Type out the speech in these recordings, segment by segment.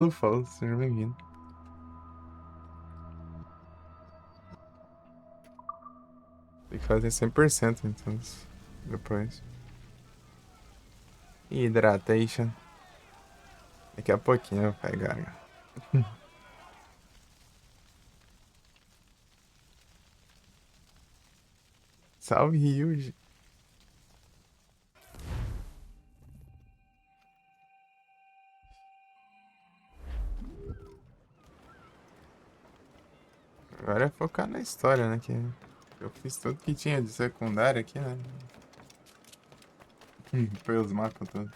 Tudo falso, seja bem-vindo. Tem que fazer 100% então, depois. Hydration. Daqui a pouquinho eu vou pegar. Salve, Ryuji. Agora é focar na história, né? Que eu fiz tudo que tinha de secundário aqui, né? Foi os mapas todos.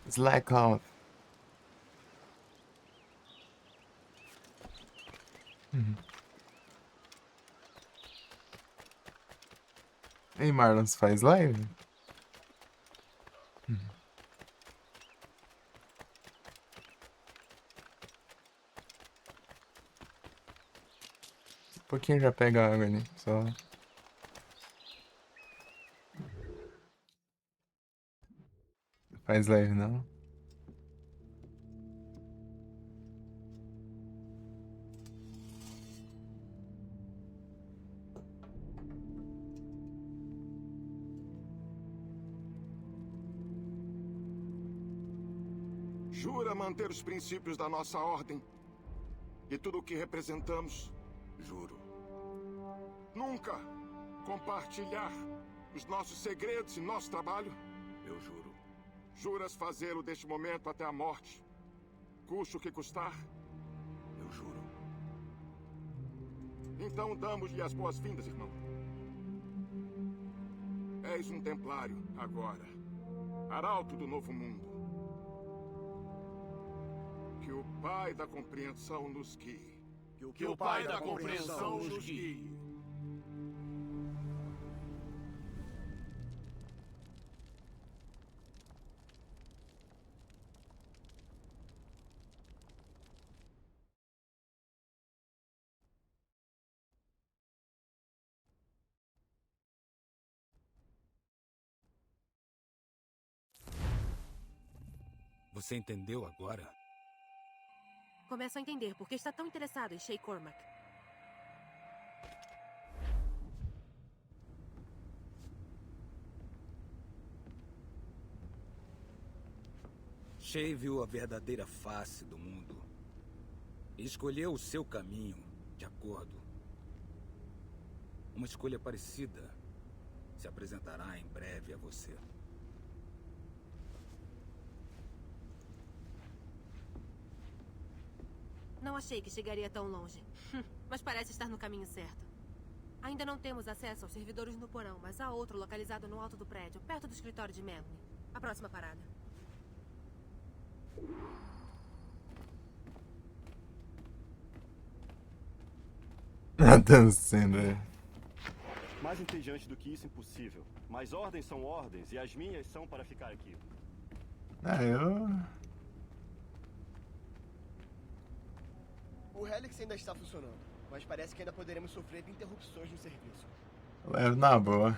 Slack off. Ei, Marlon, você faz live? Um pouquinho já pega água ali, só. Faz live não? Jura manter os princípios da nossa ordem e tudo o que representamos? Juro. Nunca compartilhar os nossos segredos e nosso trabalho? Eu juro. Juras fazê-lo deste momento até a morte, custe o que custar? Eu juro. Então damos-lhe as boas-vindas, irmão. És um templário agora, arauto do novo mundo. Que o Pai da Compreensão nos guie. Que o Pai da Compreensão nos guie. Você entendeu agora? Começo a entender por que está tão interessado em Shay Cormac. Shay viu a verdadeira face do mundo e escolheu o seu caminho de acordo. Uma escolha parecida se apresentará em breve a você. Não achei que chegaria tão longe. Mas parece estar no caminho certo. Ainda não temos acesso aos servidores no porão, mas há outro localizado no alto do prédio, perto do escritório de Melanie. A próxima parada. Dançando, é. Mais entediante do que isso, impossível. Mas ordens são ordens, e as minhas são para ficar aqui. Eu... O Helix ainda está funcionando, mas parece que ainda poderemos sofrer interrupções no serviço. Levo na boa.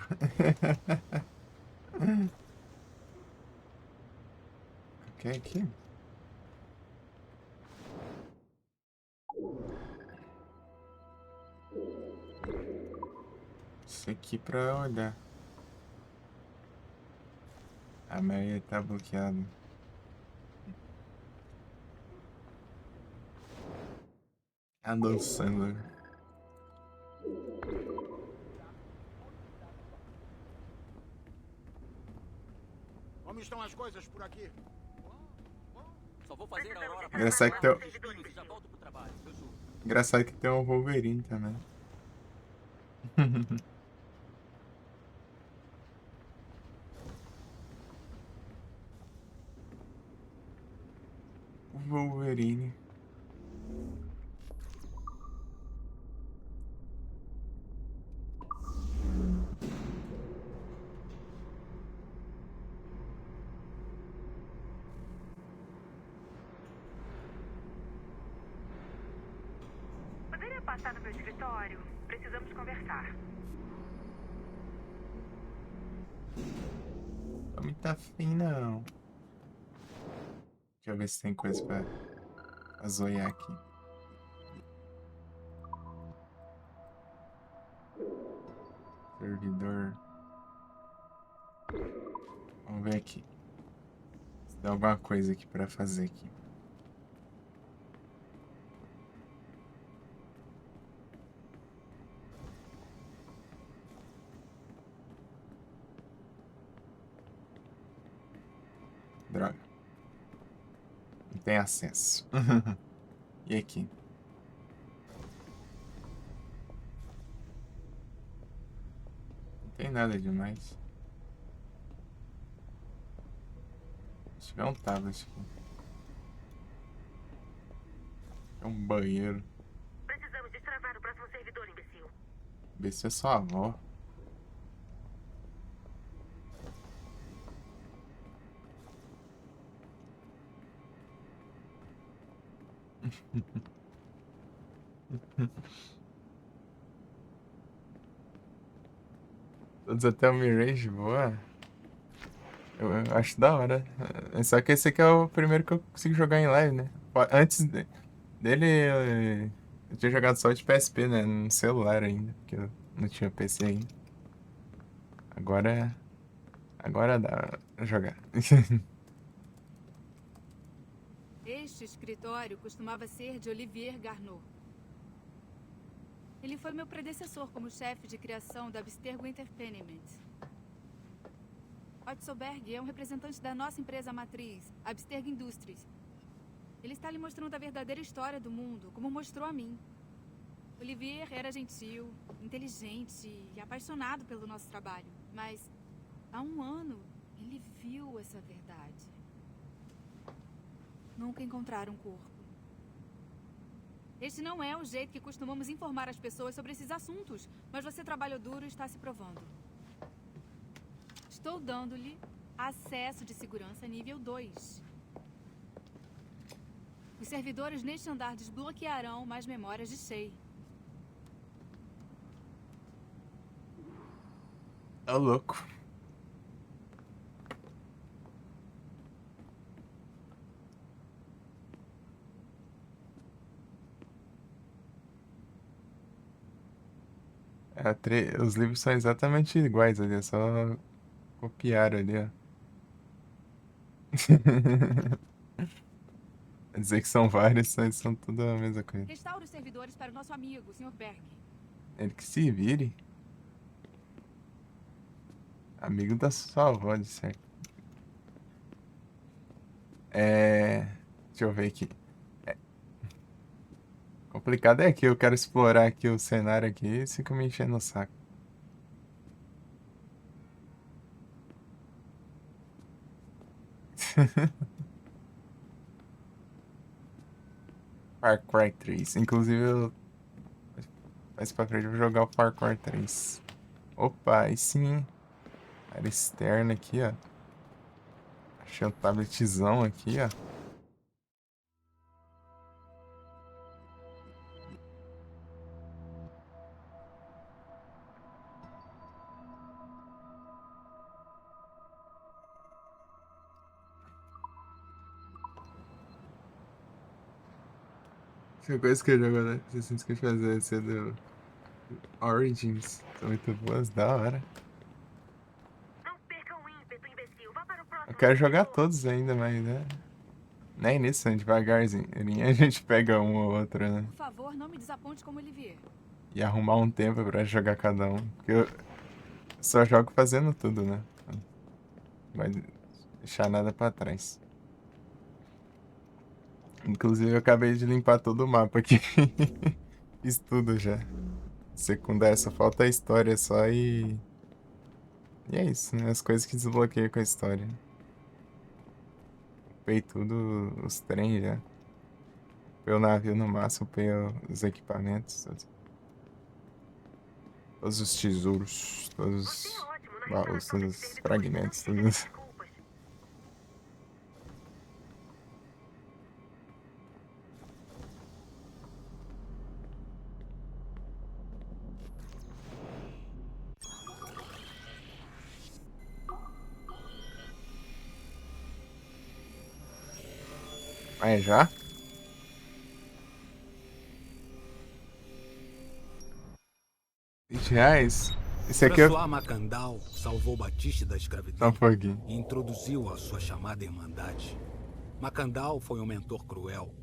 Ok, aqui. Isso aqui pra olhar. A Mary tá bloqueada. Adam Sandler. Como estão as coisas por aqui? Só vou fazer a hora Engraçado que tem, e já volto pro trabalho, eu juro. engraçado que tem um Wolverine também. O Wolverine. Poderia passar no meu escritório? Precisamos conversar. muito afim, não. Deixa eu ver se tem coisa pra zoiar aqui. Servidor. Vamos ver aqui. Se tem alguma coisa aqui pra fazer aqui. Droga. Não tem acesso. E aqui? Não tem nada demais. Se tiver um tablet aqui. É um banheiro. Precisamos destravar o próximo servidor, imbecil. Ver se é sua avó. Todos até o Mirage, boa. Eu acho da hora. Só que esse aqui é o primeiro que eu consigo jogar em live, né? Antes dele, eu tinha jogado só de PSP, né? No celular ainda, porque eu não tinha PC ainda. Agora dá pra jogar. Este escritório costumava ser de Olivier Garneau. Ele foi meu predecessor como chefe de criação da Abstergo Entertainment. Otsoberg é um representante da nossa empresa matriz, Abstergo Industries. Ele está lhe mostrando a verdadeira história do mundo, como mostrou a mim. Olivier era gentil, inteligente e apaixonado pelo nosso trabalho. Mas, há um ano, ele viu essa verdade. Nunca encontraram um corpo. Este não é o jeito que costumamos informar as pessoas sobre esses assuntos, mas você trabalhou duro e está se provando. Estou dando-lhe acesso de segurança nível 2. Os servidores neste andar desbloquearão mais memórias de Shay. É louco. Os livros são exatamente iguais ali, é só copiar ali, ó. Quer dizer que são vários, mas são tudo a mesma coisa. Restaure os servidores para o nosso amigo, Sr. Berg. Ele que se vire. Amigo da sua avó, de certo. Deixa eu ver aqui. Complicado é que eu quero explorar aqui o cenário aqui e fica me enchendo o saco. Far Cry 3. Inclusive, mais pra frente eu vou jogar o Far Cry 3. Opa, aí sim. Área externa aqui, ó. Achei um tabletzão aqui, ó. Uma coisa que eu jogo, né? Assassin's Creed fazer ser do Origins. São muito boas, da hora. Não perca o ímpeto, imbecil. Vá para o próximo. Eu quero jogar todos ainda, mas né? Nem nisso, devagarzinho. A gente pega um ou outro, né? Por favor, não me desaponte como Olivier. E arrumar um tempo pra jogar cada um. Porque eu só jogo fazendo tudo, né? Não vai deixar nada pra trás. Inclusive eu acabei de limpar todo o mapa aqui. Fiz tudo já. Secundária, só falta a história só e... E é isso, né? As coisas que desbloqueiam com a história. Upei tudo, os trens já. Upei o navio no máximo, upei os equipamentos. Todos os tesouros, todos os baús, todos os fragmentos, todos... Aí já? R$20? Esse aqui é... François Macandal salvou Batiste da Só escravidão um pouquinho. e introduziu a sua chamada Irmandade. Macandal foi um mentor cruel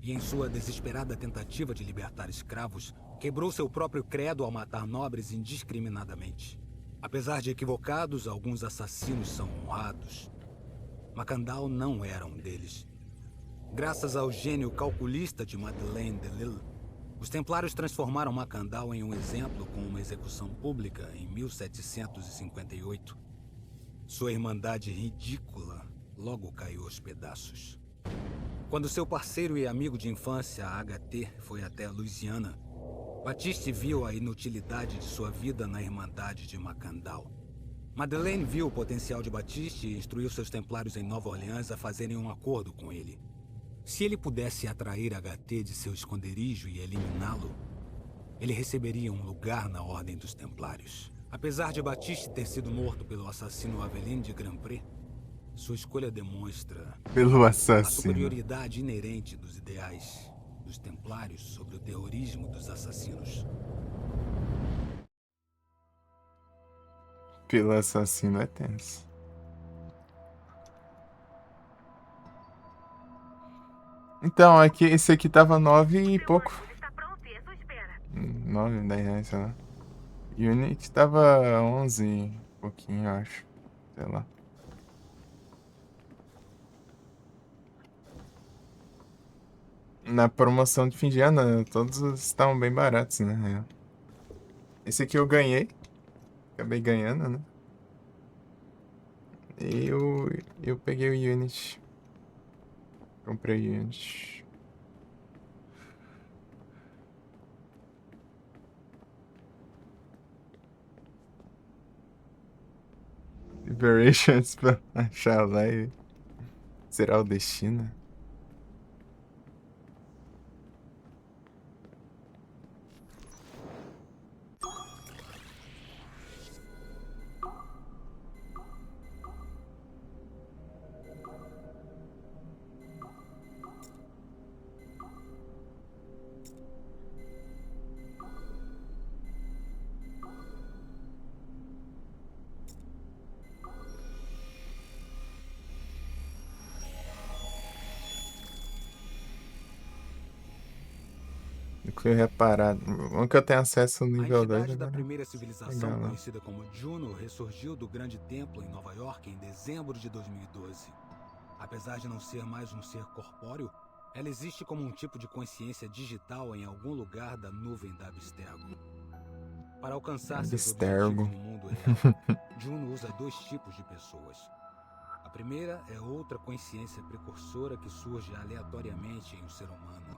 e, em sua desesperada tentativa de libertar escravos, quebrou seu próprio credo ao matar nobres indiscriminadamente. Apesar de equivocados, alguns assassinos são honrados. Macandal não era um deles. Graças ao gênio calculista de Madeleine de Lille, os Templários transformaram Macandal em um exemplo com uma execução pública em 1758. Sua irmandade ridícula logo caiu aos pedaços. Quando seu parceiro e amigo de infância, HT, foi até a Louisiana, Batiste viu a inutilidade de sua vida na Irmandade de Macandal. Madeleine viu o potencial de Batiste e instruiu seus Templários em Nova Orleans a fazerem um acordo com ele. Se ele pudesse atrair HT de seu esconderijo e eliminá-lo, ele receberia um lugar na Ordem dos Templários. Apesar de Batiste ter sido morto pelo assassino Aveline de Grandpré, sua escolha demonstra Pelo a assassino. superioridade inerente dos ideais dos Templários sobre o terrorismo dos assassinos. Pelo assassino é tenso. Então, aqui, esse aqui tava 9 e pouco. 9, 10 reais, sei lá. Unity tava 11 e pouquinho, eu acho. Sei lá. Na promoção de fim de ano, todos estavam bem baratos, né? Esse aqui eu ganhei. Acabei ganhando, né? E eu peguei o Unity. Comprei o Unity. Liberations pra achar a live. Será o destino? Núcleo reparado. Bom que eu tenho acesso ao A nível 2 entidade da agora. primeira civilização, Legal, né? conhecida como Juno, ressurgiu do Grande Templo em Nova York em dezembro de 2012. Apesar de não ser mais um ser corpóreo, ela existe como um tipo de consciência digital em algum lugar da nuvem da Abstergo. Para alcançar seus Abstergo. objetivos no mundo real, Juno usa dois tipos de pessoas. A primeira é outra consciência precursora que surge aleatoriamente em um ser humano.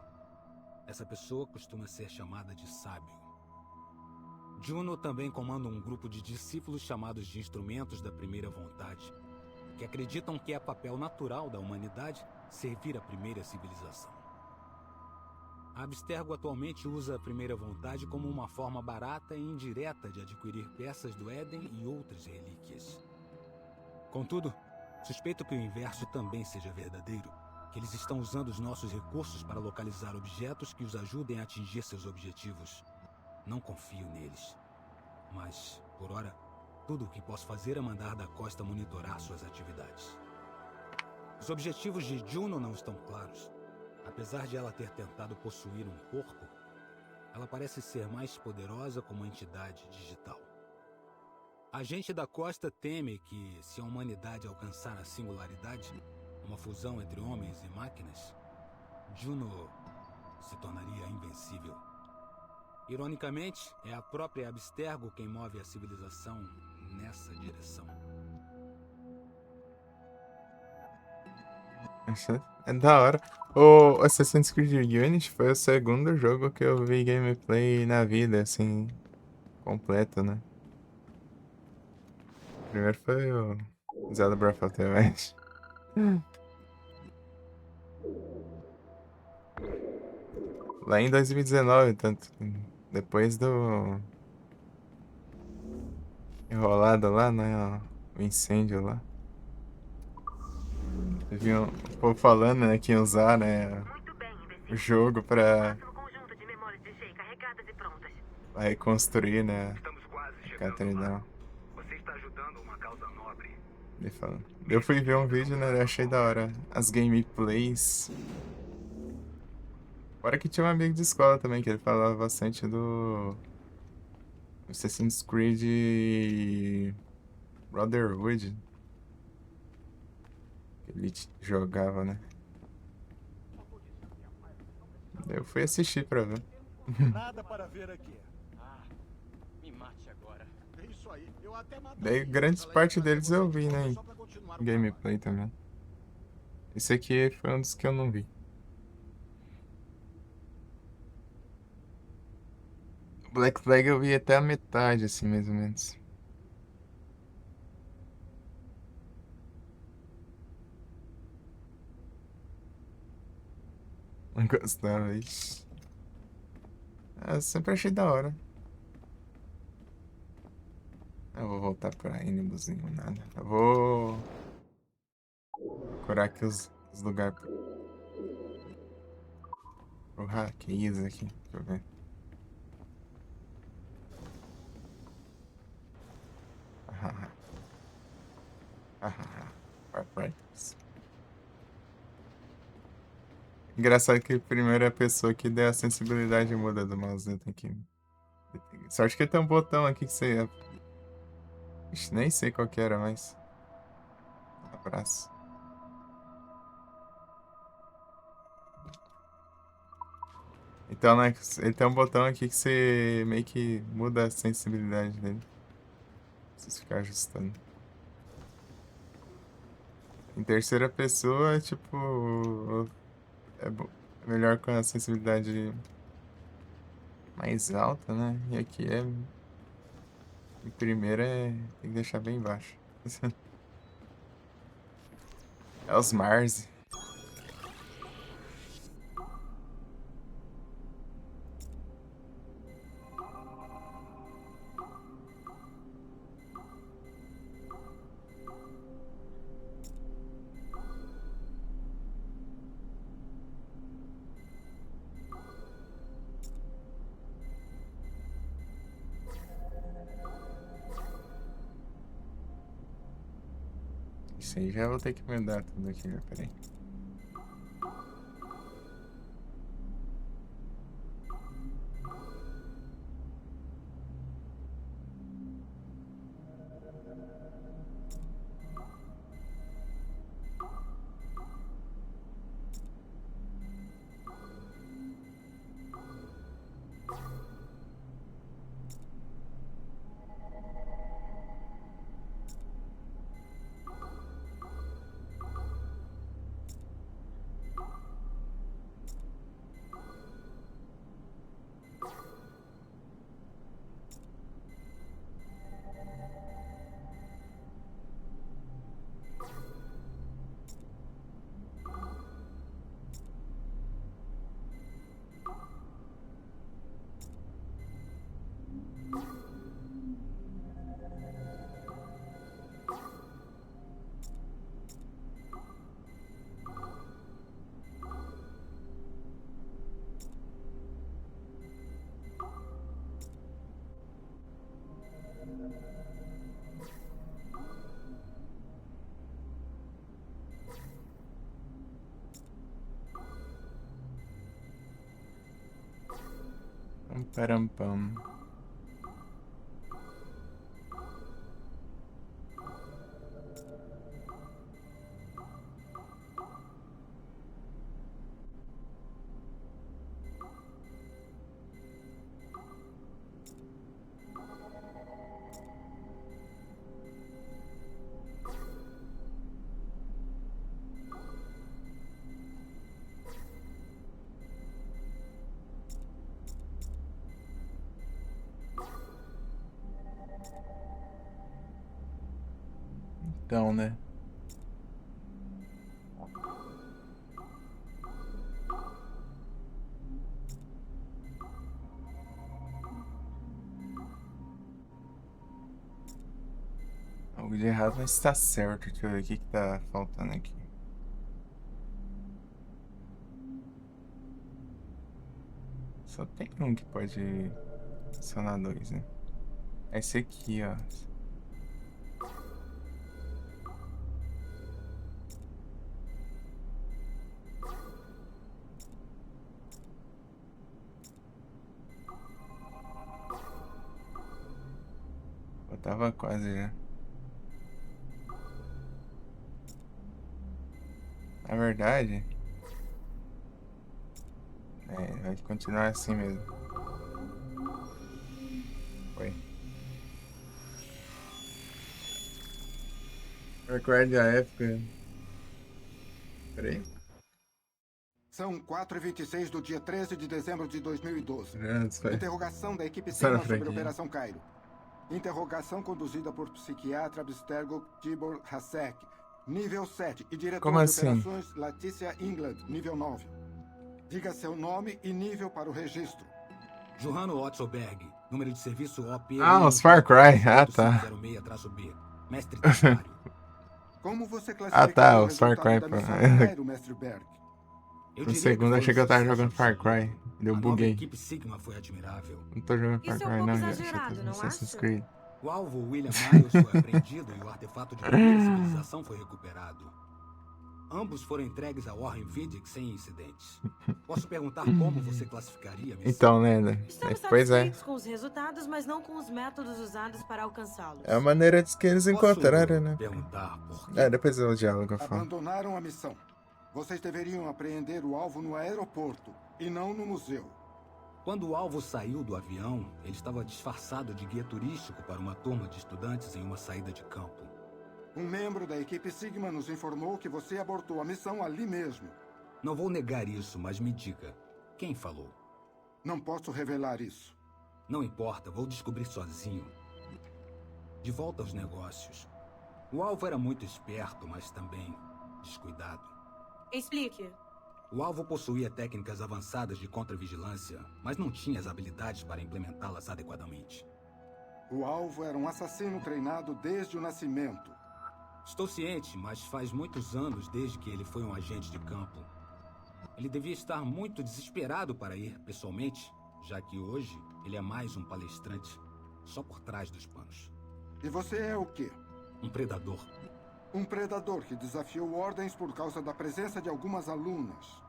Essa pessoa costuma ser chamada de sábio. Juno também comanda um grupo de discípulos chamados de Instrumentos da Primeira Vontade, que acreditam que é papel natural da humanidade servir a primeira civilização. A Abstergo atualmente usa a Primeira Vontade como uma forma barata e indireta de adquirir peças do Éden e outras relíquias. Contudo, suspeito que o inverso também seja verdadeiro, que eles estão usando os nossos recursos para localizar objetos que os ajudem a atingir seus objetivos. Não confio neles. Mas, por ora, tudo o que posso fazer é mandar da Costa monitorar suas atividades. Os objetivos de Juno não estão claros. Apesar de ela ter tentado possuir um corpo, ela parece ser mais poderosa como entidade digital. A gente da Costa teme que, se a humanidade alcançar a singularidade, uma fusão entre homens e máquinas, Juno se tornaria invencível. Ironicamente, é a própria Abstergo quem move a civilização nessa direção. É da hora. O Assassin's Creed Unity foi o segundo jogo que eu vi gameplay na vida, assim, completo, né? O primeiro foi o Zelda Breath of the Wild. Lá em 2019, tanto depois do enrolado lá, né? O incêndio lá. Eu vi um povo falando, né, que ia usar, né, o jogo pra reconstruir, né, Estamos quase a chegando lá. catedral. Você está ajudando uma causa nobre. Ele falando. Eu fui ver um vídeo, né, eu achei da hora as gameplays. Fora que tinha um amigo de escola também, que ele falava bastante do Assassin's Creed Brotherhood. Que ele jogava, né? Daí eu fui assistir pra ver. Nada para ver aqui. Me mate agora. É isso aí. Eu até mataria. Daí grande parte deles eu vi, né, Só pra continuar em o gameplay também. Esse aqui foi um dos que eu não vi. Black Flag eu vi até a metade, assim, mais ou menos. Não gostava, ixi. Eu sempre achei da hora. Eu vou voltar pra Inimbuzinho, nada. Eu vou procurar aqui os lugares pro Hackers aqui. Deixa eu ver. Farpractice. Engraçado que a primeira pessoa que der a sensibilidade muda do mouse, né? Tem que... Sorte que tem um botão aqui que você... Ixi, nem sei qual que era, mas... Abraço. Então, né, ele tem um botão aqui que você meio que muda a sensibilidade dele. Preciso ficar ajustando. Em terceira pessoa, tipo... É melhor com a sensibilidade mais alta, né? E aqui é... Em primeira tem que deixar bem baixo. É os Mars. Isso aí já vou ter que mudar tudo aqui, já, peraí. Param, pam. Então, né? Algo de errado, mas tá certo. Deixa eu ver o que que tá faltando aqui. Só tem um que pode adicionar 2, né? Esse aqui, ó. Eu tava quase já. Na verdade, vai continuar assim mesmo. Foi. Recorde a época. Peraí. São 4h26 do dia 13 de dezembro de 2012. Foi. Interrogação da equipe Só na Sigma sobre a franquia. Operação Cairo. Interrogação conduzida por psiquiatra Abstergo Tibor Hasek, nível 7, e diretor Como de assim? operações Leticia England, nível 9. Diga seu nome e nível para o registro. Johanno Otzelberg, número de serviço OP... Ah, os Far Cry. Ah, tá. 0506-B, mestre Templário. Como você Ah, classificaria tá, o os Far resultado Cry. da Pô. missão Cairo, mestre Berg? Eu No diria segundo foi achei um que eu tava sucesso jogando Far absoluto. Cry. Deu A nova buguei. equipe Sigma foi admirável. Não tô jogando Far Isso é um Cry pouco não, já. exagerado, Tô no não Assassin's acha? Creed. O alvo William Miles foi apreendido e o artefato de primeira civilização foi recuperado. Ambos foram entregues a Warren Vidic sem incidentes. Posso perguntar como você classificaria a missão? Então, né? Estamos Pois é. satisfeitos com os resultados, mas não com os métodos usados para alcançá-los. É a maneira de que eles Posso encontraram, né? perguntar por quê? Depois o diálogo eu falo. Abandonaram a missão. Vocês deveriam apreender o alvo no aeroporto e não no museu. Quando o alvo saiu do avião, ele estava disfarçado de guia turístico para uma turma de estudantes em uma saída de campo. Um membro da equipe Sigma nos informou que você abortou a missão ali mesmo. Não vou negar isso, mas me diga, quem falou? Não posso revelar isso. Não importa, vou descobrir sozinho. De volta aos negócios. O alvo era muito esperto, mas também descuidado. Explique. O alvo possuía técnicas avançadas de contra-vigilância, mas não tinha as habilidades para implementá-las adequadamente. O alvo era um assassino treinado desde o nascimento. Estou ciente, mas faz muitos anos desde que ele foi um agente de campo. Ele devia estar muito desesperado para ir pessoalmente, já que hoje ele é mais um palestrante, só por trás dos panos. E você é o quê? Um predador. Um predador que desafiou ordens por causa da presença de algumas alunas.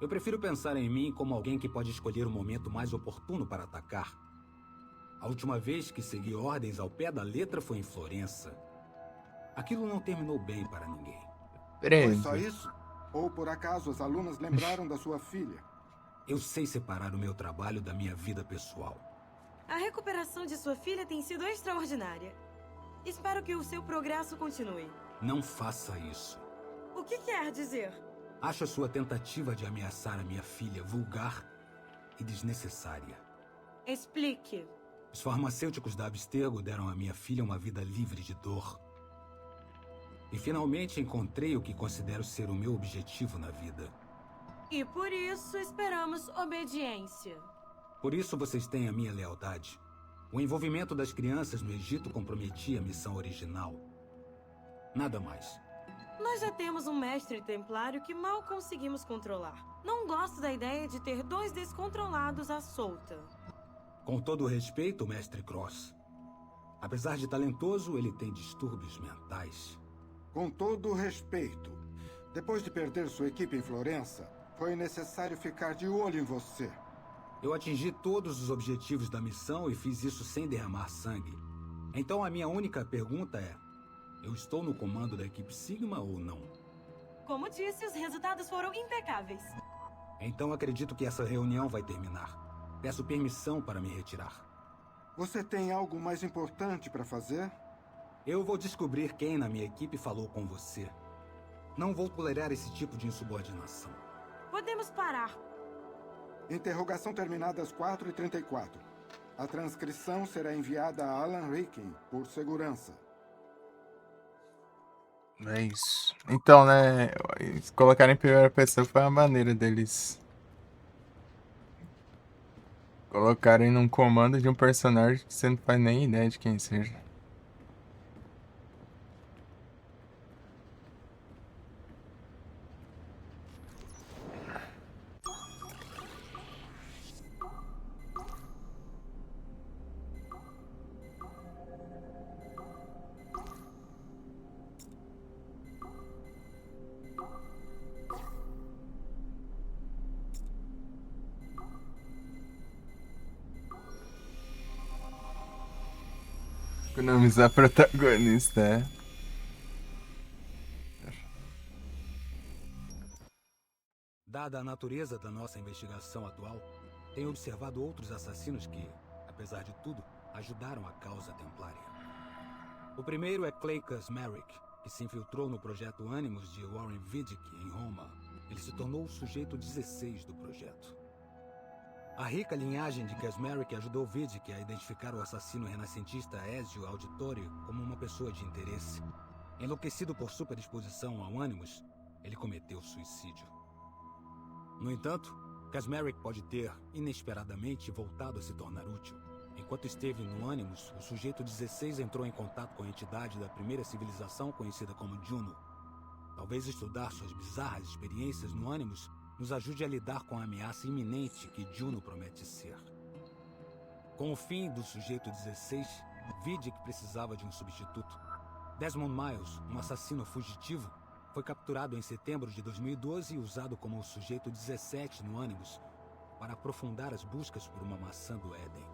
Eu prefiro pensar em mim como alguém que pode escolher o momento mais oportuno para atacar. A última vez que segui ordens ao pé da letra foi em Florença. Aquilo não terminou bem para ninguém. Foi só isso? Ou por acaso as alunas lembraram da sua filha? Eu sei separar o meu trabalho da minha vida pessoal. A recuperação de sua filha tem sido extraordinária. Espero que o seu progresso continue. Não faça isso. O que quer dizer? Acho a sua tentativa de ameaçar a minha filha vulgar e desnecessária. Explique. Os farmacêuticos da Abstergo deram à minha filha uma vida livre de dor. E finalmente encontrei o que considero ser o meu objetivo na vida. E por isso esperamos obediência. Por isso vocês têm a minha lealdade. O envolvimento das crianças no Egito comprometia a missão original. Nada mais. Nós já temos um mestre templário que mal conseguimos controlar. Não gosto da ideia de ter 2 descontrolados à solta. Com todo o respeito, mestre Cross. Apesar de talentoso, ele tem distúrbios mentais. Com todo o respeito, depois de perder sua equipe em Florença, foi necessário ficar de olho em você. Eu atingi todos os objetivos da missão e fiz isso sem derramar sangue. Então a minha única pergunta é: eu estou no comando da equipe Sigma ou não? Como disse, os resultados foram impecáveis. Então acredito que essa reunião vai terminar. Peço permissão para me retirar. Você tem algo mais importante para fazer? Eu vou descobrir quem na minha equipe falou com você. Não vou tolerar esse tipo de insubordinação. Podemos parar. Interrogação terminada às 4h34. A transcrição será enviada a Alan Ricken, por segurança. É isso. Então, né? Colocar em primeira pessoa foi a maneira deles colocarem num comando de um personagem que você não faz nem ideia de quem seja. Economizar protagonista, é. Dada a natureza da nossa investigação atual, tenho observado outros assassinos que, apesar de tudo, ajudaram a causa templária. O primeiro é Clay Kaczmarek, que se infiltrou no projeto Animus de Warren Vidic em Roma. Ele se tornou o sujeito 16 do projeto. A rica linhagem de Kaczmarek ajudou Vidic a identificar o assassino renascentista Ezio Auditore como uma pessoa de interesse. Enlouquecido por superexposição ao Animus, ele cometeu suicídio. No entanto, Kaczmarek pode ter, inesperadamente, voltado a se tornar útil. Enquanto esteve no Animus, o sujeito 16 entrou em contato com a entidade da primeira civilização conhecida como Juno. Talvez estudar suas bizarras experiências no Animus nos ajude a lidar com a ameaça iminente que Juno promete ser. Com o fim do sujeito 16, Vidic precisava de um substituto. Desmond Miles, um assassino fugitivo, foi capturado em setembro de 2012 e usado como o sujeito 17 no Animus para aprofundar as buscas por uma maçã do Éden.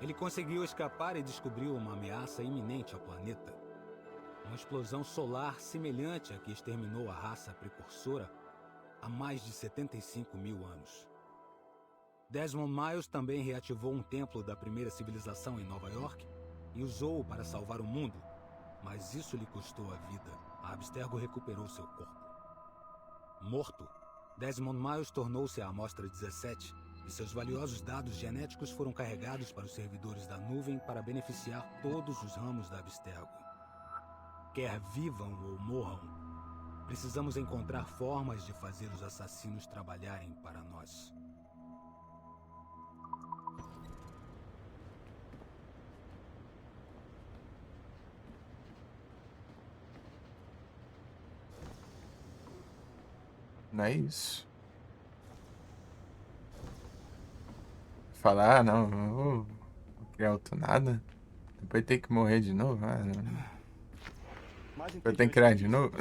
Ele conseguiu escapar e descobriu uma ameaça iminente ao planeta. Uma explosão solar semelhante à que exterminou a raça precursora há mais de 75 mil anos. Desmond Miles também reativou um templo da primeira civilização em Nova York e usou-o para salvar o mundo, mas isso lhe custou a vida. A Abstergo recuperou seu corpo. Morto, Desmond Miles tornou-se a amostra 17 e seus valiosos dados genéticos foram carregados para os servidores da nuvem para beneficiar todos os ramos da Abstergo. Quer vivam ou morram, precisamos encontrar formas de fazer os assassinos trabalharem para nós. Não é isso. Falar, não, vou criar outro nada. Depois ter que morrer de novo. Eu tenho que criar de novo.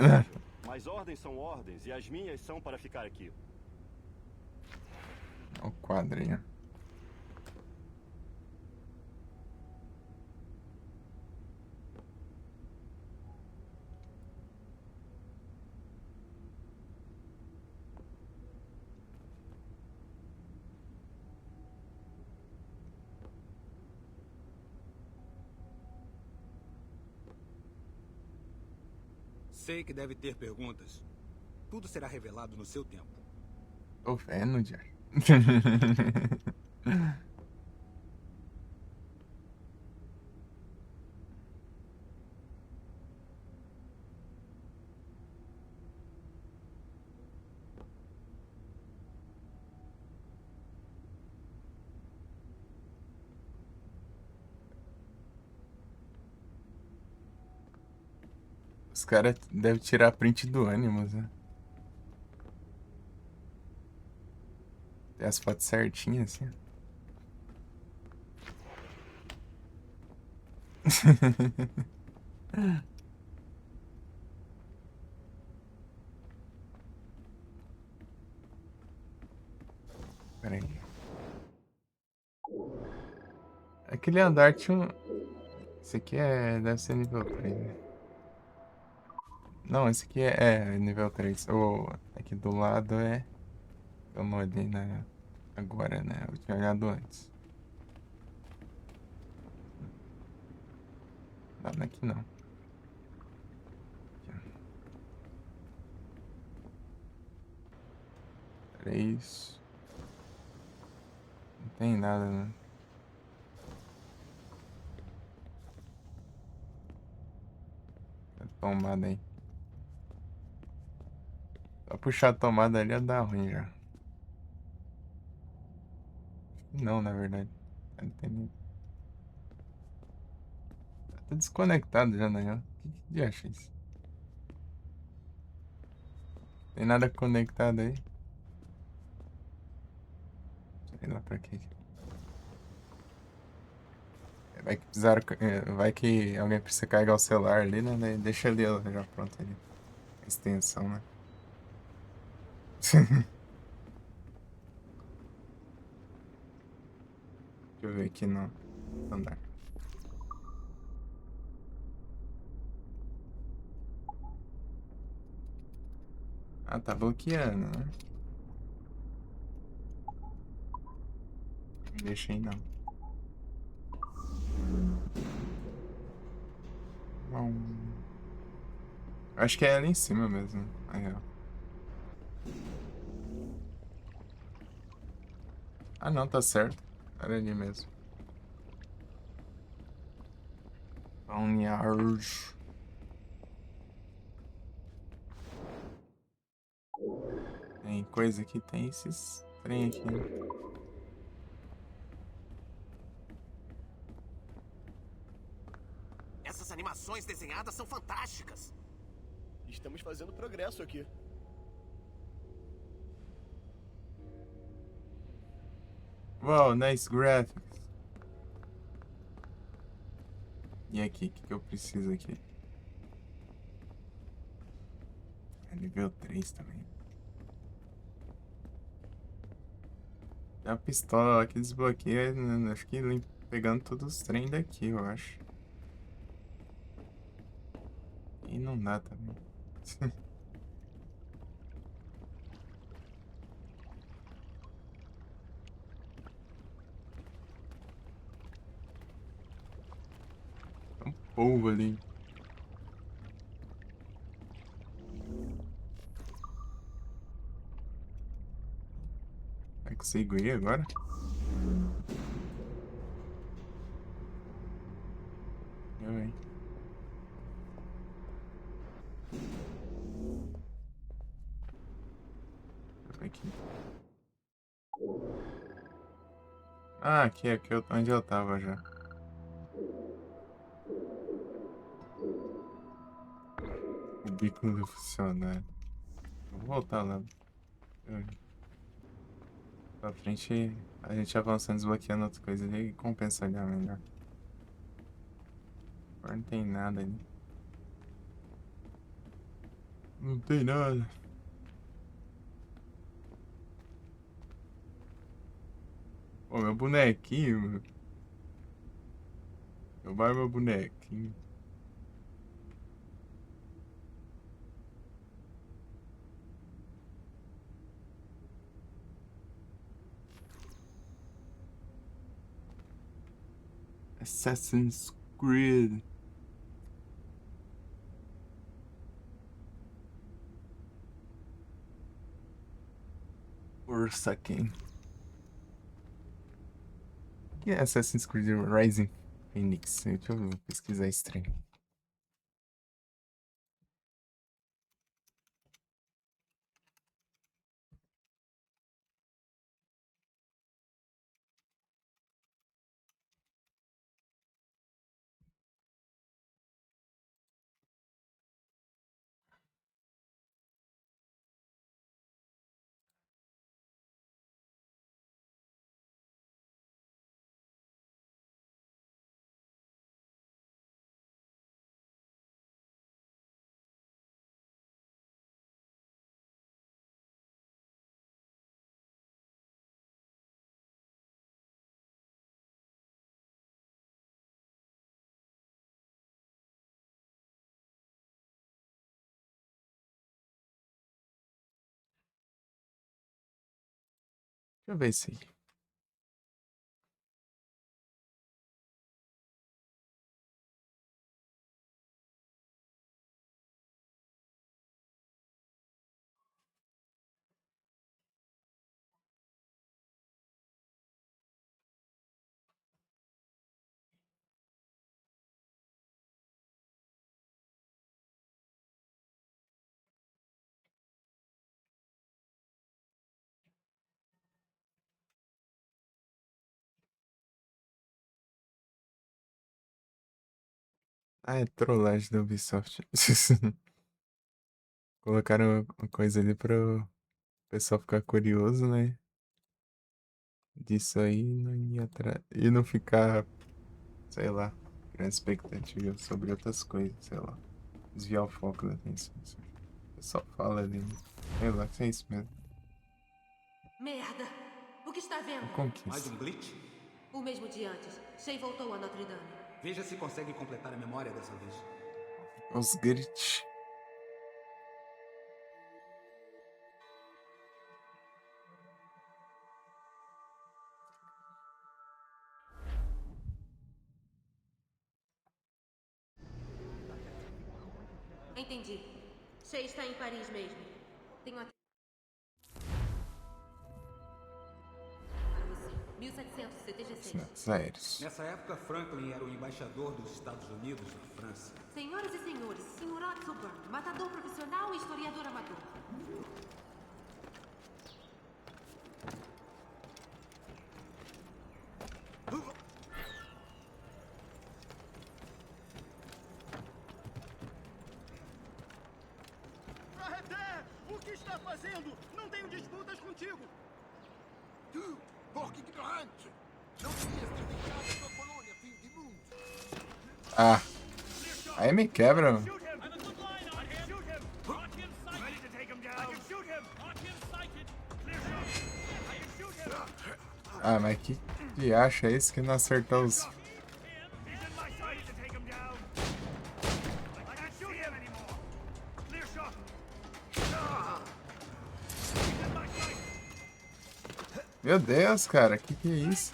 Mas ordens são ordens e as minhas são para ficar aqui. O quadrinho. Sei que deve ter perguntas. Tudo será revelado no seu tempo. Tô vendo, Jair. Os caras devem tirar print do Animus, né? Tem as fotos certinhas, assim. Pera aí. Aquele andar tinha um... Esse aqui deve ser nível 3, né? Não, esse aqui é nível 3. O aqui do lado é... Eu não olhei agora, né? Eu tinha olhado antes. Não, aqui não. Aqui, ó. 3. Não tem nada, né? Tá tomada aí. Só puxar a tomada ali ia dar ruim já. Não, na verdade. Não tem nem... Tá desconectado já, né? O que de acha isso? Tem nada conectado aí? Sei lá pra quê. Vai que alguém precisa carregar o celular ali, né? Daí deixa ali ó, já pronto ali. A extensão, né? Deixa eu ver aqui no andar. Ah, tá bloqueando, né? Não deixa aí, não. Não. Acho que é ali em cima mesmo. Aí, ó. Ah, não, tá certo. Era ali mesmo. Boneyard. Tem coisa aqui, tem esses trem aqui, né? Essas animações desenhadas são fantásticas. Estamos fazendo progresso aqui. Wow, nice graphics. E aqui, o que eu preciso aqui? É nível 3 também. Tem a pistola lá que desbloqueia, né? Acho que pegando todos os trem daqui, eu acho. E não dá também. Tem um polvo ali. Vai conseguir ir agora? Eu, hein? Deixa eu ver aqui. Ah, aqui é onde eu tava já. O bico do funcionário. Eu vou voltar lá. Pra frente, a gente avançando, desbloqueando outras coisas ali e compensa olhar melhor. Agora não tem nada ali. Não tem nada. Pô, meu bonequinho, meu. Vai meu bonequinho. Assassin's Creed. Forsaken. O que é Assassin's Creed Rising Phoenix? Deixa eu pesquisar esse trem. Deixa eu ver isso aí. Ah, é trollagem da Ubisoft. Colocaram uma coisa ali pro pessoal ficar curioso, né? Disso aí não ir atrás. E não ficar, sei lá, criando expectativa sobre outras coisas, sei lá. Desviar o foco da atenção. O pessoal fala ali, né? Sei lá, que é isso mesmo. Merda! O que está vendo? A conquista. Mais um glitch? O mesmo de antes. Shay voltou a Notre Dame. Veja se consegue completar a memória dessa vez. Os glitch. Entendi. Shay está em Paris mesmo. Tenho até... Para você. 1776. Sinais aéreos. Nessa época, Franklin era o embaixador dos Estados Unidos na França. Senhoras e senhores, Sr. Otto Burn, matador profissional e historiador amador. Raheté! O que está fazendo? Não tenho disputas contigo! Tu, porco ignorante! Não devias ter deixado a tua colônia, fim de mundo! Ah. Aí me quebra, mano. Ah, mas que acha esse que não acertou os... Meu Deus, cara, que é isso?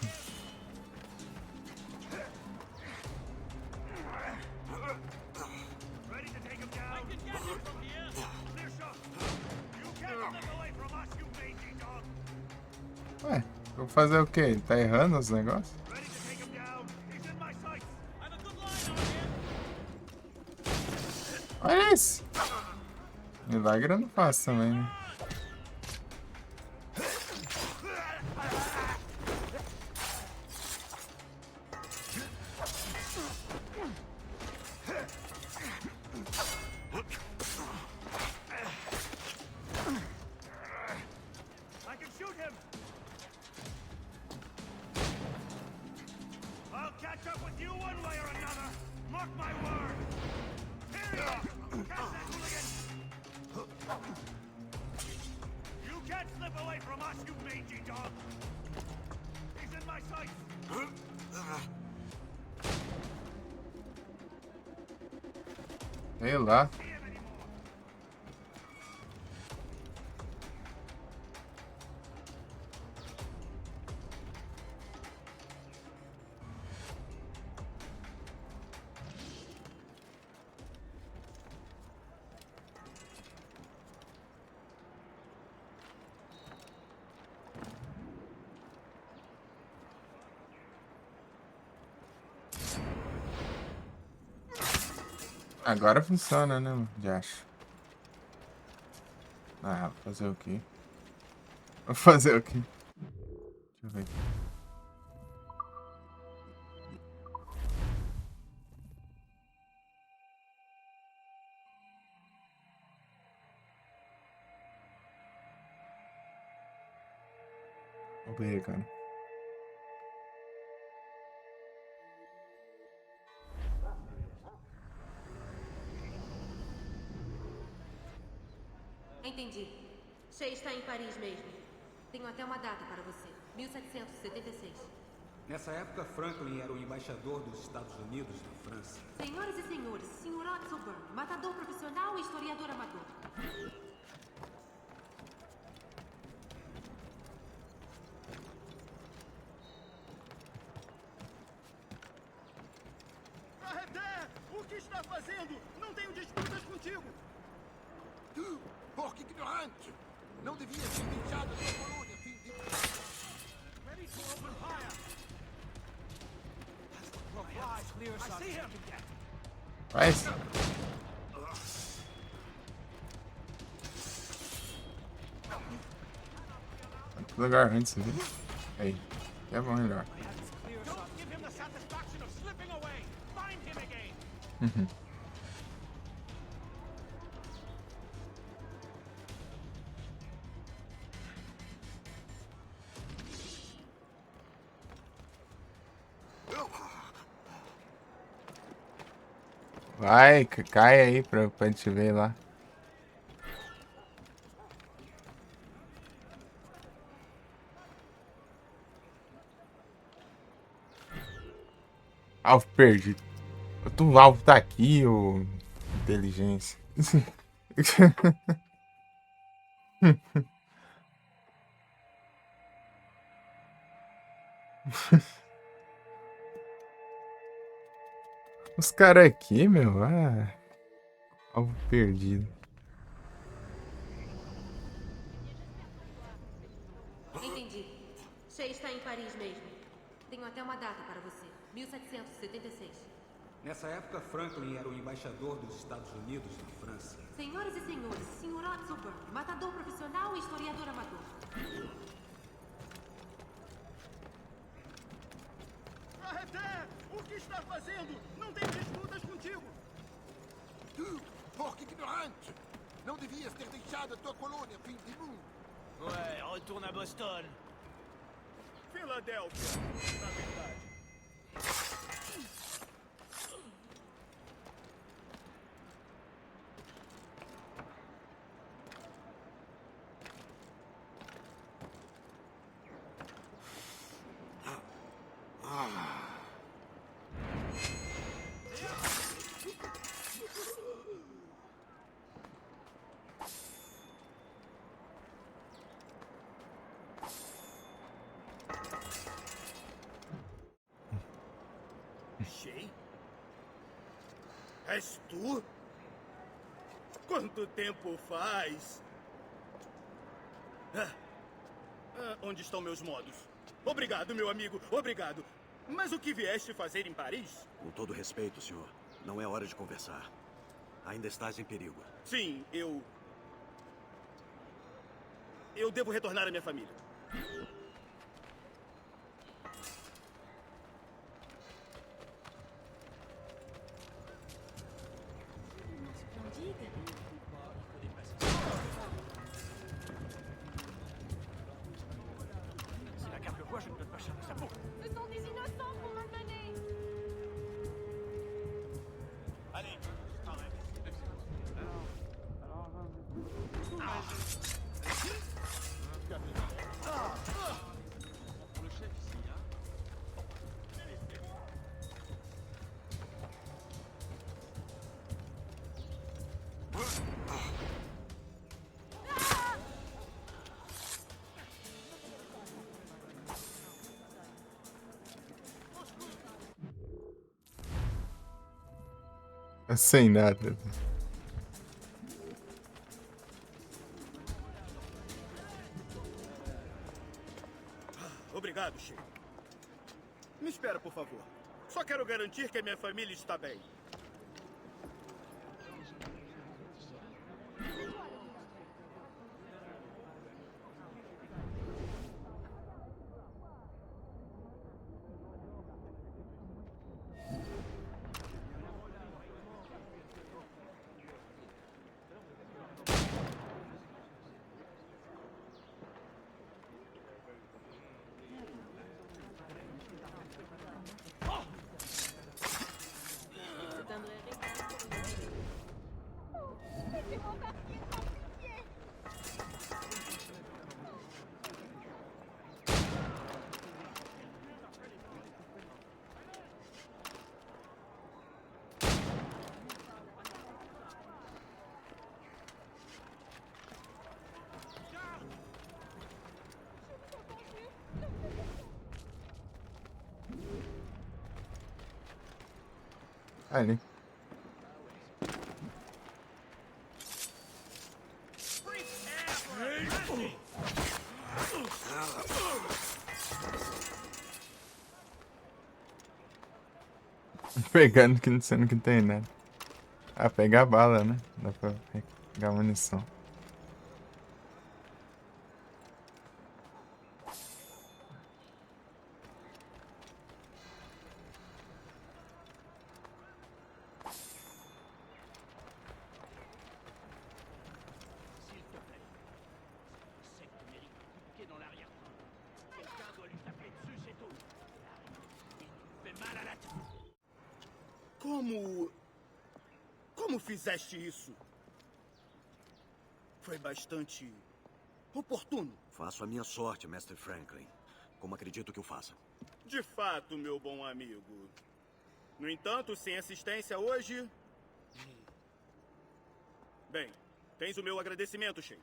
Ué, vou fazer o quê? Ele tá errando os negócios? Olha isso! Milagre eu não faço também, né? Sei lá. Agora funciona, né, mano? Já acho. Ah, vou fazer o quê? Vou fazer o quê? Deixa eu ver. Vamos ver, cara. Entendi. Shay está em Paris mesmo. Tenho até uma data para você. 1776. Nessa época, Franklin era o embaixador dos Estados Unidos na França. Senhoras e senhores, Sr. Otto Burn, matador profissional e historiador amador. Raheté! O que está fazendo? Não tenho disputas contigo! Tu, porco ignorante! Não devias ter deixado a tua colônia, fim de mundo! Ready to open fire! I see him! Faz. Tá lugar antes, viu? Aí. Que é bom melhor. Don't give him the satisfaction of slipping away! Find him again! Vai, cai aí pra gente ver lá. Alvo perdido. O alvo tá aqui, ô inteligência. Os caras aqui, meu. Ah. Alvo perdido. Entendi. Shea está em Paris mesmo. Tenho até uma data para você. 1776. Nessa época, Franklin era o embaixador dos Estados Unidos na França. Senhoras e senhores, Sr. Otzelburn, matador profissional e historiador amador. Arreté! O que está fazendo? Não tenho disputas contigo! Tu, porco ignorante! Não devias ter deixado a tua colônia, fim de mundo! Ouais, retourne à Boston. Filadélfia, na verdade. Shea? És tu? Quanto tempo faz? Onde estão meus modos? Obrigado, meu amigo, obrigado. Mas o que vieste fazer em Paris? Com todo respeito, senhor, não é hora de conversar. Ainda estás em perigo. Sim, eu devo retornar à minha família. Si la garde le voit, je ne donne pas cher de sa peau. Ce sont des innocents qu'on m'a menés. Allez, arrête. Pour le chef ici, hein. Sem nada. Obrigado, Shea. Me espera, por favor. Só quero garantir que a minha família está bem. Ali. Pegando que sendo que tem nada. Ah, pegar a bala, né? Dá pra pegar a munição. S'il te plaît. Ce secte mérite un coup de pied dans l'arrière-train. Quelqu'un doit lui taper dessus, c'est tout. Il nous fait mal à la tête. Como fizeste isso? Foi bastante oportuno. Faço a minha sorte, Mestre Franklin. Como acredito que o faça. De fato, meu bom amigo. No entanto, sem assistência hoje... Bem, tens o meu agradecimento, Shea.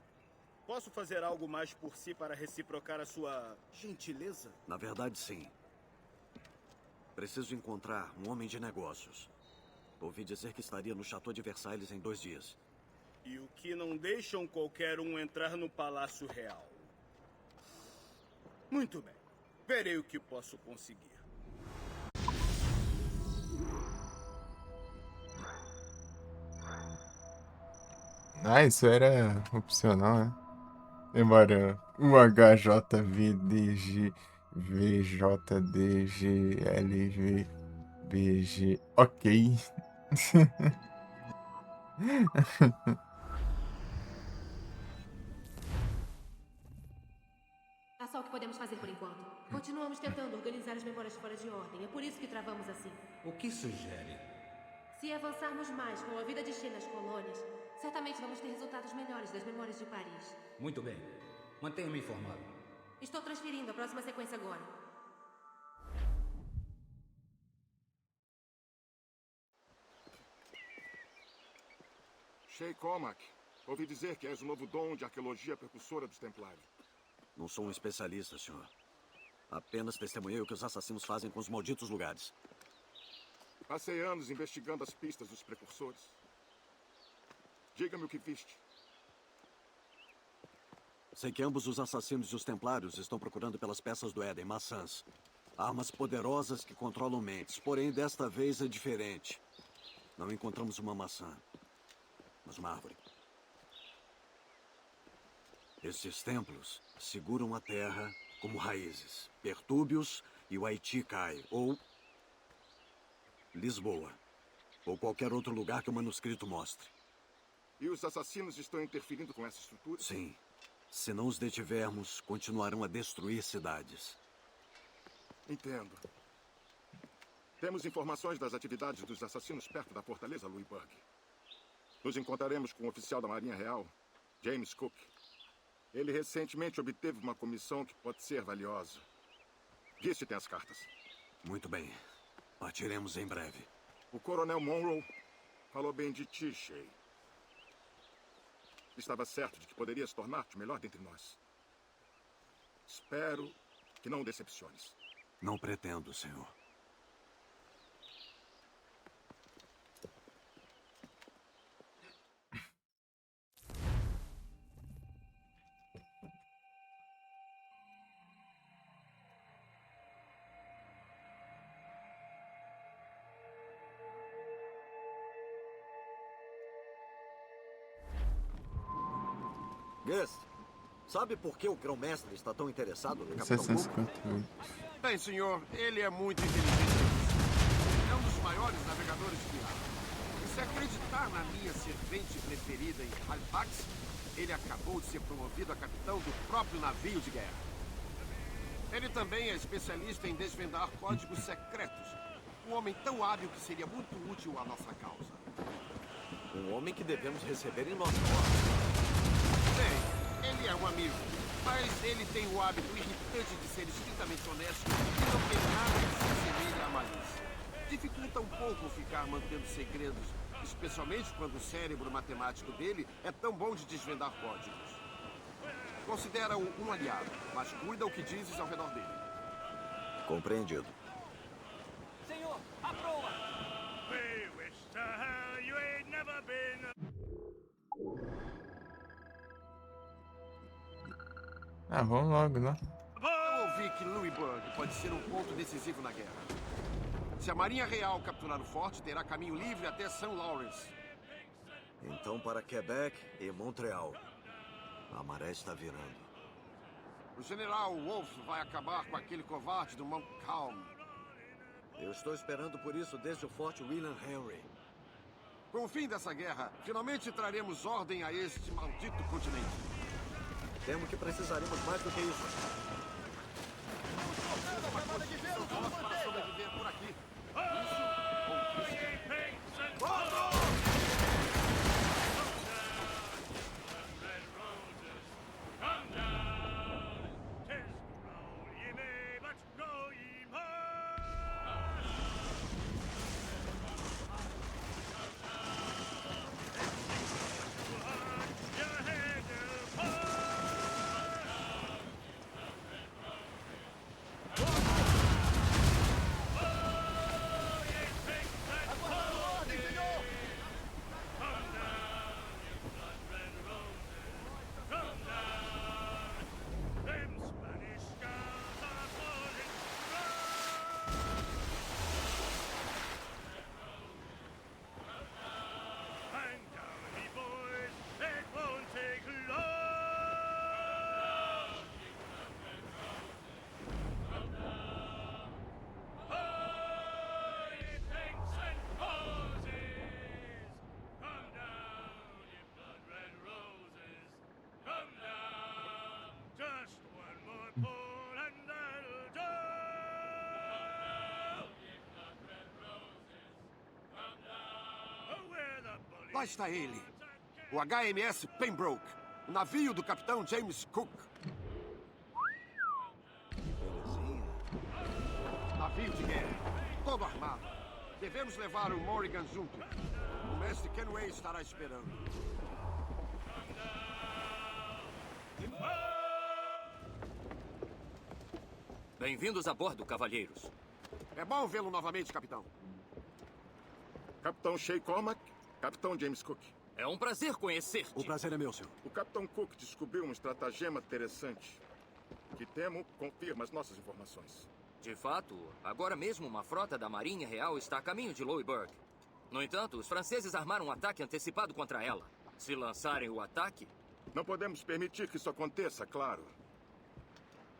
Posso fazer algo mais por si para reciprocar a sua gentileza? Na verdade, sim. Preciso encontrar um homem de negócios. Ouvi dizer que estaria no Chateau de Versailles em 2 dias. E o que não deixam qualquer um entrar no Palácio Real. Muito bem. Verei o que posso conseguir. Ah, isso era opcional, né? Embora o HJVDG VJDGLVBG. Ok. É só o que podemos fazer por enquanto. Continuamos tentando organizar as memórias fora de ordem. É por isso que travamos assim. O que sugere? Se avançarmos mais com a vida de Shen nas colônias, certamente vamos ter resultados melhores das memórias de Paris. Muito bem. Mantenha-me informado. Estou transferindo a próxima sequência agora. Shay Cormac, ouvi dizer que és o novo dom de arqueologia precursora dos Templários. Não sou um especialista, senhor. Apenas testemunhei o que os assassinos fazem com os malditos lugares. Passei anos investigando as pistas dos precursores. Diga-me o que viste. Sei que ambos os assassinos e os templários estão procurando pelas peças do Éden, maçãs. Armas poderosas que controlam mentes. Porém, desta vez é diferente. Não encontramos uma maçã, mas uma árvore. Estes templos seguram a terra como raízes. Pertúbios e o Haiti cai, ou Lisboa, ou qualquer outro lugar que o manuscrito mostre. E os assassinos estão interferindo com essa estrutura? Sim. Se não os detivermos, continuarão a destruir cidades. Entendo. Temos informações das atividades dos assassinos perto da fortaleza Louisburg. Nos encontraremos com o oficial da Marinha Real, James Cook. Ele recentemente obteve uma comissão que pode ser valiosa. Diz se tem as cartas. Muito bem. Partiremos em breve. O Coronel Monroe falou bem de ti, Shay. Estava certo de que poderias tornar-te o melhor dentre nós. Espero que não o decepciones. Não pretendo, senhor. Guest, sabe por que o grão-mestre está tão interessado no Capitão Cook? 658. Bem, senhor, ele é muito inteligente. É um dos maiores navegadores de ar. E se acreditar na minha servente preferida em Halifax, ele acabou de ser promovido a capitão do próprio navio de guerra. Ele também é especialista em desvendar códigos secretos. Um homem tão hábil que seria muito útil à nossa causa. Um homem que devemos receber em nossa ordem. Bem, ele é um amigo, mas ele tem o hábito irritante de ser estritamente honesto e não tem nada que se assemelhe à malícia. Dificulta um pouco ficar mantendo segredos, especialmente quando o cérebro matemático dele é tão bom de desvendar códigos. Considera-o um aliado, mas cuida o que dizes ao redor dele. Compreendido. Senhor, a proa! Ah, vamos logo, né? Eu ouvi que Louisburg pode ser um ponto decisivo na guerra. Se a Marinha Real capturar o forte, terá caminho livre até St. Lawrence. Então para Quebec e Montreal. A maré está virando. O general Wolfe vai acabar com aquele covarde do Montcalm. Eu estou esperando por isso desde o Forte William Henry. Com o fim dessa guerra, finalmente traremos ordem a este maldito continente. Temo que precisaremos mais do que isso. Uma constituição forte para sobreviver por aqui. Isso lá está ele. O HMS Pembroke. O navio do capitão James Cook. Navio de guerra. Todo armado. Devemos levar o Morrigan junto. O mestre Kenway estará esperando. Bem-vindos a bordo, cavalheiros. É bom vê-lo novamente, capitão. Capitão Shay Cormac, Capitão James Cook. É um prazer conhecer-te. O prazer é meu, senhor. O Capitão Cook descobriu um estratagema interessante. Que temo confirma as nossas informações. De fato, agora mesmo uma frota da Marinha Real está a caminho de Louisburg. No entanto, os franceses armaram um ataque antecipado contra ela. Se lançarem o ataque... Não podemos permitir que isso aconteça, claro.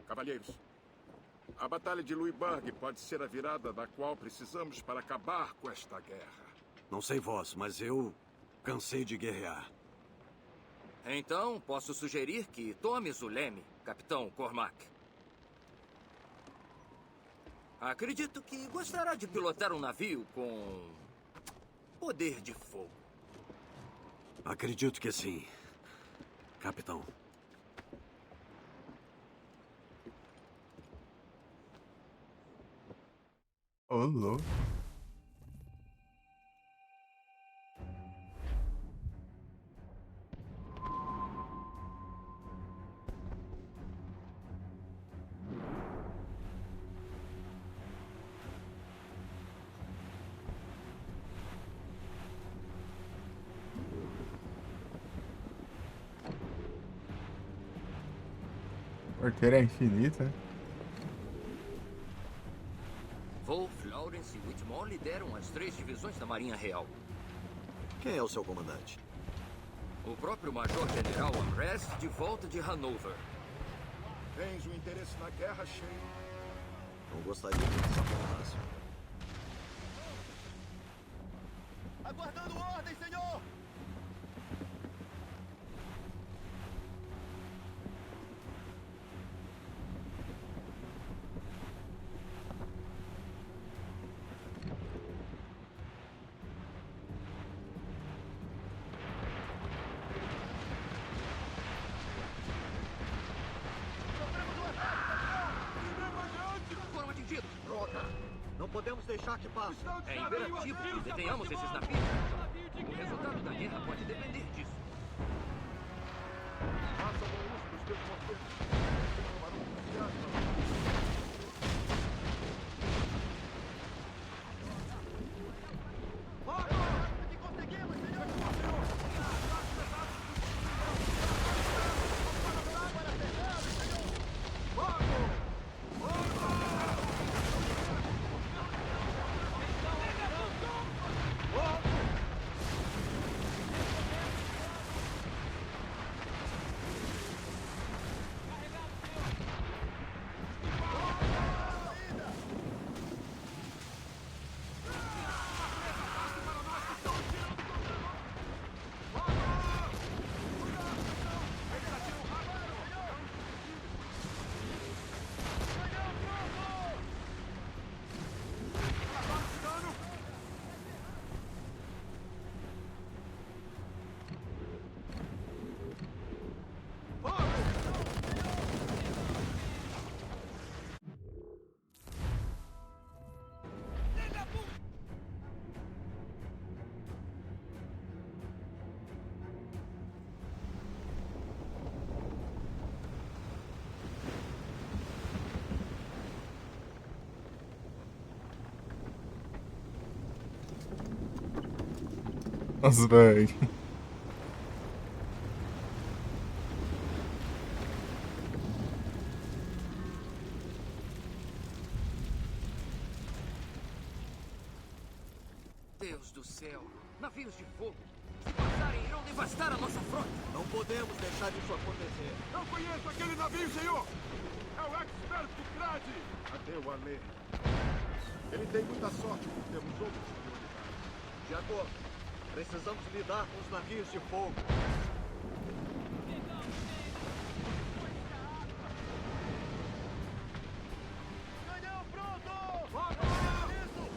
Cavalheiros, a Batalha de Louisburg pode ser a virada da qual precisamos para acabar com esta guerra. Não sei vós, mas eu cansei de guerrear. Então, posso sugerir que tomes o leme, Capitão Cormac. Acredito que gostará de pilotar um navio com poder de fogo. Acredito que sim, capitão. Ô, louco. Porteira é infinita. Wolf, Lawrence e Whitmore lideram as 3 divisões da Marinha Real. Quem é o seu comandante? O próprio Major-General Amrest, de volta de Hanover. Tens um interesse na guerra, Shay? Não gostaria que isso acontecesse. Aguardando ordem, senhor! Não podemos deixar que passe. É imperativo que detenhamos esses navios. O resultado da guerra pode depender disso. Faça bom uso dos teus poderes. Nossa, velho. Deus do céu. Navios de fogo. Se passarem, irão devastar a nossa frota. Não podemos deixar isso acontecer. Eu conheço aquele navio, senhor! É o Expert do Crad! Cadê o Alê? Ele tem muita sorte por termos outros. De acordo. Precisamos lidar com os navios de fogo. Canhão pronto! Isso!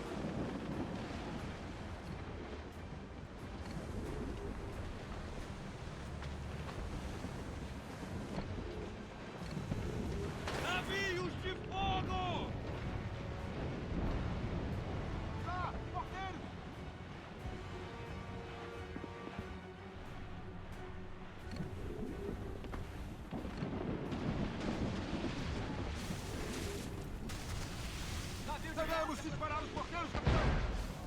Temos que disparar os porteiros, capitão!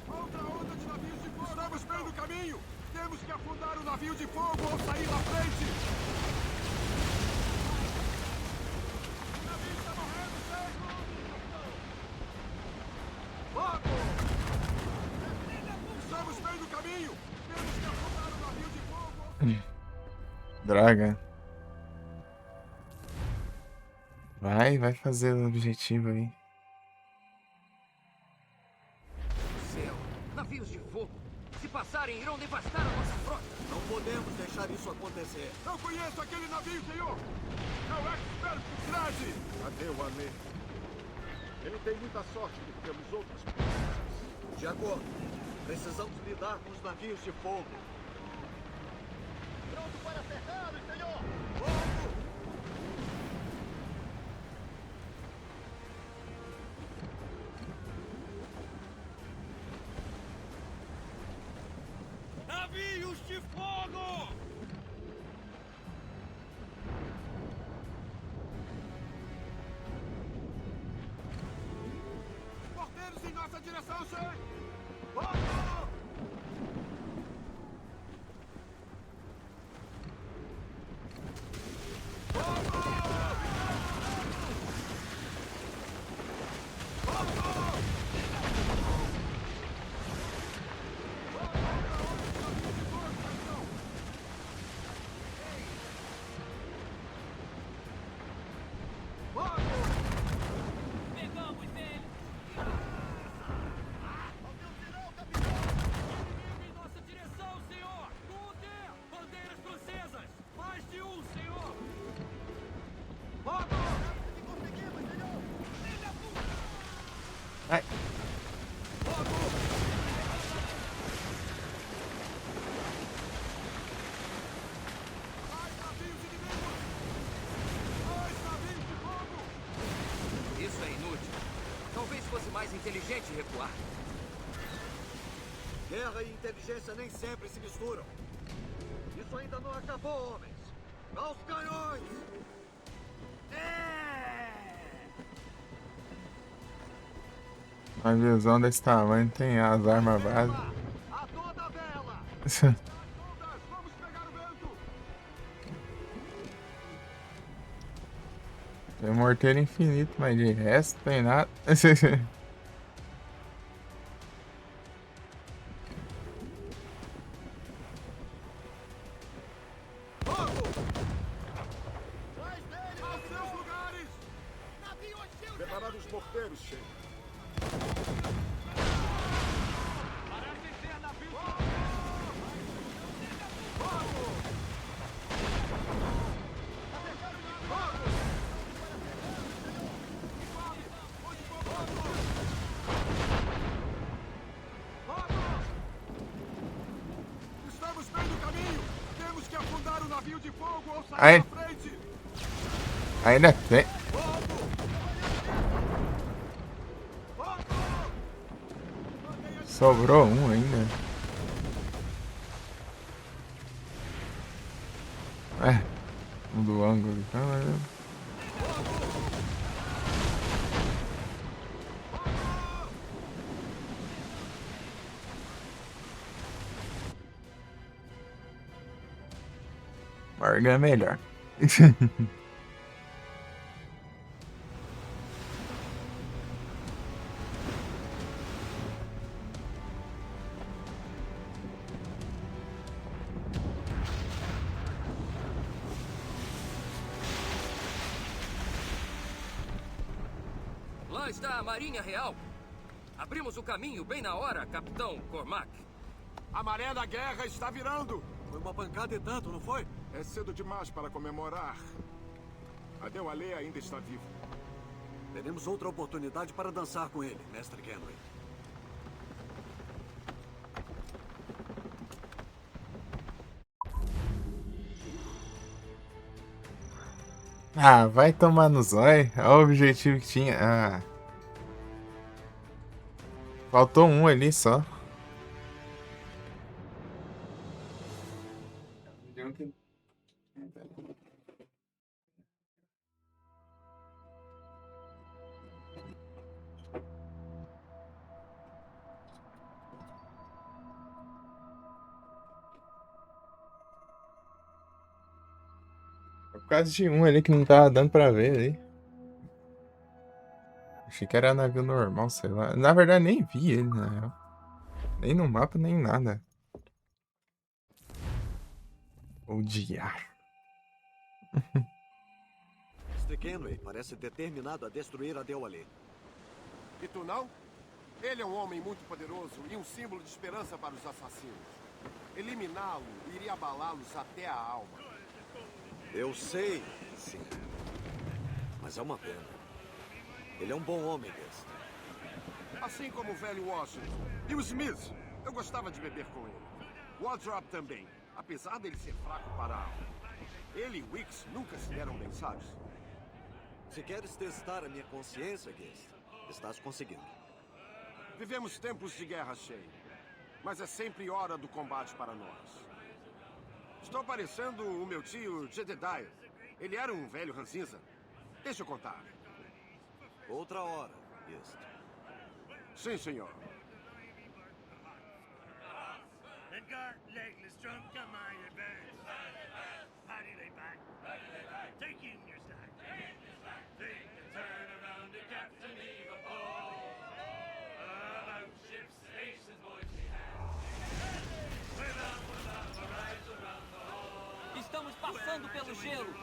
Outra onda de navios de fogo! Estamos bem no caminho! Temos que afundar o navio de fogo ou sair na frente! O navio está morrendo, seco! Fogo! Estamos bem no caminho! Temos que afundar o navio de fogo! Droga. Vai fazer o objetivo aí. Céu, navios de fogo. Se passarem, irão devastar a nossa frota. Não podemos deixar isso acontecer. Eu conheço aquele navio, senhor! É o Expert Grade! Cadê o Alê? Ele tem muita sorte porque temos outras pessoas. De acordo. Precisamos lidar com os navios de fogo. Pronto para acertar, senhor! Fogo! Navios de fogo! Porteiros em nossa direção, senhor! Fogo! Pegamos ele! Inimigo em nossa direção, senhor! Gunter! Bandeiras francesas! Mais de um, senhor! Ai. Isso é inútil. Talvez fosse mais inteligente recuar. Guerra e inteligência nem sempre se misturam. Isso ainda não acabou, homens. Aos canhões! Uma visão desse tamanho tem as armas básicas. A toda vela! Vamos pegar o vento! Tem morteiro infinito, mas de resto tem nada. Aos seus lugares! Preparar os morteiros, chefe. Parar de ser navio Estamos bem no caminho! Temos que afundar o navio de fogo ou sair Ai. na frente! Ainda tem. Sobrou um ainda. Um do ângulo de câmera. Morgan é melhor. Lá está a Marinha Real. Abrimos o caminho bem na hora, Capitão Cormac. A maré da guerra está virando! Foi uma pancada e tanto, não foi? É cedo demais para comemorar. Adéwalé ainda está vivo. Teremos outra oportunidade para dançar com ele, Mestre Kenway. Ah, vai tomar no zóio. Olha o objetivo que tinha. Ah. Faltou um ali só. Por causa de um ali que não tava dando pra ver ali. Achei que era navio normal, sei lá. Na verdade, nem vi ele, na real. Nem no mapa, nem nada. Odiar. Kenway parece determinado a destruir a Dewali. E tu não? Ele é um homem muito poderoso e um símbolo de esperança para os assassinos. Eliminá-lo iria abalá-los até a alma. Eu sei, sim. Mas é uma pena. Ele é um bom homem, Guest. Assim como o velho Washington. E o Smith. Eu gostava de beber com ele. Wardrop também, apesar dele ser fraco para a alma. Ele e Wicks nunca se deram bem, sabes? Se queres testar a minha consciência, Guest, estás conseguindo. Vivemos tempos de guerra cheia. Mas é sempre hora do combate para nós. Estou parecendo o meu tio Jedediah. Ele era um velho ranzinza. Deixa eu contar. Outra hora, Guest. Sim, senhor. Estamos passando pelo gelo.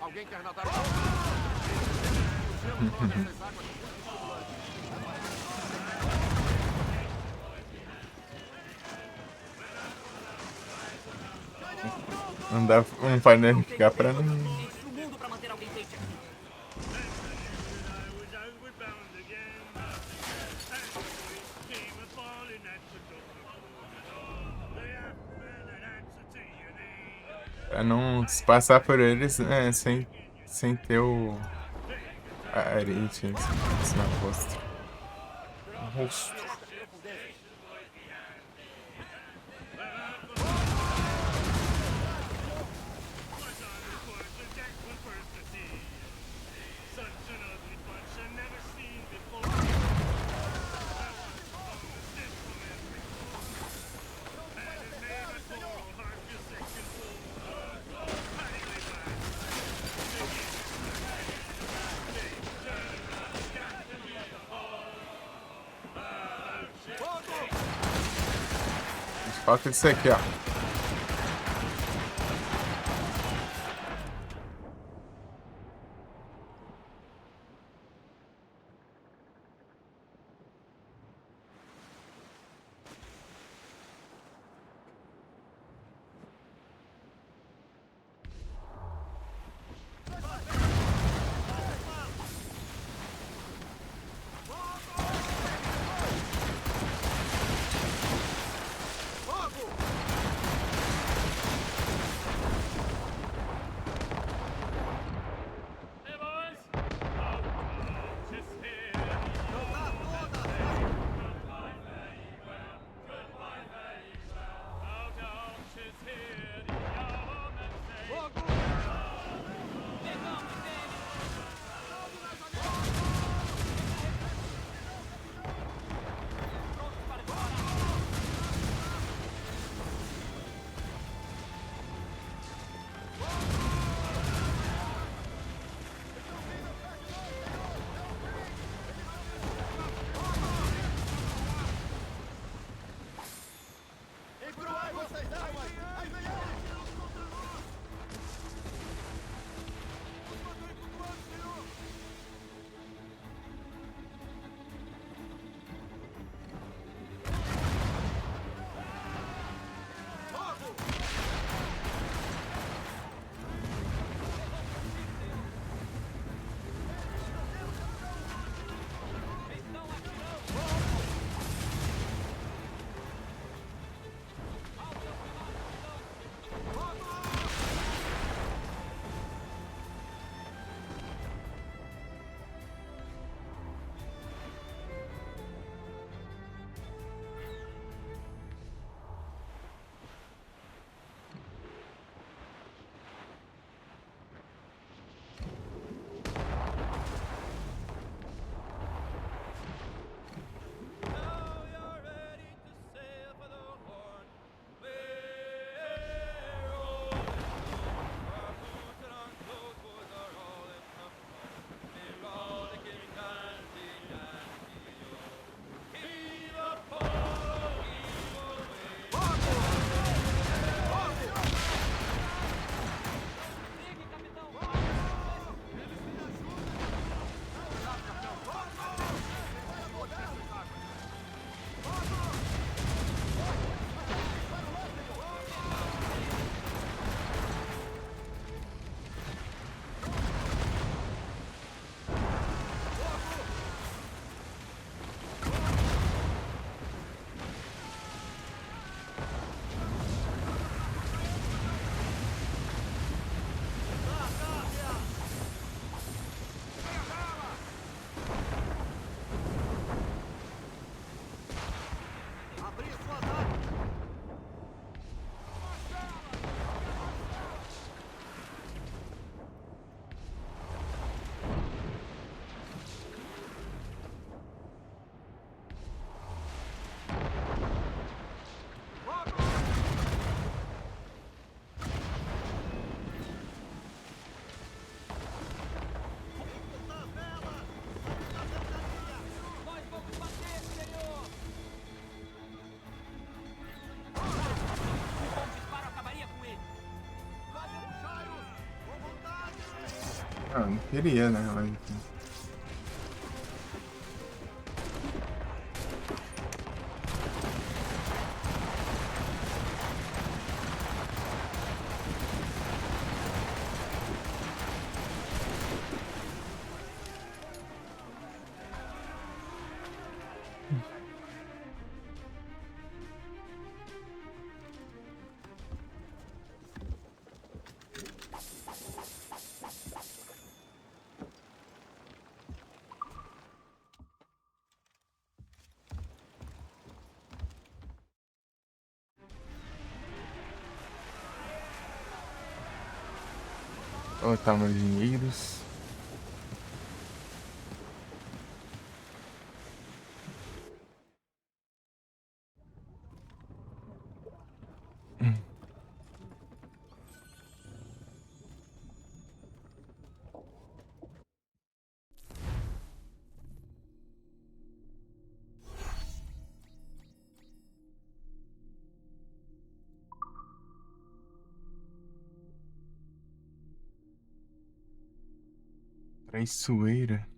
Alguém quer nadar? Não dá um painel ficar pra não. O mundo para manter alguém quente aqui. Pra não se passar por eles sem ter o. A arete assim no rosto. No rosto. Falta isso aqui, ó. Ah, não queria, né? Mas... Botar meus dinheiros. Traiçoeira.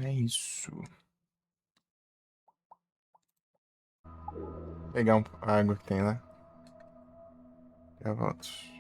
É isso. Pegar a água que tem lá. Já volto.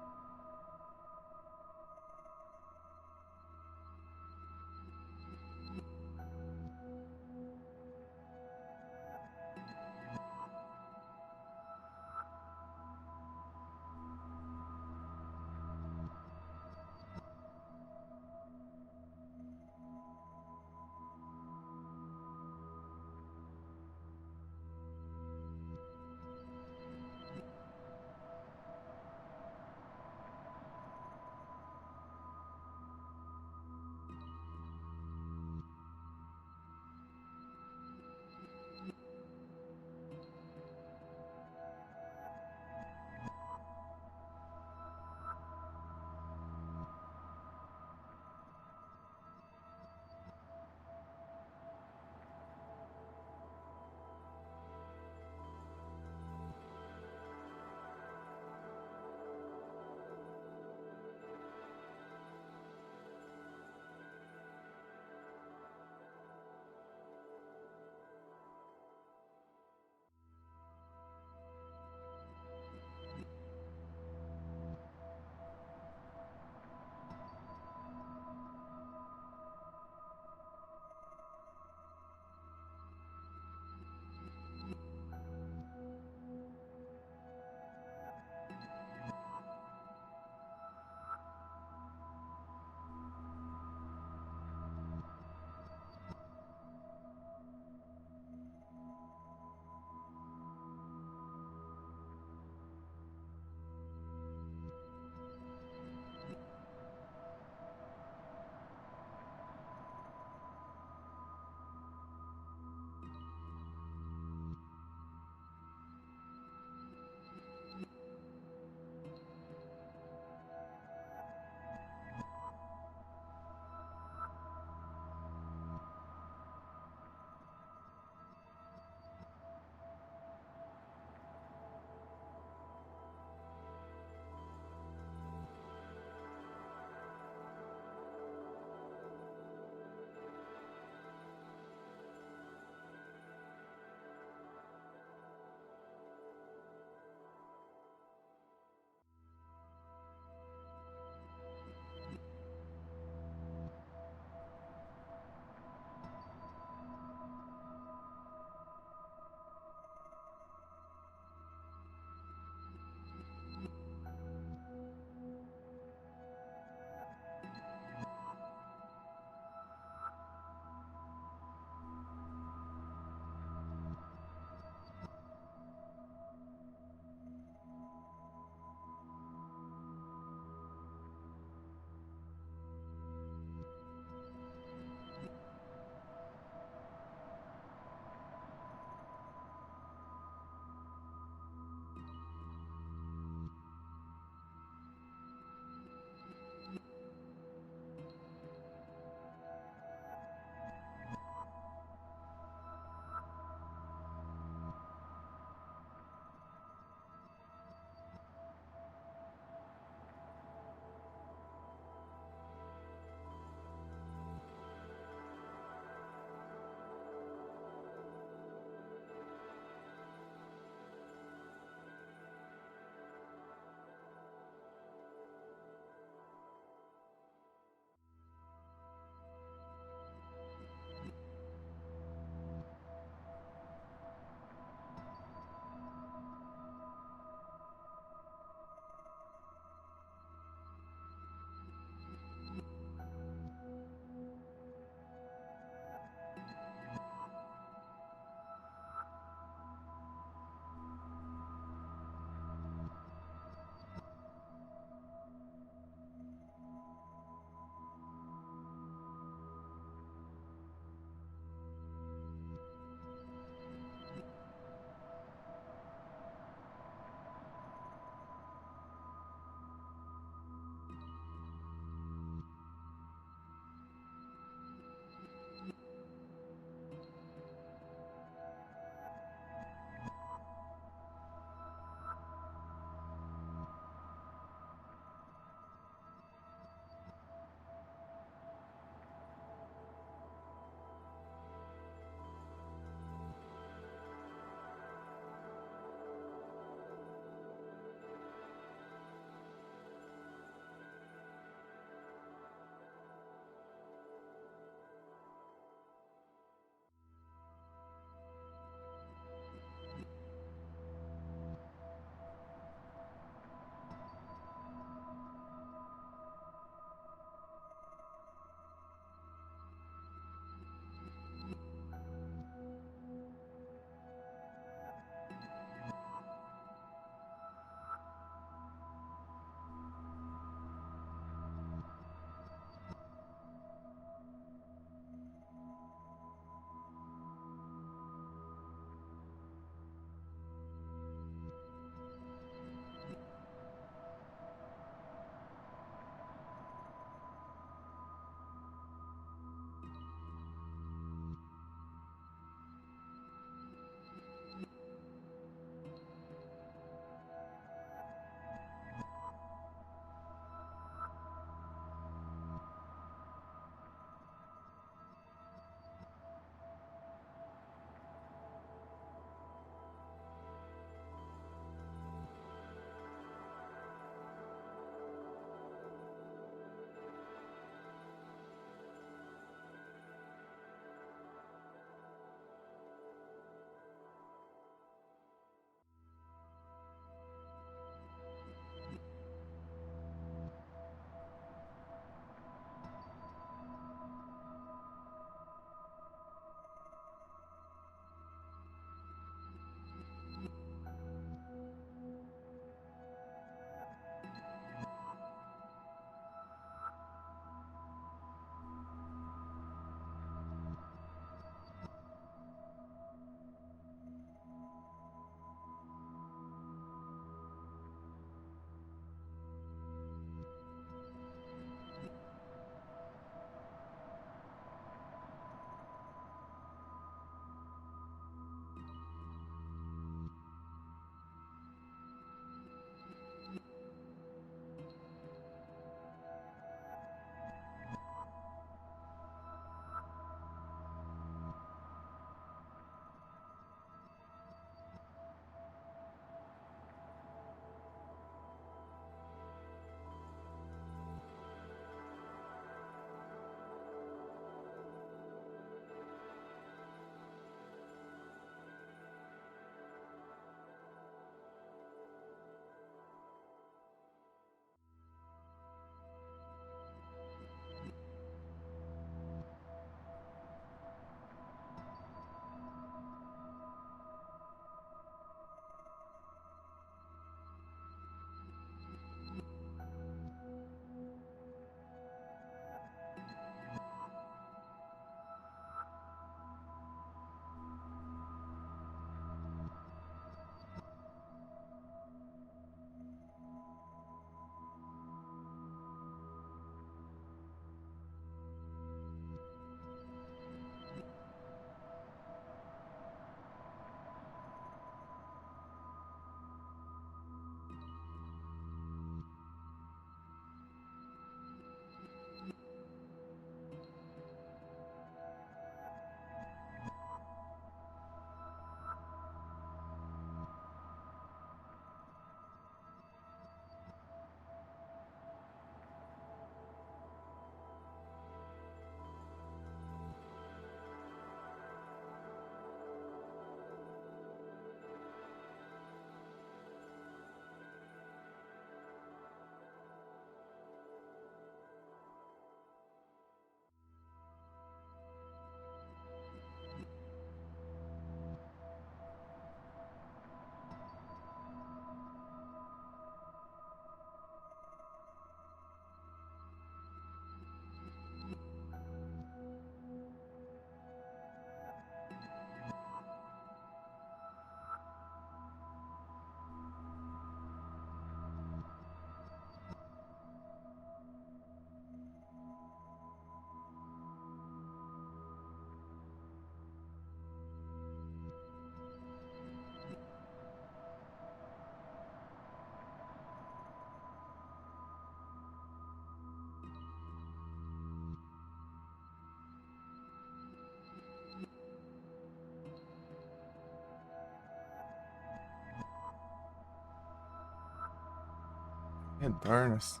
Retornos.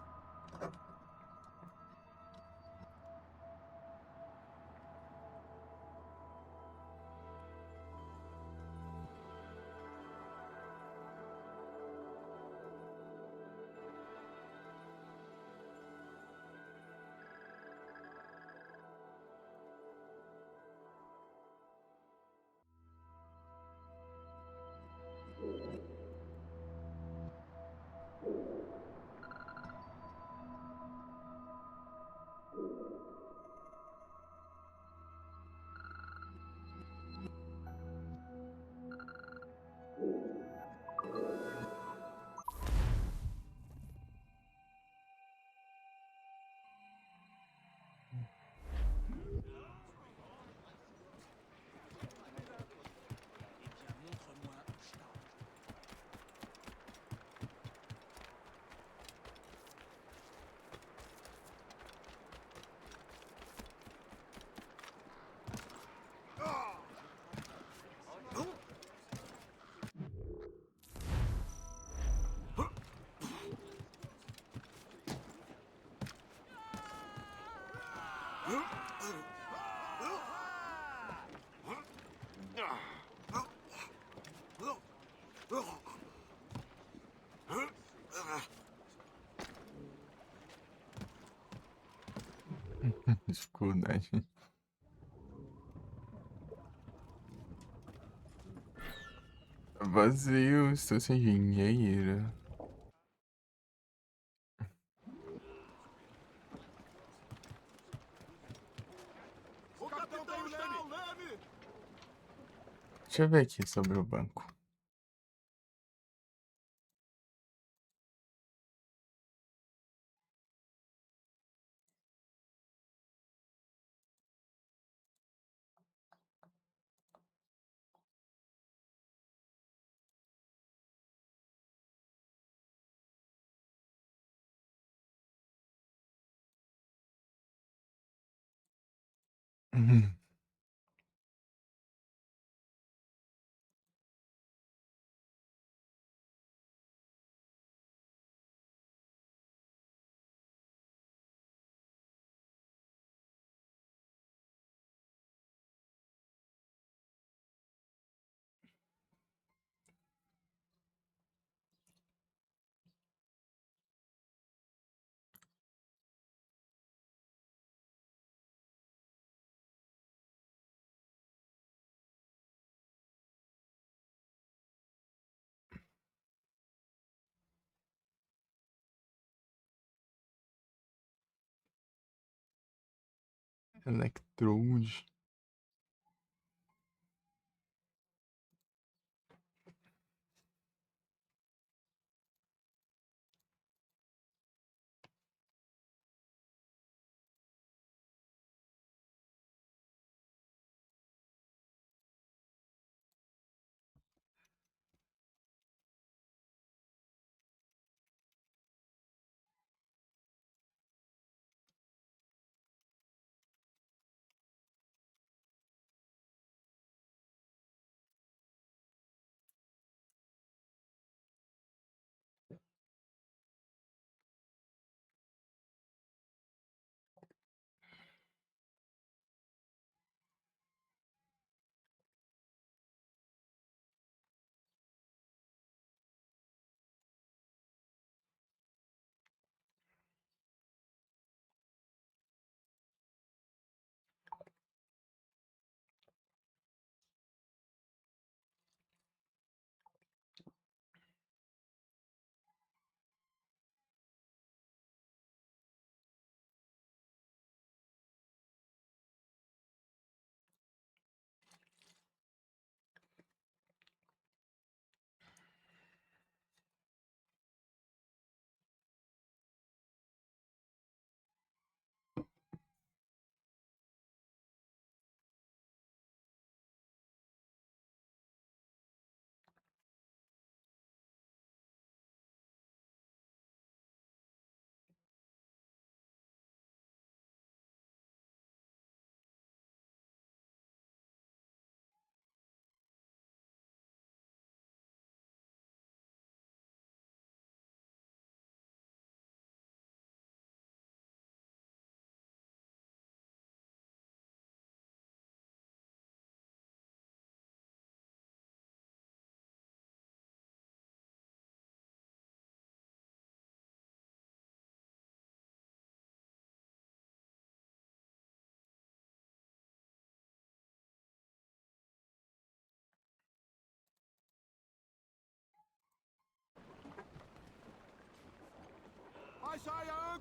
Dificuldade. Vazio, estou sem dinheiro. O capitão está, Leme! Deixa eu ver aqui sobre o banco. Uhum. Electrode.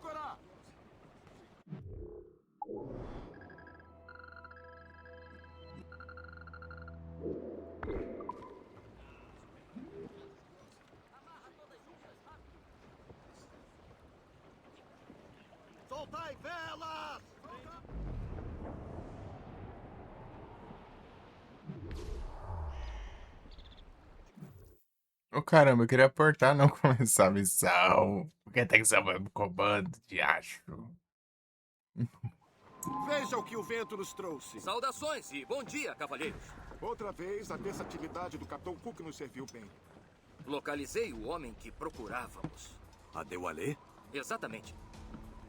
âncora! Soltai velas! Ô caramba, eu queria aportar, não começar a missão. Porque tem que ser o comando de acho. Veja o que o vento nos trouxe. Saudações e bom dia, cavalheiros. Outra vez, a versatilidade do Capitão Cook nos serviu bem. Localizei o homem que procurávamos. Adéwalé? Exatamente.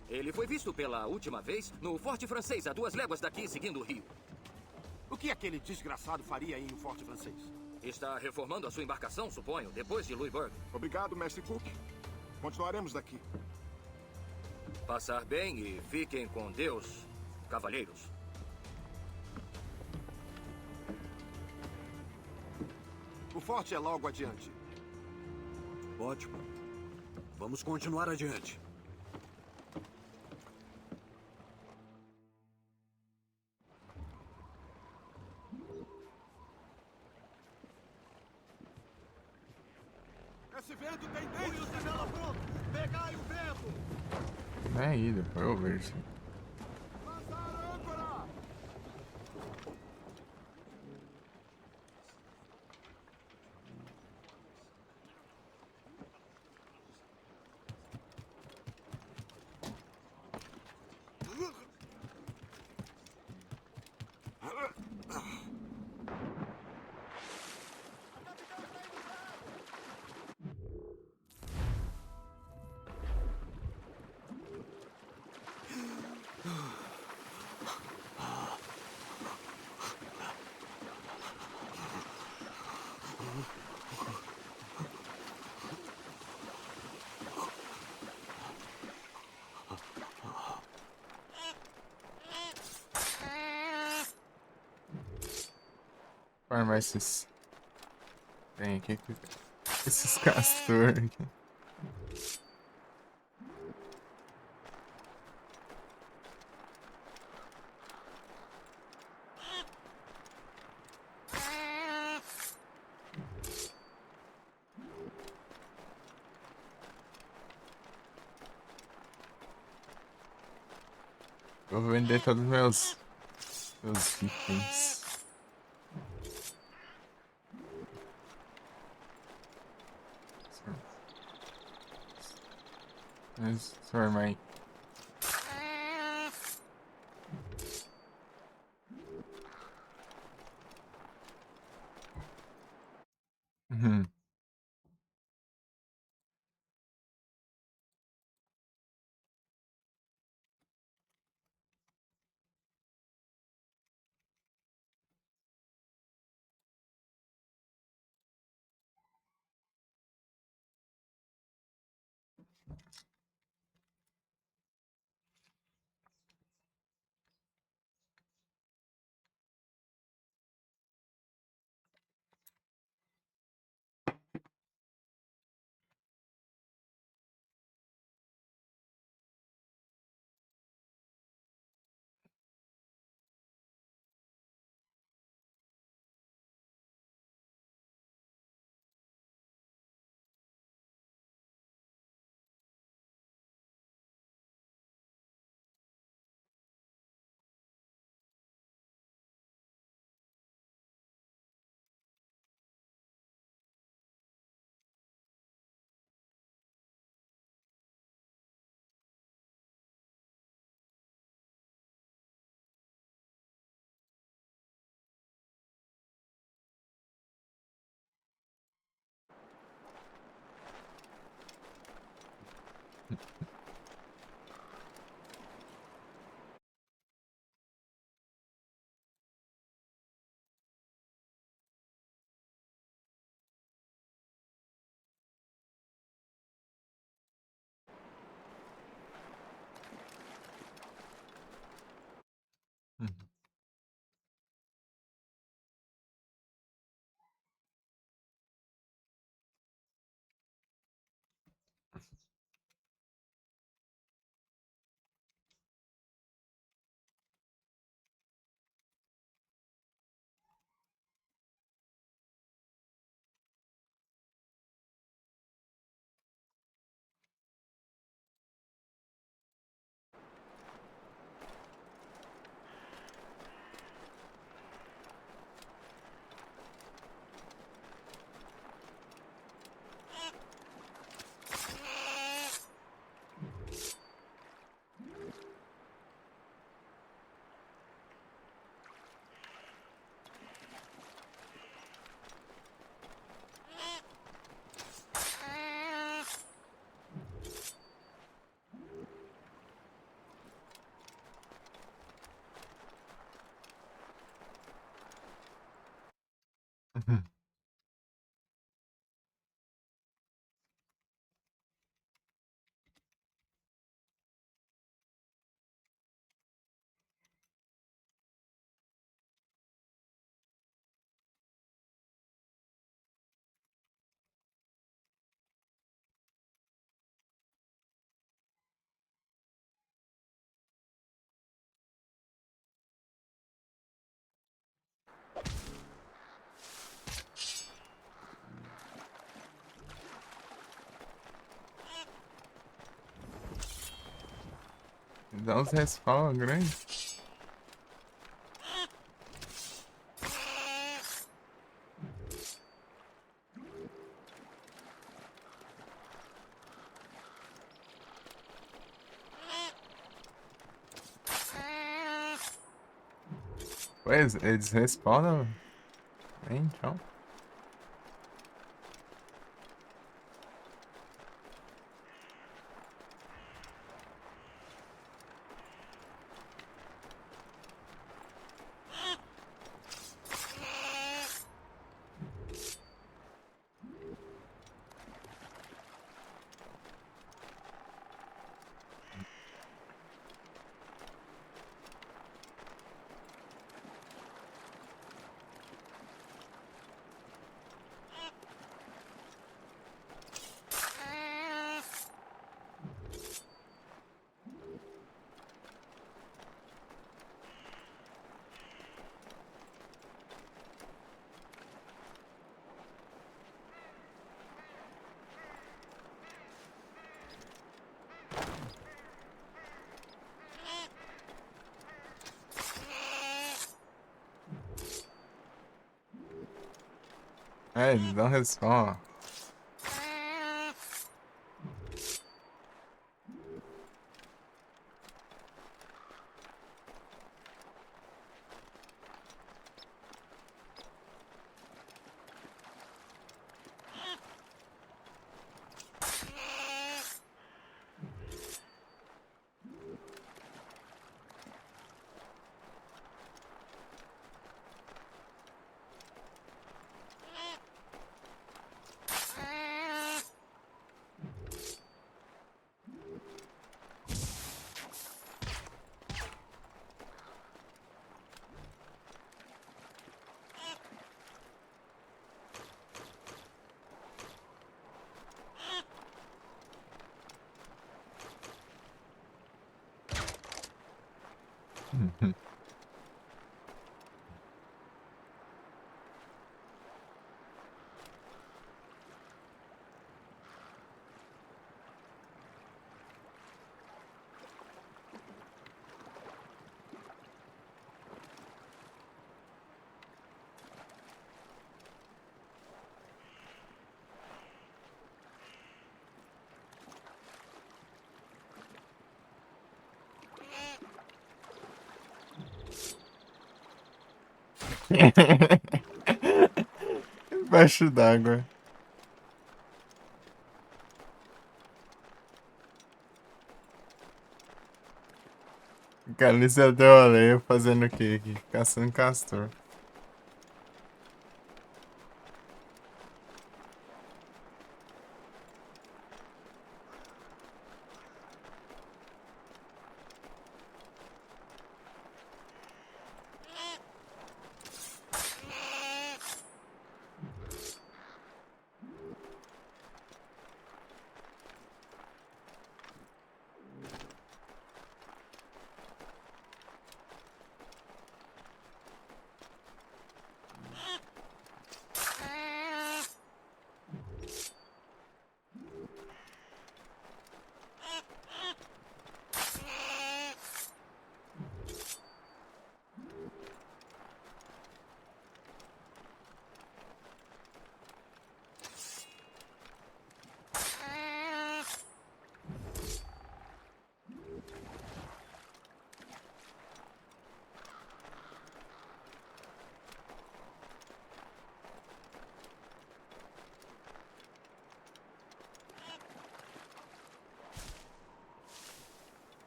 Ele foi visto pela última vez no Forte Francês, a 2 léguas daqui, seguindo o rio. O que aquele desgraçado faria em um forte francês? Está reformando a sua embarcação, suponho, depois de Louisburg. Obrigado, mestre Cook. Continuaremos daqui. Passar bem e fiquem com Deus, cavalheiros. O forte é logo adiante. Ótimo. Vamos continuar adiante. Esse vento tem punhos de vela pronto! Pegai o vento! Não é aí, depois eu vejo. Lançar âncora! Formar esses. Tem aqui. Esses castor aqui. Eu vou vender todos os meus itens. Transformar aí. Uhum. Uhum. Dá uns respawn grandes. Pois, eles respawnam. Então. É, eles dão respawn. Embaixo d'água. Galícia deu alheio fazendo o quê aqui? Caçando castor.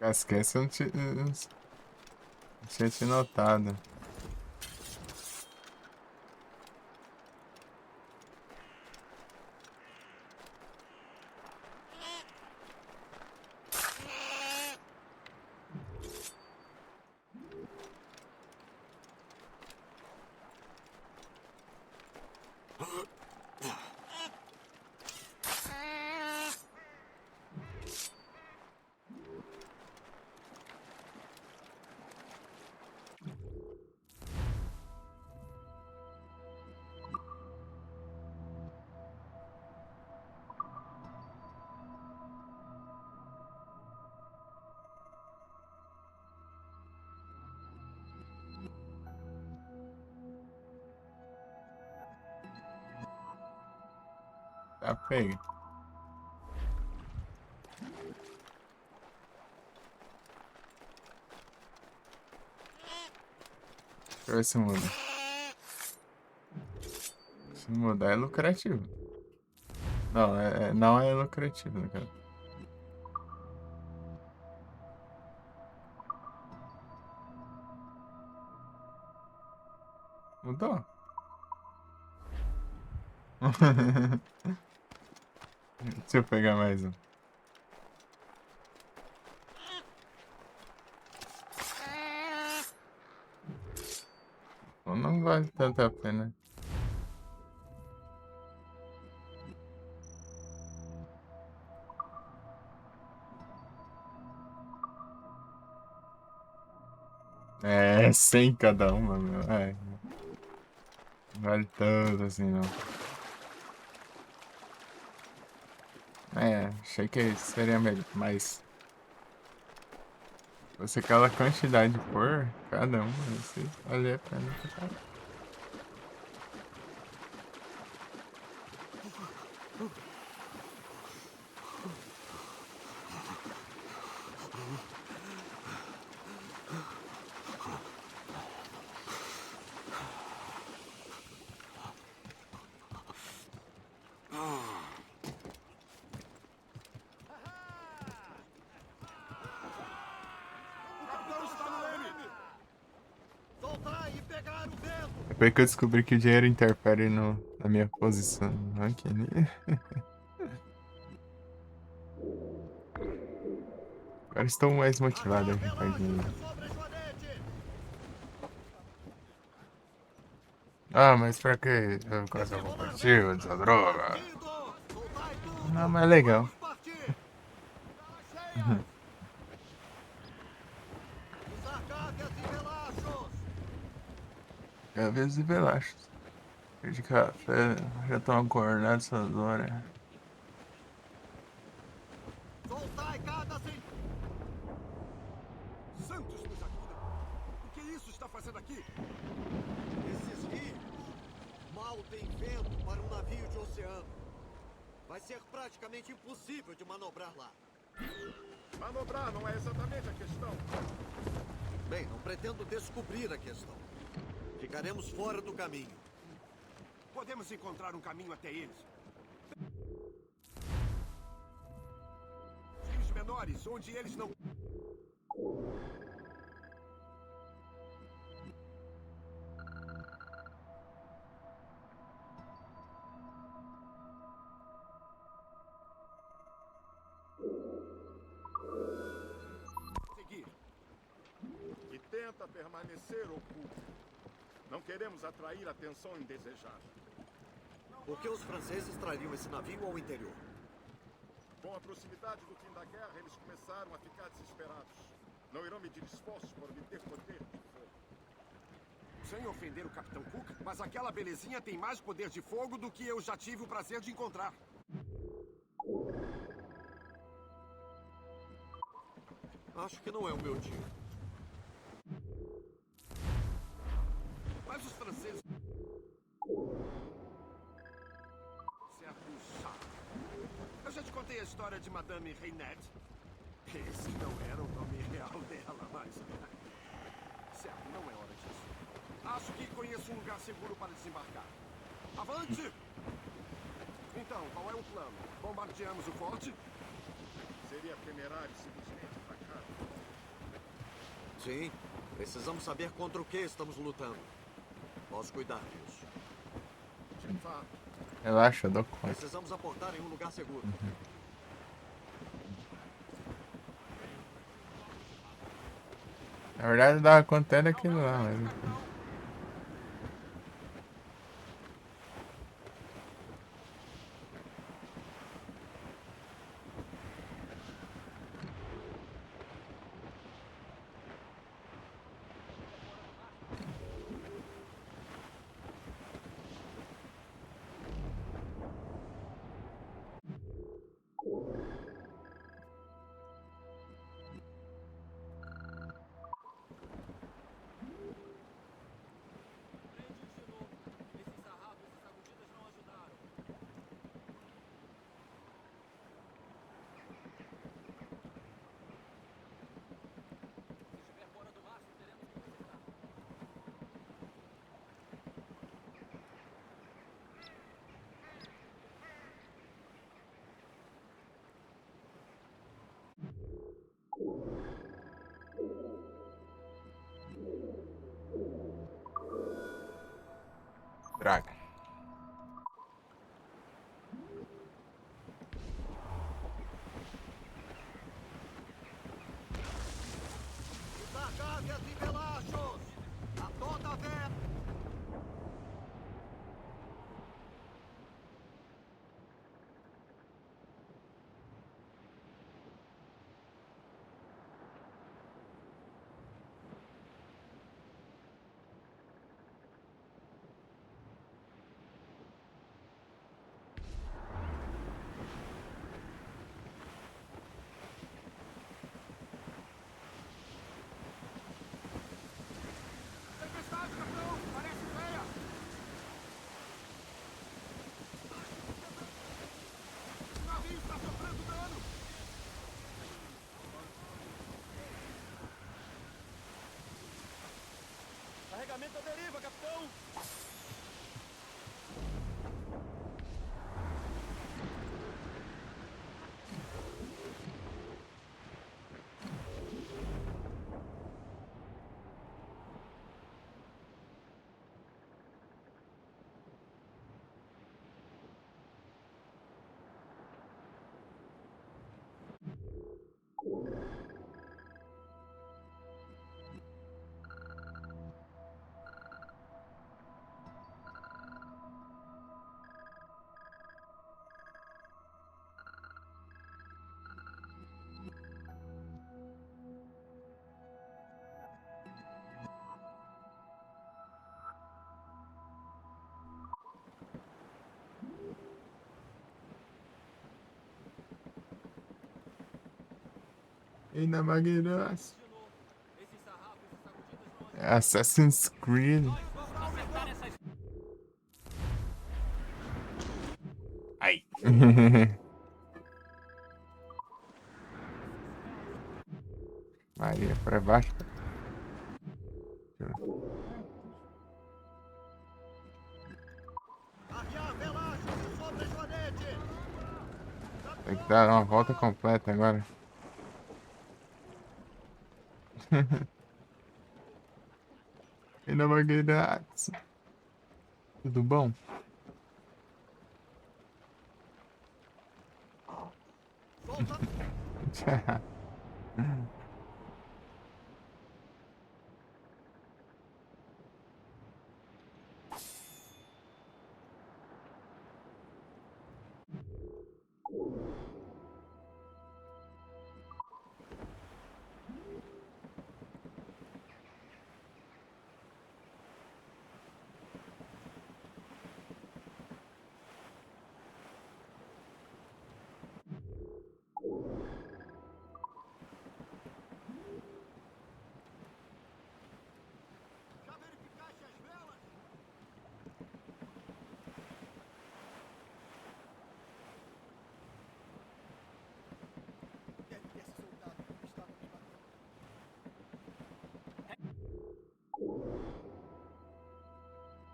Esquece, eu não tinha te notado. Tá pega. Deixa eu ver se muda. Se mudar é lucrativo. Não, não é lucrativo, né, cara? Mudou. Deixa eu pegar mais um. Não vale tanto a pena. É, 100 cada uma, meu. É. Não vale tanto assim, não. É, achei que seria melhor, mas... Você aquela quantidade por cada uma, se valer a pena. Depois que eu descobri que o dinheiro interfere na minha posição no ranking. Agora estou mais motivado a juntar dinheiro. Ah, mas pra que eu gosto de competitivo, dessa droga? Não, mas é legal. Gavias e velachos. De café, já estão acordados essas horas. Santos nos acuda! O que isso está fazendo aqui? Esses rios mal têm vento para um navio de oceano. Vai ser praticamente impossível de manobrar lá. Manobrar não é exatamente a questão. Bem, não pretendo descobrir a questão. Ficaremos fora do caminho. Podemos encontrar um caminho até eles. Rios menores, onde eles não... Seguir. E tenta permanecer oculto. Não queremos atrair atenção indesejada. Por que os franceses trariam esse navio ao interior? Com a proximidade do fim da guerra, eles começaram a ficar desesperados. Não irão medir esforços para obter poder de fogo. Sem ofender o Capitão Cook, mas aquela belezinha tem mais poder de fogo do que eu já tive o prazer de encontrar. Acho que não é o meu dia. Mas os franceses... Certo chá. Eu já te contei a história de Madame Reynette. Esse não era o nome real dela, mas... Certo, não é hora disso. Acho que conheço um lugar seguro para desembarcar. Avante! Então, qual é o plano? Bombardeamos o forte? Seria temerário simplesmente atacar. Sim, precisamos saber contra o que estamos lutando. Posso cuidar disso. De fato. Relaxa, eu dou conta. Precisamos aportar em um lugar seguro. Na verdade, eu dava conta até daquilo lá, mas... Carregamento à deriva, capitão! Ainda Magueiras. Assassin's Creed. Ai. Maria, pra baixo. Tem que dar uma volta completa agora. Ainda Magueiras. Tudo bom?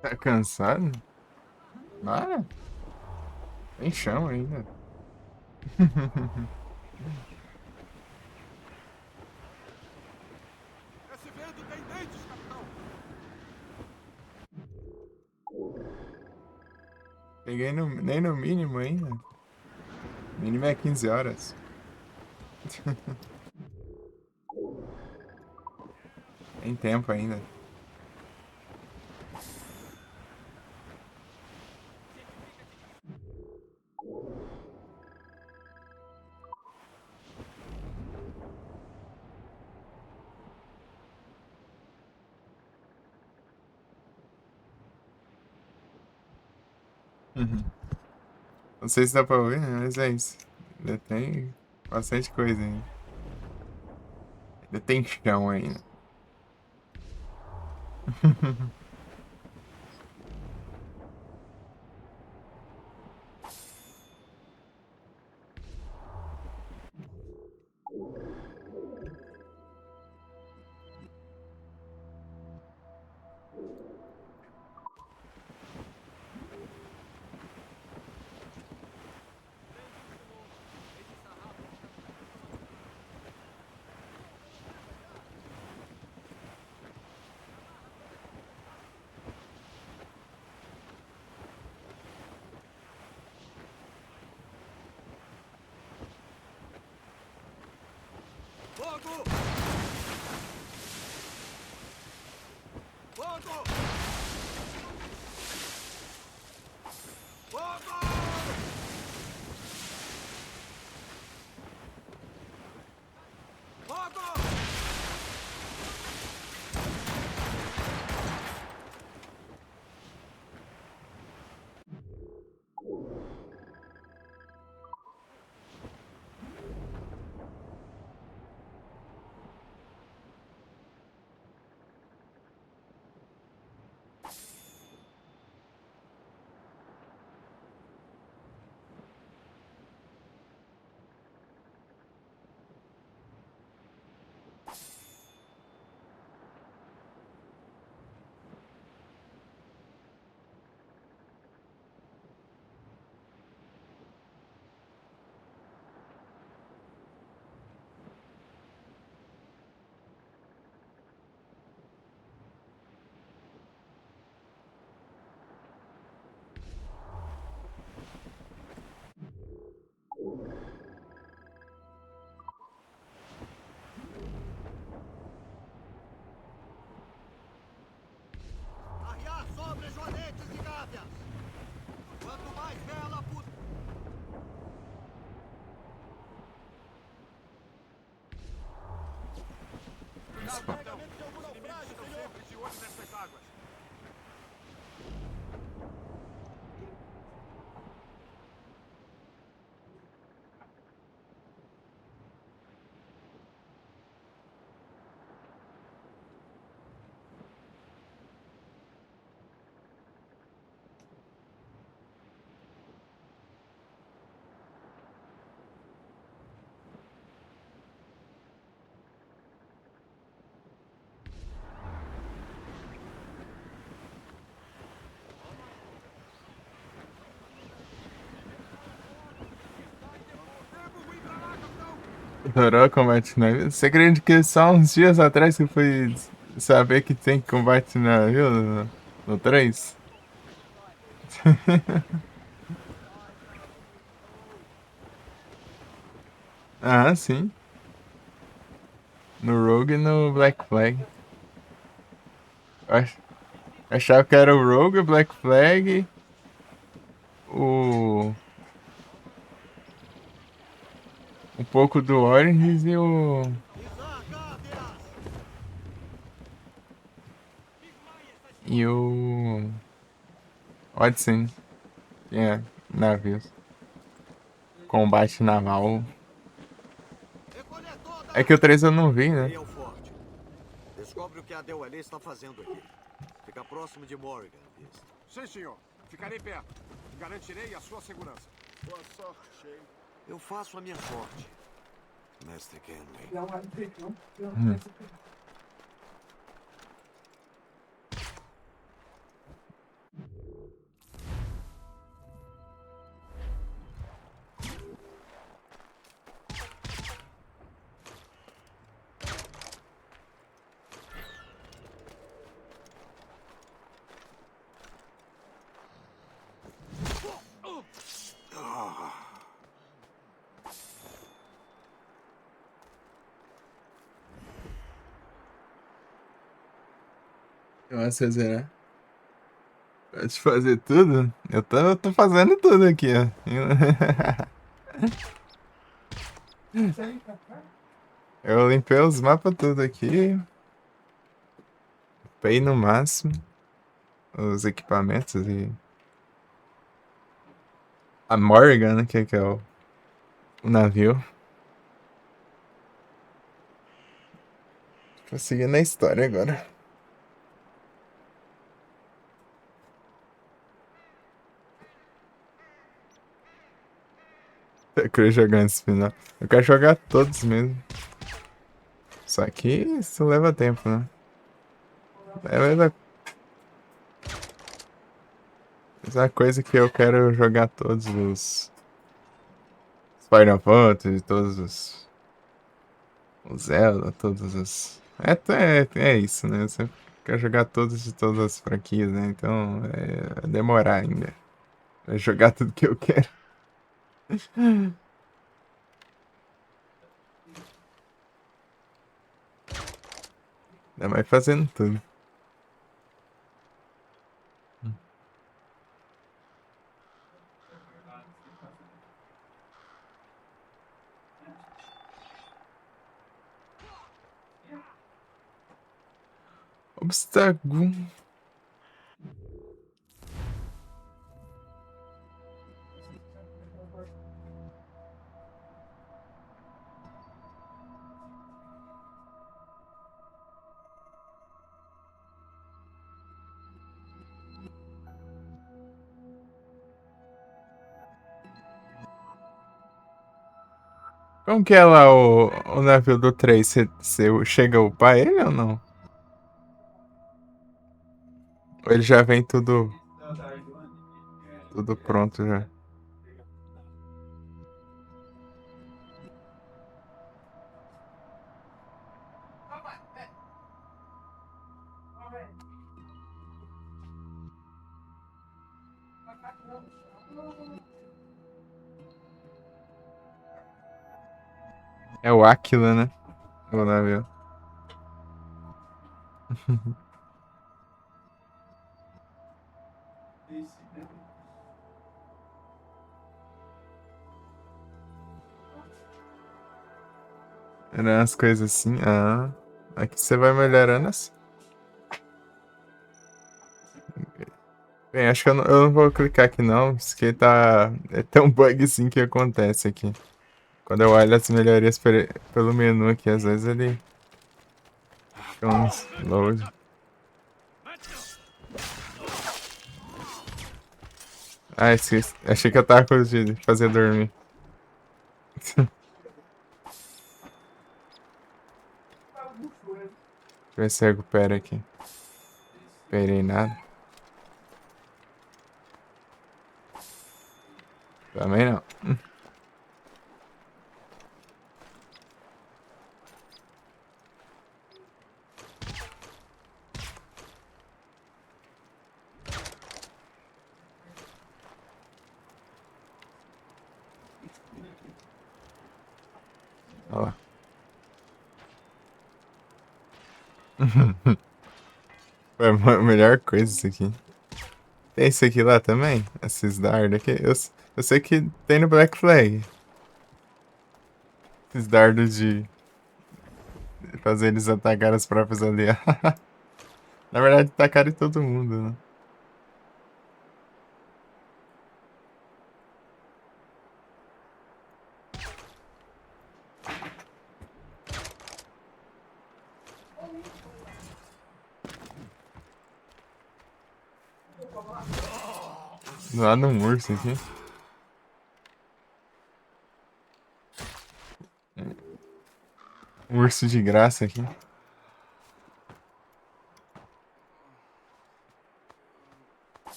Tá cansado? Nada. Tem chão ainda. Esse vento tem dentes, capitão! Peguei nem no mínimo ainda. Mínimo é 15 horas. Tem tempo ainda. Não sei se dá pra ouvir, né? Mas é isso. Ainda tem bastante coisa ainda. Ainda tem chão ainda. Fogo! Fogo! Fogo! Fogo! isso, pô. Adorou combate navio? Você acredita que só uns dias atrás que eu fui saber que tem combate navio no 3? Ah, sim. No Rogue e no Black Flag. Achava que era o Rogue, o Black Flag, o... um pouco do Origins e o... E o... Odyssey. É, navios. Combate naval. É que o 3 eu não vi, né? Descobre o que a Deuelê está fazendo aqui. Fica próximo de Morrigan, Beast. Sim, senhor. Ficarei perto. Garantirei a sua segurança. Boa sorte, Shay. Eu faço a minha sorte, Mestre Kenley. Nossa, será? Pode fazer tudo? Eu tô fazendo tudo aqui, ó. Eu limpei os mapas tudo aqui. Limpei no máximo os equipamentos e... A Morrigan, né, que é o navio. Tô seguindo a história agora. Eu queria jogar esse final. Eu quero jogar todos mesmo. Só que isso leva tempo, né? Essa coisa que eu quero jogar todos os Final Fantasy, todos os Zelda, todos os... É isso, né? Você quer jogar todos de todas as franquias, né? Então é demorar ainda. É jogar tudo que eu quero. Ainda mais fazendo tudo. Obstáculo. Como que é lá o navio do 3? Você chega a upar ele ou não? Ou ele já vem tudo pronto já? É o Aquila, né? O navio. Eram as coisas assim. Ah, Aqui você vai melhorando assim. Bem, acho que eu não vou clicar aqui não, porque tá... É tão bug assim que acontece aqui. Quando eu olho as melhorias pelo menu aqui, às vezes ele... Fica uns load. Ah, esqueci. Achei que eu tava com o de fazer dormir. Deixa eu ver se recupera aqui. Recuperei nada. Também não. Olha lá. Foi a melhor coisa isso aqui. Tem isso aqui lá também? Esses dardos aqui? Eu sei que tem no Black Flag. Esses dardos de fazer eles atacar os próprios aliados. Na verdade, atacaram em todo mundo, né? Do lado um urso aqui. Um urso de graça aqui.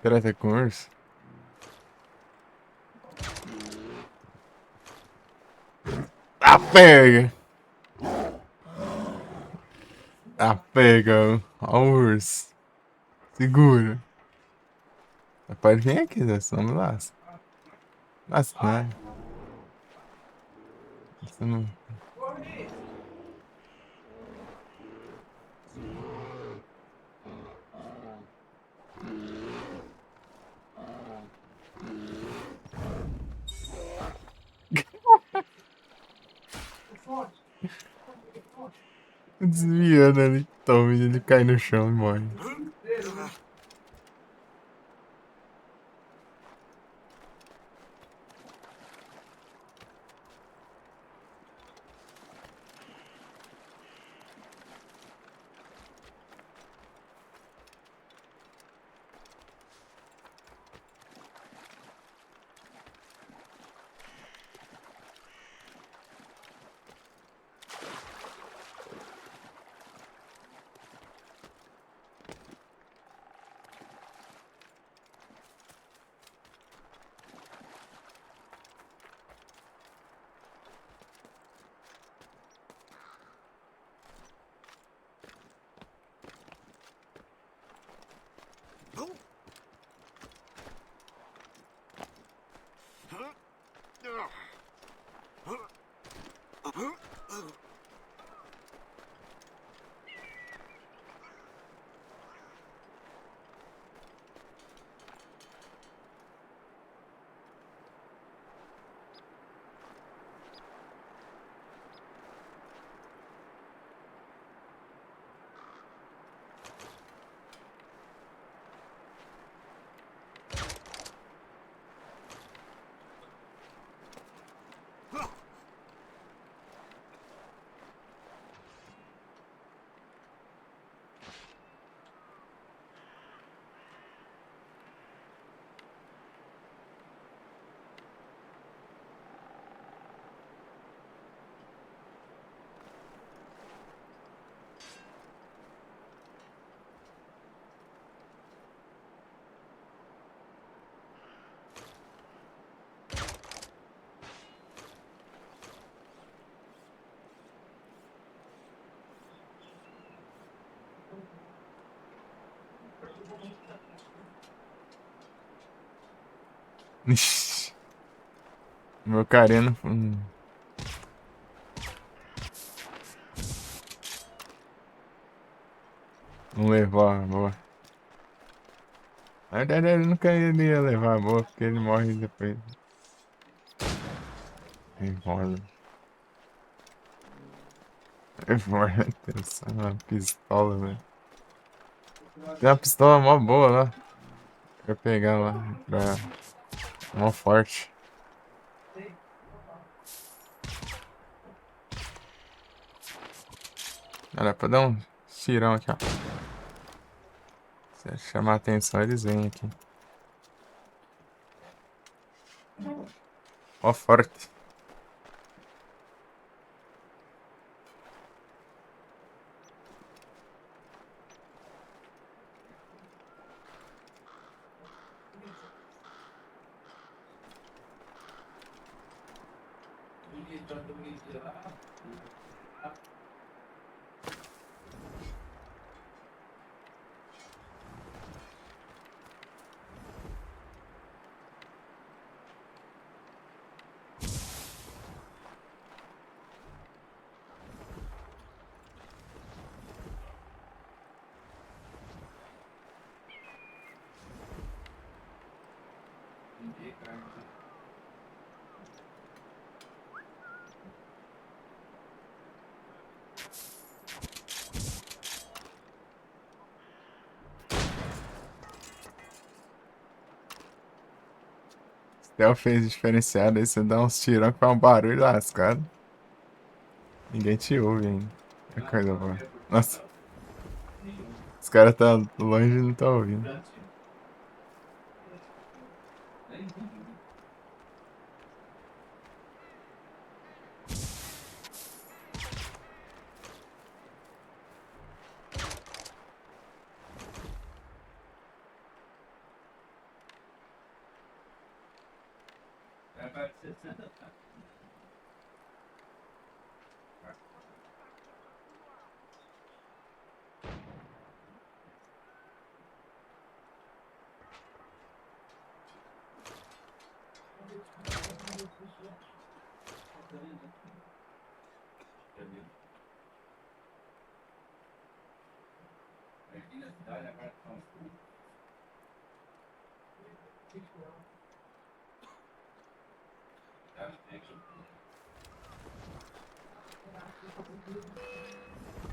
Trata com urso. Ah, pega! Ah, pega! Ó o urso. Segura. Pode vir aqui, Zé, vamos lá. Nossa, né? Isso não... Desviando ali, toma, ele cai no chão e morre. Meu carinha não. Não levou a boa. Na verdade, ele nunca iria levar a boa, porque ele morre depois. Revólver. Revólver, atenção, uma pistola, velho. Tem uma pistola mó boa lá. Vou pegar lá. Mó forte. Dá pra dar um tirão aqui, ó. Se chamar a atenção, eles vêm aqui. Ó, forte. Stealth fez diferenciado, aí você dá uns tirão que faz um barulho lascado. Ninguém te ouve ainda. É coisa boa. Nossa. Os caras tá longe e não tá ouvindo.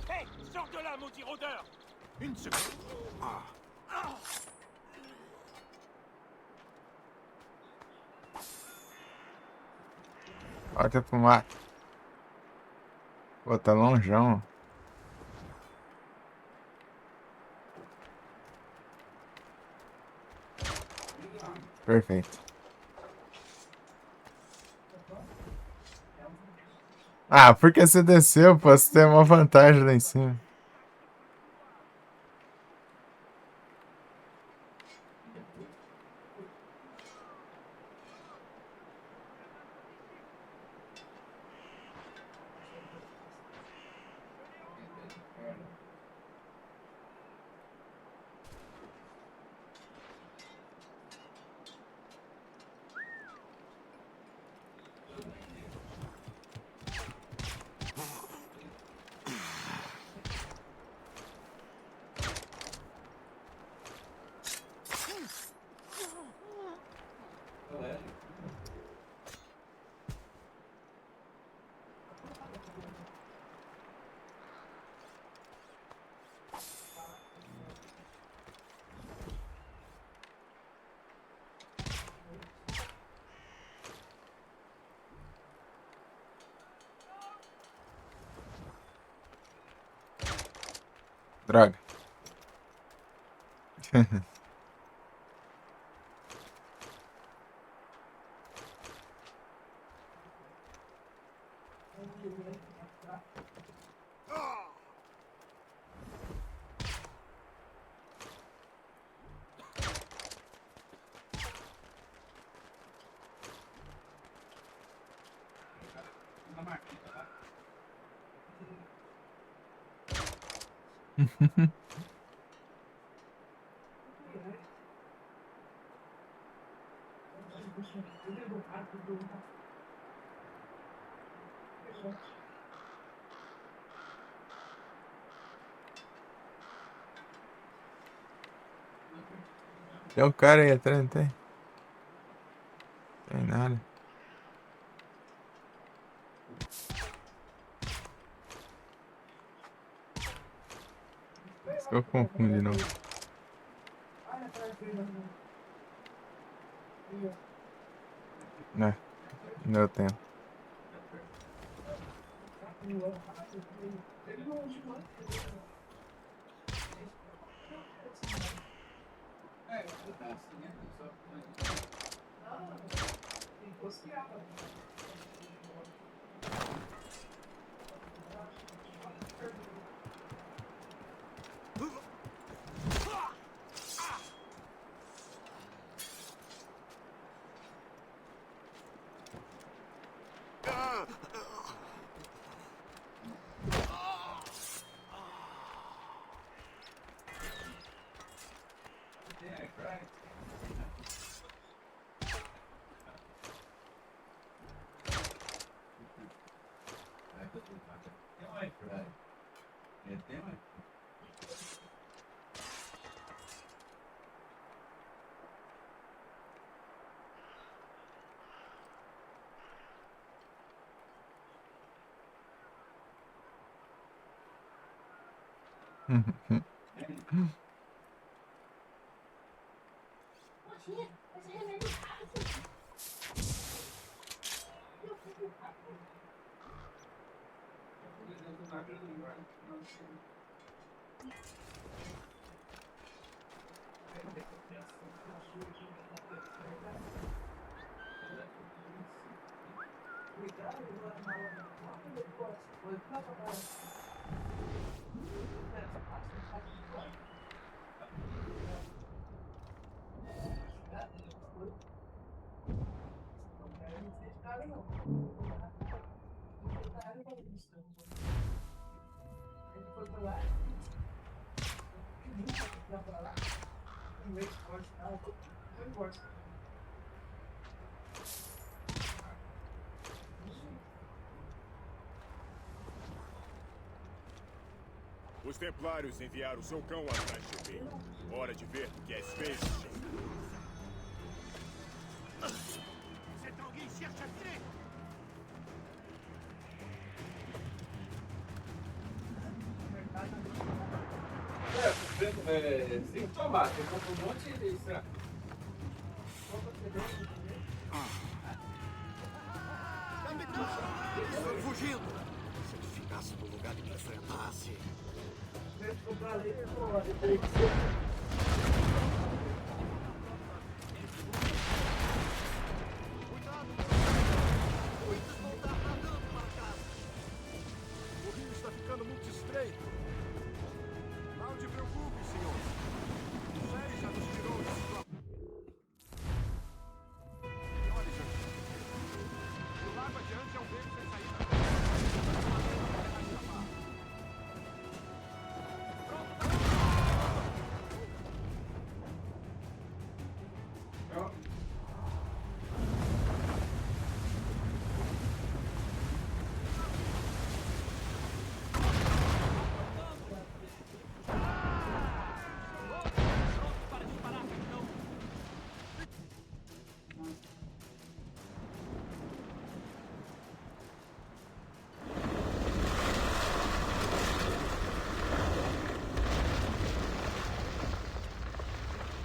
Hé, sors de là, maudit rôdeur! Une seconde. Ah. Volta pro mato. Pô, tá longeão. Perfeito. Ah, porque você desceu, pô? Você tem uma vantagem lá em cima. Droga. Tem um cara aí atrás, não tem? Tem nada. Eu confundo de novo. Não, não eu tenho. Os Templários enviaram seu cão atrás de mim. Hora de ver o que és feito, Shane. Cet anguille cherche à tuer. Sem tomar, você compra um monte de extra. Estão fugindo! Se ele ficasse no lugar e me enfrentasse. O rio está ficando muito estreito. Não te preocupe, senhor. O Sherry já nos tirou de situação. E olhe, gente. O lago adiante é um beco sem saída.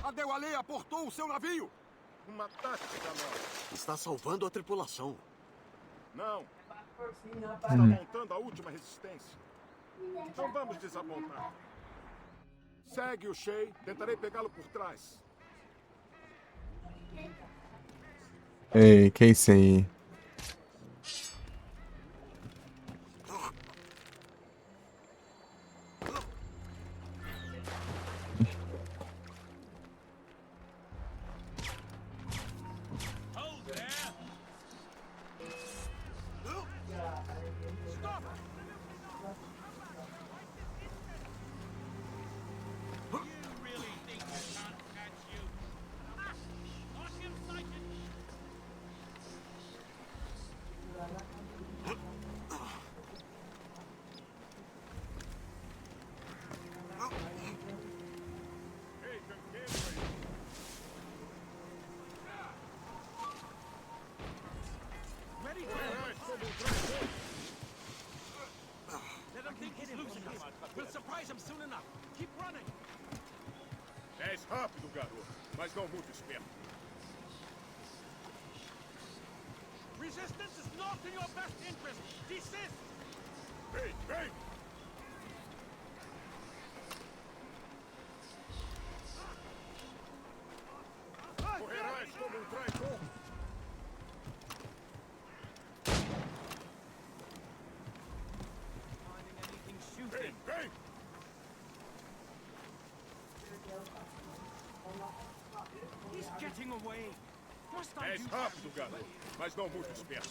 A Dewalei aportou o seu navio! Uma tática nova. Está salvando a tripulação. Não. Está montando a última resistência. Então vamos desapontar. Segue o Shay. Tentarei pegá-lo por trás. Ei, que é isso aí? não muito esperto. Resistance is not in your best interest. Desist! Vem, vem! Correrás como um traidor! Vem, vem! He's getting away. Must I És do rápido, garoto, mas não muito esperto.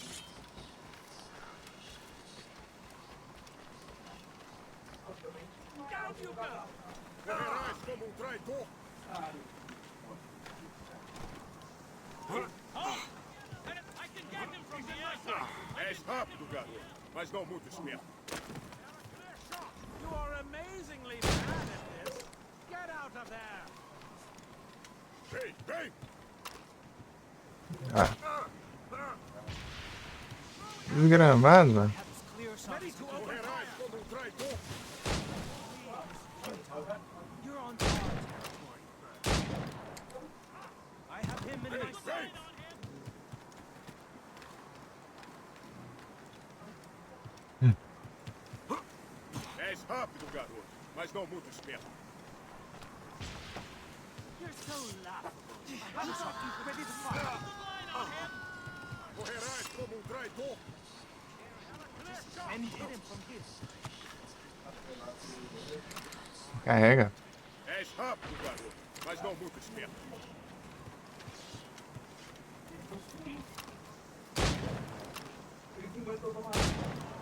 Down you go! Correrás como um traidor! I can get him from the outside. És rápido, garoto, mas não muito esperto. You are amazingly bad at this. Get out of there. Vem, vem! Desgramado, mano. Correrás como um traidor! You're on territory. I have him in my sight. És rápido, garoto, mas não muito esperto. You're so laughable. I'm not ready to fight. Correrás como um traidor! And hit him from here. Carrega. És rápido, garoto, mas não muito esperto.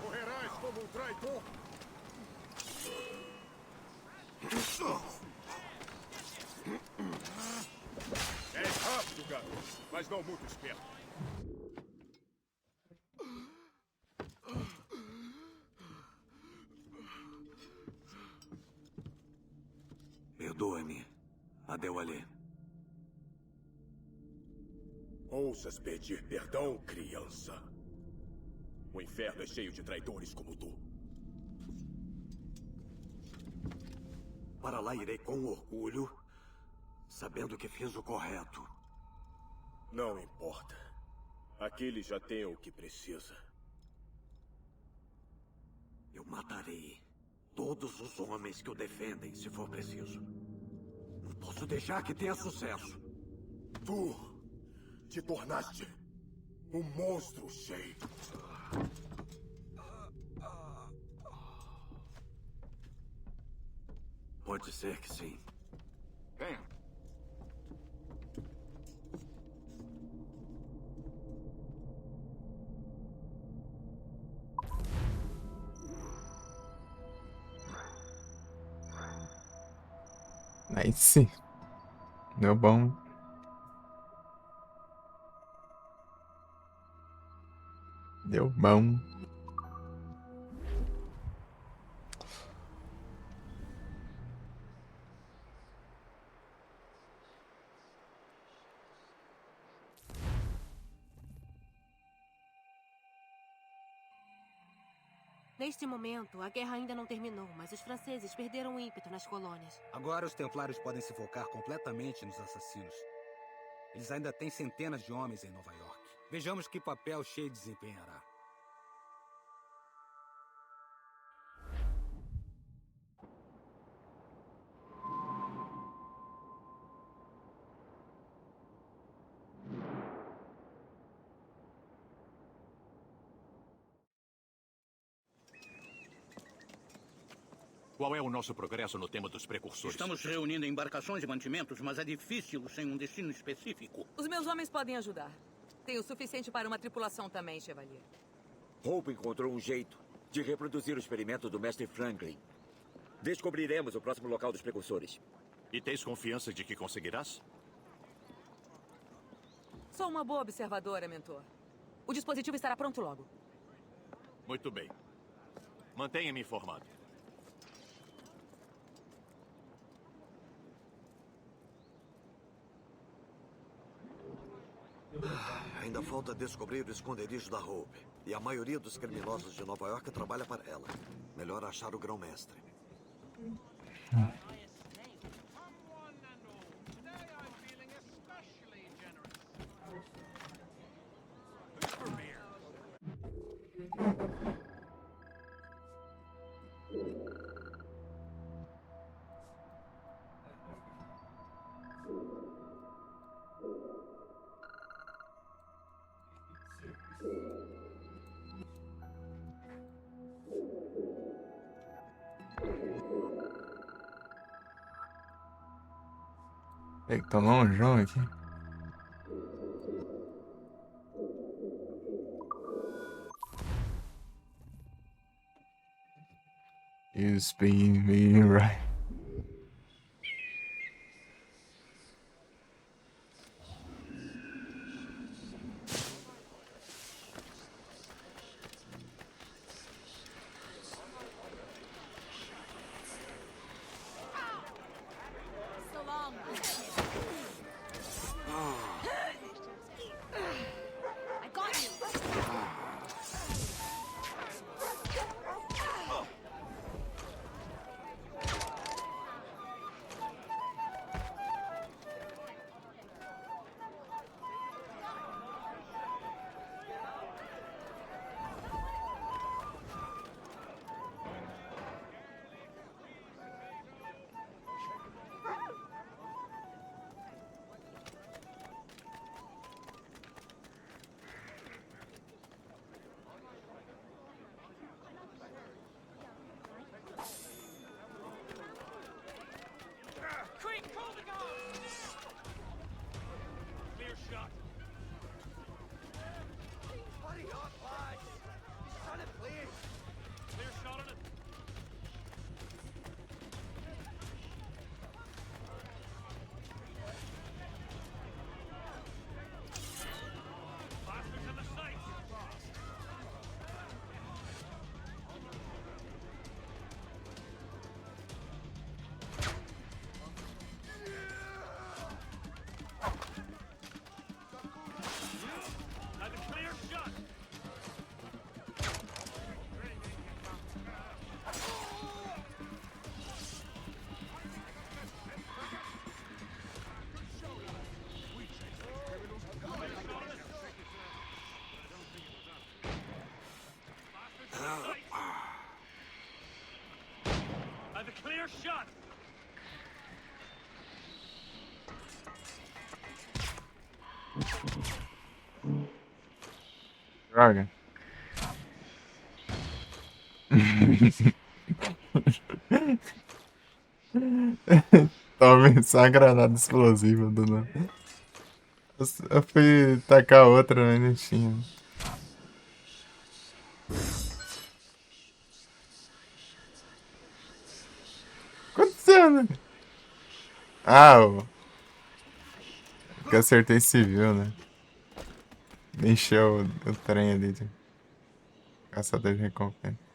Correrás como um traidor! És rápido, garoto, mas não muito esperto. Perdoe-me, Adewale. Ousas pedir perdão, criança. O inferno é cheio de traidores como tu. Para lá irei com orgulho, sabendo que fiz o correto. Não importa. Aquele já tem o que precisa. Eu matarei todos os homens que o defendem, se for preciso. Não posso deixar que tenha sucesso. Tu te tornaste um monstro, Shay. Pode ser que sim. Venha. Nice. Deu bom. Deu bom. Neste momento, a guerra ainda não terminou, mas os franceses perderam o ímpeto nas colônias. Agora os templários podem se focar completamente nos assassinos. Eles ainda têm centenas de homens em Nova York. Vejamos que papel Shay desempenhará. Qual é o nosso progresso no tema dos precursores? Estamos reunindo embarcações e mantimentos, mas é difícil sem um destino específico. Os meus homens podem ajudar. Tem o suficiente para uma tripulação também, Chevalier. Hope encontrou um jeito de reproduzir o experimento do Mestre Franklin. Descobriremos o próximo local dos precursores. E tens confiança de que conseguirás? Sou uma boa observadora, mentor. O dispositivo estará pronto logo. Muito bem. Mantenha-me informado. Ainda falta descobrir o esconderijo da Hope. E a maioria dos criminosos de Nova York trabalha para ela. Melhor achar o grão-mestre. Tem que tomar um João aqui. You spin me right. So long. I got you. Creek, call the guard! Clear shot. Hurry up, lads! He's trying to play. Clear shot on it. Faster to the sights. Have a clear shot. Have a clear shot. Droga. Tome só uma granada explosiva do nada. Eu fui tacar outra, mas não tinha. O que aconteceu, né? Ah, que eu acertei civil, né? Encheu o trem ali de caçador de recompensa.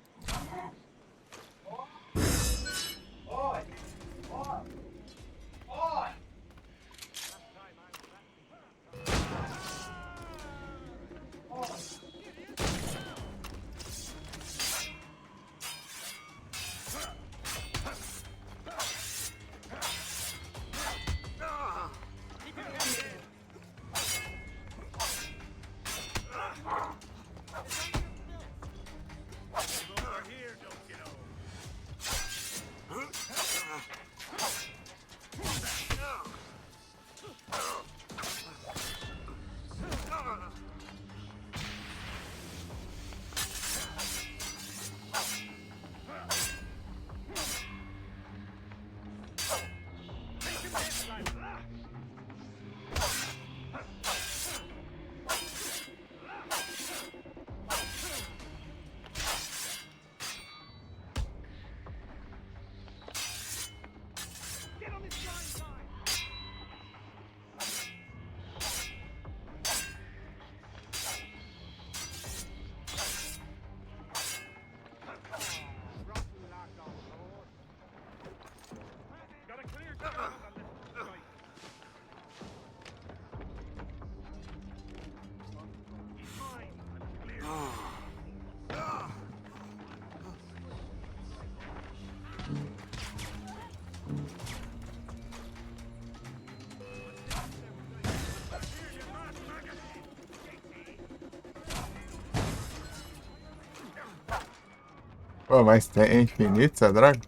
Pô, mas é infinito essa droga?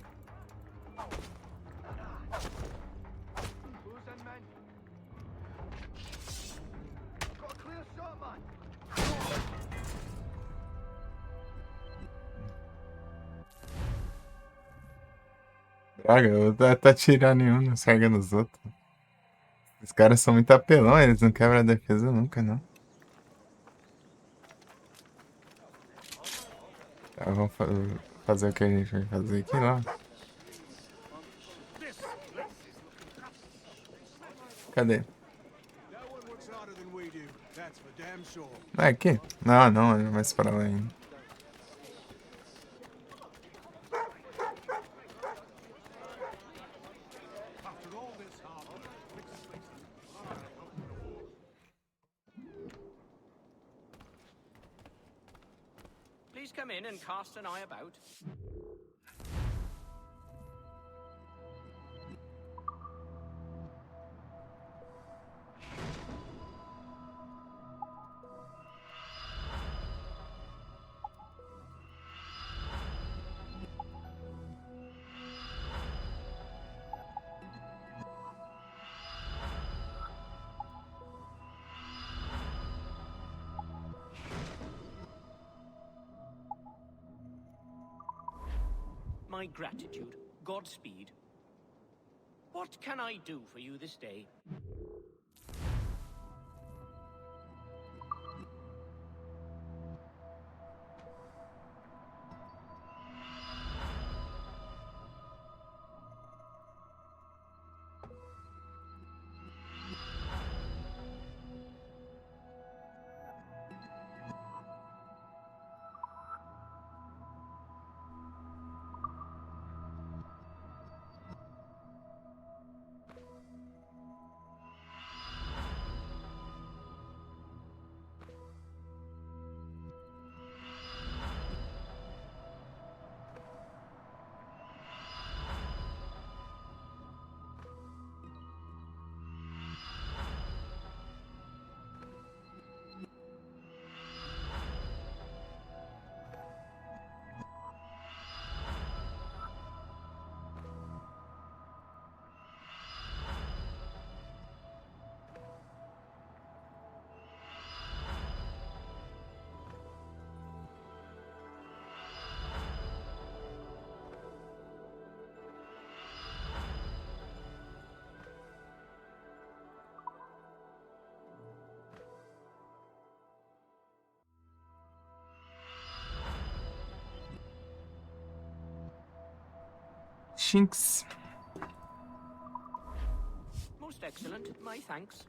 Droga, eu tô atirando nenhum, não cega nos outros. Os caras são muito apelão, eles não quebram a defesa nunca, não. Tá, vamos fazer o que a gente vai fazer aqui, lá. Cadê? Não é aqui? Não, não, é mais pra lá ainda. Please come in and cast an eye about. My gratitude. Godspeed. What can I do for you this day? Shinx. Most excellent. My thanks.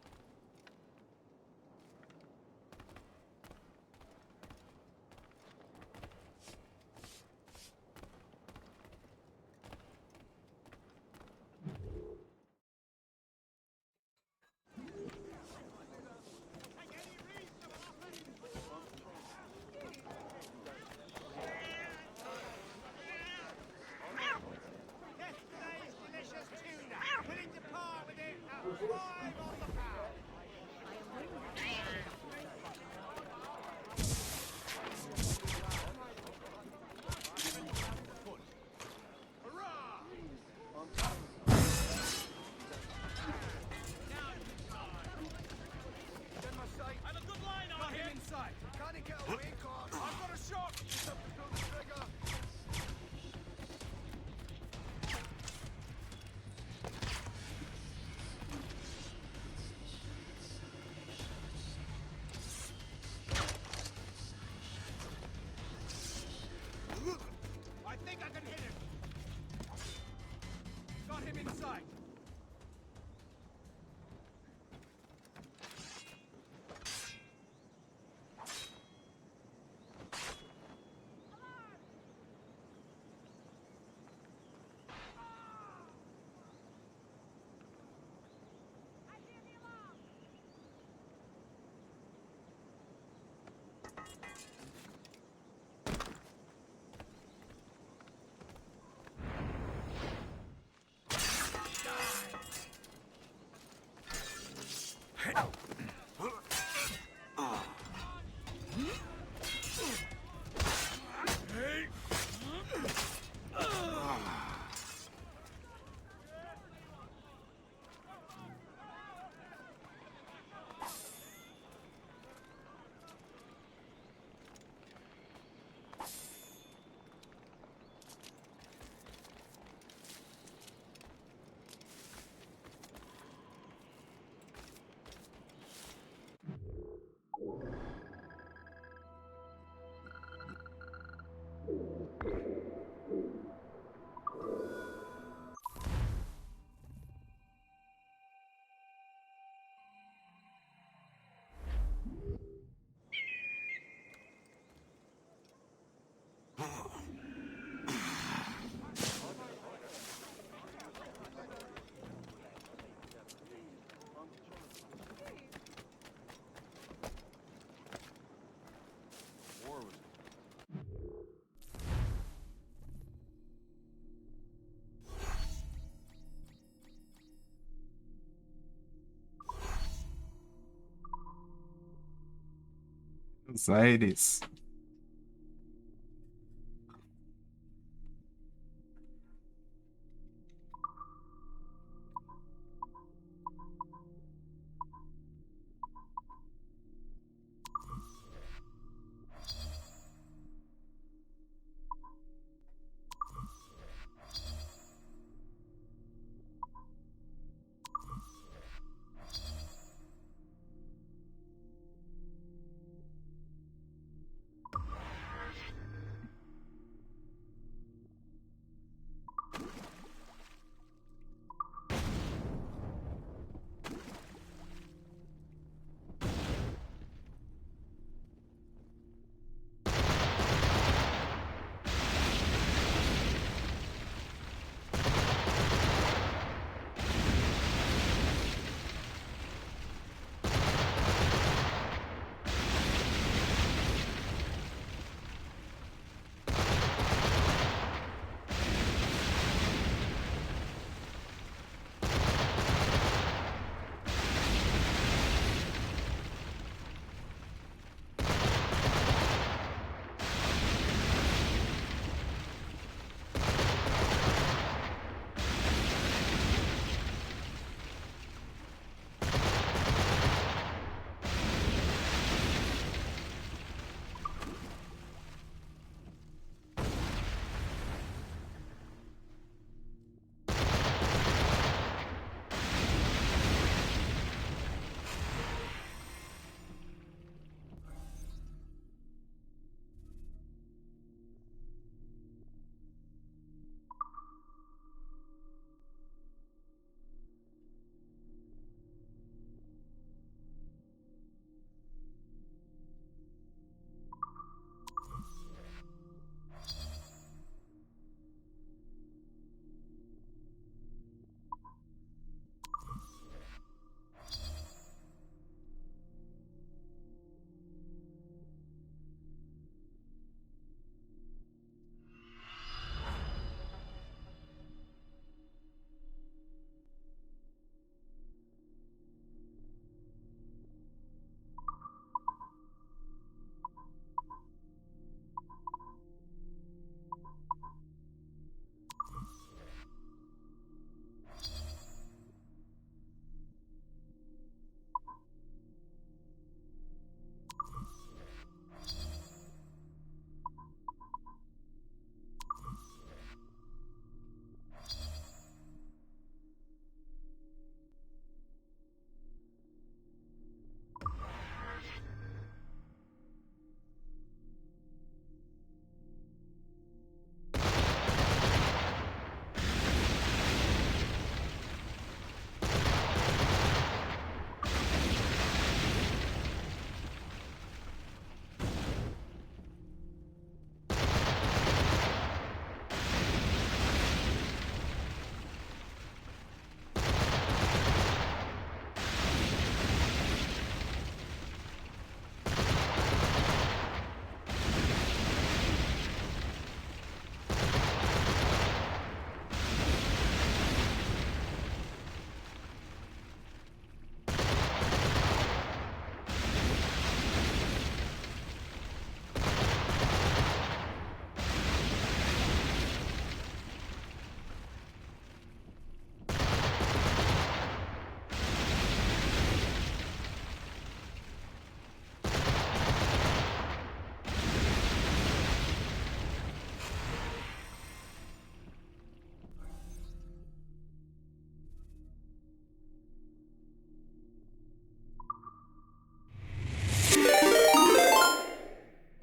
Buenos Aires.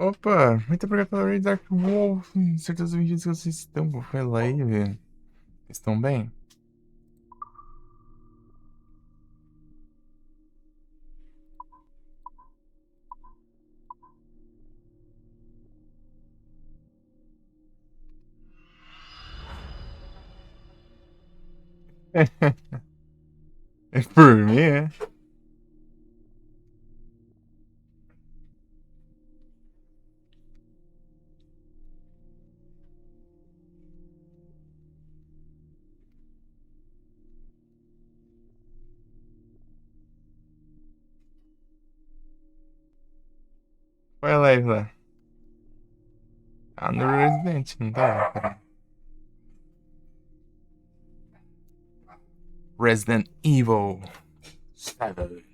Opa, muito obrigado pela raid Dark Wolf. Certeza bem-vindos que vocês estão por live. Estão bem? É por mim, é? Foi live lá. Ah, no Resident, não tava? Peraí. Resident Evil 7.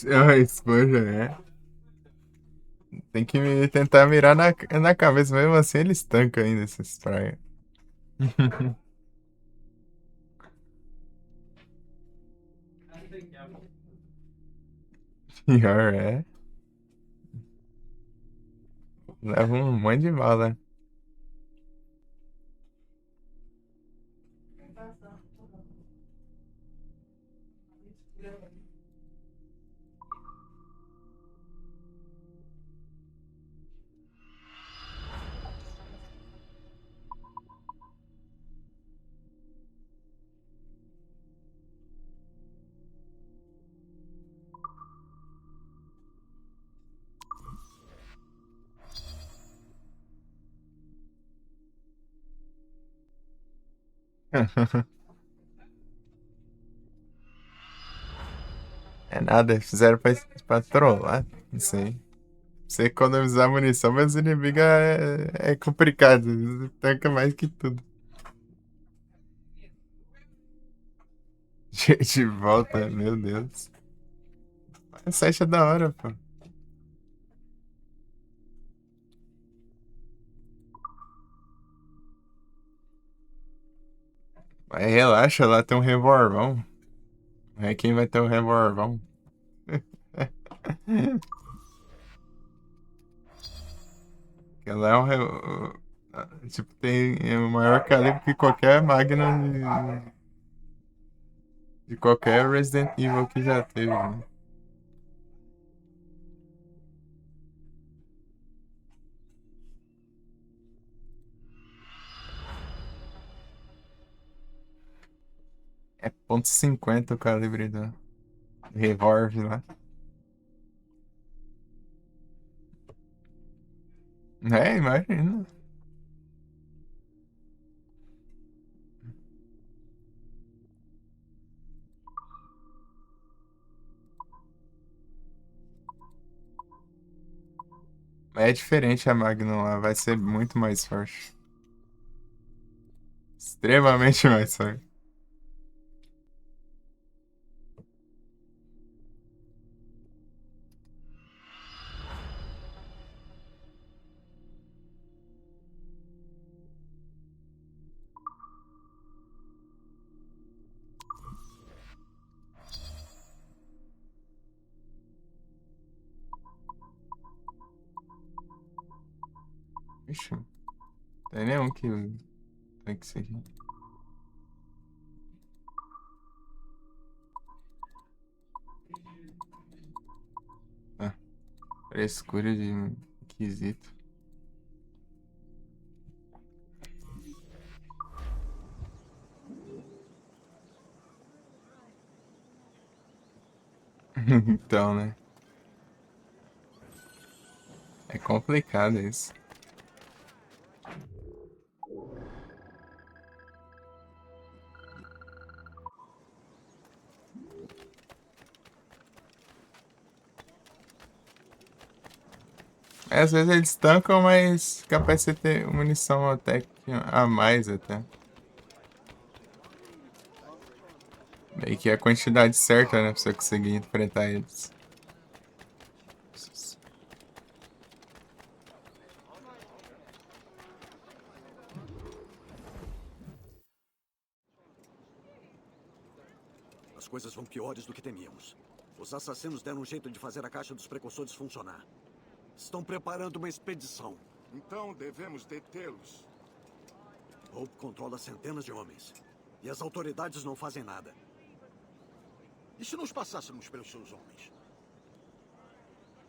Ah, esponja, é. Tem que tentar mirar na cabeça, mesmo assim ele estanca ainda esses praia. Pior, é. Leva um monte de bala. É nada, fizeram pra trollar. Isso aí. Você economizar munição, mas os inimigos é complicado. Tanca mais que tudo. Gente, volta, meu Deus. Essa é da hora, pô. Mas relaxa, lá tem um revolvão. É quem vai ter o revolvão. Que lá é um. Tipo, tem o maior calibre que qualquer Magnum de qualquer Resident Evil que já teve, né? É .50 o calibre do revólver lá. É, imagina. Mas é diferente a Magnum lá, vai ser muito mais forte. Extremamente mais forte. Ixi, tem nenhum que tem que ser. Ah, frescura de quesito. Então, né? É complicado isso. Às vezes eles tancam, mas capaz de você ter munição até a mais até. Meio que é a quantidade certa, né? Pra você conseguir enfrentar eles. As coisas vão piores do que temíamos. Os assassinos deram um jeito de fazer a caixa dos precursores funcionar. Estão preparando uma expedição. Então devemos detê-los. Hope controla centenas de homens. E as autoridades não fazem nada. E se nos passássemos pelos seus homens?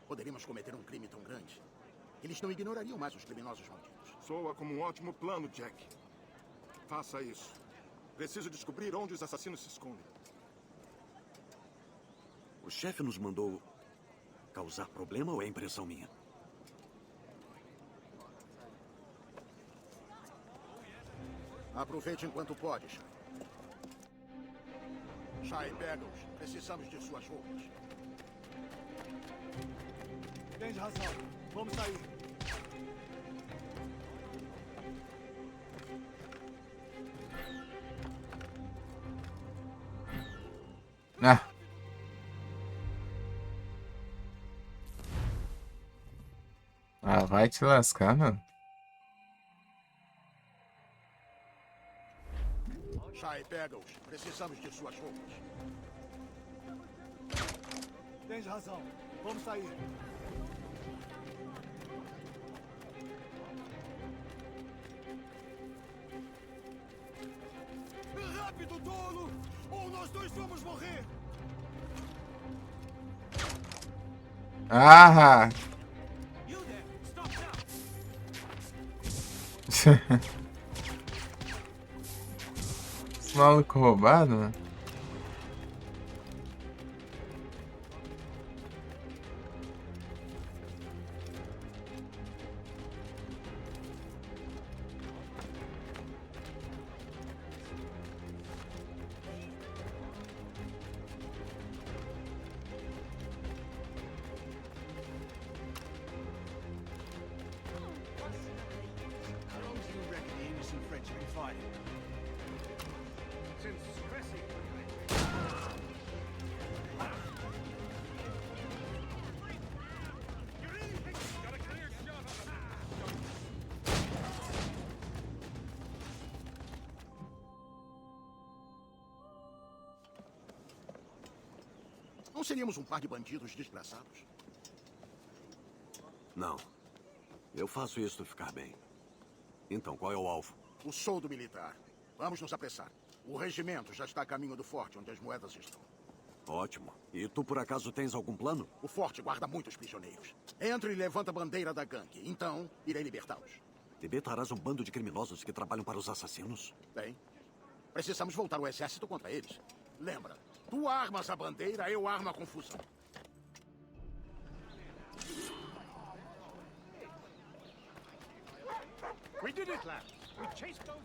Poderíamos cometer um crime tão grande. Eles não ignorariam mais os criminosos malditos. Soa como um ótimo plano, Jack. Faça isso. Preciso descobrir onde os assassinos se escondem. O chefe nos mandou causar problema ou é impressão minha? Aproveite enquanto pode, Shai. Shai, pega-os. Precisamos de suas roupas. Tens razão. Vamos sair. Ah. Ah, vai te lascar, mano. Shai, pega-os. Precisamos de suas roupas. Tens razão. Vamos sair. Rápido, tolo! Ou nós dois vamos morrer! Ah! Esse maluco roubado, mano. How long do you reckon the English and French have been fighting? Since Cressy. Não seríamos um par de bandidos desgraçados? Não. Eu faço isso ficar bem. Então, qual é o alvo? O soldo militar. Vamos nos apressar. O regimento já está a caminho do forte, onde as moedas estão. Ótimo. E tu, por acaso, tens algum plano? O forte guarda muitos prisioneiros. Entre e levanta a bandeira da gangue. Então, irei libertá-los. Libertarás um bando de criminosos que trabalham para os assassinos? Bem, precisamos voltar o exército contra eles. Lembra, tu armas a bandeira, eu armo a confusão. We did it, lads. We chased those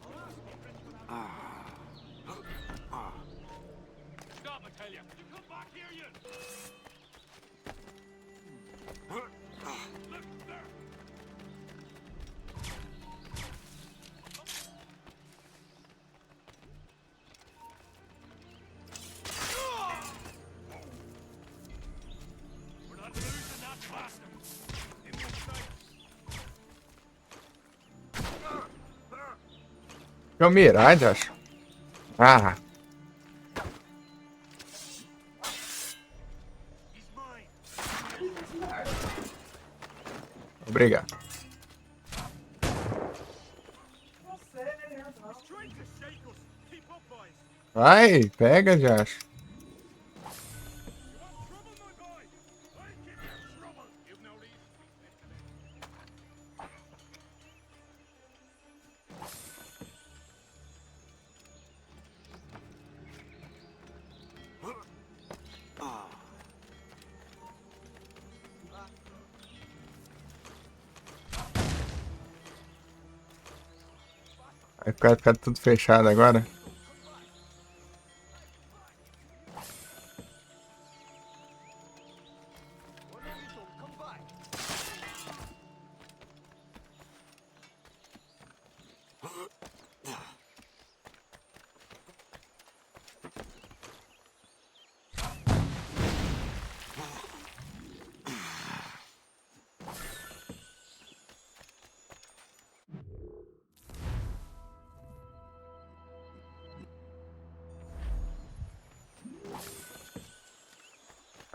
Stop, I tell you. You come back here, you. Look there. We're not losing that bastard. In your sight. É o Mirage, acho. Ah. Obrigado. Vai, pega, já acho. Vai ficar tudo fechado agora.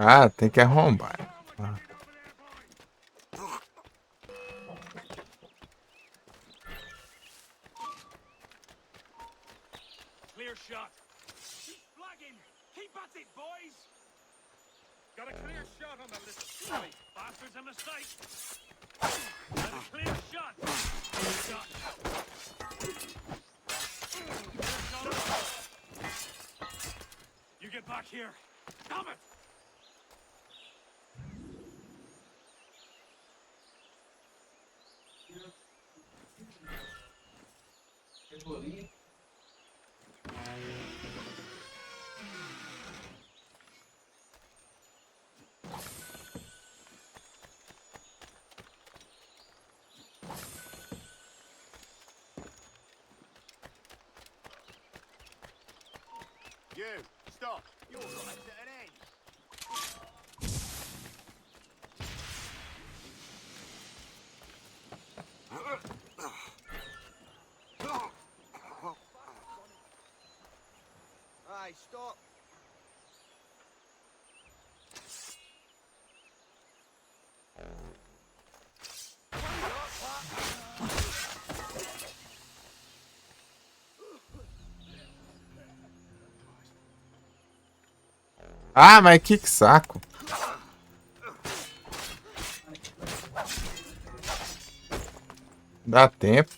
Ah, tem que arrombar. Ah. Clear shot. Keep flagging. Keep at it, boys. Got a clear shot on the little silly bastards. A mistake. Clear shot. You get back here. Stop it. You, stop. You're right at an end. Hey, stop. Ah, mas que saco. Dá tempo.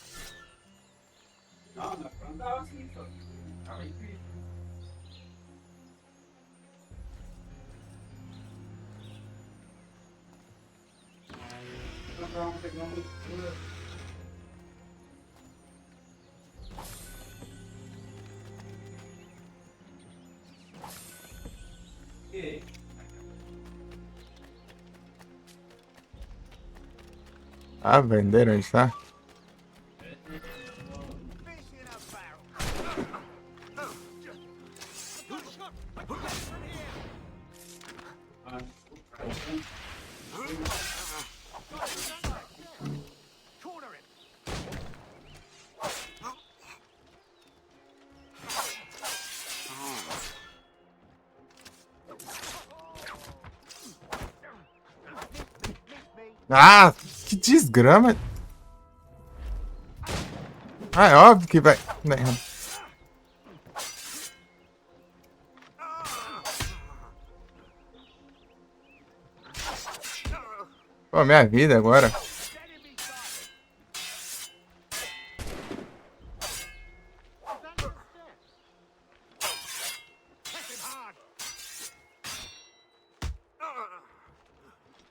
Ah, venderam, está? Ah, que desgrama. Ah, é óbvio que vai. Pô, minha vida agora.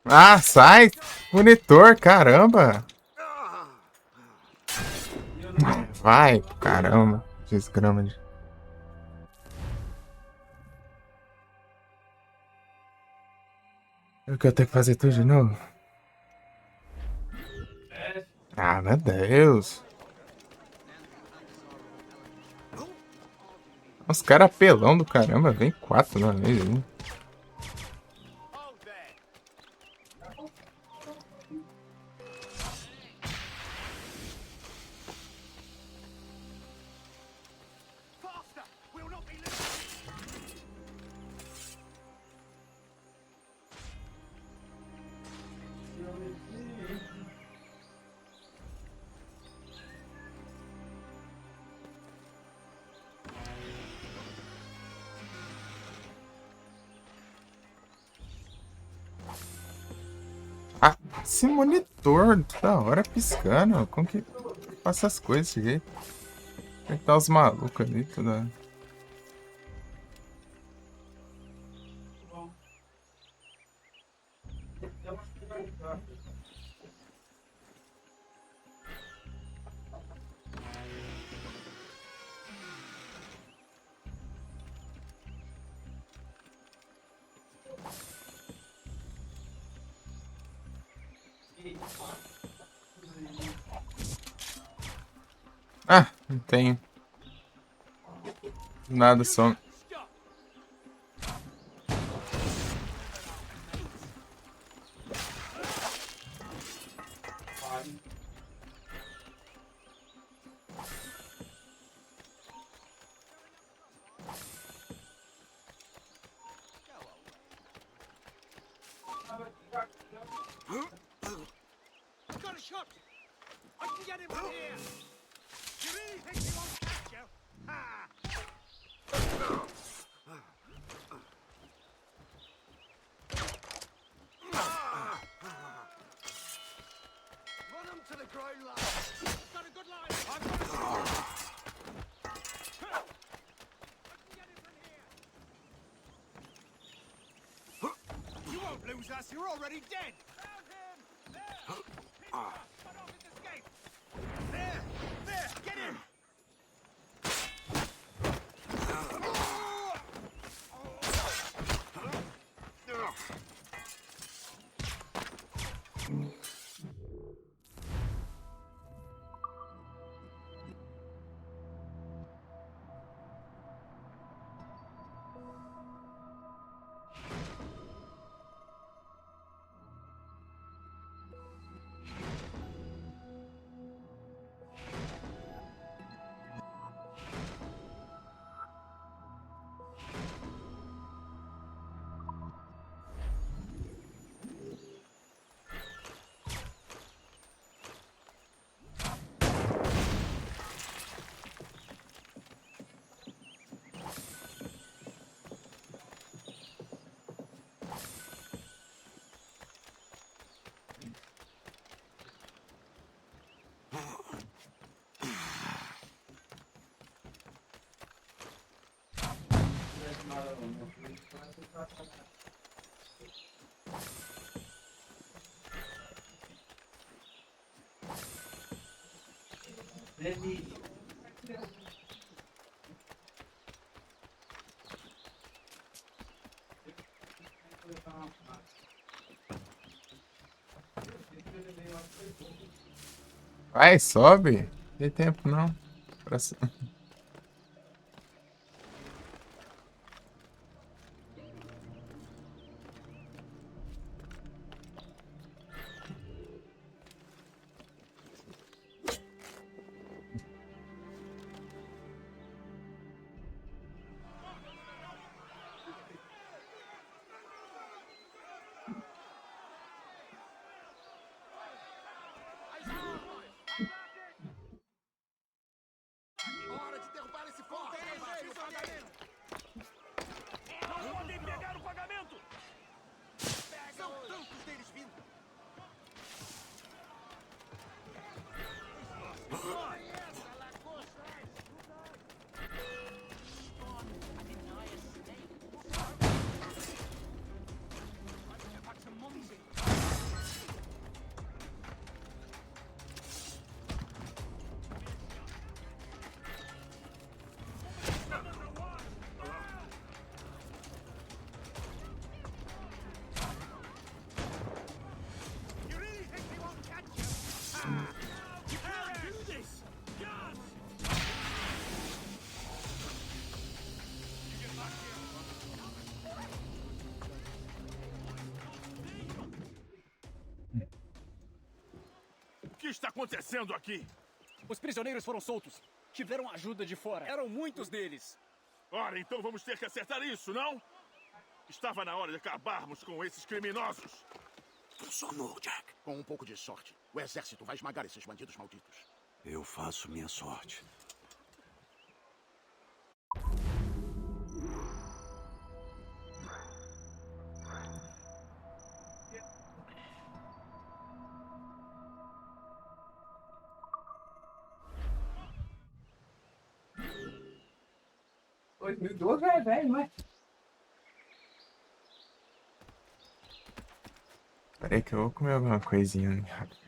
Ah, sai! Monitor, caramba! Vai, caramba. Desgrama de... O que eu tenho que fazer tudo de novo? Ah, meu Deus! Os caras apelão do caramba, vem 4 na vez aí. Ah, esse monitor da hora piscando. Como que passa as coisas desse jeito? Como é que tá os malucos ali, toda... Ah, não tenho nada, só. Got a shot. I can get him from here. You really think he won't catch you? Ha! lose us, you're already dead! There! There! Get in! Vai, sobe. Não tem tempo não. Pra... Hora de derrubar esse forte! Não podem pegar o pagamento! São tantos deles vindo! You really think they won't catch you? You can't do this! Yes! O que está acontecendo aqui? Os prisioneiros foram soltos. Tiveram ajuda de fora. Eram muitos deles. Ora, então vamos ter que acertar isso, não? Estava na hora de acabarmos com esses criminosos. Funcionou, Jack. Com um pouco de sorte, o exército vai esmagar esses bandidos malditos. Eu faço minha sorte. é velho, não é? Peraí que eu vou comer alguma coisinha ali rápido.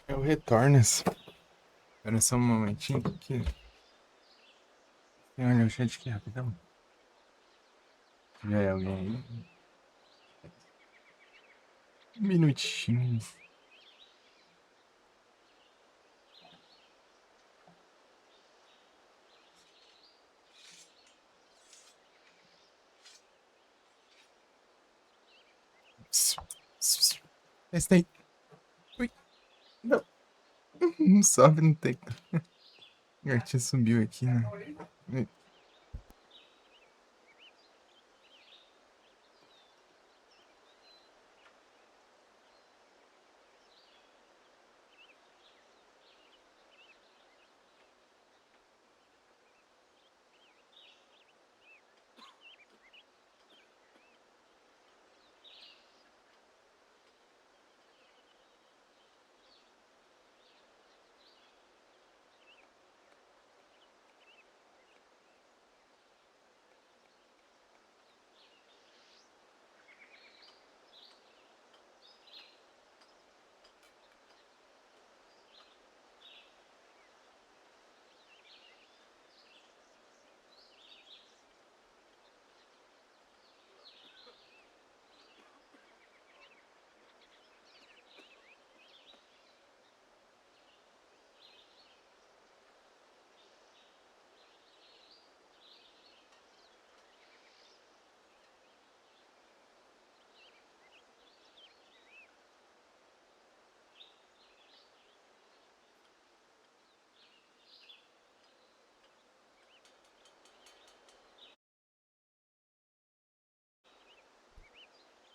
Eu retorno. Espera só um momentinho aqui. Olha o chat aqui rapidão. Já é alguém aí? Um minutinho. Esse daí. Ui. Não. Não sobe, não tem. O gatinho subiu aqui, né?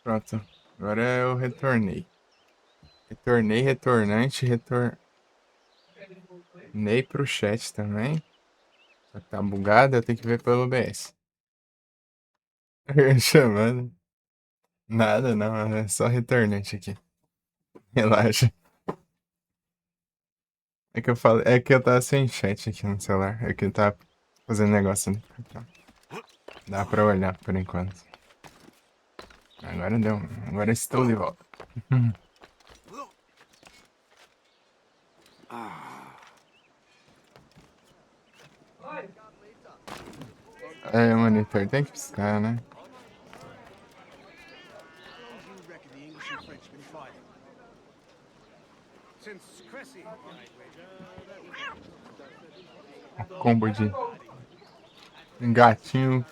Pronto. Agora eu retornei. Retornei, retornante, retornei pro chat também. Só que tá bugado, eu tenho que ver pelo OBS. Chamando. Nada, não. É só retornante aqui. Relaxa. É que eu falei. É que eu tava sem chat aqui no celular. É que eu tava fazendo negócio ali. Dá pra olhar por enquanto. Agora deu. Agora estou de volta. É, o monitor tem que piscar, né? Combo de gatinho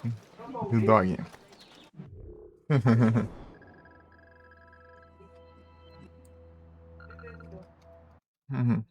e o dog. Uhum.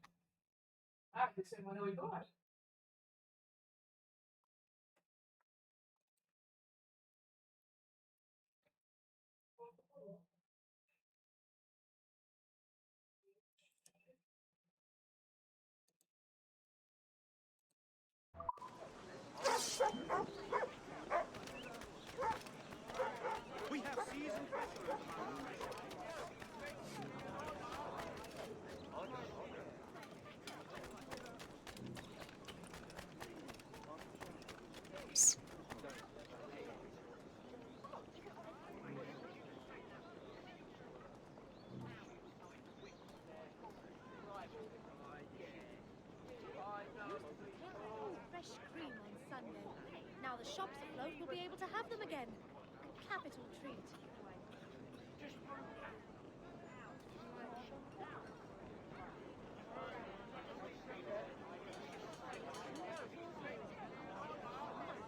Fresh cream on Sunday. Now the shops afloat will be able to have them again. A capital treat.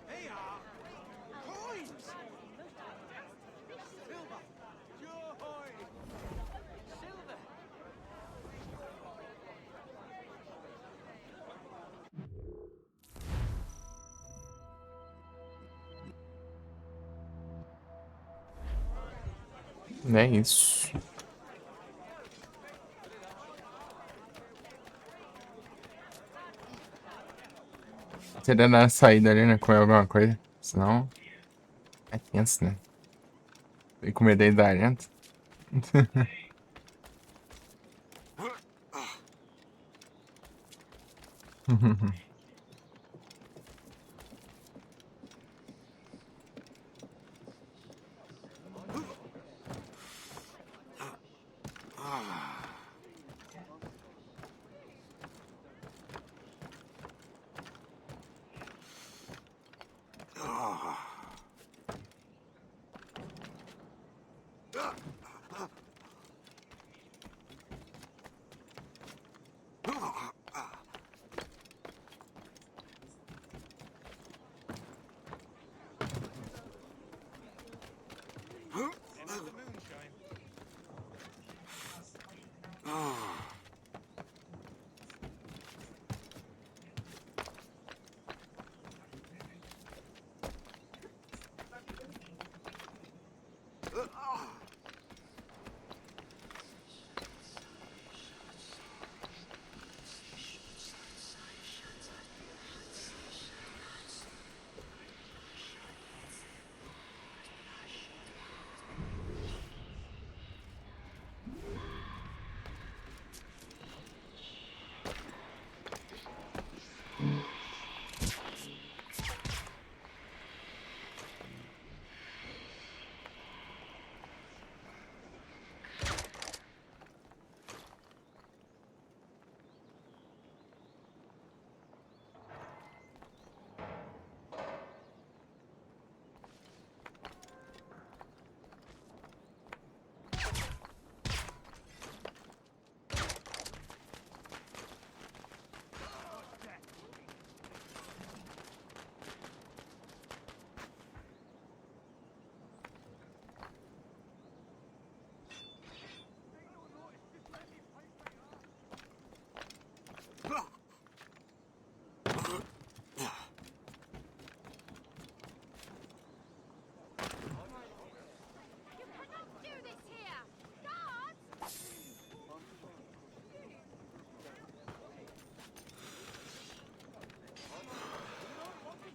Hey, coins! Silver! Joy! Silver! É isso. Seria dar uma saída ali, né? Comer alguma coisa. Senão. É tenso, né? Tem que comer desde da dentro.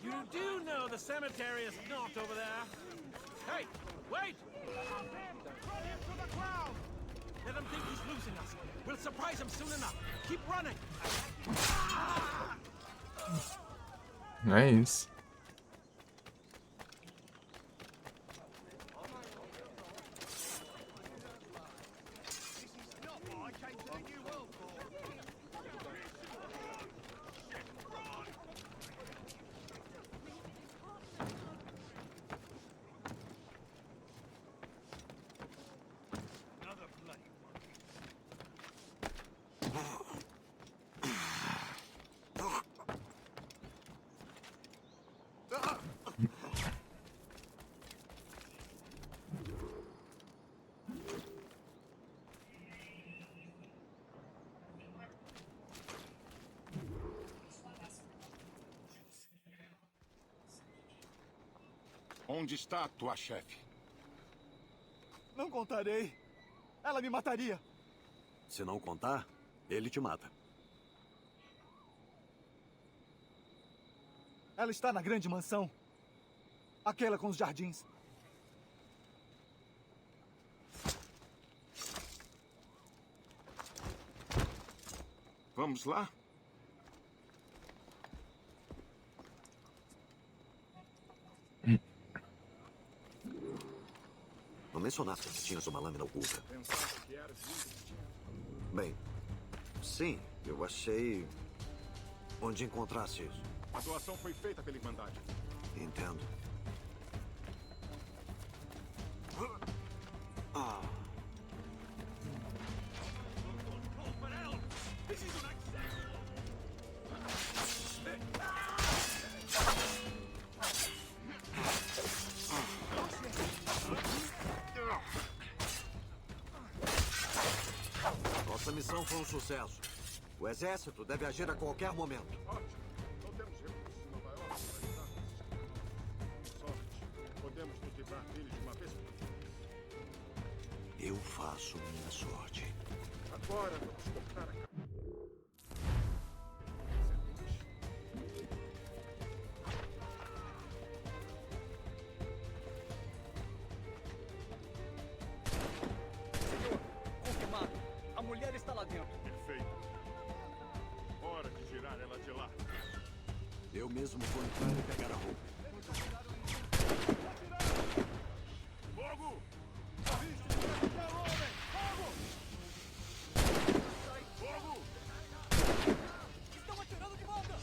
You do know the cemetery is not over there. Hey, wait! Run him to the ground! Let him think he's losing us. We'll surprise him soon enough. Keep running! Nice. Onde está tua chefe? Não contarei. Ela me mataria. Se não contar, ele te mata. Ela está na grande mansão. Aquela com os jardins. Vamos lá? Não mencionaste que tinhas uma lâmina oculta. Pensaste que eras livre. Bem, sim, eu achei... Onde encontraste isso? A doação foi feita pela Irmandade. Entendo. Ah. Nossa missão foi um sucesso. O exército deve agir a qualquer momento. Ótimo. Não temos recursos em Nova York para ajudar. Sorte. Podemos nos livrar deles de uma vez por todas. Eu faço minha sorte. Agora vamos cortar a cabeça. Confirmado. A mulher está lá dentro. Perfeito. Hora de tirar ela de lá. Eu mesmo vou entrar e pegar a roupa. Fogo! Fogo! Estão atirando de volta!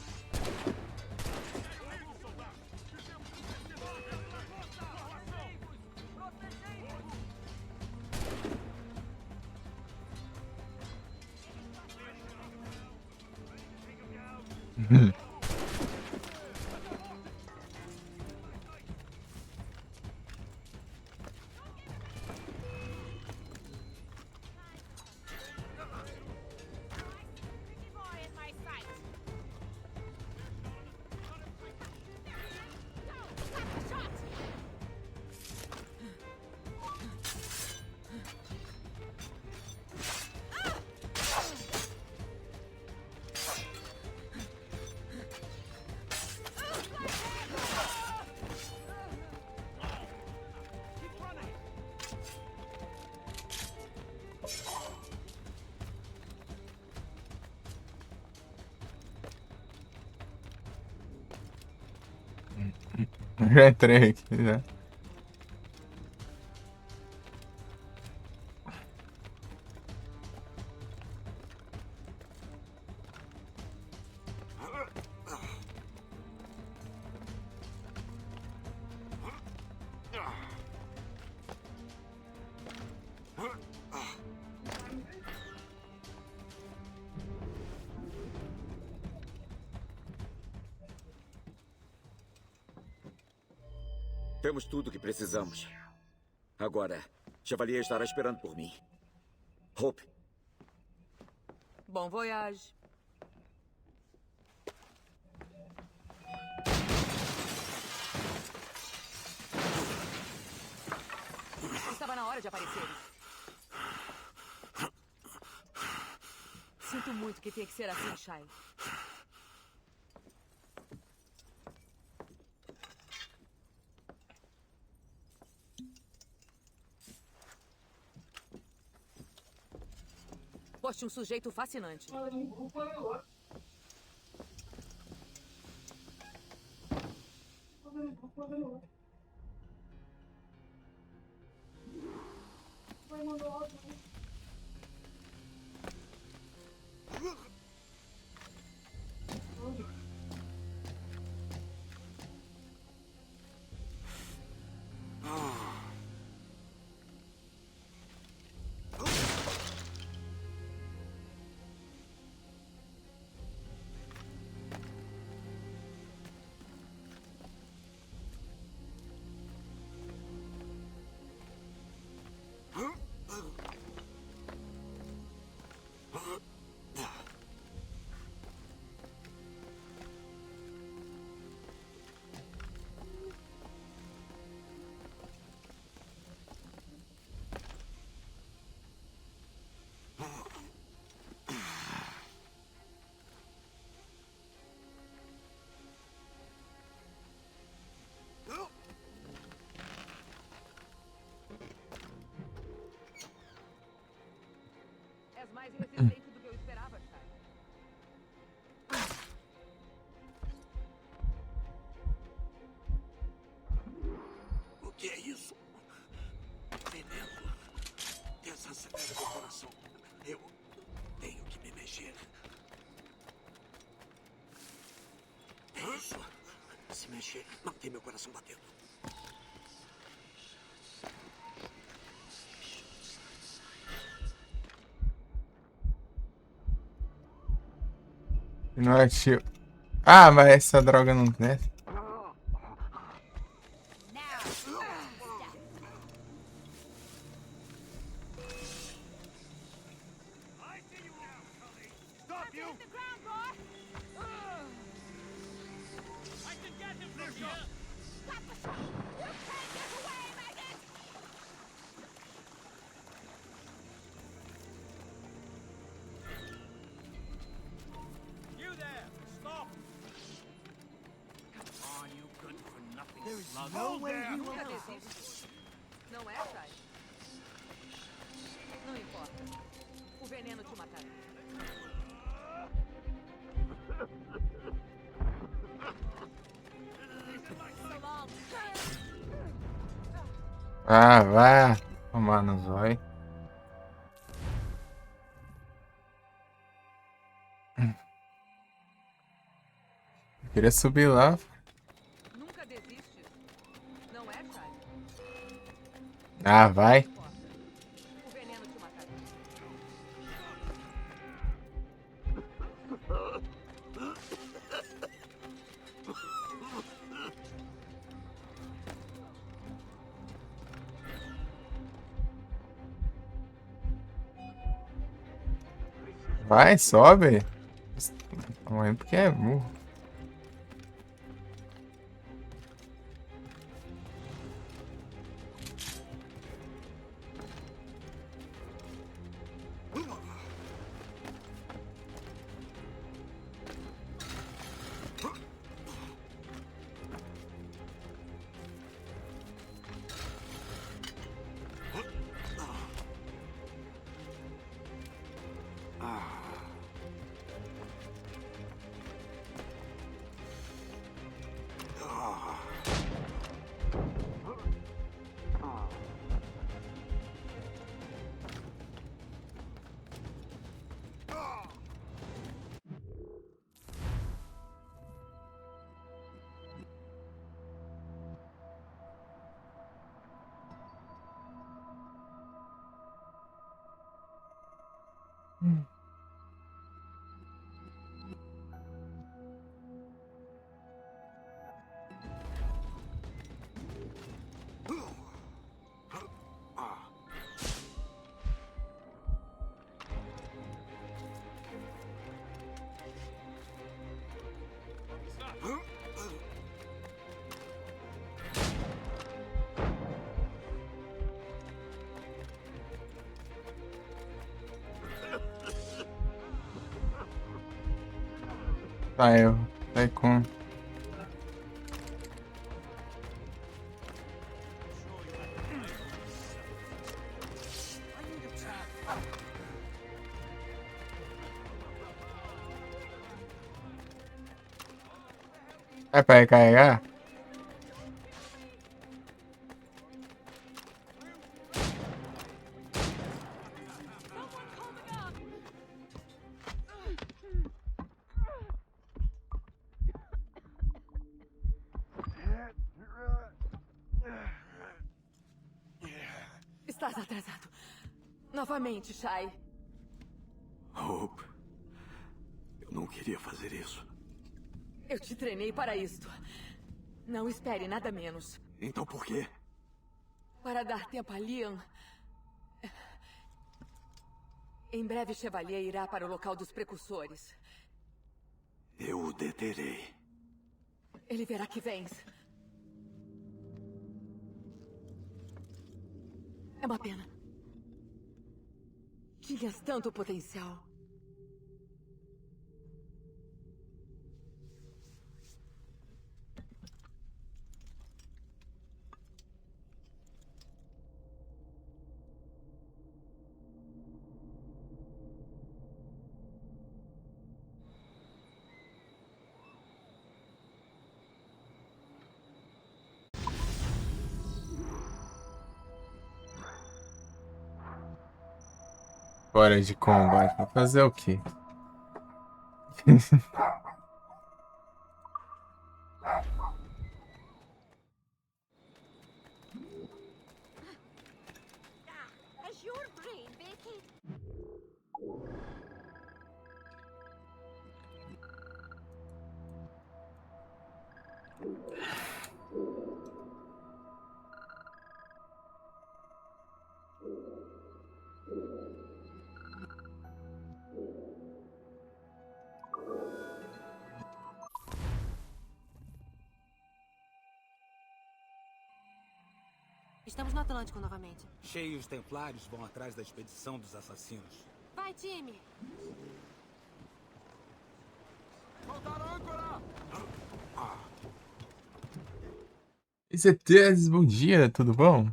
Já entrei aqui, já. Temos tudo o que precisamos. Agora, Chevalier estará esperando por mim. Hope. Bom voyage. Estava na hora de aparecer. Sinto muito que tenha que ser assim, Shai. Poste um sujeito fascinante. És mais resistente do que eu esperava, Shai. O que é isso? Veneno. Desacelera meu coração. Eu tenho que me mexer. É isso. Se mexer, mantém meu coração batendo. Não é tio. Ah, mas essa droga não desce. You there! Stop! Are you good for nothing? There is no way he will Nunca desiste. Não é, Shai? Não importa. O veneno te matará. Ah, vai tomar no zóio. Queria subir lá. Nunca desiste. Não é, Shai? Ah, vai. O veneno te matará. Vai, sobe. Tá morrendo porque é burro. Tá, eu. Tá aí com. É pra recarregar? Estás atrasado. Novamente, Shai. Hope, eu não queria fazer isso. Eu te treinei para isto. Não espere nada menos. Então por quê? Para dar tempo a Liam. Em breve, Chevalier irá para o local dos precursores. Eu o deterei. Ele verá que vens. É uma pena. Tinhas tanto potencial. Fora de combate. Pra fazer o quê? Has your brain vacated? Estamos no Atlântico novamente. Cheios templários vão atrás da expedição dos assassinos. Vai, time! Soltar a âncora! ICTs, bom dia, tudo bom?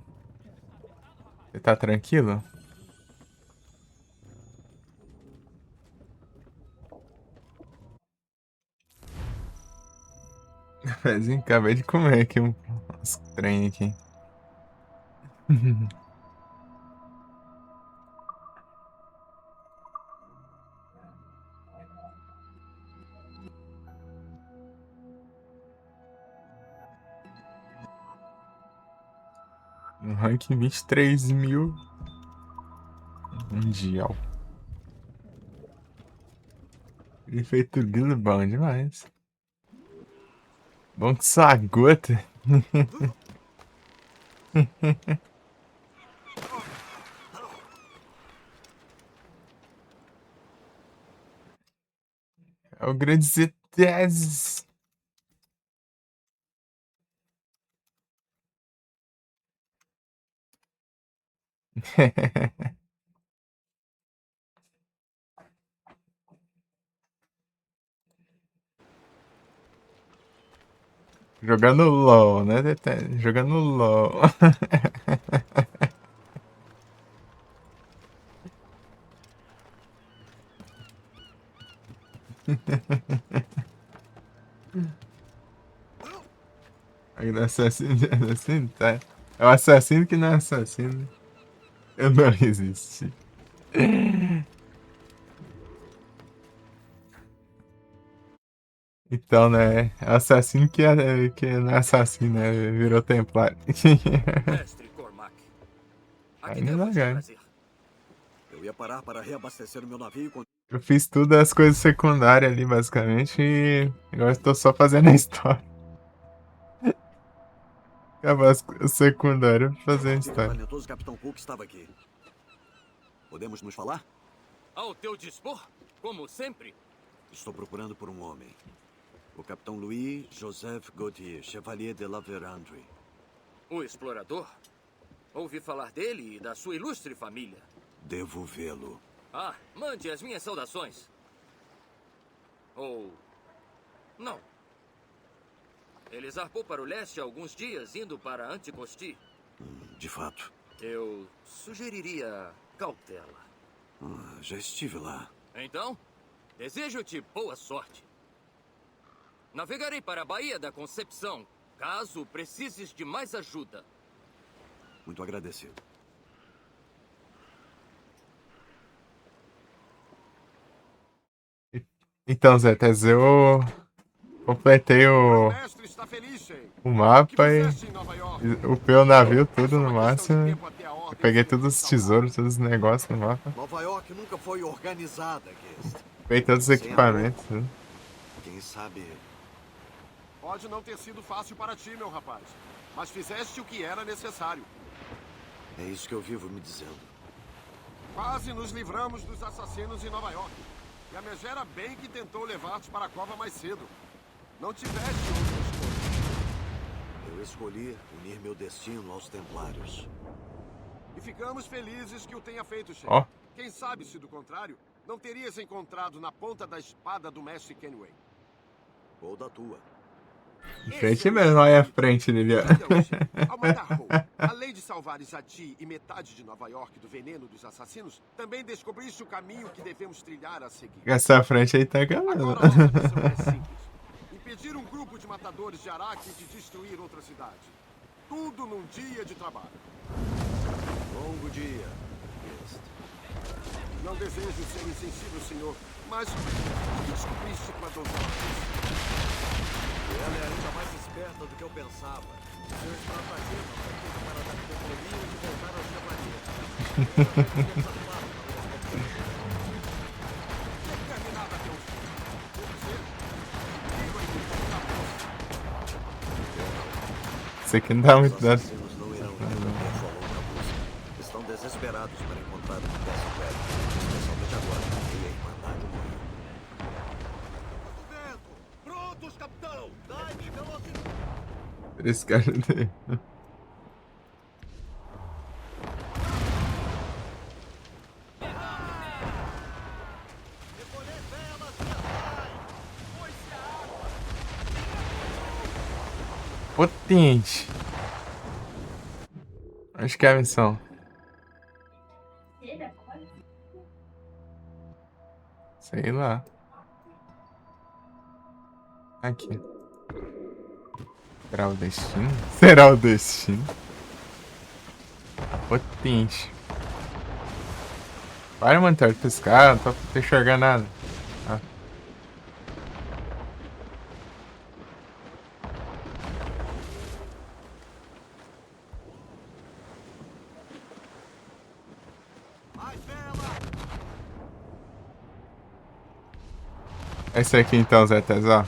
Você tá tranquilo? Mas acabei de comer aqui uns trem aqui. Um ranking 23.000 mundial. Efeito lindo, bom demais. Bom que só a gota. É o grande Z10. Jogando LOL, né? Jogando LOL. Aí do assassino, assassino, tá? É o assassino que não é assassino. Eu não resisti. Então, né? É assassino que não é assassino, né? Virou templário. Mestre Cormac. Aí não é legal. Eu ia parar para reabastecer o meu navio quando... Eu fiz tudo as coisas secundárias ali, basicamente, e agora estou só fazendo a história. Acabar as coisas secundárias pra fazer a O história. talentoso Capitão Cook estava aqui. Podemos nos falar? Ao teu dispor, como sempre. Estou procurando por um homem. O Capitão Louis Joseph Gauthier, Chevalier de la Vérendrye. O explorador? Ouvi falar dele e da sua ilustre família. Devo vê-lo. Ah, mande as minhas saudações. Ou Não. Ele zarpou para o leste há alguns dias, indo para Anticosti. De fato. Eu sugeriria cautela. Já estive lá. Então, desejo-te boa sorte. Navegarei para a Baía da Concepção, caso precises de mais ajuda. Muito agradecido. Então, Zé Tez, eu completei o mapa e upei o navio tudo no máximo. Eu peguei todos os tesouros, todos os negócios no mapa. Nova York nunca foi organizada, Guest. Peguei todos os equipamentos. Tudo. Quem sabe... Pode não ter sido fácil para ti, meu rapaz. Mas fizeste o que era necessário. É isso que eu vivo me dizendo. Quase nos livramos dos assassinos em Nova York. E a Megera bem que tentou levar-te para a cova mais cedo. Não tiveste outra escolha. Eu escolhi unir meu destino aos Templários. E ficamos felizes que o tenha feito, chefe. Ó. Quem sabe se do contrário, não terias encontrado na ponta da espada do mestre Kenway. Ou da tua. Frente mesmo, olha a frente dele. Ao matar Hope, além de salvares a ti e metade de Nova York do veneno dos assassinos, também descobriste o caminho que devemos trilhar a seguir. Essa frente aí tá galera. Agora nossa missão é simples. Impedir um grupo de matadores de Araque de destruir outra cidade. Tudo num dia de trabalho. Longo dia. Não desejo ser insensível, senhor, mas o que descobriste com a donzela? Ela é ainda mais esperta do que eu pensava. Seu estratagema foi feito para dar companhia e voltar ao chevalier. Isso aqui não dá muito dano. Estão desesperados para encontrar uma peça velha, especialmente agora que a Irmandade morreu. Prontos, capitão! Dai-me velocidade! Esse cara dele. Potente. Acho que é a missão. Sei lá. Aqui. Será o destino? Será o destino? Potente. Para, mano, tá de pescar, não tô enxergando nada. Ah. Esse aqui então, Zé Tez, ó.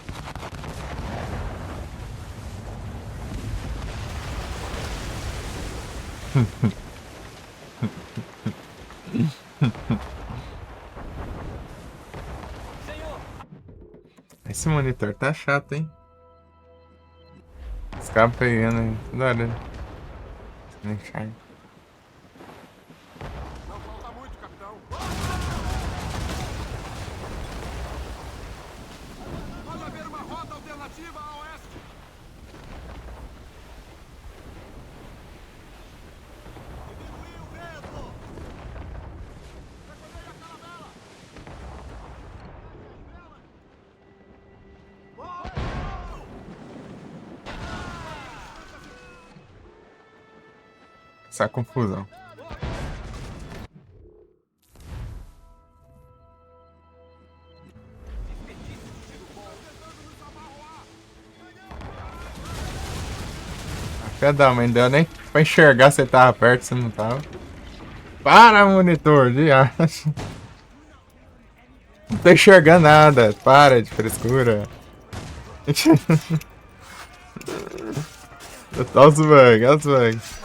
Esse monitor tá chato, hein? Os caras pegando aí, toda hora. Não enxerga. Não falta muito, capitão. Pode haver uma rota alternativa a oeste. Diminui o vento. Recolhei a caravela. Essa confusão. Cadê, mas não deu nem pra enxergar se ele tava perto, se não tava. Para, monitor, de acho. Não tô enxergando nada. Para de frescura. Olha os bugs, olha os bugs.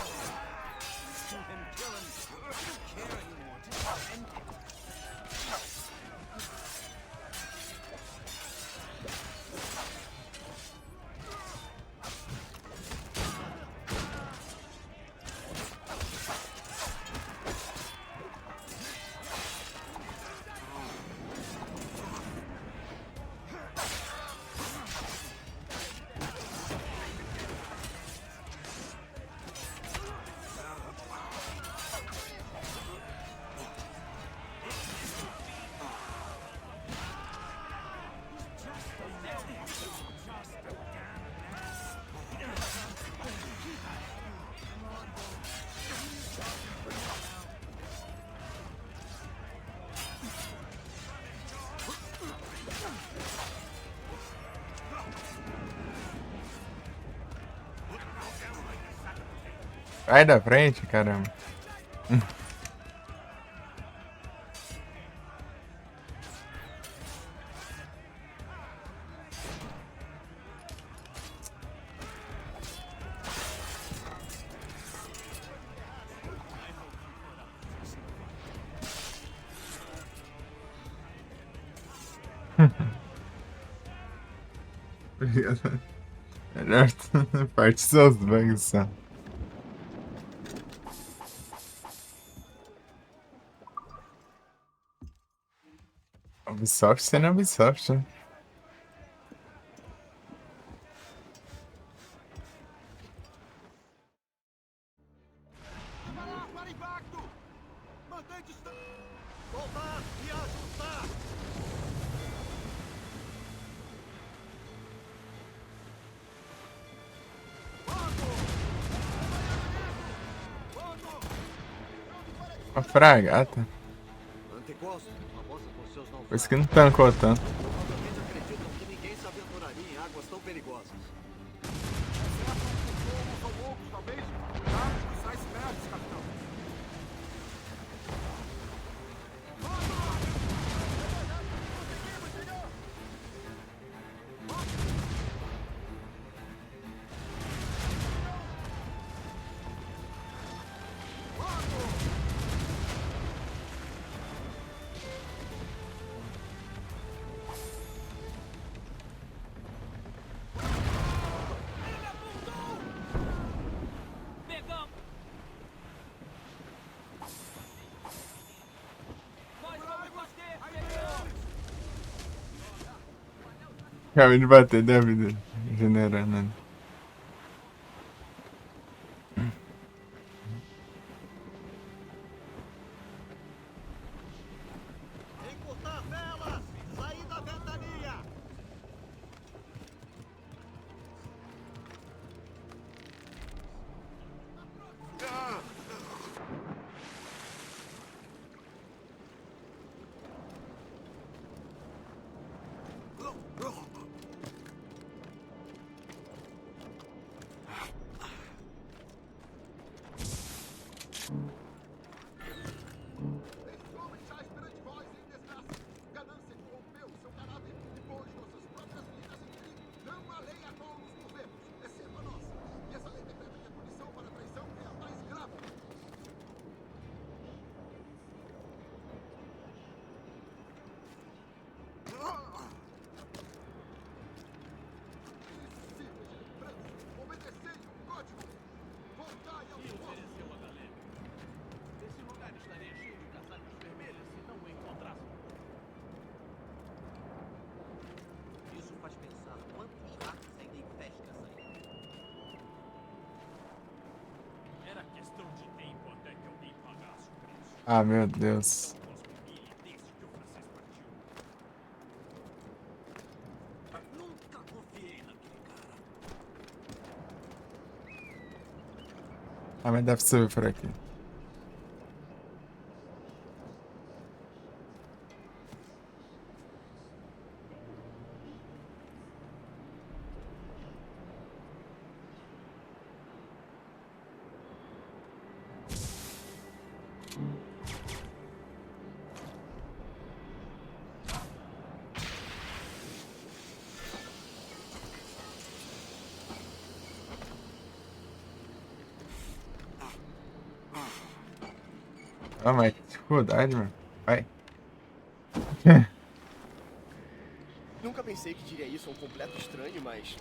Vai da frente, caramba. Melhor parte seus bugs só. Ubisoft sendo Ubisoft, né? Voltar e ajustar! Uma fragata. Anticosto, aposta com seus naufrágios. Por isso que não tancou tanto. Provavelmente acreditam que ninguém se aventuraria em águas tão perigosas. São loucos, talvez? Cuidado com os icebergs, capitão. Acabei de bater, deve generando. Né? Encurtar velas! Sair da ventania! Ah, meu Deus. Ah, mas deve subir por aqui. Ah, mas que dificuldade, mano. Vai. Nunca pensei que diria isso a um completo estranho, mas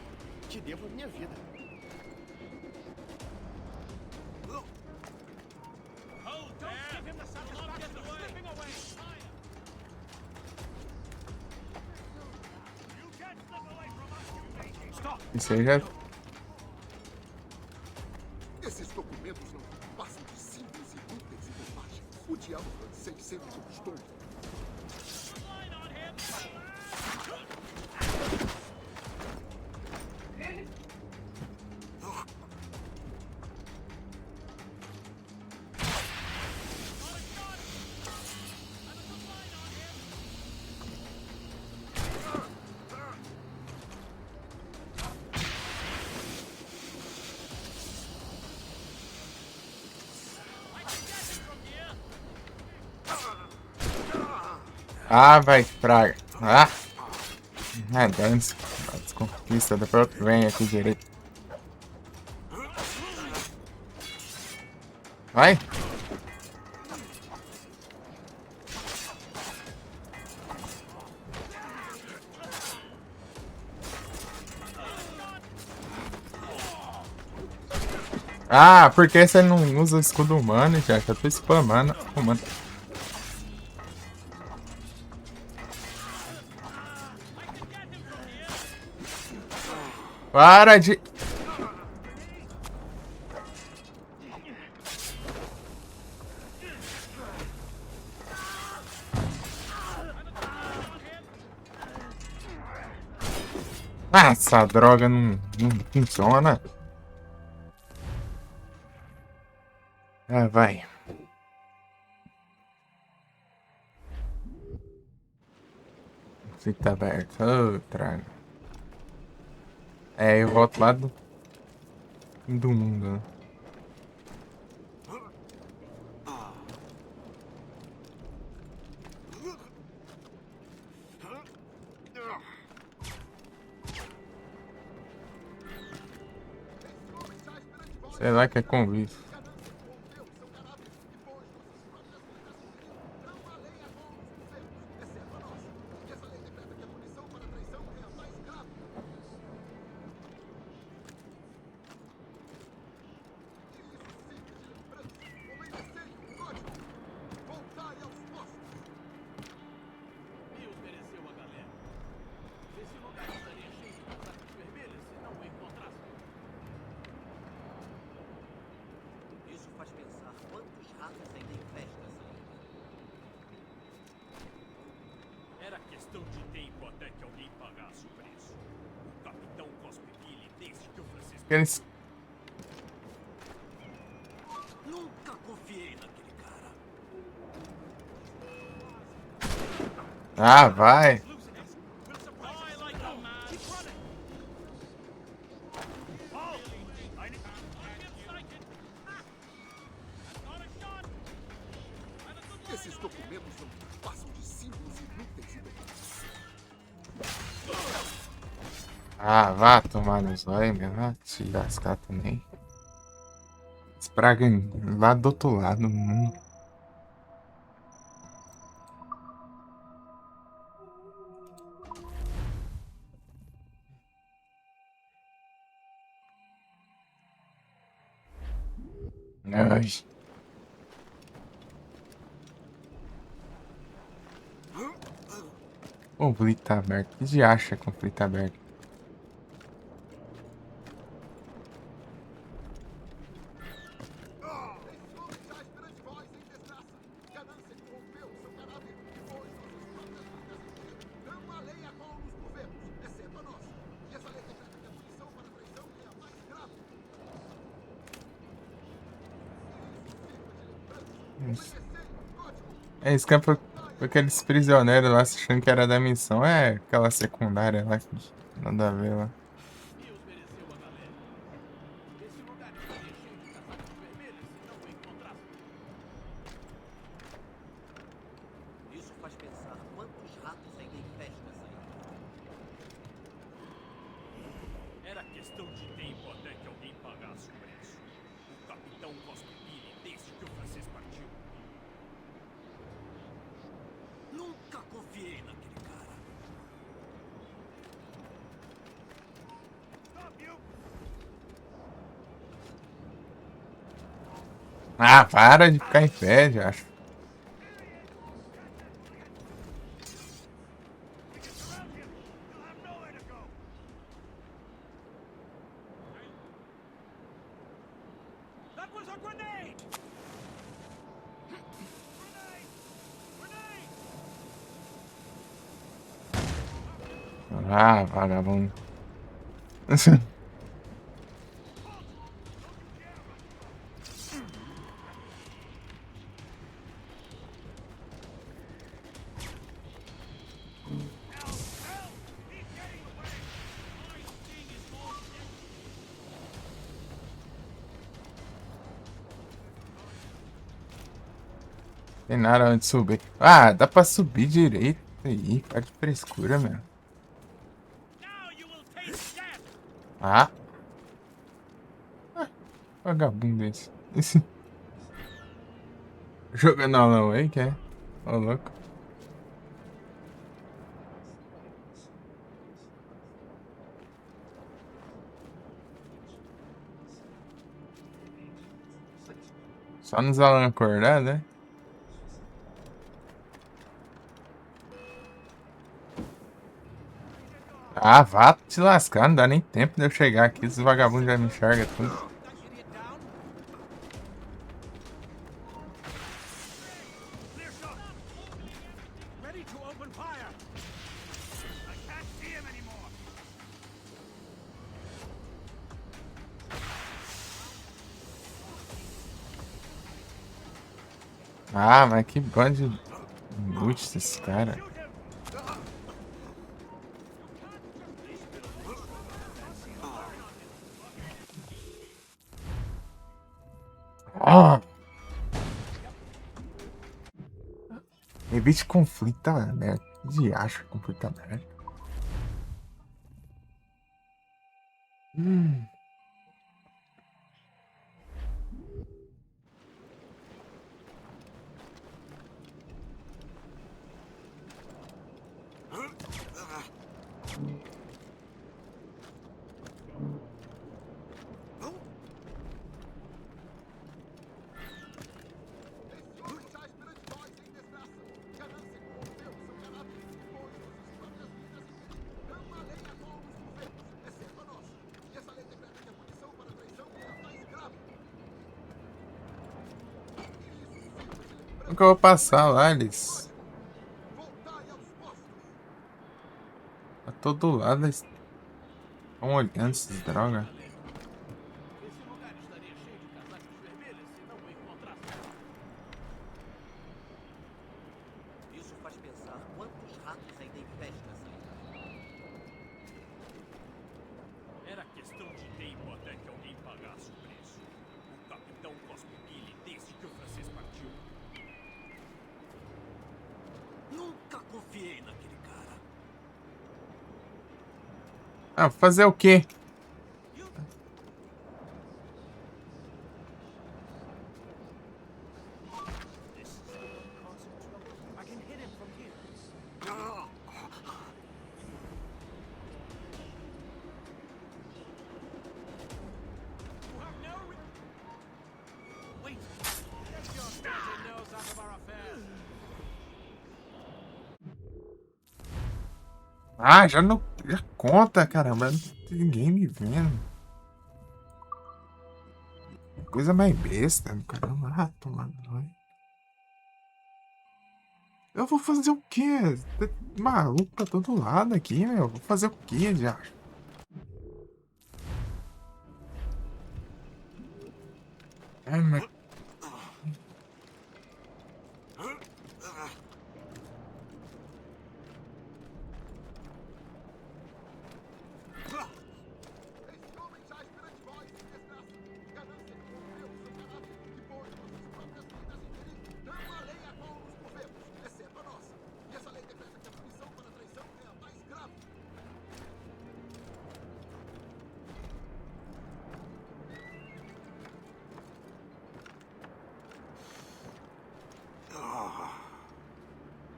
te devo a minha vida. Isso aí já... Esses documentos não passam de simples e úteis e bobagens. O diabo francês sempre gostou. Ah, vai, praga. Ah! Dane-se. Desconquista, depois eu venho aqui direito. Vai! Ah, por que você não usa escudo humano, já? Eu tô spamando. Oh, mano. Para de... Ah, essa droga não funciona. Ah, vai. Se tá aberto. Oh, traga. É, eu volto lá do mundo, né? Sei lá que é convite. Era questão de tempo até que alguém pagasse o preço. O capitão Cospe Billy desde que o francês... Eles... Nunca confiei naquele cara. Ah, vai. Esses documentos não passam de símbolos inúteis e documentos. Ah, vá tomar no zóio, meu. Vai se lascar também. Espraga lá do outro lado do mundo. Ai. Conflito aberto. O que de acha conflito aberto? É, escapa aqueles prisioneiros lá achando que era da missão. É aquela secundária lá que nada a ver lá. Isso faz pensar quantos ratos ainda infestam essa ilha. Era questão de tempo até que alguém pagasse o preço. O capitão Cospe Billy desde que o francês partiu. Nunca confiei naquele cara. Ah, para de ficar em pé, já acho. That was a grenade! Ah, vagabundo. Tem nada onde subir. Ah, dá pra subir direito. Aí, para de frescura, meu. Ah. Vagabundo esse. Jogando aulão aí, quer? Ô, louco. Só nos aulão acordar, né? Ah, vá te lascar, não dá nem tempo de eu chegar aqui, os vagabundos já me enxergam tudo. Ah, mas que bando inútil esse cara. Ah! Evite conflito, tá merda. De acho conflito tá merda. Como que eu vou passar lá, eles? A todo lado eles estão olhando essas drogas. Isso faz pensar quantos ratos ainda infestam essa ilha. Era questão de tempo até que alguém pagasse o preço. O capitão Cospe-Billy desde que o francês partiu. Nunca confiei naquele cara. Ah, fazer o quê? Ah, já não. Já conta, caramba. Não tem ninguém me vendo. Coisa mais besta, caramba. Ah, toma banho. Eu vou fazer o quê? Tem maluco pra todo lado aqui, meu. Vou fazer o quê, já? Ai, mas.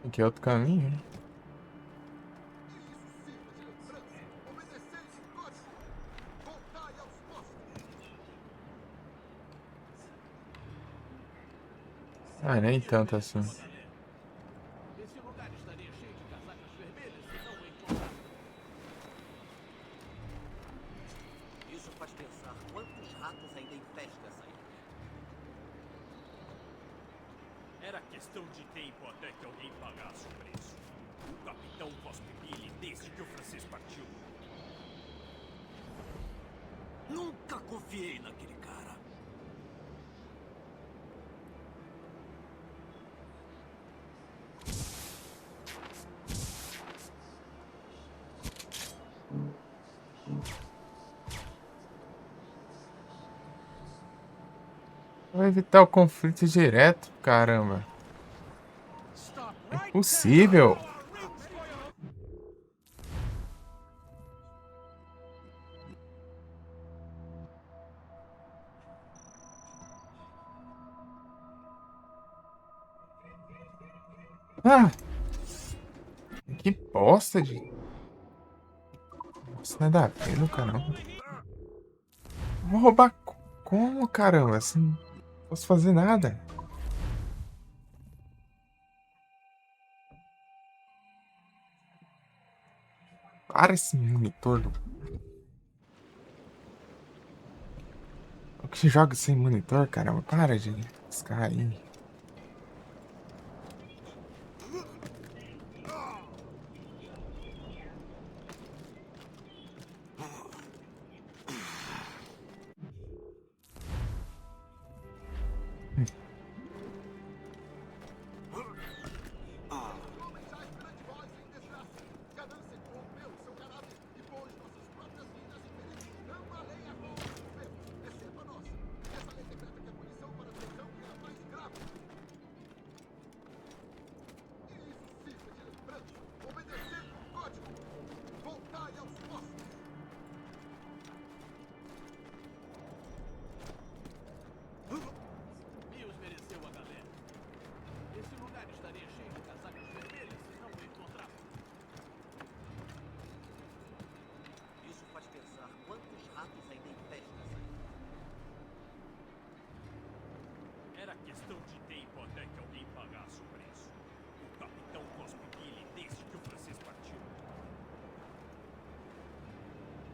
Aqui é outro caminho, né? Ah, nem tanto assim. Esse lugar estaria cheio de casacas vermelhas se não o encontrar. Isso faz pensar quantos ratos ainda infestam essa ilha. Era questão de tempo até que alguém pagasse o preço. O capitão Cospe-Billy desde que o francês partiu. Nunca confiei naquele cara. Vou evitar o conflito direto, caramba. É impossível. Ah! Que bosta de... Isso não é da pena, caramba. Vou roubar como, caramba? Assim, não posso fazer nada. Para esse monitor do... O que joga sem monitor, caramba? Para de riscar aí. Mios mereceu a galera. Esse lugar estaria cheio de casacas vermelhas se não o encontrássemos. Isso faz pensar quantos ratos ainda infestam essa ilha. Era questão de tempo até que alguém pagasse o preço. O capitão Cospe Billy desde que o francês partiu.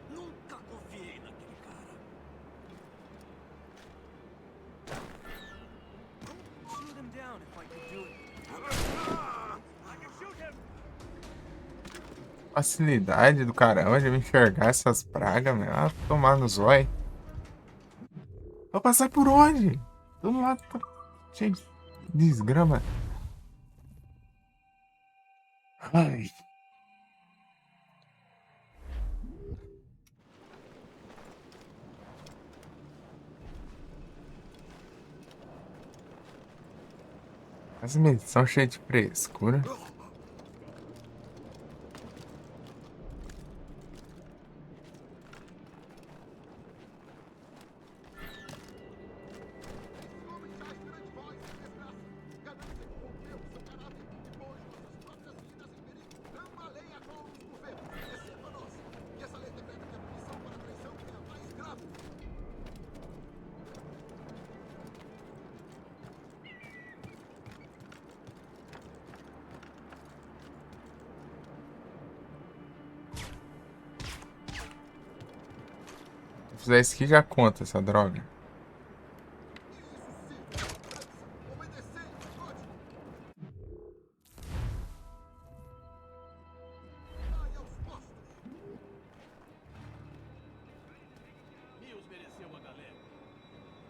Nunca confiei naquele cara. Shoot him down if I could do it. I can shoot him. Facilidade do caramba de me enxergar essas pragas, meu. Ah, tomar no zóio. Vou passar por onde? Do lado tá cheio de desgrama. Ai. As meninas são cheias de frescura. Se fizer isso aqui já conta essa droga. Mios mereceu a galera.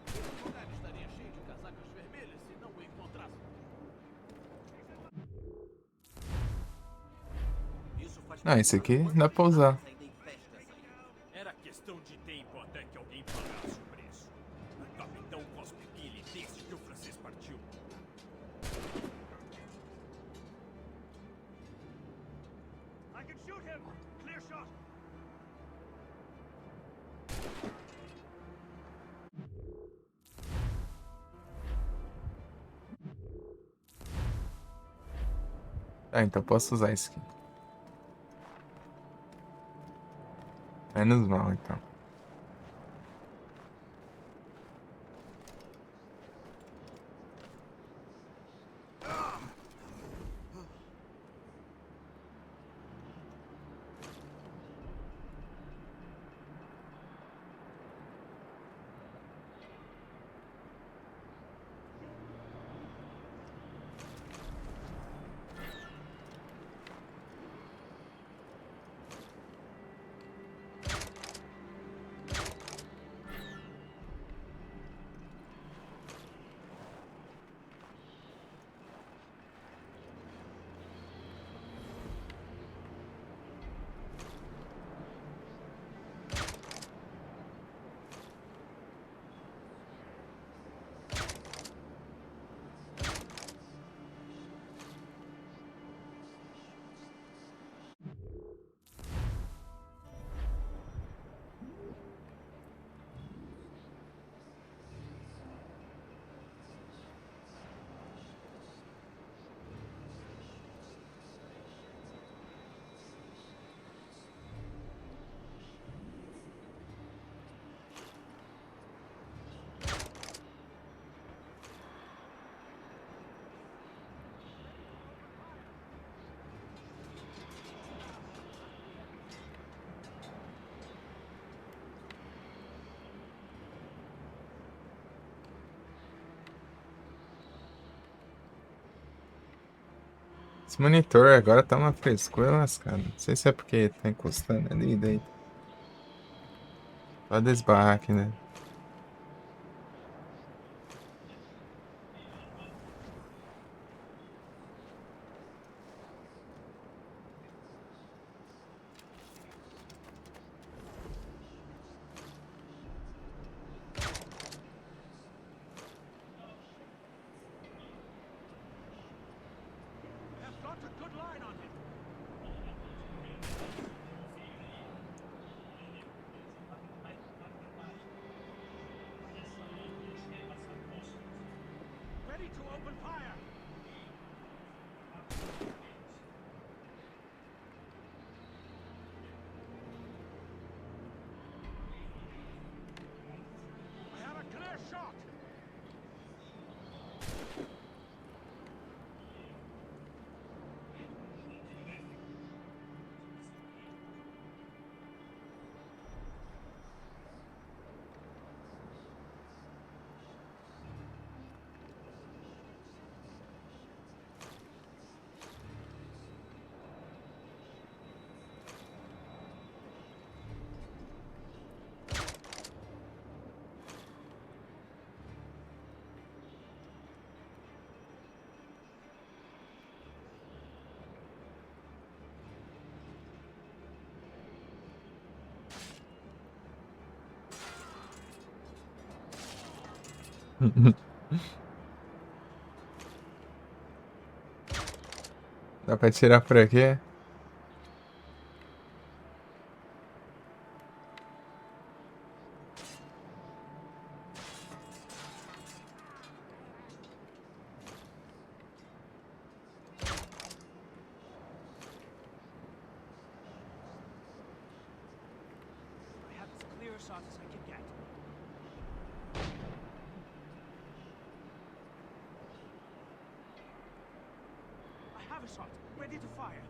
Esse lugar estaria cheio de casacas vermelhas se não o encontrássemos. Isso faz Não, esse aqui dá pra usar. Era questão de tempo até que alguém pagasse o preço. O capitão Cospe Billy desde que o francês partiu. I can shoot him. Clear shot. Ah, então posso usar isso aqui. Menos mal, então. Esse monitor agora tá uma frescura lascada. Não sei se é porque tá encostando ali, daí. Pode esbarrar aqui, né? Ready to open fire. I have a clear shot. Dá pra tirar por aqui? I have as clear a shot as I can get. I have a shot, ready to fire.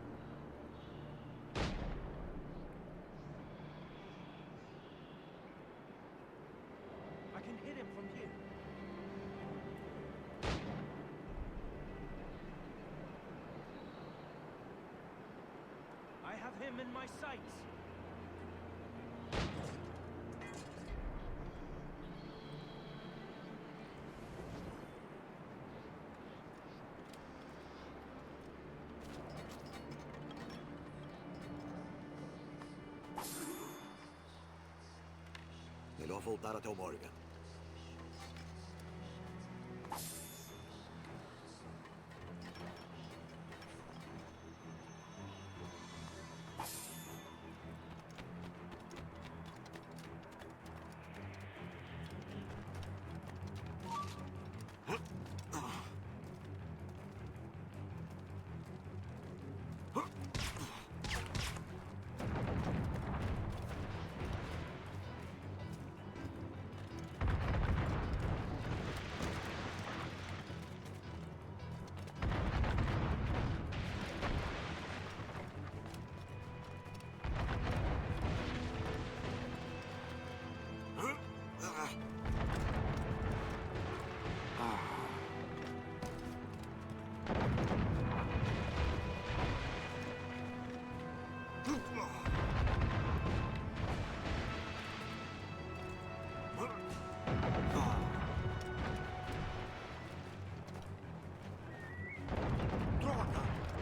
I can hit him from here. I have him in my sights. Melhor voltar até o Morgan.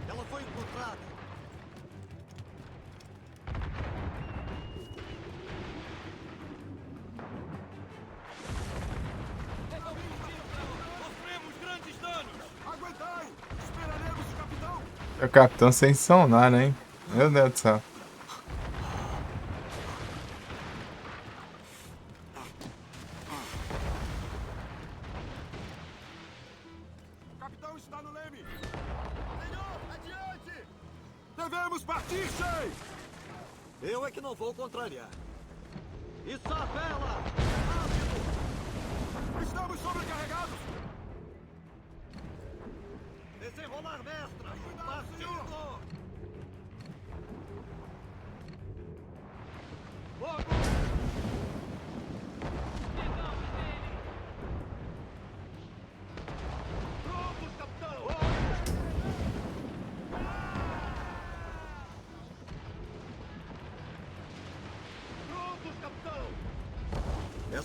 Ela foi encontrada. Sofremos grandes danos. Aguentai! Esperaremos o capitão! O capitão sem sonar, hein? Meu Deus do céu. O capitão está no leme! Senhor, adiante! Devemos partir, Shay! Eu é que não vou contrariar. Isabela! Estamos sobrecarregados! Desenrolar, mestra! Partindo! Logo! Prontos, capitão!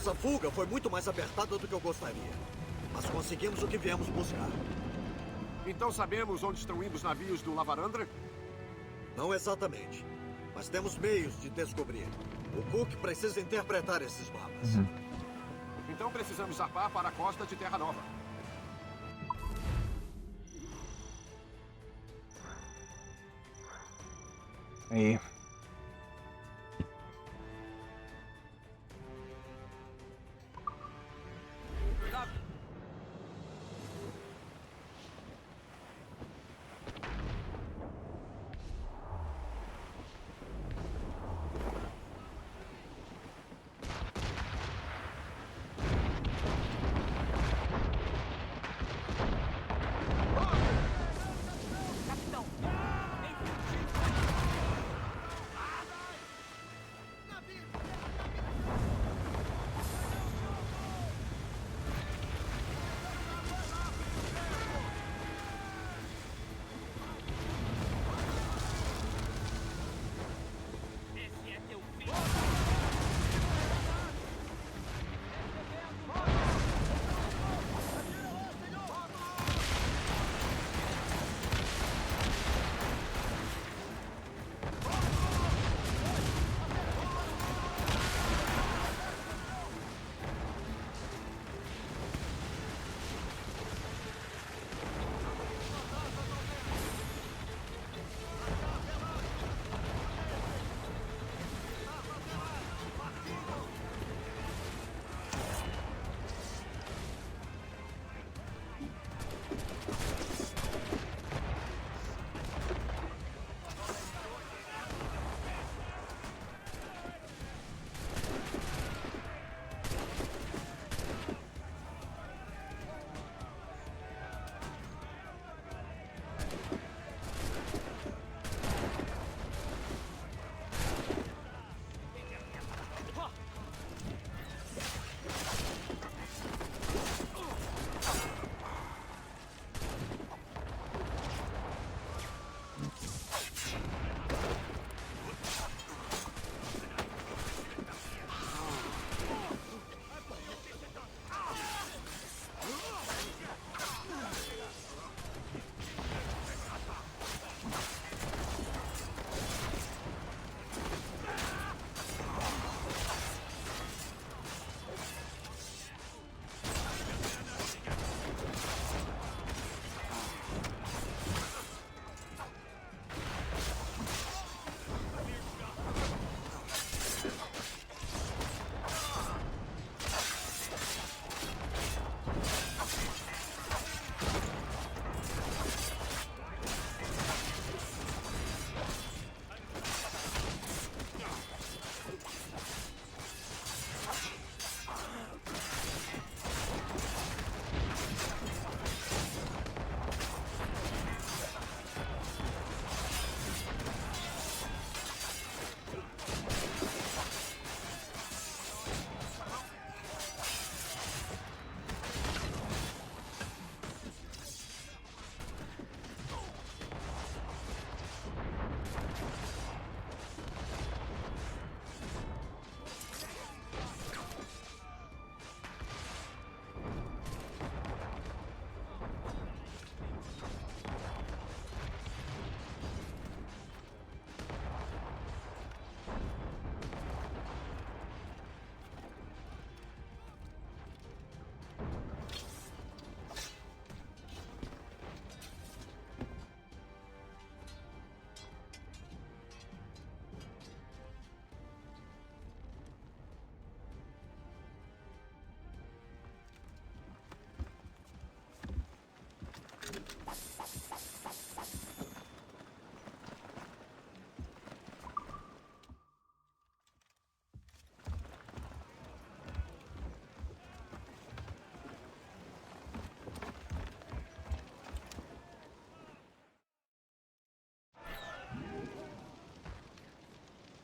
Essa fuga foi muito mais apertada do que eu gostaria. Mas conseguimos o que viemos buscar. Então sabemos onde estão indo os navios do Lavarandra? Não exatamente. Mas temos meios de descobrir. O Cook precisa interpretar esses mapas. Então precisamos zarpar para a costa de Terra Nova. Aí.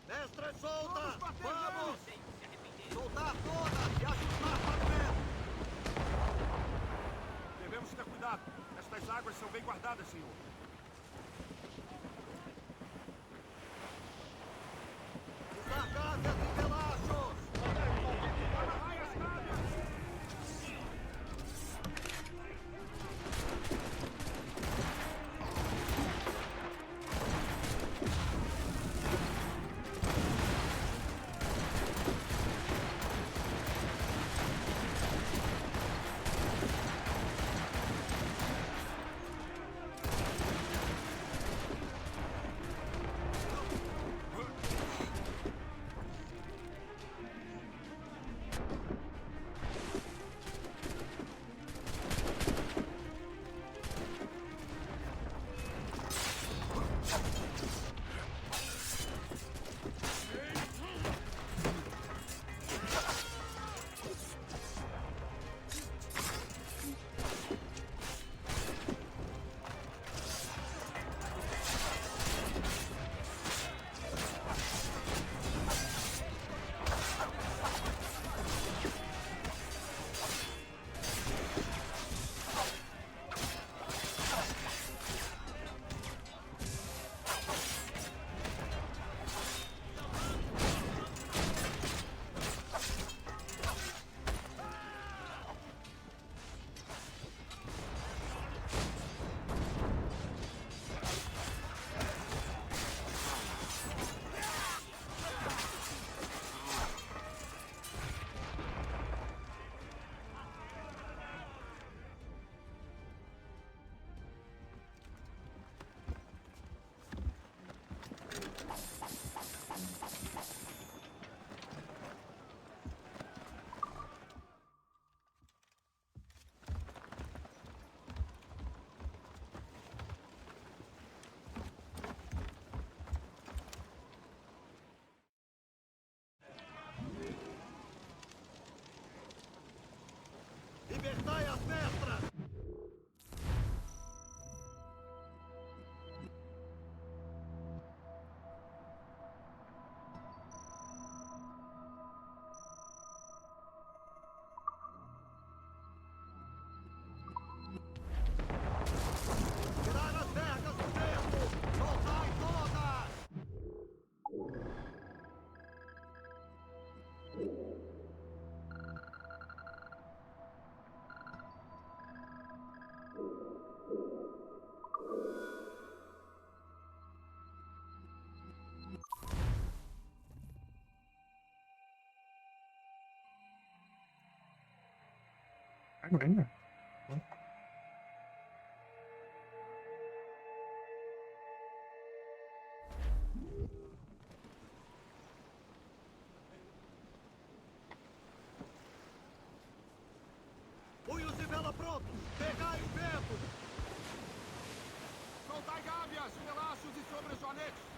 Mestre, solta! Vamos! Soltar todas e ajustar para o vento! Devemos ter cuidado. Estas águas são bem guardadas, senhor. Desarcadas e relaxos! Olha. Punhos de vela prontos! Pegai o vento! Soltai gábias, relachos e sobrejoanetes!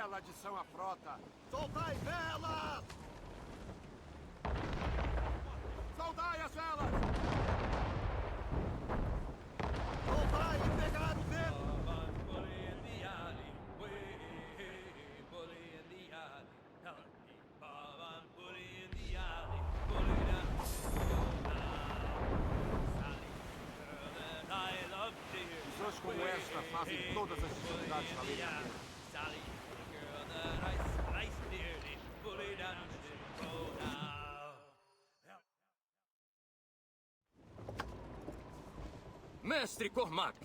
bela adição à frota. Soltai velas! Soldai as velas! Soltai e pegar o vento! Missões como esta fazem todas as dificuldades valerem a pena. Mestre Cormac,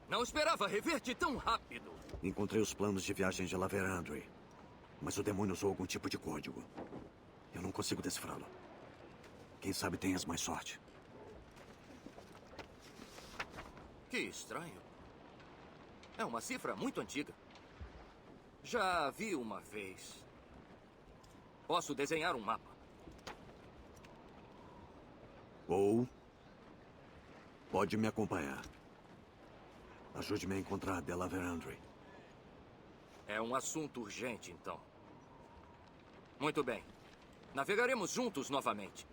não esperava rever-te tão rápido. Encontrei os planos de viagem de La Vérendrye, mas o demônio usou algum tipo de código. Eu não consigo decifrá-lo. Quem sabe tenhas mais sorte. Que estranho. É uma cifra muito antiga. Já vi uma vez. Posso desenhar um mapa. Ou pode me acompanhar. Ajude-me a encontrar de La Vérendrye. É um assunto urgente, então. Muito bem. Navegaremos juntos novamente.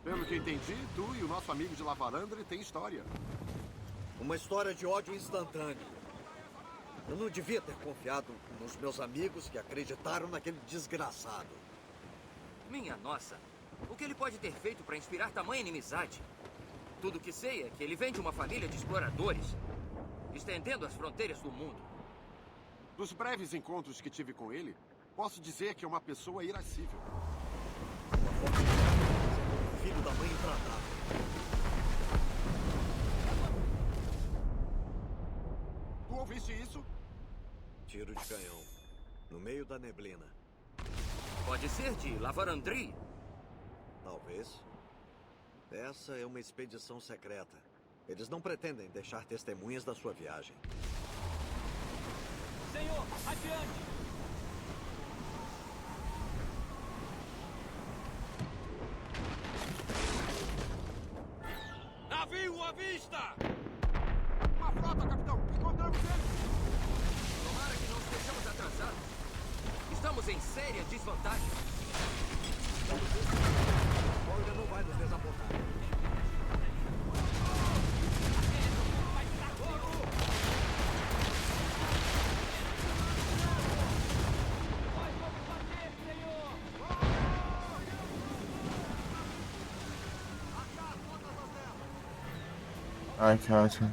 Pelo que entendi, tu e o nosso amigo de La Vérendrye têm história. Uma história de ódio instantâneo. Eu não devia ter confiado nos meus amigos que acreditaram naquele desgraçado. Minha nossa. O que ele pode ter feito para inspirar tamanha inimizade? Tudo que sei é que ele vem de uma família de exploradores, estendendo as fronteiras do mundo. Dos breves encontros que tive com ele, posso dizer que é uma pessoa irascível. Filho da mãe intratável. Tu ouviste isso? Tiro de canhão. No meio da neblina. Pode ser de La Vérendrye. Talvez. Essa é uma expedição secreta. Eles não pretendem deixar testemunhas da sua viagem. Senhor, adiante! Navio à vista! Uma frota, capitão! Encontramos eles! Tomara que não estejamos atrasados. Estamos em séria desvantagem. Olga não vai nos desapontar. Ai, que ótimo.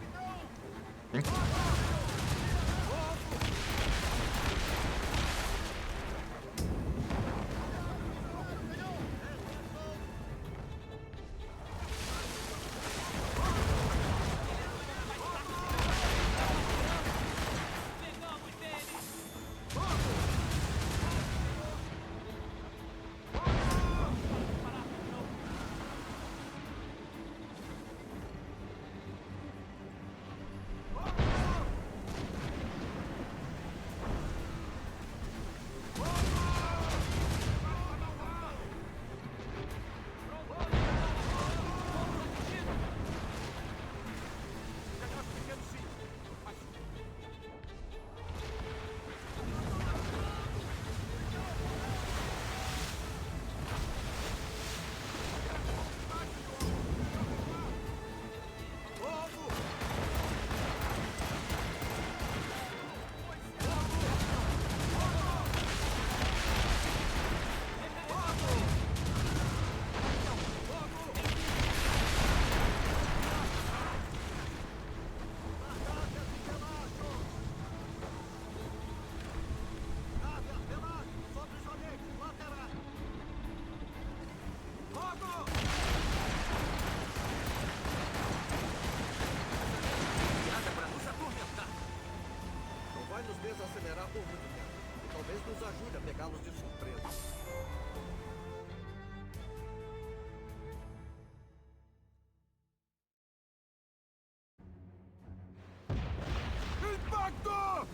Desacelerar por muito tempo. E talvez nos ajude a pegá-los de surpresa. Impacto!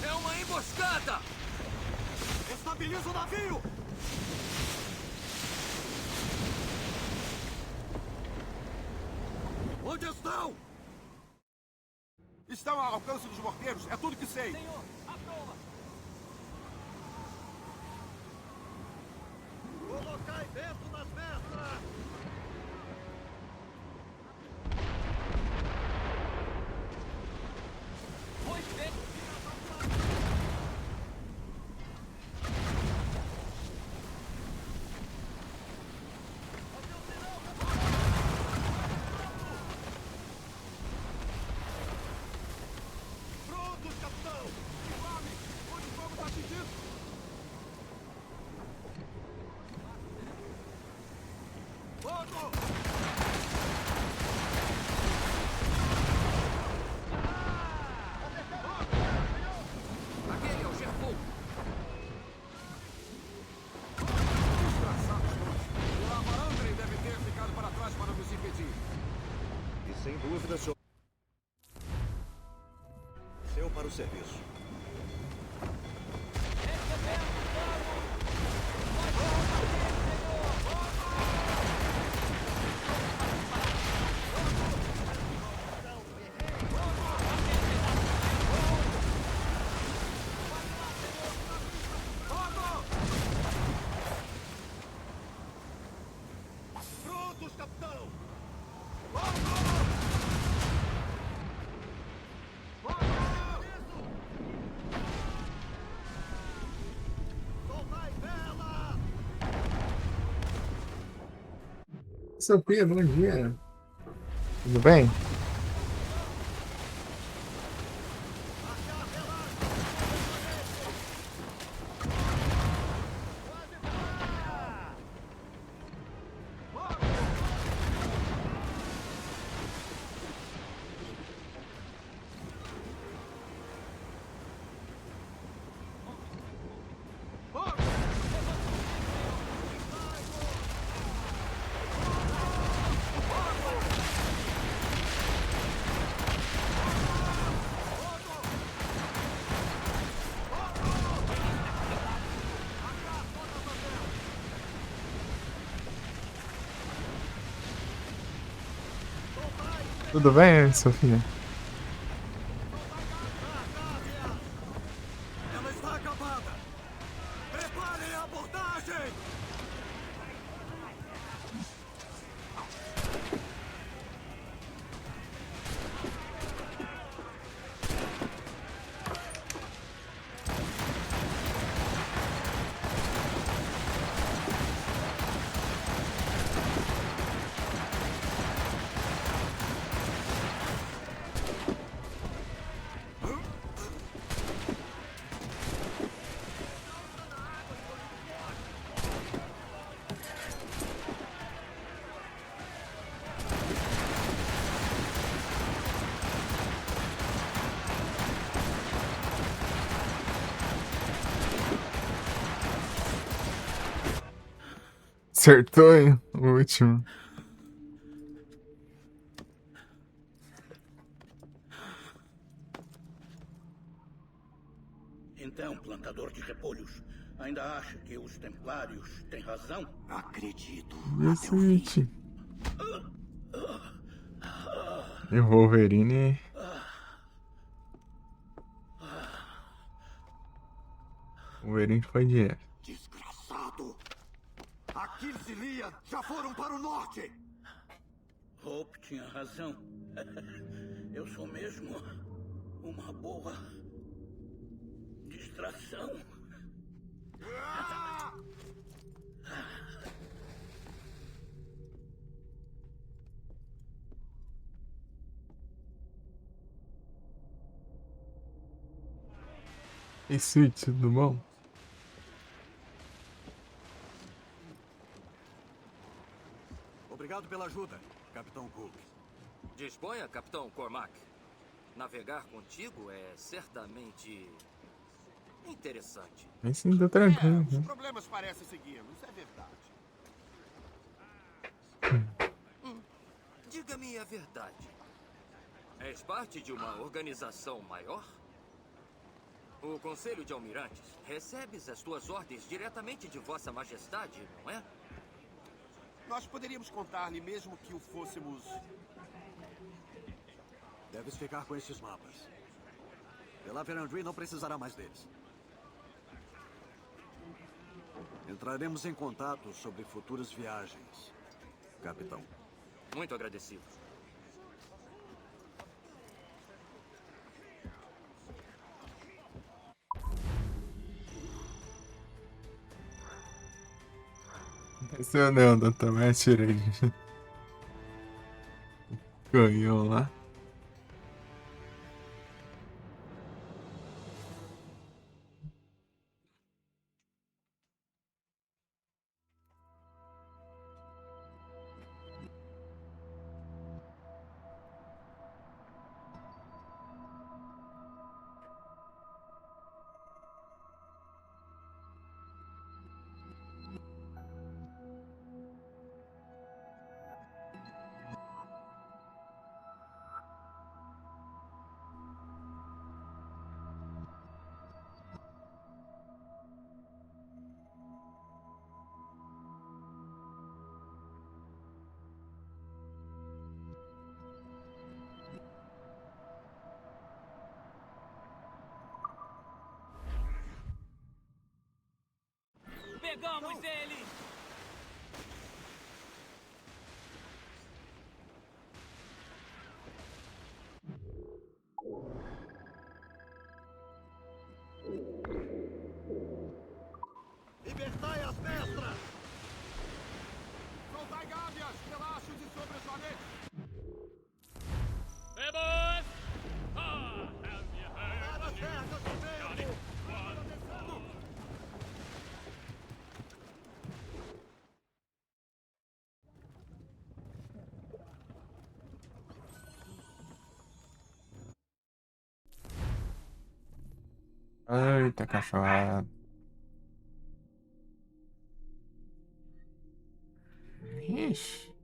É uma emboscada! Estabiliza o navio! Onde estão? Estão ao alcance dos morteiros, é tudo que sei. Senhor, à proa! Colocai vento nas mestras! Pois bem, Prontos, capitão! Informe! Onde o fogo está atingindo? Fogo! Aquele é o Gerfogo. Desgraçados todos! O Lava Andrei deve ter ficado para trás para nos impedir. E sem dúvida, senhor. Seu para o serviço. Prontos, capitão! Soltai vela! Sofia, bom dia. Tudo bem? Tudo bem, Sofia? Ela está acabada! Preparem a abordagem! Acertou, hein? O último. Então, plantador de repolhos, ainda acha que os templários têm razão? Acredito. Decente. E o Wolverine. O Wolverine foi direto. Desgraçado! Aquiles e Lia já foram para o norte! Hope tinha razão. Eu sou mesmo uma boa distração. E Switch, tudo bom? Obrigado pela ajuda, Capitão Cook. Disponha, Capitão Cormac. Navegar contigo é certamente interessante. Aí sim, tá tranquilo. Os Né? problemas parecem seguir-nos, é verdade. Diga-me a verdade. És parte de uma organização maior? O Conselho de Almirantes. Recebes as tuas ordens diretamente de Vossa Majestade, não é? Nós poderíamos contar-lhe mesmo que o fôssemos Deves ficar com estes mapas. Pela Verandry não precisará mais deles. Entraremos em contato sobre futuras viagens, capitão. Muito agradecido. Esse é o Neon, também atirei. Ganhou lá. Pegamos ele! Libertai as mestras! Soltai gábias, relachos e sobressalentes! Hey, boys! Ah, have you heard Para as pernas do vento! Eita, cachorrada. Ixi.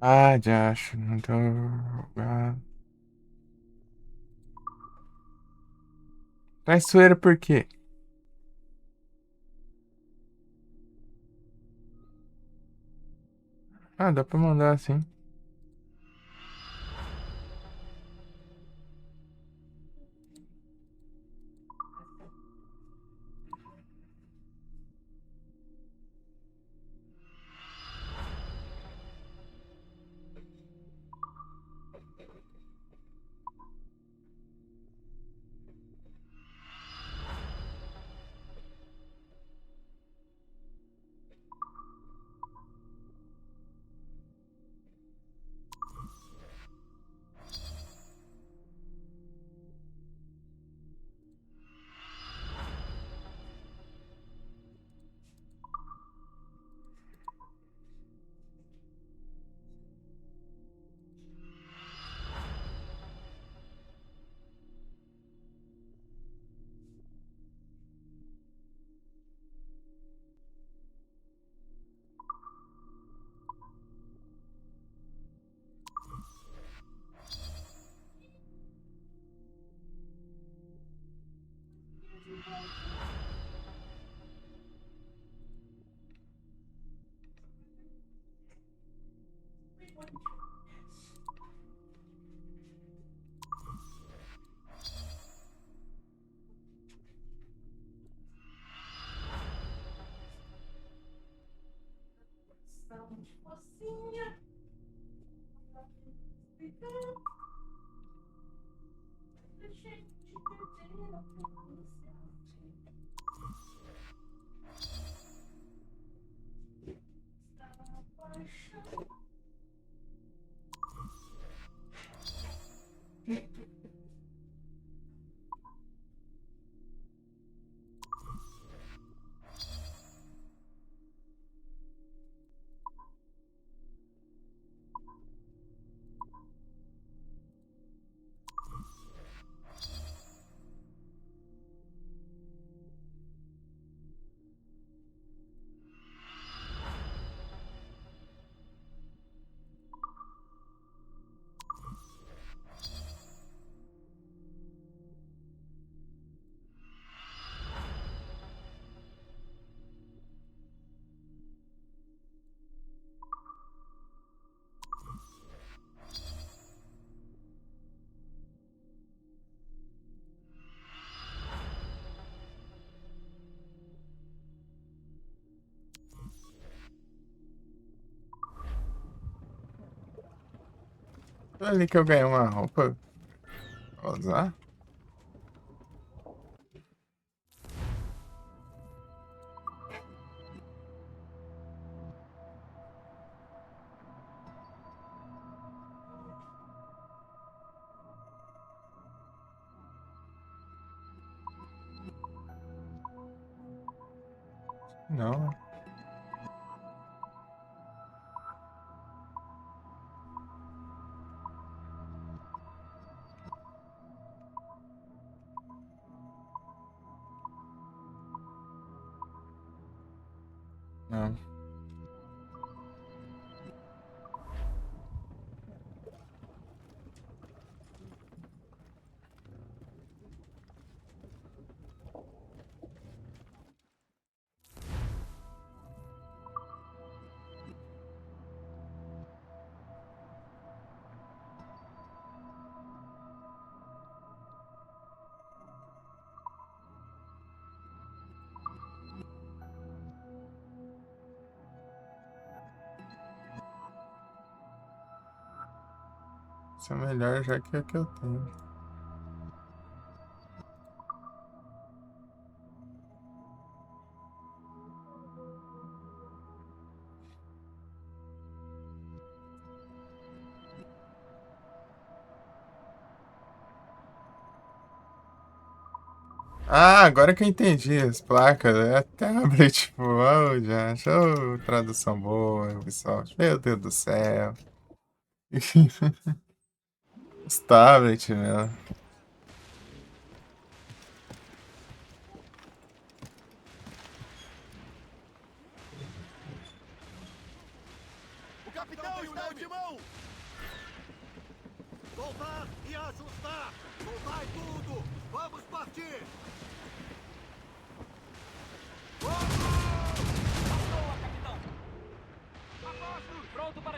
Ah, já acho. Não tô jogando. Traiçoeira por quê? Ah, dá pra mandar assim. Ali que eu ganhei uma roupa. Vou usar. Não. Não. Isso é melhor já que o que eu tenho. Ah, agora que eu entendi as placas. É tablet, pô. Oh, já. Show. Tradução boa, Ubisoft. Meu Deus do céu. Os tablet, meu. O capitão está de mão! Voltar e ajustar! Voltar tudo! Vamos partir! Boa, capitão! Aposto! Pronto para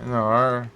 Menor.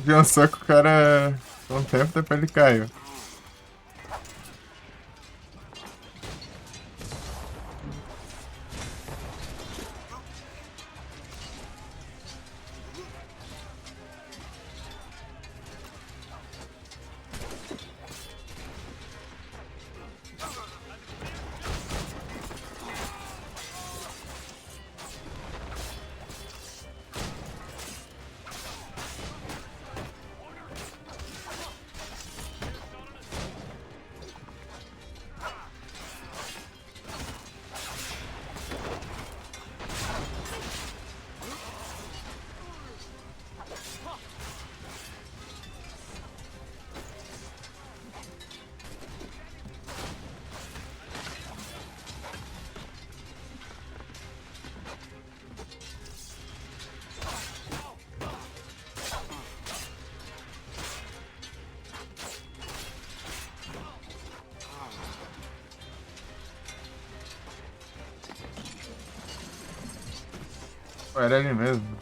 Deu um soco, o cara. Um tempo depois ele caiu. Era ele mesmo.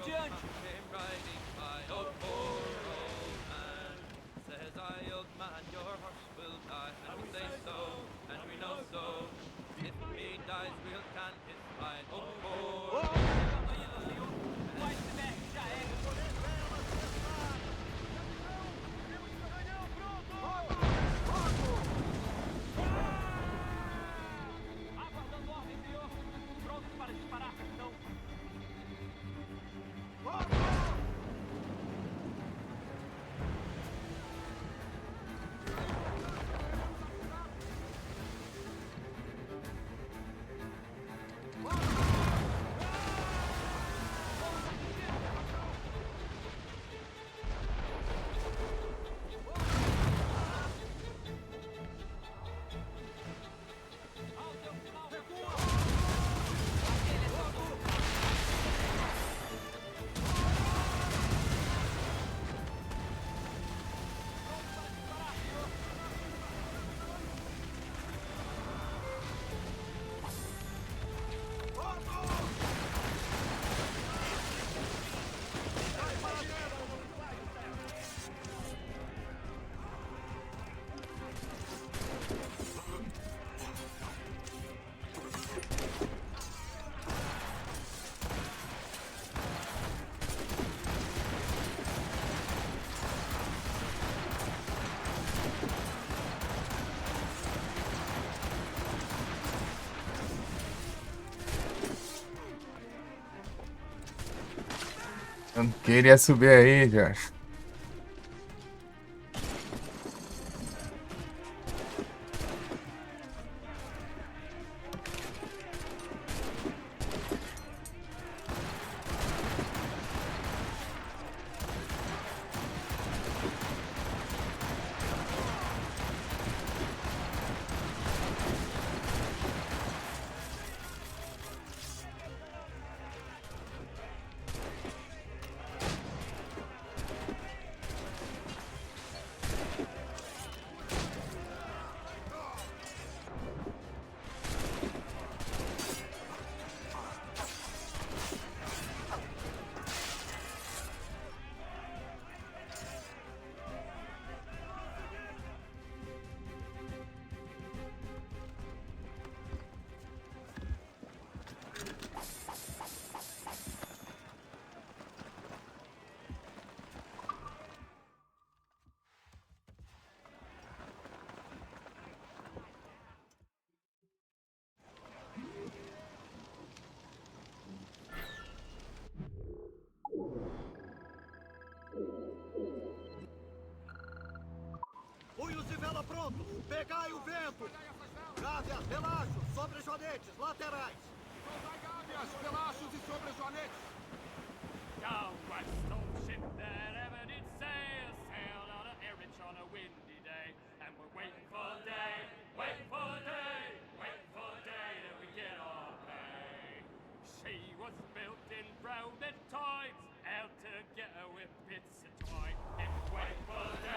adiante! Aguardando ordem, senhor. Prontos para disparar, capitão. Eu não queria subir aí, Josh. Punhos de vela prontos! Pegai o vento! Gávias, relaxos, sobrejoanetes, laterais! Gávias, relaxos e sobrejoanetes! Down west steamship that ever did sail, sailed on a errand on a windy day, and we're waiting for the day, waiting for the day, waiting for the day that we get our pay. She was built in browned times, out to get her with bits of twine, and we're waiting for the day.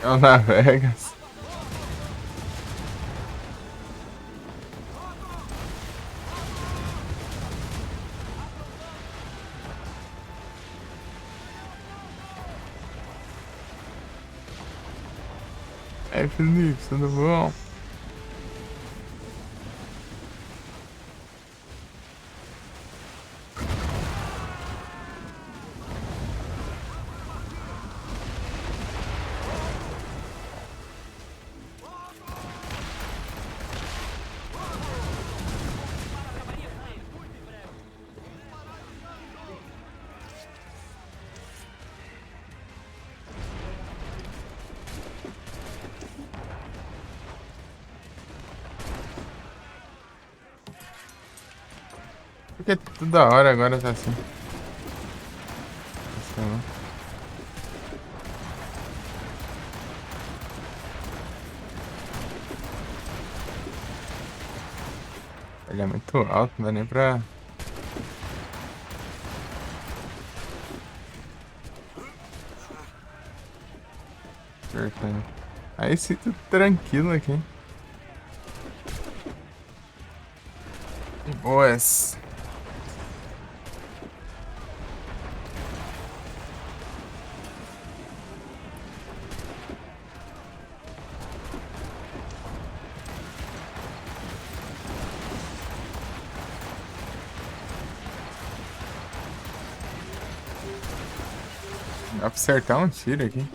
É o Navegas. É, Felipe, tudo bom? Porque toda hora agora tá assim. Ele é muito alto, não dá nem pra... Aí sim, tudo tranquilo aqui. De boas. Dá pra acertar um tiro aqui.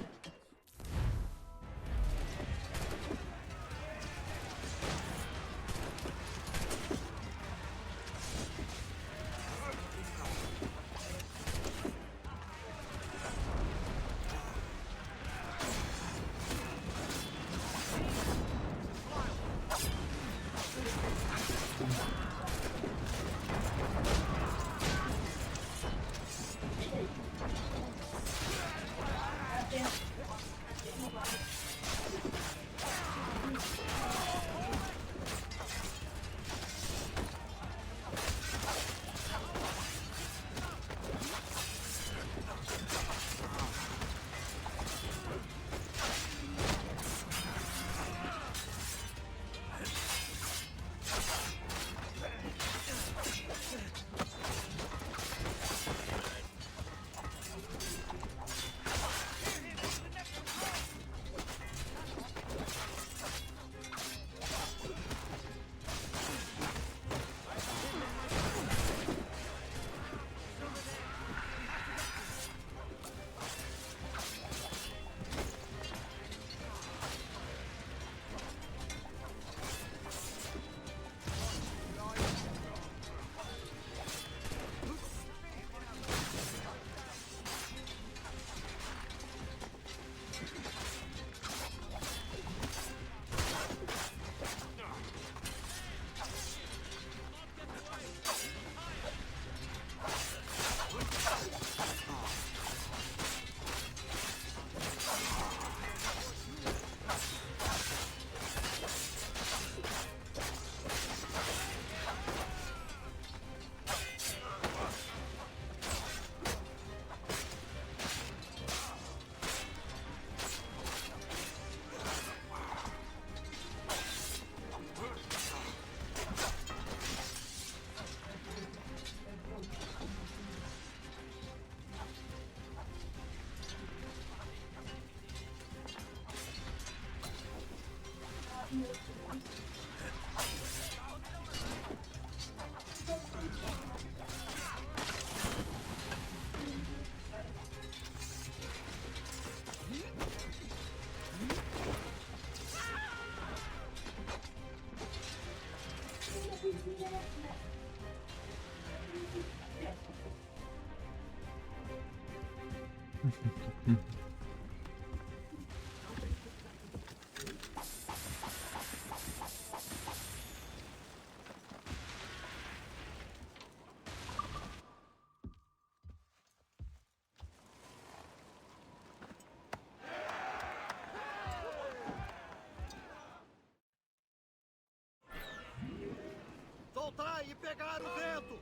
Soltai e pegar o vento!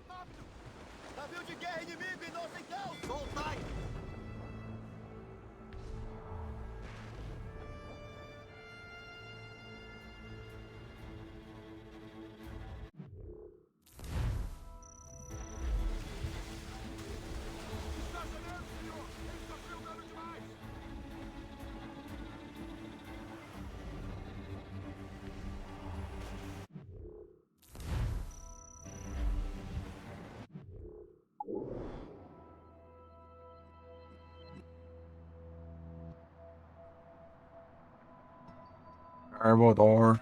Navio de guerra inimigo em nossa então! Soltai! Arbodor.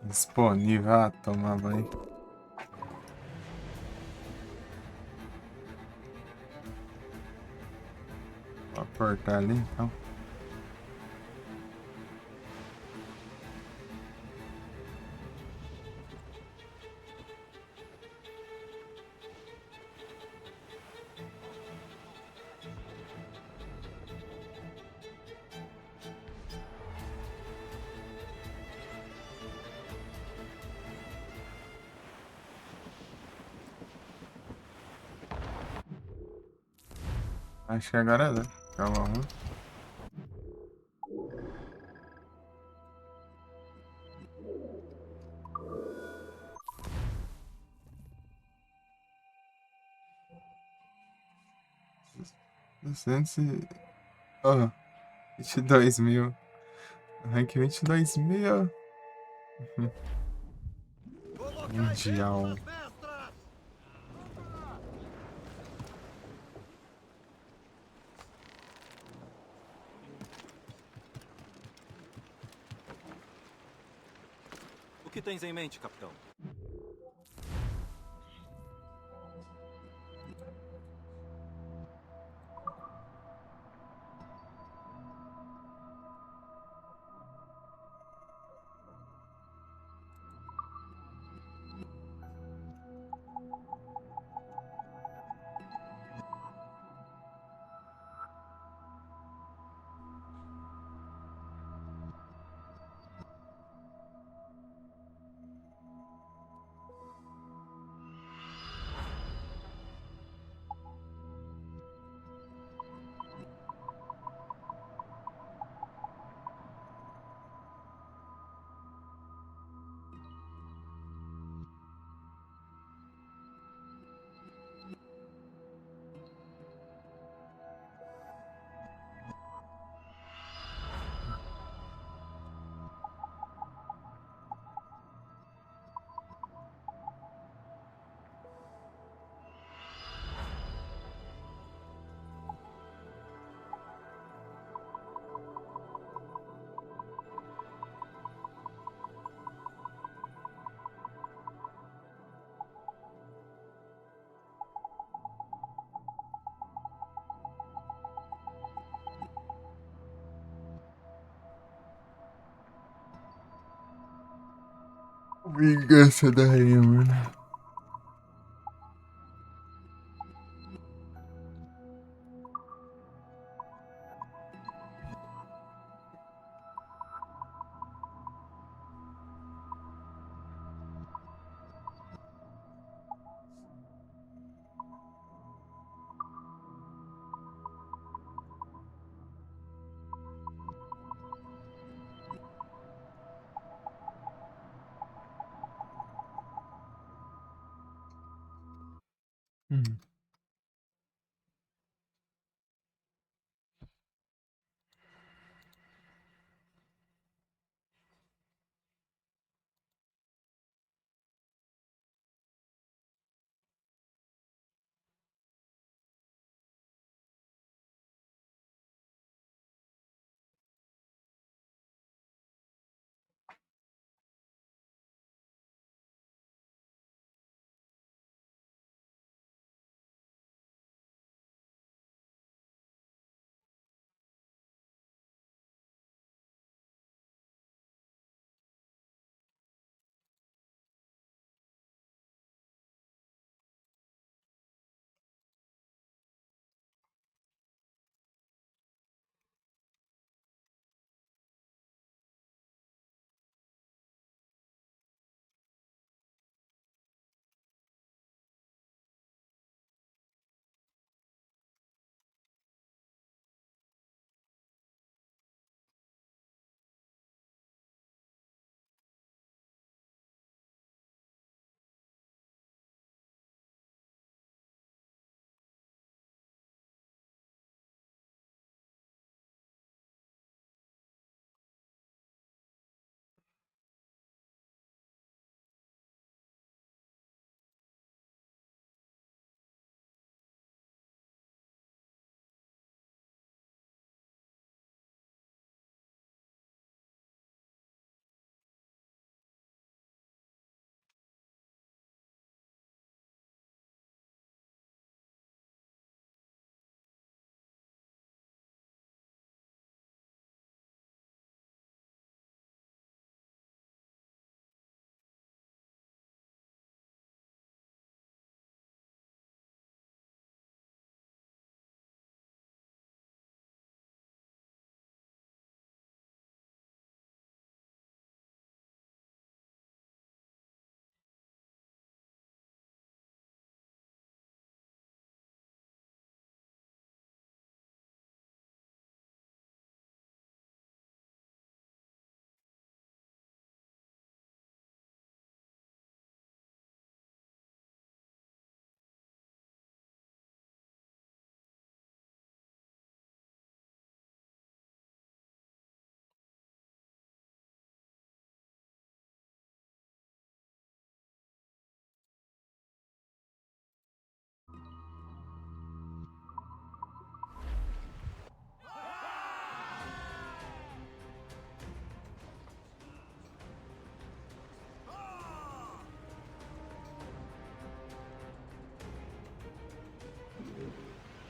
Disponível. Ah, tomar banho. Vou apertar ali então. Acho que agora dá. Calma, vamos. Oh, 22.000. Rank 22.000. Mundial. O que tens em mente, capitão? Vingança da rainha, mano.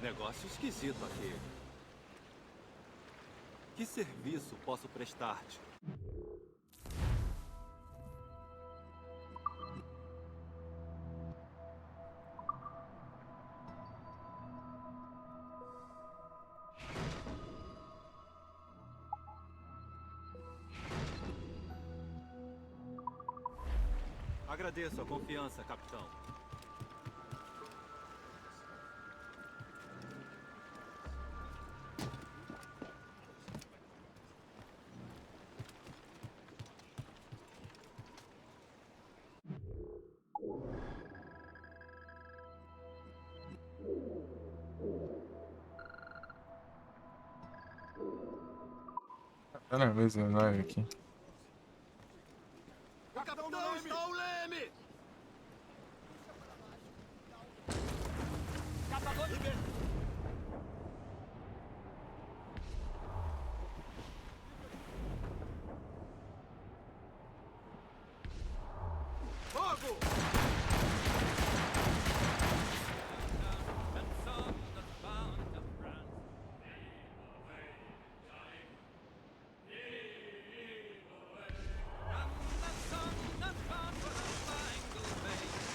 Negócio esquisito aqui. Que serviço posso prestar-te? Agradeço a confiança, capitão. Tá na mesma nave aqui. Capitão, está o leme! Catador! Fogo!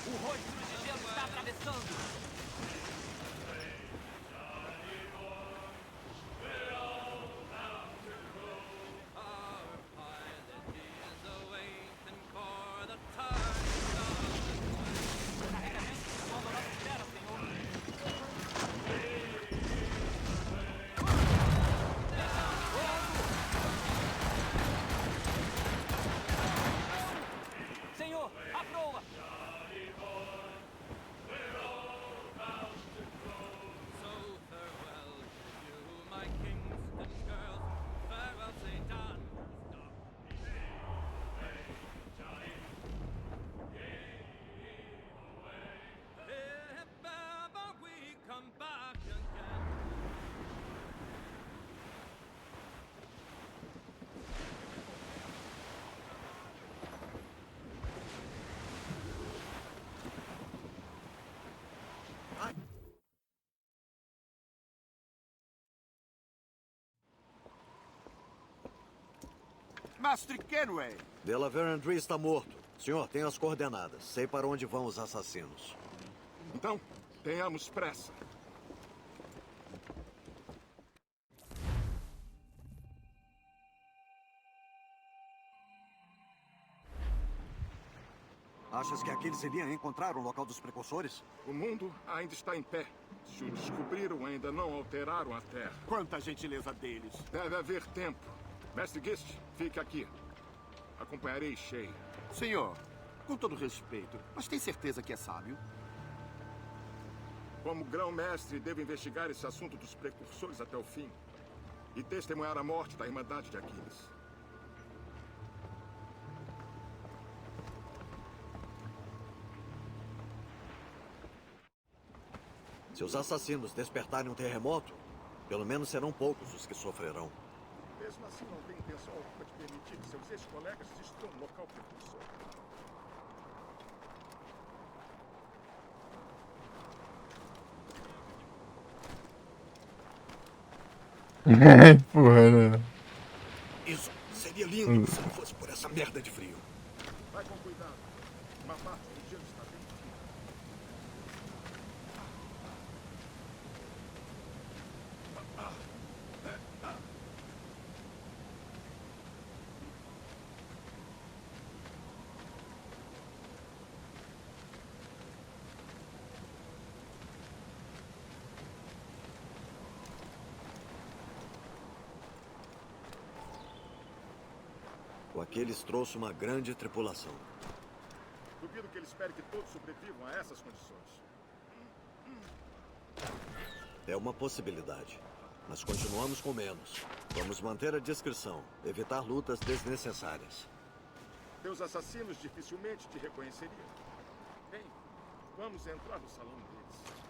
O rosto de gelo está atravessando! Senhor, a proa! Mestre Kenway! De La Vérendrye está morto. Senhor, tem as coordenadas. Sei para onde vão os assassinos. Então, tenhamos pressa. Achas que aqueles iriam encontrar o local dos precursores? O mundo ainda está em pé. Se o descobriram, ainda não alteraram a Terra. Quanta gentileza deles. Deve haver tempo. Mestre Gist, fique aqui. Acompanharei Shay. Senhor, com todo respeito, mas tem certeza que é sábio? Como grão-mestre, devo investigar esse assunto dos precursores até o fim. E testemunhar a morte da Irmandade de Aquiles. Se os assassinos despertarem um terremoto, pelo menos serão poucos os que sofrerão. Mesmo assim, não tem intenção alguma de permitir que seus ex-colegas destruam o local precursor. Empurrando. Isso seria lindo se não fosse por essa merda de frio. Vai com cuidado. Uma parte do gelo está bem frio. O Aquiles trouxe uma grande tripulação. Duvido que ele espere que todos sobrevivam a essas condições. É uma possibilidade. Mas continuamos com menos. Vamos manter a discrição, evitar lutas desnecessárias. Teus assassinos dificilmente te reconheceriam. Bem, vamos entrar no salão deles.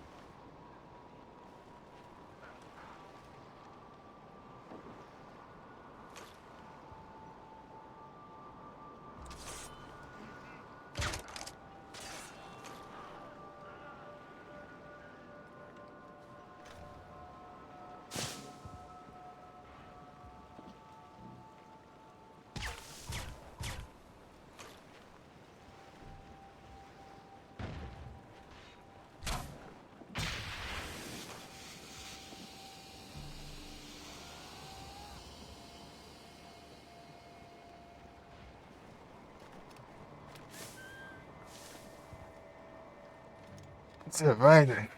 Você vai, né?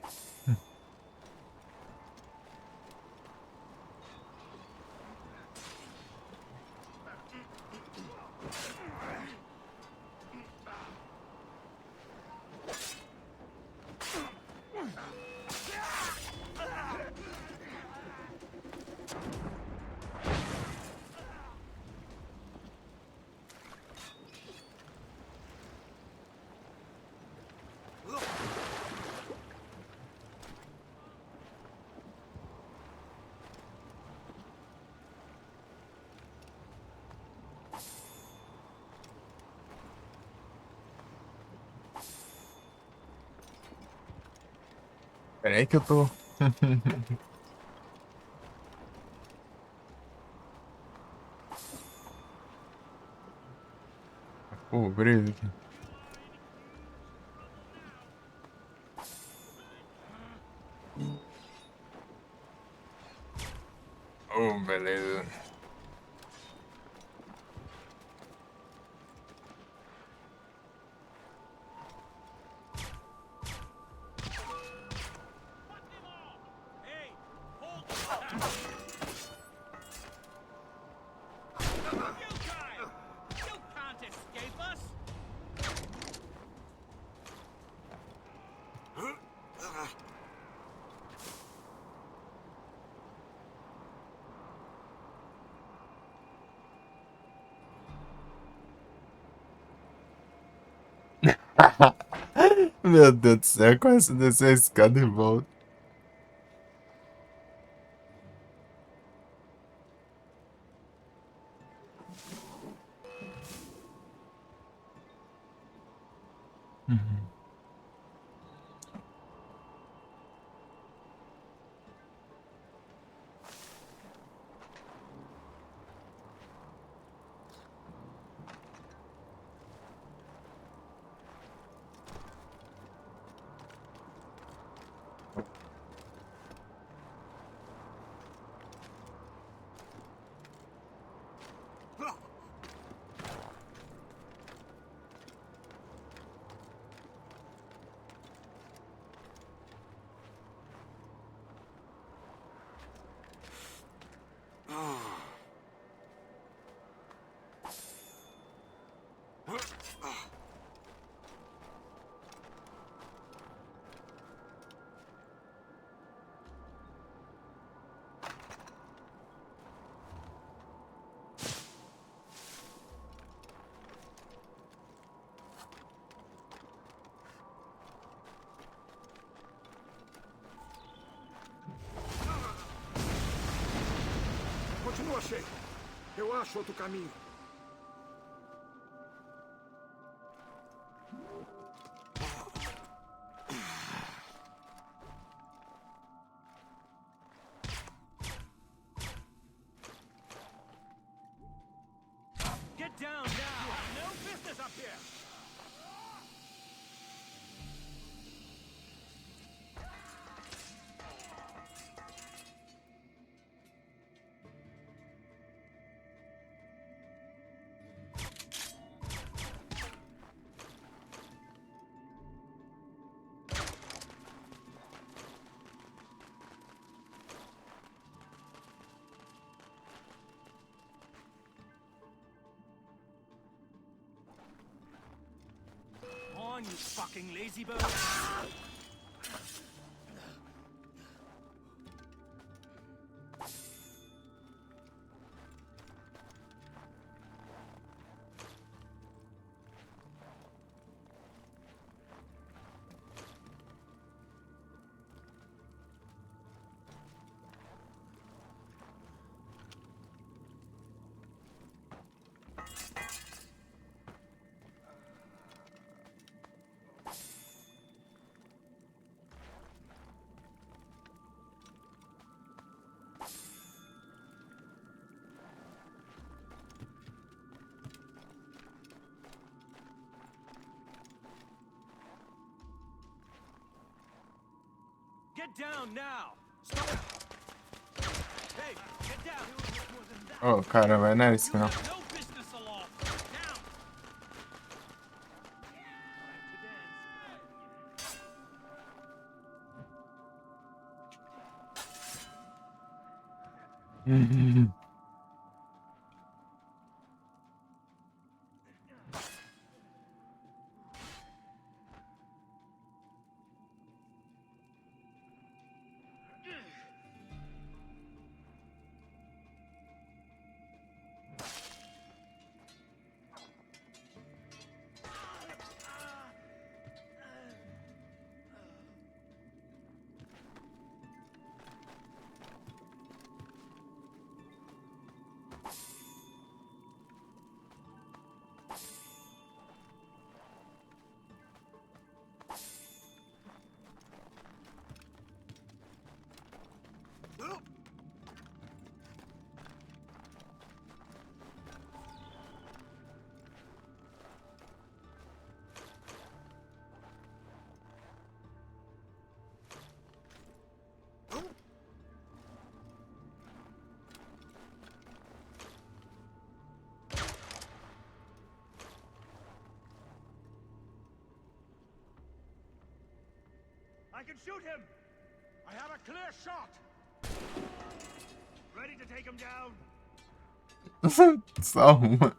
Pera aí que eu tô... Pobreza aqui. Oh, beleza. You can't escape us! Meu Deus do céu, quase descer a escada e volta. Continua, Shay. Eu acho outro caminho. Get down now! No business up here! On, you fucking lazy bird! Get down now! Stop! Hey, get down! Oh, cara, vai nessa, não. No business along! Down! I can shoot him! I have a clear shot! Ready to take him down? Só uma.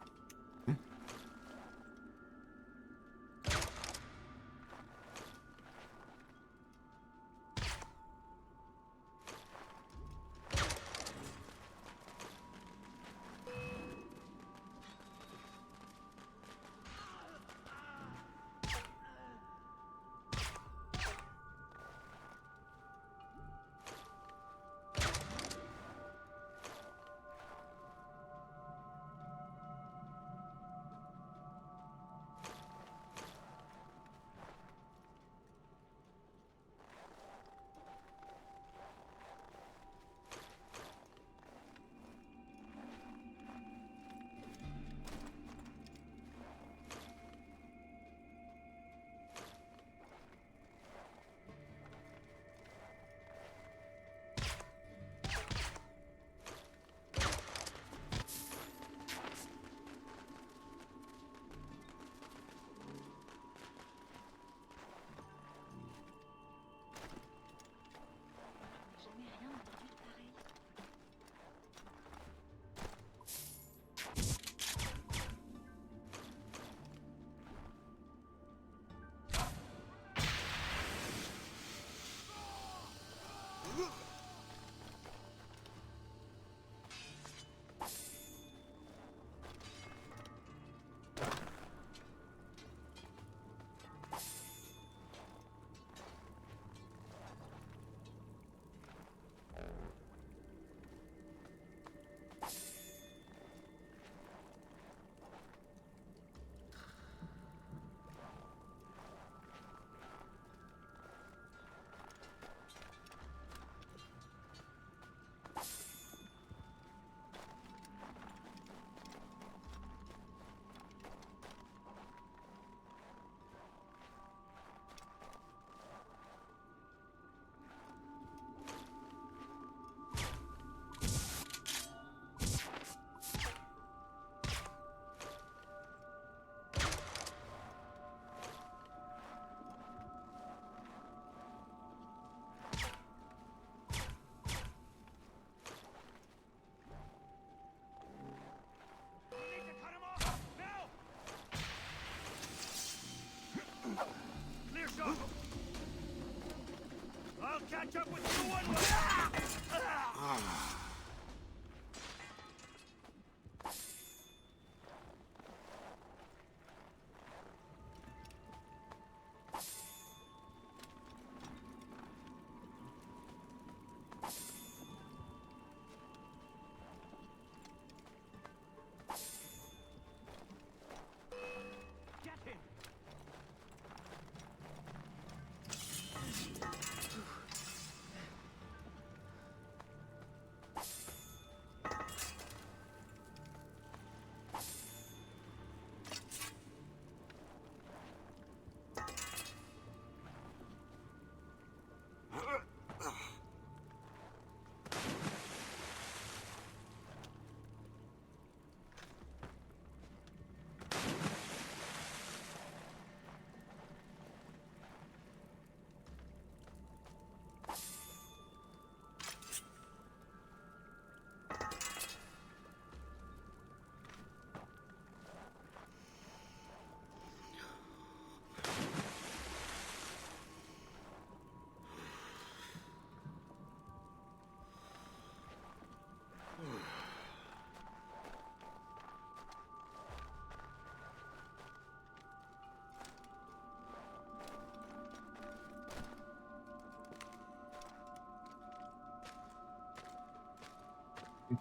I'll catch up with you one way. Get him.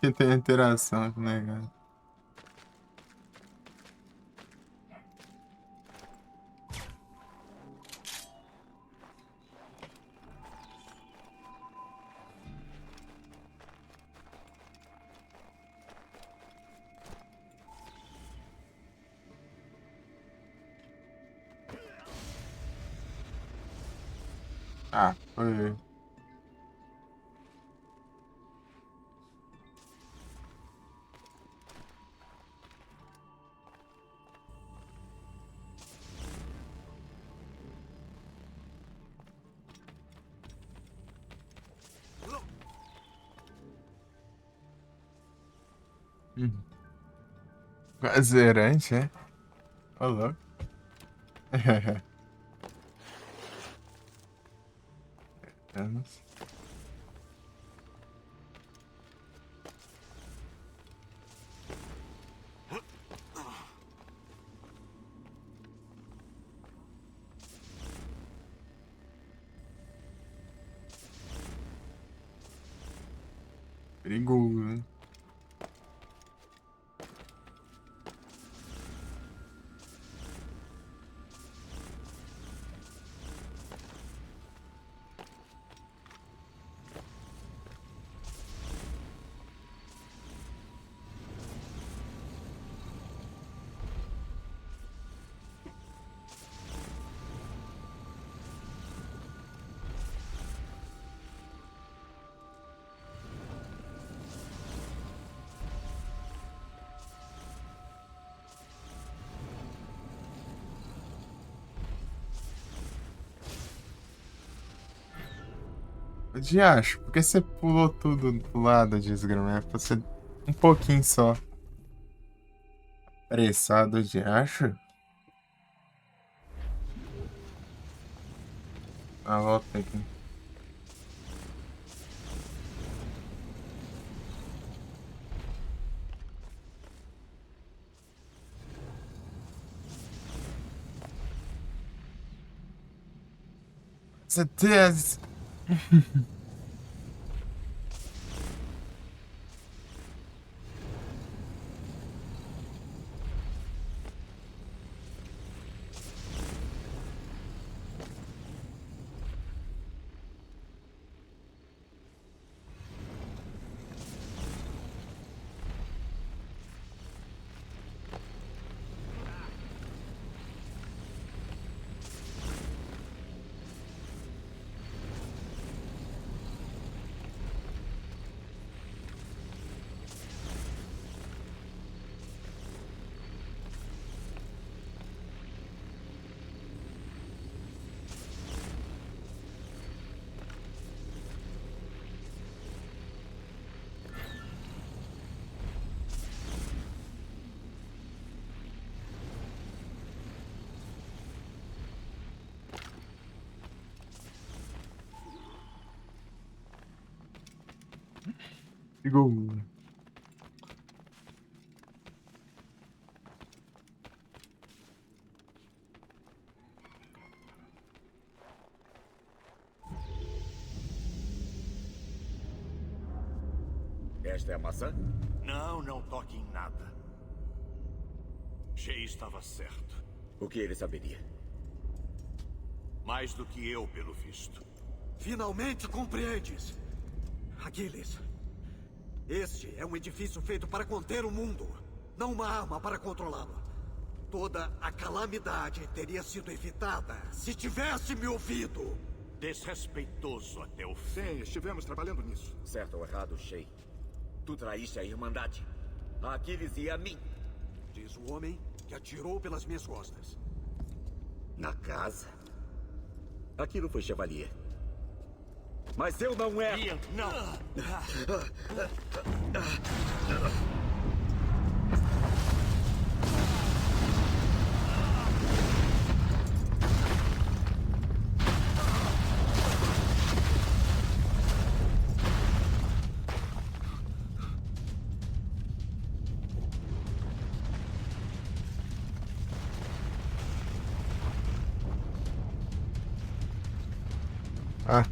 Que tem interação, né, cara? Ah, foi. Zerante, é? Ô, louco. Anos. Perigoso, né? De acho, por que você pulou tudo do lado, desgrama? É pra ser um pouquinho só. Apressado de acho? Ah, volta aqui. Certeza. Perigoso. Esta é a maçã? Não toque em nada. Shay estava certo. O que ele saberia? Mais do que eu, pelo visto. Finalmente compreendes. Aquiles, este é um edifício feito para conter o mundo, não uma arma para controlá-lo. Toda a calamidade teria sido evitada se tivesse me ouvido. Desrespeitoso até o fim. Sim, estivemos trabalhando nisso. Certo ou errado, Shay? Tu traíste a Irmandade, a Aquiles e a mim. Diz o homem que atirou pelas minhas costas. Na casa? Aquilo foi Chevalier. Mas eu não era. Ian, não! Ah.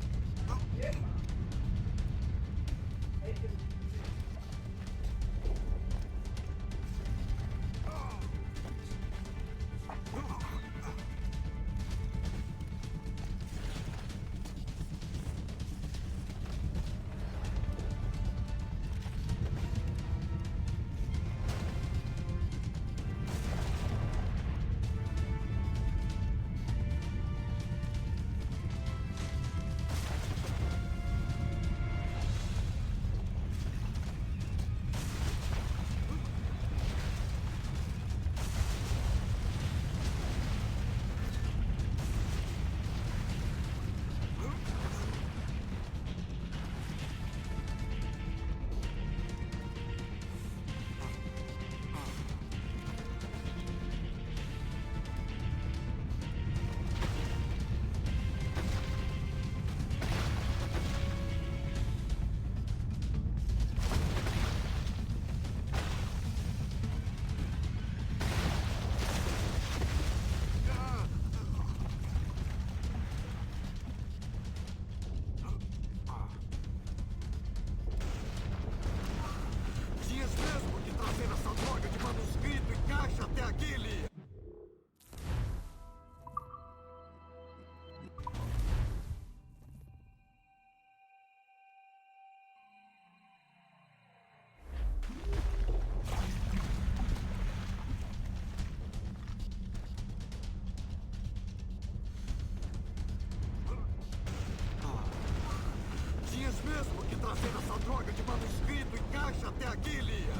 mesmo que trazer essa droga de manuscrito e caixa até aqui, Lia.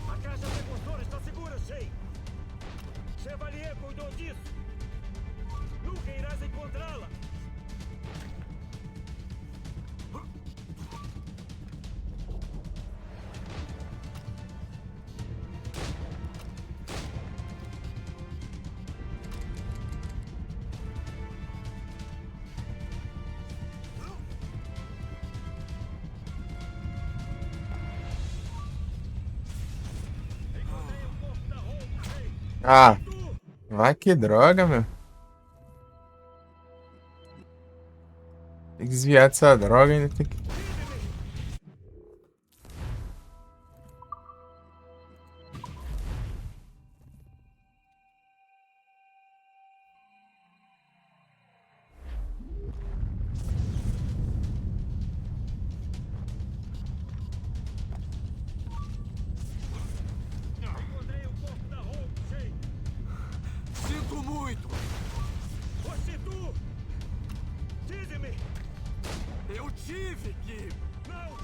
A caixa precursora está segura, Shay. Chevalier cuidou disso. Nunca irás encontrá-la. Ah, vai que droga, meu. Tem que desviar dessa droga ainda tem que... Sinto muito. Foste tu! Dize-me! Eu tive que... Não!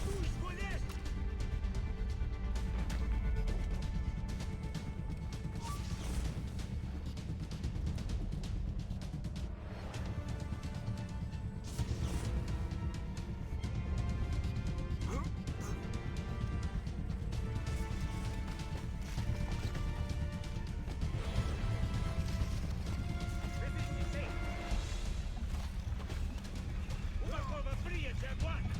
Tu escolheste! Uma cova fria te aguarda!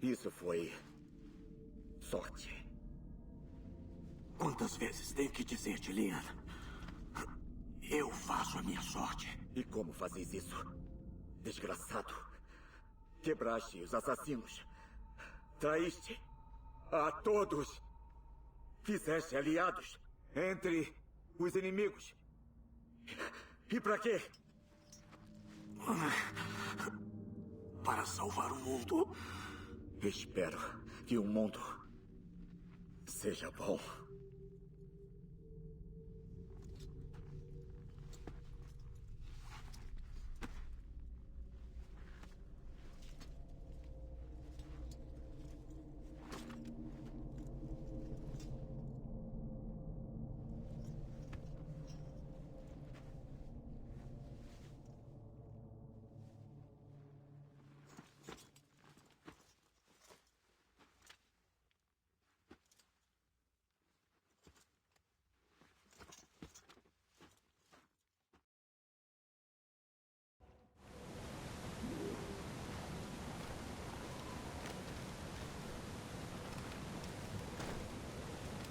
Isso foi... sorte. Quantas vezes tenho que dizer-te, Lian? Eu faço a minha sorte. E como fazes isso? Desgraçado. Quebraste os assassinos. Traíste a todos. Fizeste aliados entre os inimigos. E pra quê? Para salvar o mundo. Espero que o mundo seja bom.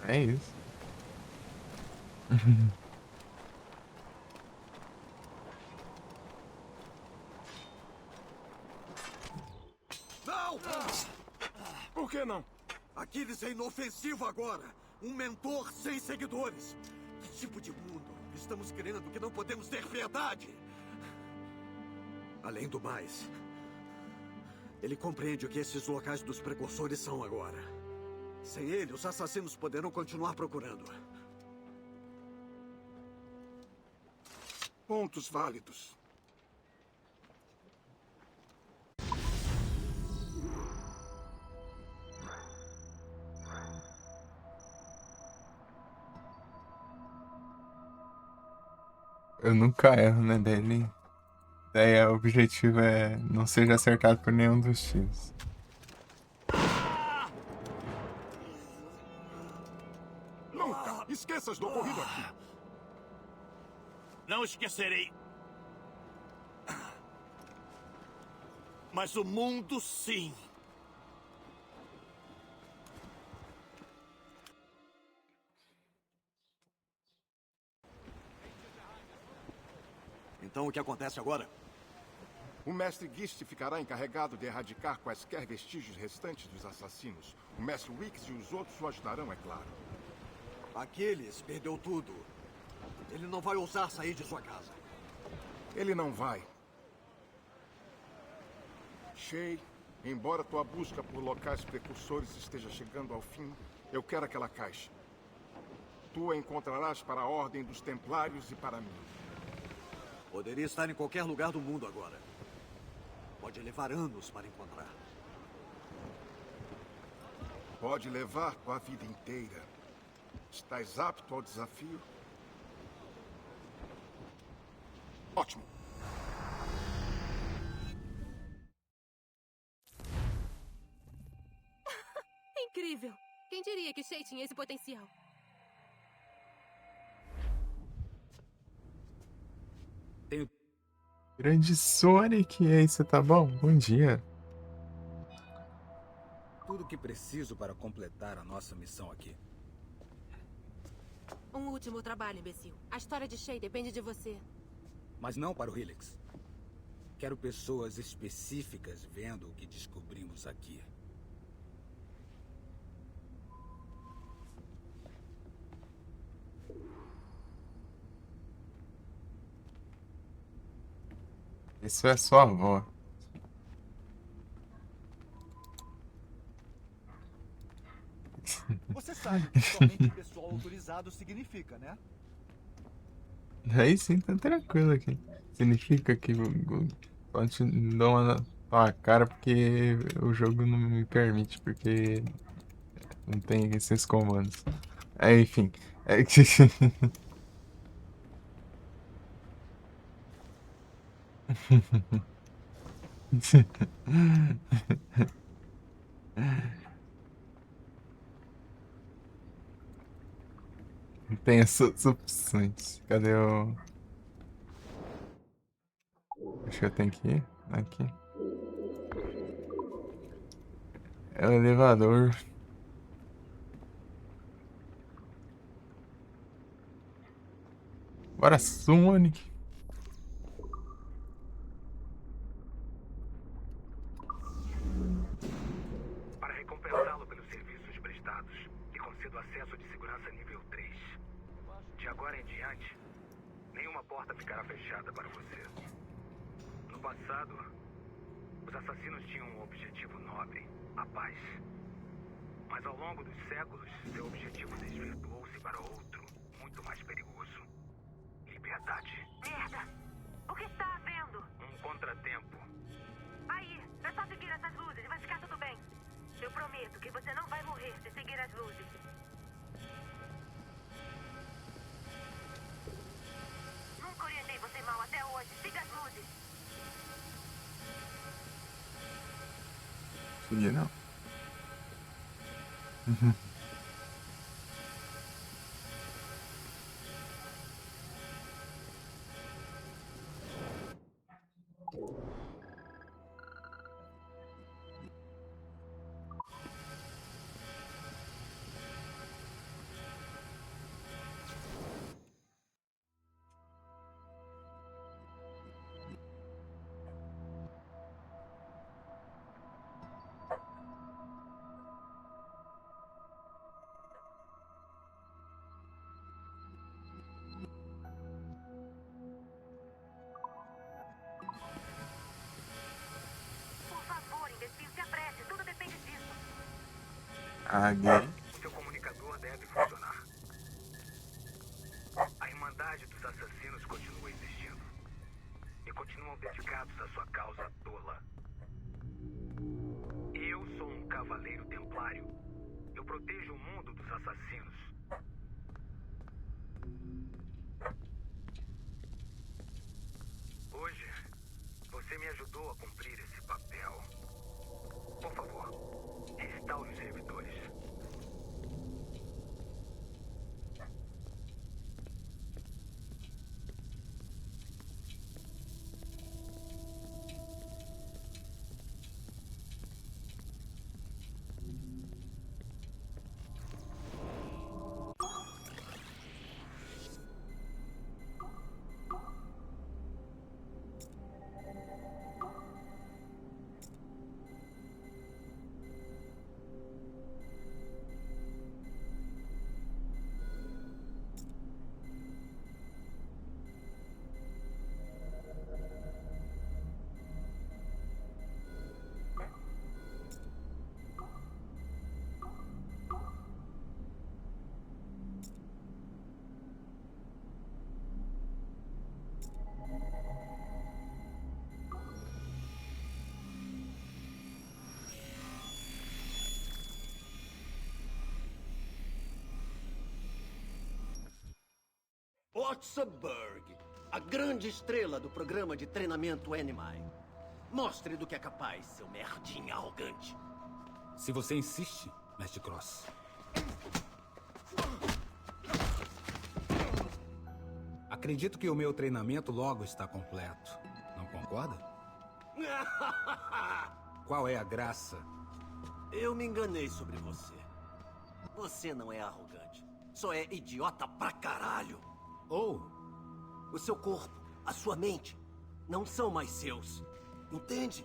É isso. Não! Por que não? Aquiles é inofensivo agora. Um mentor sem seguidores. Que tipo de mundo estamos criando que não podemos ter piedade? Além do mais, ele compreende o que esses locais dos precursores são agora. Sem ele, os assassinos poderão continuar procurando. Pontos válidos. Eu nunca erro, né, dele. Daí o objetivo é não seja acertado por nenhum dos tiros. Nunca esqueças do ocorrido aqui. Não esquecerei. Mas o mundo, sim. Então o que acontece agora? O mestre Gist ficará encarregado de erradicar quaisquer vestígios restantes dos assassinos. O mestre Wicks e os outros o ajudarão, é claro. Aquiles perdeu tudo. Ele não vai ousar sair de sua casa. Ele não vai. Shay, embora tua busca por locais precursores esteja chegando ao fim, eu quero aquela caixa. Tu a encontrarás para a Ordem dos Templários e para mim. Poderia estar em qualquer lugar do mundo agora. Pode levar anos para encontrar. Pode levar tua vida inteira. Estás apto ao desafio? Ótimo. Incrível! Quem diria que Shay tinha esse potencial? Grande Sonic, e aí, você tá bom? Bom dia. Tudo que preciso para completar a nossa missão aqui. Um último trabalho, imbecil. A história de Shay depende de você. Mas não para o Helix. Quero pessoas específicas vendo o que descobrimos aqui. Isso é sua avó. Você sabe o que somente pessoal autorizado significa, né? Aí sim, tá tranquilo aqui. Significa que só te dou uma na tua cara porque o jogo não me permite, porque não tem esses comandos. É, enfim. É que... Tem essas opções. Cadê o... Acho que eu tenho que ir aqui. É o elevador. Bora, Sonic. Para recompensá-lo pelos serviços prestados, lhe concedo acesso de segurança nível 3. De agora em diante, nenhuma porta ficará fechada para você. No passado, os assassinos tinham um objetivo nobre, a paz. Mas ao longo dos séculos, seu objetivo desvirtuou-se para outro, muito mais perigoso. Liberdade. Merda! O que está havendo? Um contratempo. Aí, é só seguir essas luzes e vai ficar tudo bem. Eu prometo que você não vai morrer se seguir as luzes. Nunca orientei você mal até hoje. Siga as luzes. Segui não. Por favor, imbecil, se apresse. Tudo depende disso. Gay. Seu comunicador deve funcionar. A Irmandade dos Assassinos continua existindo. E continuam dedicados à sua causa tola. Eu sou um cavaleiro templário. Eu protejo o mundo dos assassinos. Hoje, você me ajudou a cumprir esse papel. Por favor, restaure os servidores. Otzeburg, a grande estrela do programa de treinamento Enemy. Mostre do que é capaz, seu merdinha arrogante. Se você insiste, Mestre Cross. Acredito que o meu treinamento logo está completo. Não concorda? Qual é a graça? Eu me enganei sobre você. Você não é arrogante. Só é idiota pra caralho. O seu corpo, a sua mente, não são mais seus. Entende?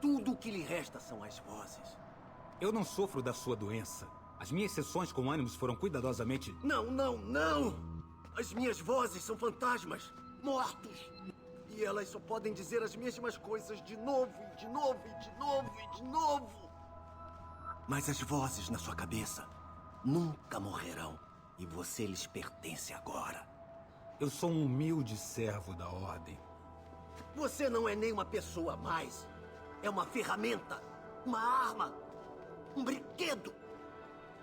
Tudo o que lhe resta são as vozes. Eu não sofro da sua doença. As minhas sessões com ânimos foram cuidadosamente... Não, não, não! As minhas vozes são fantasmas, mortos. E elas só podem dizer as mesmas coisas de novo, e de novo, e de novo, e de novo. Mas as vozes na sua cabeça nunca morrerão. E você lhes pertence agora. Eu sou um humilde servo da Ordem. Você não é nem uma pessoa a mais. É uma ferramenta, uma arma, um brinquedo.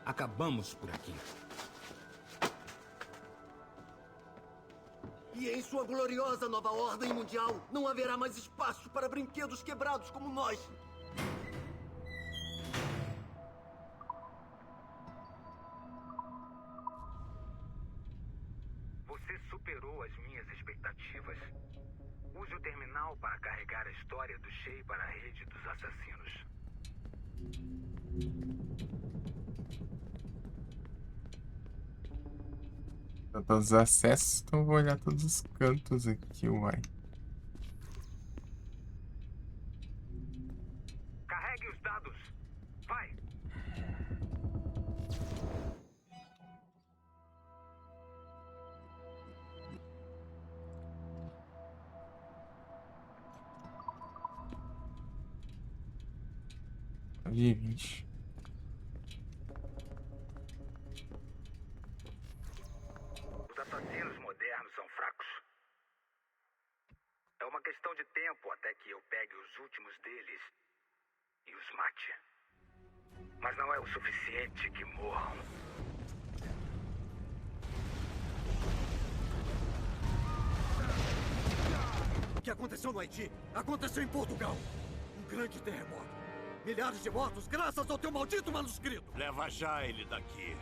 Acabamos por aqui. E em sua gloriosa nova ordem mundial, não haverá mais espaço para brinquedos quebrados como nós. Você superou as minhas expectativas. Use o terminal para carregar a história do Shay para a rede dos assassinos. Todos os acessos, então eu vou olhar todos os cantos aqui, uai. Carregue os dados. Vai! Ali, 20. Os assassinos modernos são fracos. É uma questão de tempo até que eu pegue os últimos deles e os mate. Mas não é o suficiente que morram. O que aconteceu no Haiti aconteceu em Portugal. Um grande terremoto. Milhares de mortos graças ao teu maldito manuscrito. Leva já ele daqui.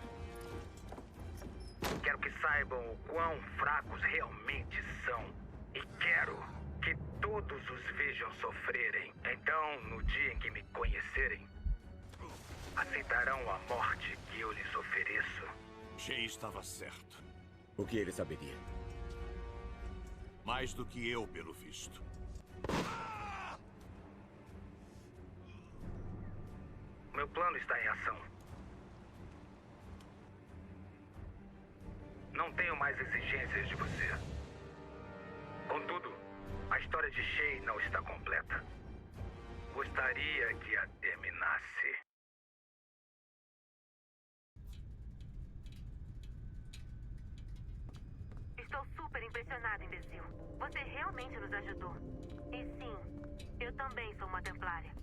Quero que saibam o quão fracos realmente são. E quero que todos os vejam sofrerem. Então, no dia em que me conhecerem, aceitarão a morte que eu lhes ofereço. Shay estava certo. O que ele saberia? Mais do que eu, pelo visto. Meu plano está em ação. Não tenho mais exigências de você. Contudo, a história de Shay não está completa. Gostaria que a terminasse. Estou super impressionada, imbecil. Você realmente nos ajudou. E sim, eu também sou uma templária.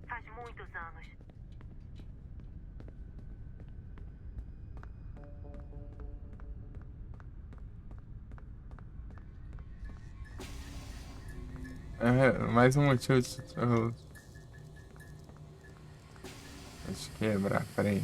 Faz muitos anos. Mais um motivo de... Deixa eu quebrar, peraí.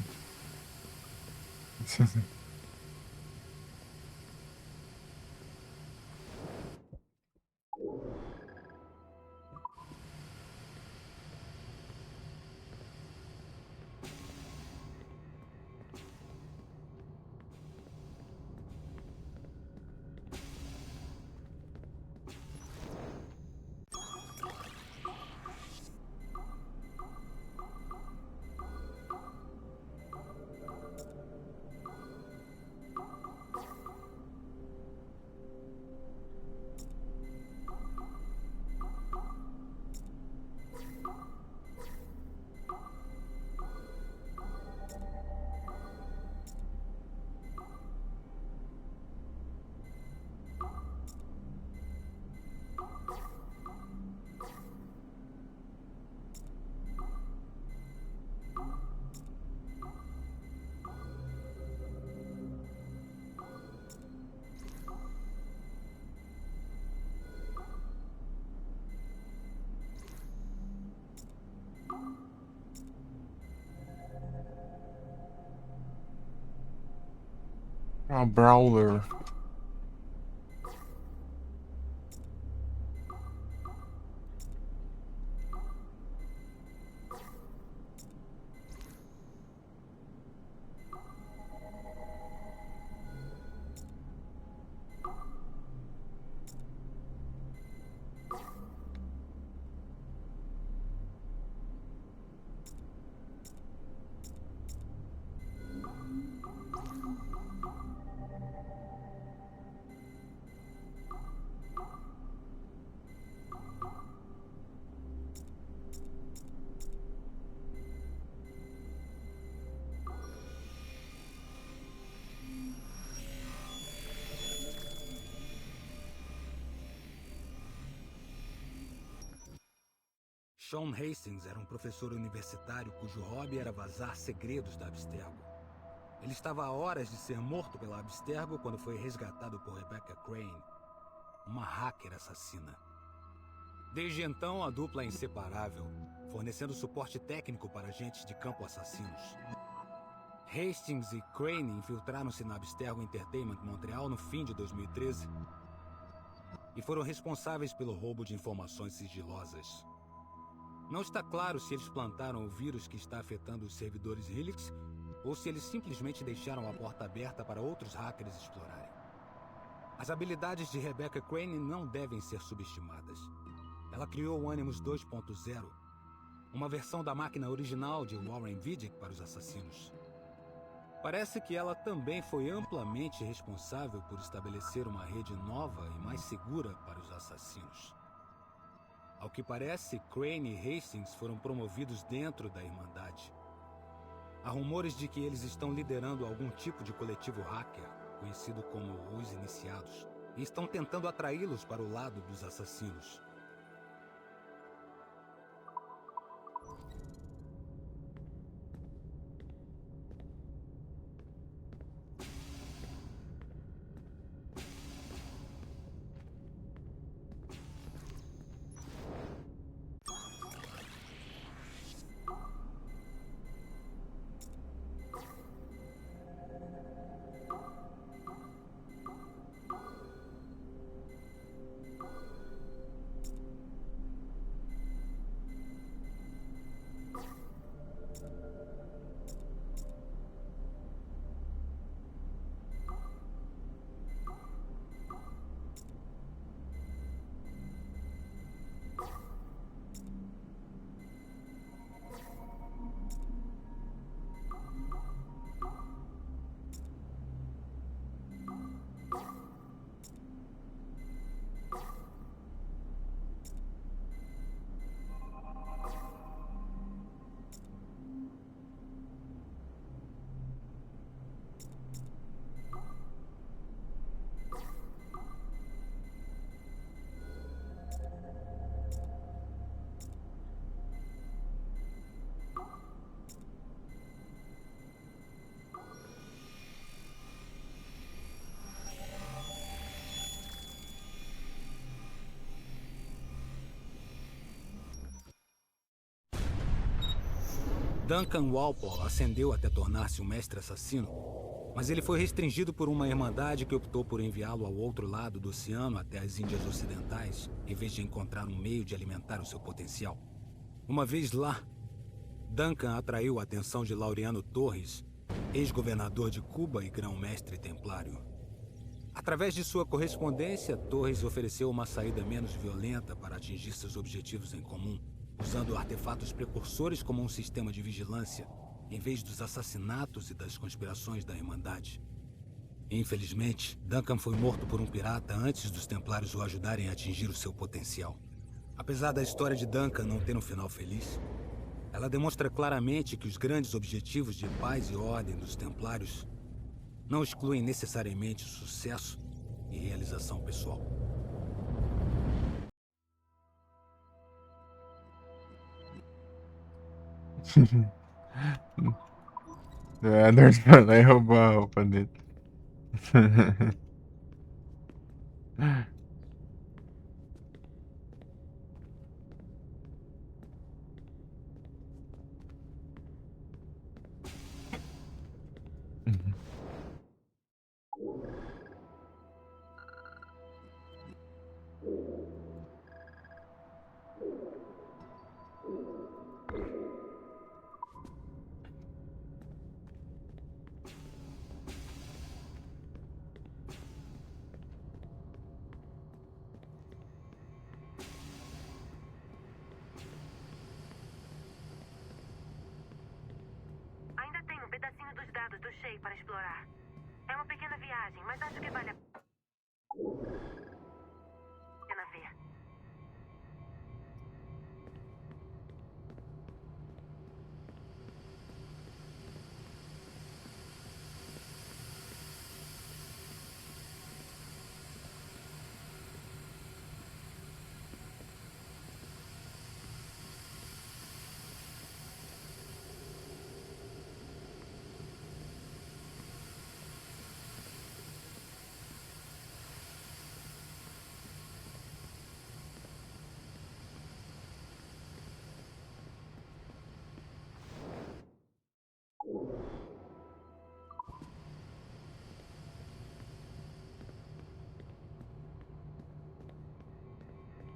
Ah, Brawler. Sean Hastings era um professor universitário cujo hobby era vazar segredos da Abstergo. Ele estava a horas de ser morto pela Abstergo quando foi resgatado por Rebecca Crane, uma hacker assassina. Desde então, a dupla é inseparável, fornecendo suporte técnico para agentes de campo assassinos. Hastings e Crane infiltraram-se na Abstergo Entertainment Montreal no fim de 2013 e foram responsáveis pelo roubo de informações sigilosas. Não está claro se eles plantaram o vírus que está afetando os servidores Helix ou se eles simplesmente deixaram a porta aberta para outros hackers explorarem. As habilidades de Rebecca Crane não devem ser subestimadas. Ela criou o Animus 2.0, uma versão da máquina original de Warren Vidic para os assassinos. Parece que ela também foi amplamente responsável por estabelecer uma rede nova e mais segura para os assassinos. Ao que parece, Crane e Hastings foram promovidos dentro da Irmandade. Há rumores de que eles estão liderando algum tipo de coletivo hacker, conhecido como os Iniciados, e estão tentando atraí-los para o lado dos assassinos. Duncan Walpole ascendeu até tornar-se um mestre assassino, mas ele foi restringido por uma irmandade que optou por enviá-lo ao outro lado do oceano até as Índias Ocidentais, em vez de encontrar um meio de alimentar o seu potencial. Uma vez lá, Duncan atraiu a atenção de Laureano Torres, ex-governador de Cuba e grão-mestre templário. Através de sua correspondência, Torres ofereceu uma saída menos violenta para atingir seus objetivos em comum, usando artefatos precursores como um sistema de vigilância, em vez dos assassinatos e das conspirações da Irmandade. Infelizmente, Duncan foi morto por um pirata antes dos Templários o ajudarem a atingir o seu potencial. Apesar da história de Duncan não ter um final feliz, ela demonstra claramente que os grandes objetivos de paz e ordem dos Templários não excluem necessariamente sucesso e realização pessoal. Edward vai lá e roubou a roupa dele. cheio para explorar. É uma pequena viagem, mas acho que vale a pena ver.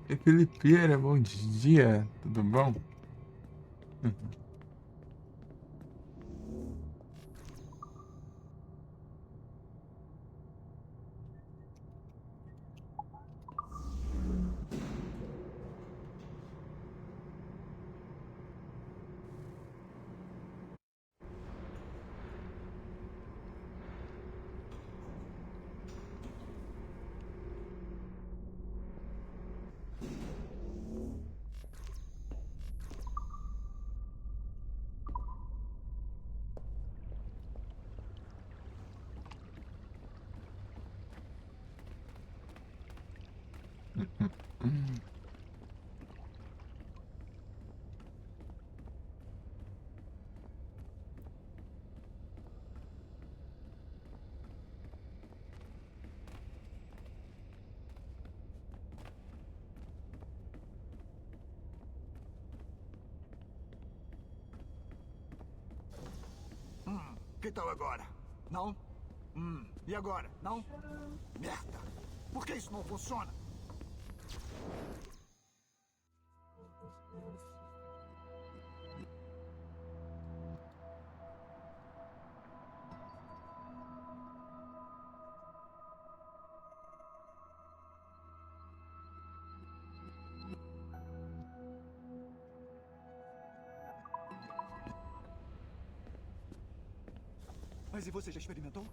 E Felipeira, bom dia, tudo bom? Que tal agora? Não? E agora? Não? Merda! Por que isso não funciona? Mas e você já experimentou?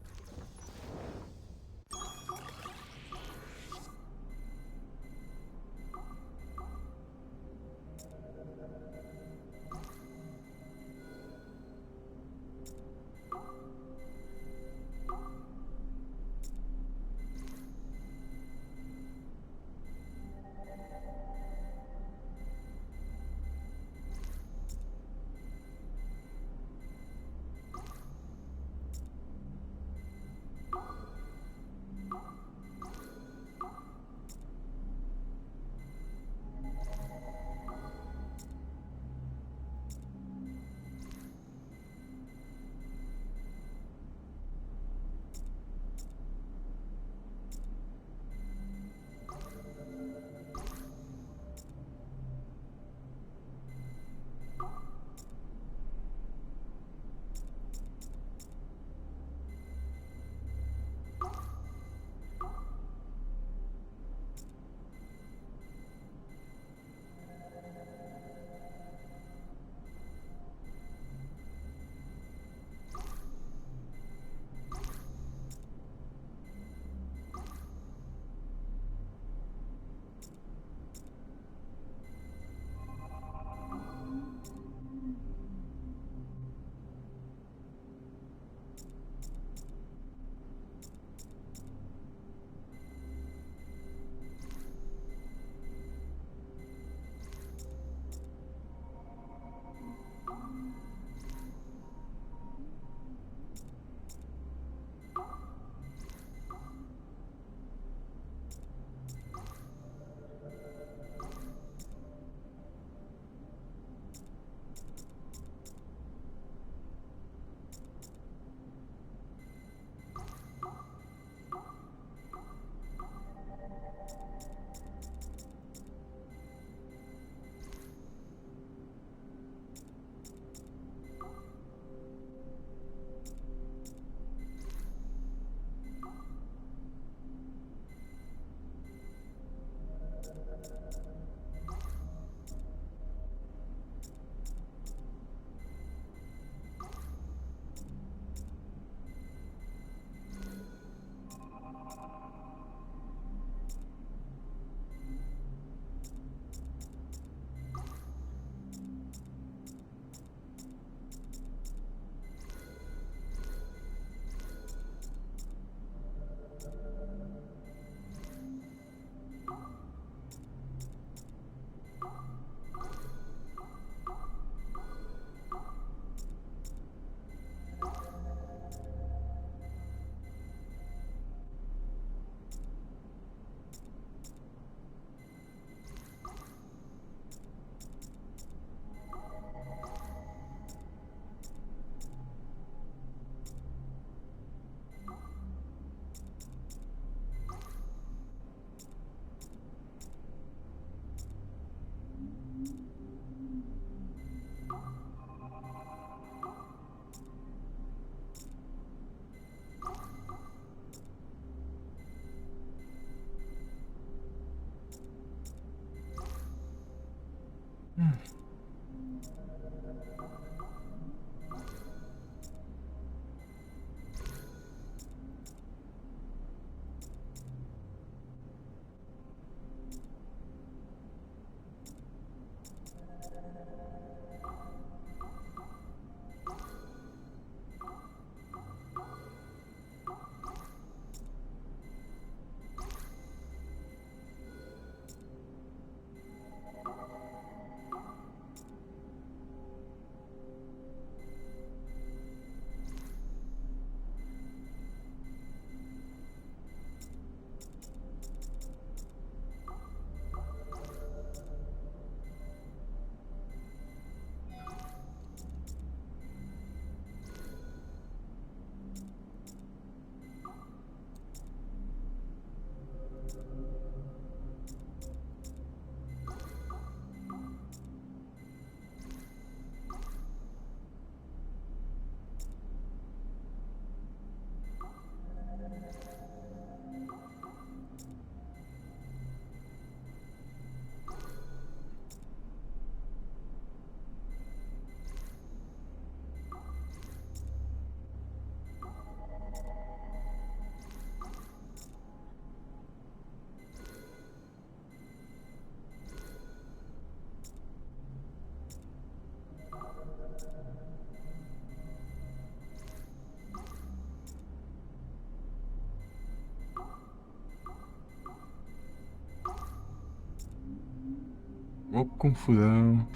Ô confusão.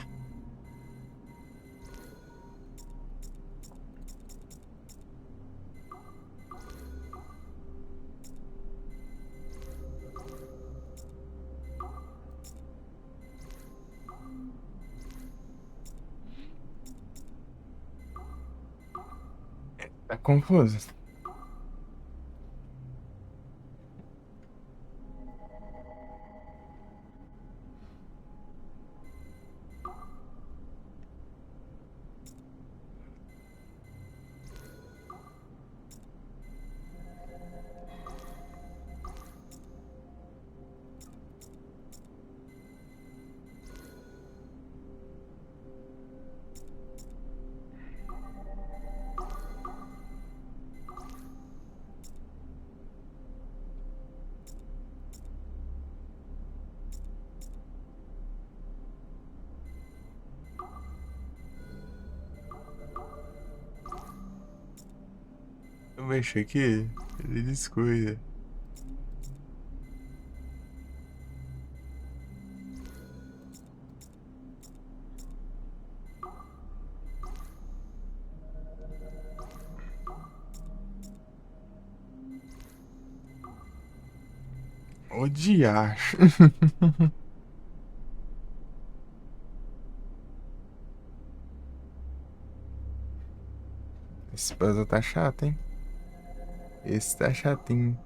Tá confuso. Eu mexi aqui, ele descuida. O diacho. Esse puzzle tá chato, hein? Esse tá chatinho.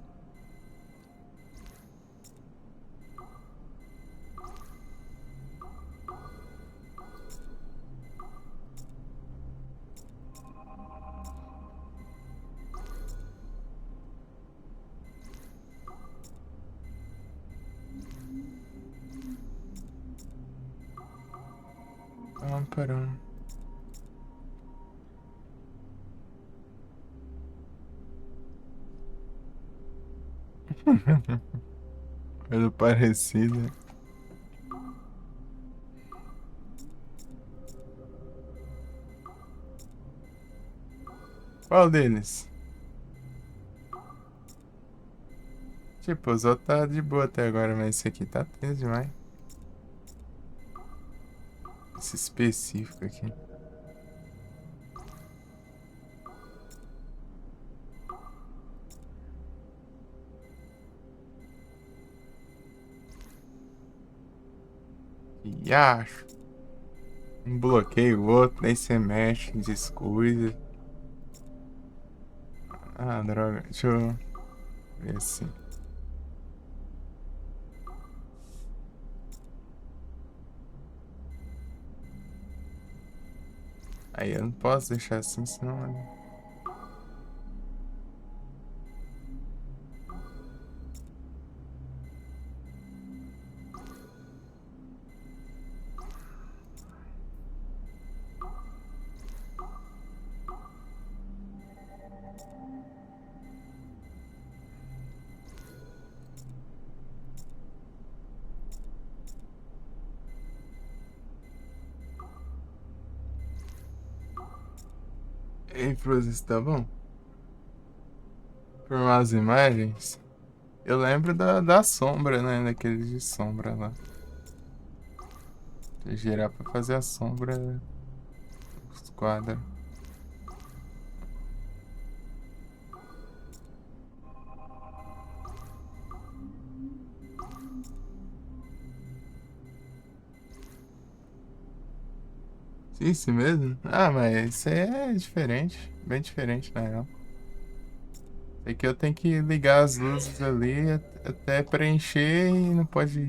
Parando. Pelo parecido. Qual deles? Tipo, os outros tá de boa até agora, mas esse aqui tá tenso demais. Esse específico aqui. E acho. Um bloqueia o outro, aí você mexe, descuida. Ah, droga. Deixa eu ver assim. Aí eu não posso deixar assim, senão... Ei, Frozen, tá bom? Por umas imagens, eu lembro da sombra, né? Daqueles de sombra lá. Vou girar pra fazer a sombra dos quadros. Isso mesmo? Ah, mas isso aí é diferente. Bem diferente, na real. É que eu tenho que ligar as luzes ali até preencher e não pode...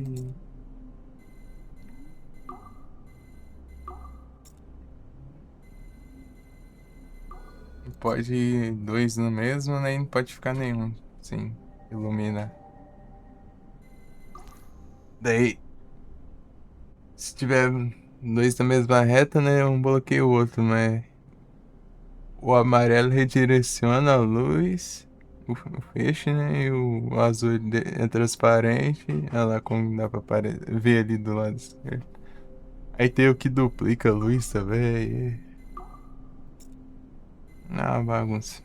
Não pode ir dois no mesmo, nem não pode ficar nenhum. Sim, ilumina. Daí, se tiver dois na mesma reta, né, um bloqueia o outro, mas o amarelo redireciona a luz, o feixe, né, e o azul é transparente. Olha lá como dá pra ver ali do lado esquerdo. Aí tem o que duplica a luz também. Ah, bagunça.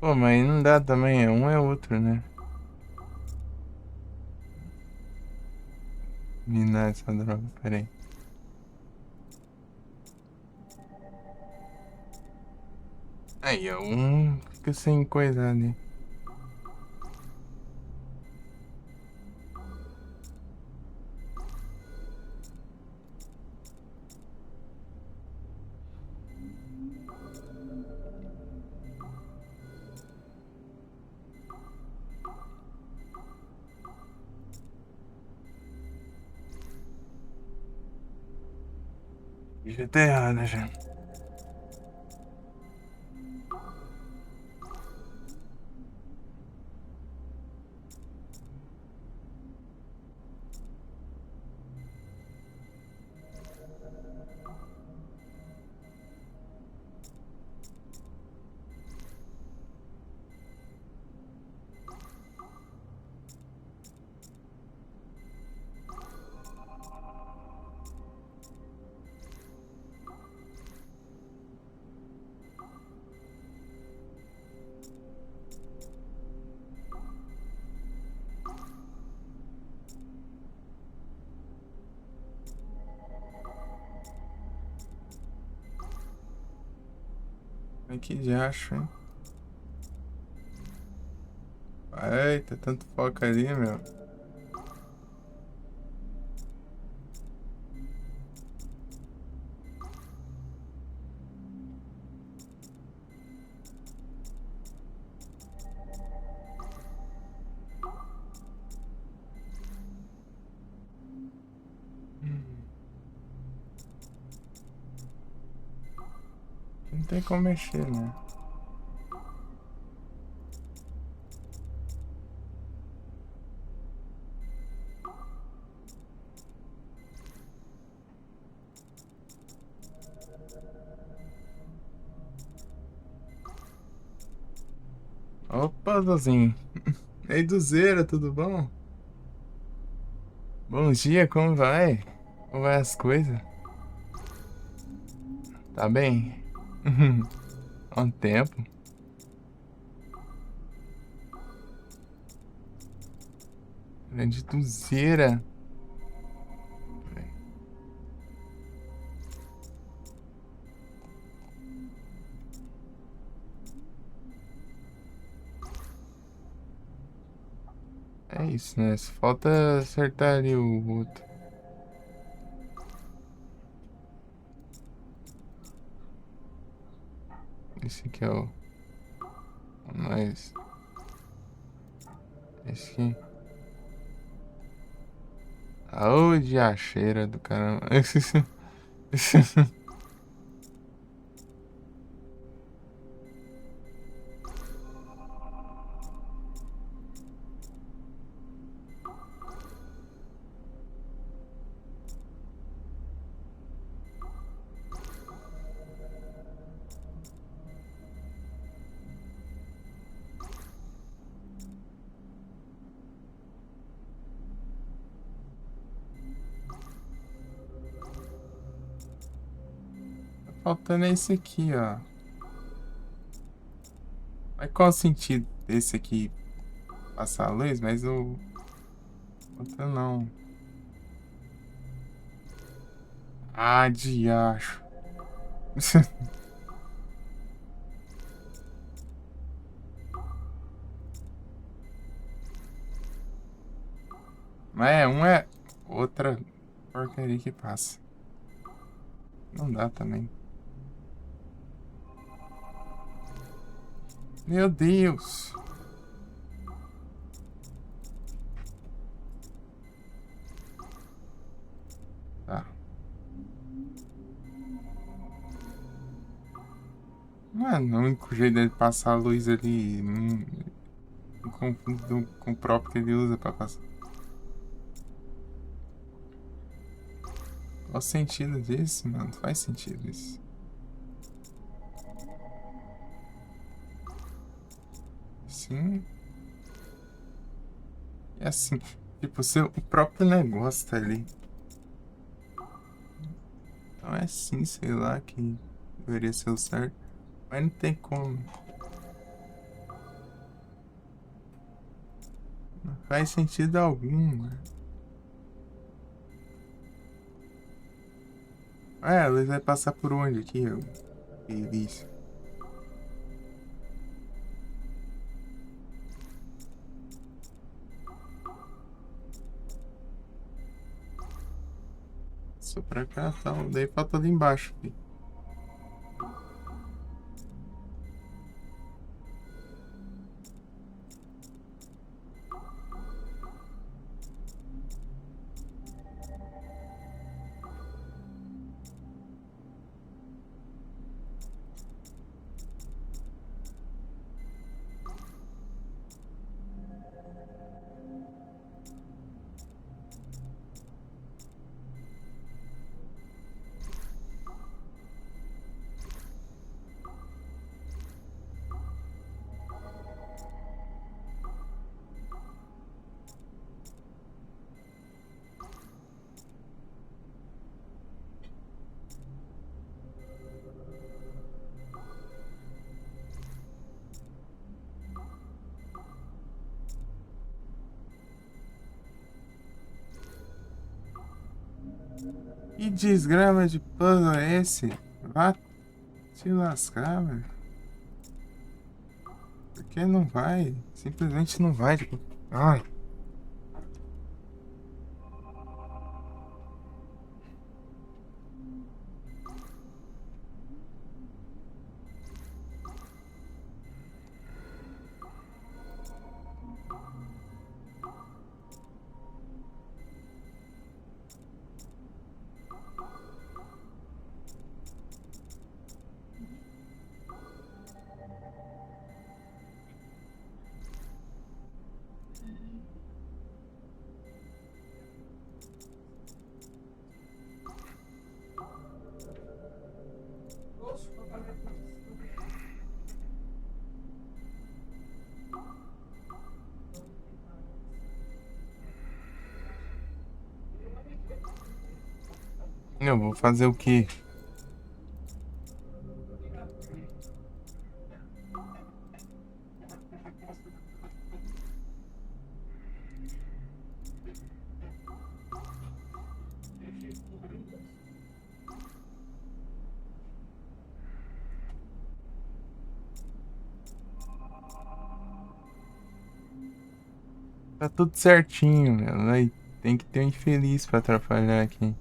Pô, mas não dá também, um é outro, né? Minar essa droga, peraí. Aí, ó, um fica sem coisa ali. Já tá errado já. Ai, que diacho, hein? Eita, tanto foco ali, meu. Não tem como mexer, né? Opa, Zozinho. E aí, Duzeira, tudo bom? Bom dia, como vai? Como vai as coisas? Tá bem? Há um tempo. Grande Duzeira. É isso, né? Só falta acertar ali o outro. Esse aqui é o mais. Esse aqui. Ô, diacheira do caramba. Faltando esse aqui, ó. Mas qual o sentido desse aqui passar a luz? Mas o outro não. Ah, diacho. Mas é, um é outra porcaria que passa. Não dá também. Meu Deus. Tá. Mano, o único jeito dele passar a luz ali não confundo com o próprio que ele usa pra passar. Qual o sentido disso, mano? Não faz sentido isso. Assim. E assim. Tipo, o próprio negócio tá ali. Então é assim, sei lá, que deveria ser o certo. Mas não tem como. Não faz sentido algum, mano. A luz vai passar por onde aqui, eu? Delícia. Só pra cá, tá. Daí falta ali embaixo. Filho. Que desgrama de puzzle é esse? Vá se lascar, velho. Porque não vai. Simplesmente não vai. Tipo... Ai. Eu vou fazer o quê? Tá tudo certinho, meu. Tem que ter um infeliz pra atrapalhar aqui.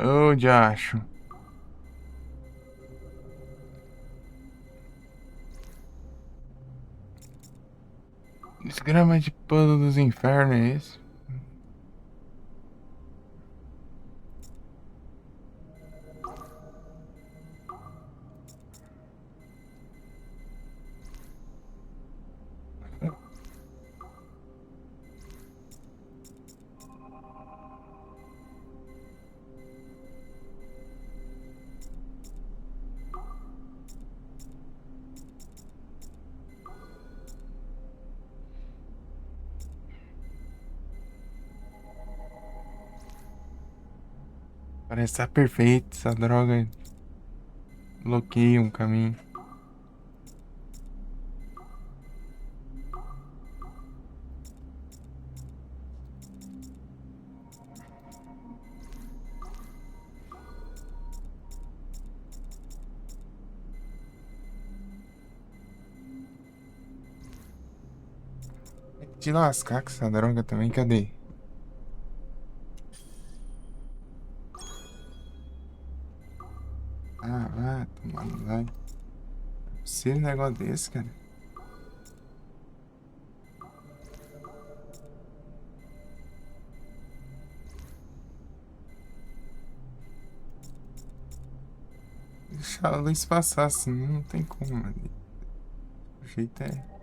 Ô, diacho. Desgrama de puzzle dos infernos é esse? Parece estar perfeito, essa droga bloqueia um caminho. Tem que te lascar com essa droga também, cadê? Ah, vai, tomando, vai. Não é possível um negócio desse, cara. deixar a luz passar assim, não tem como, mano. O jeito é.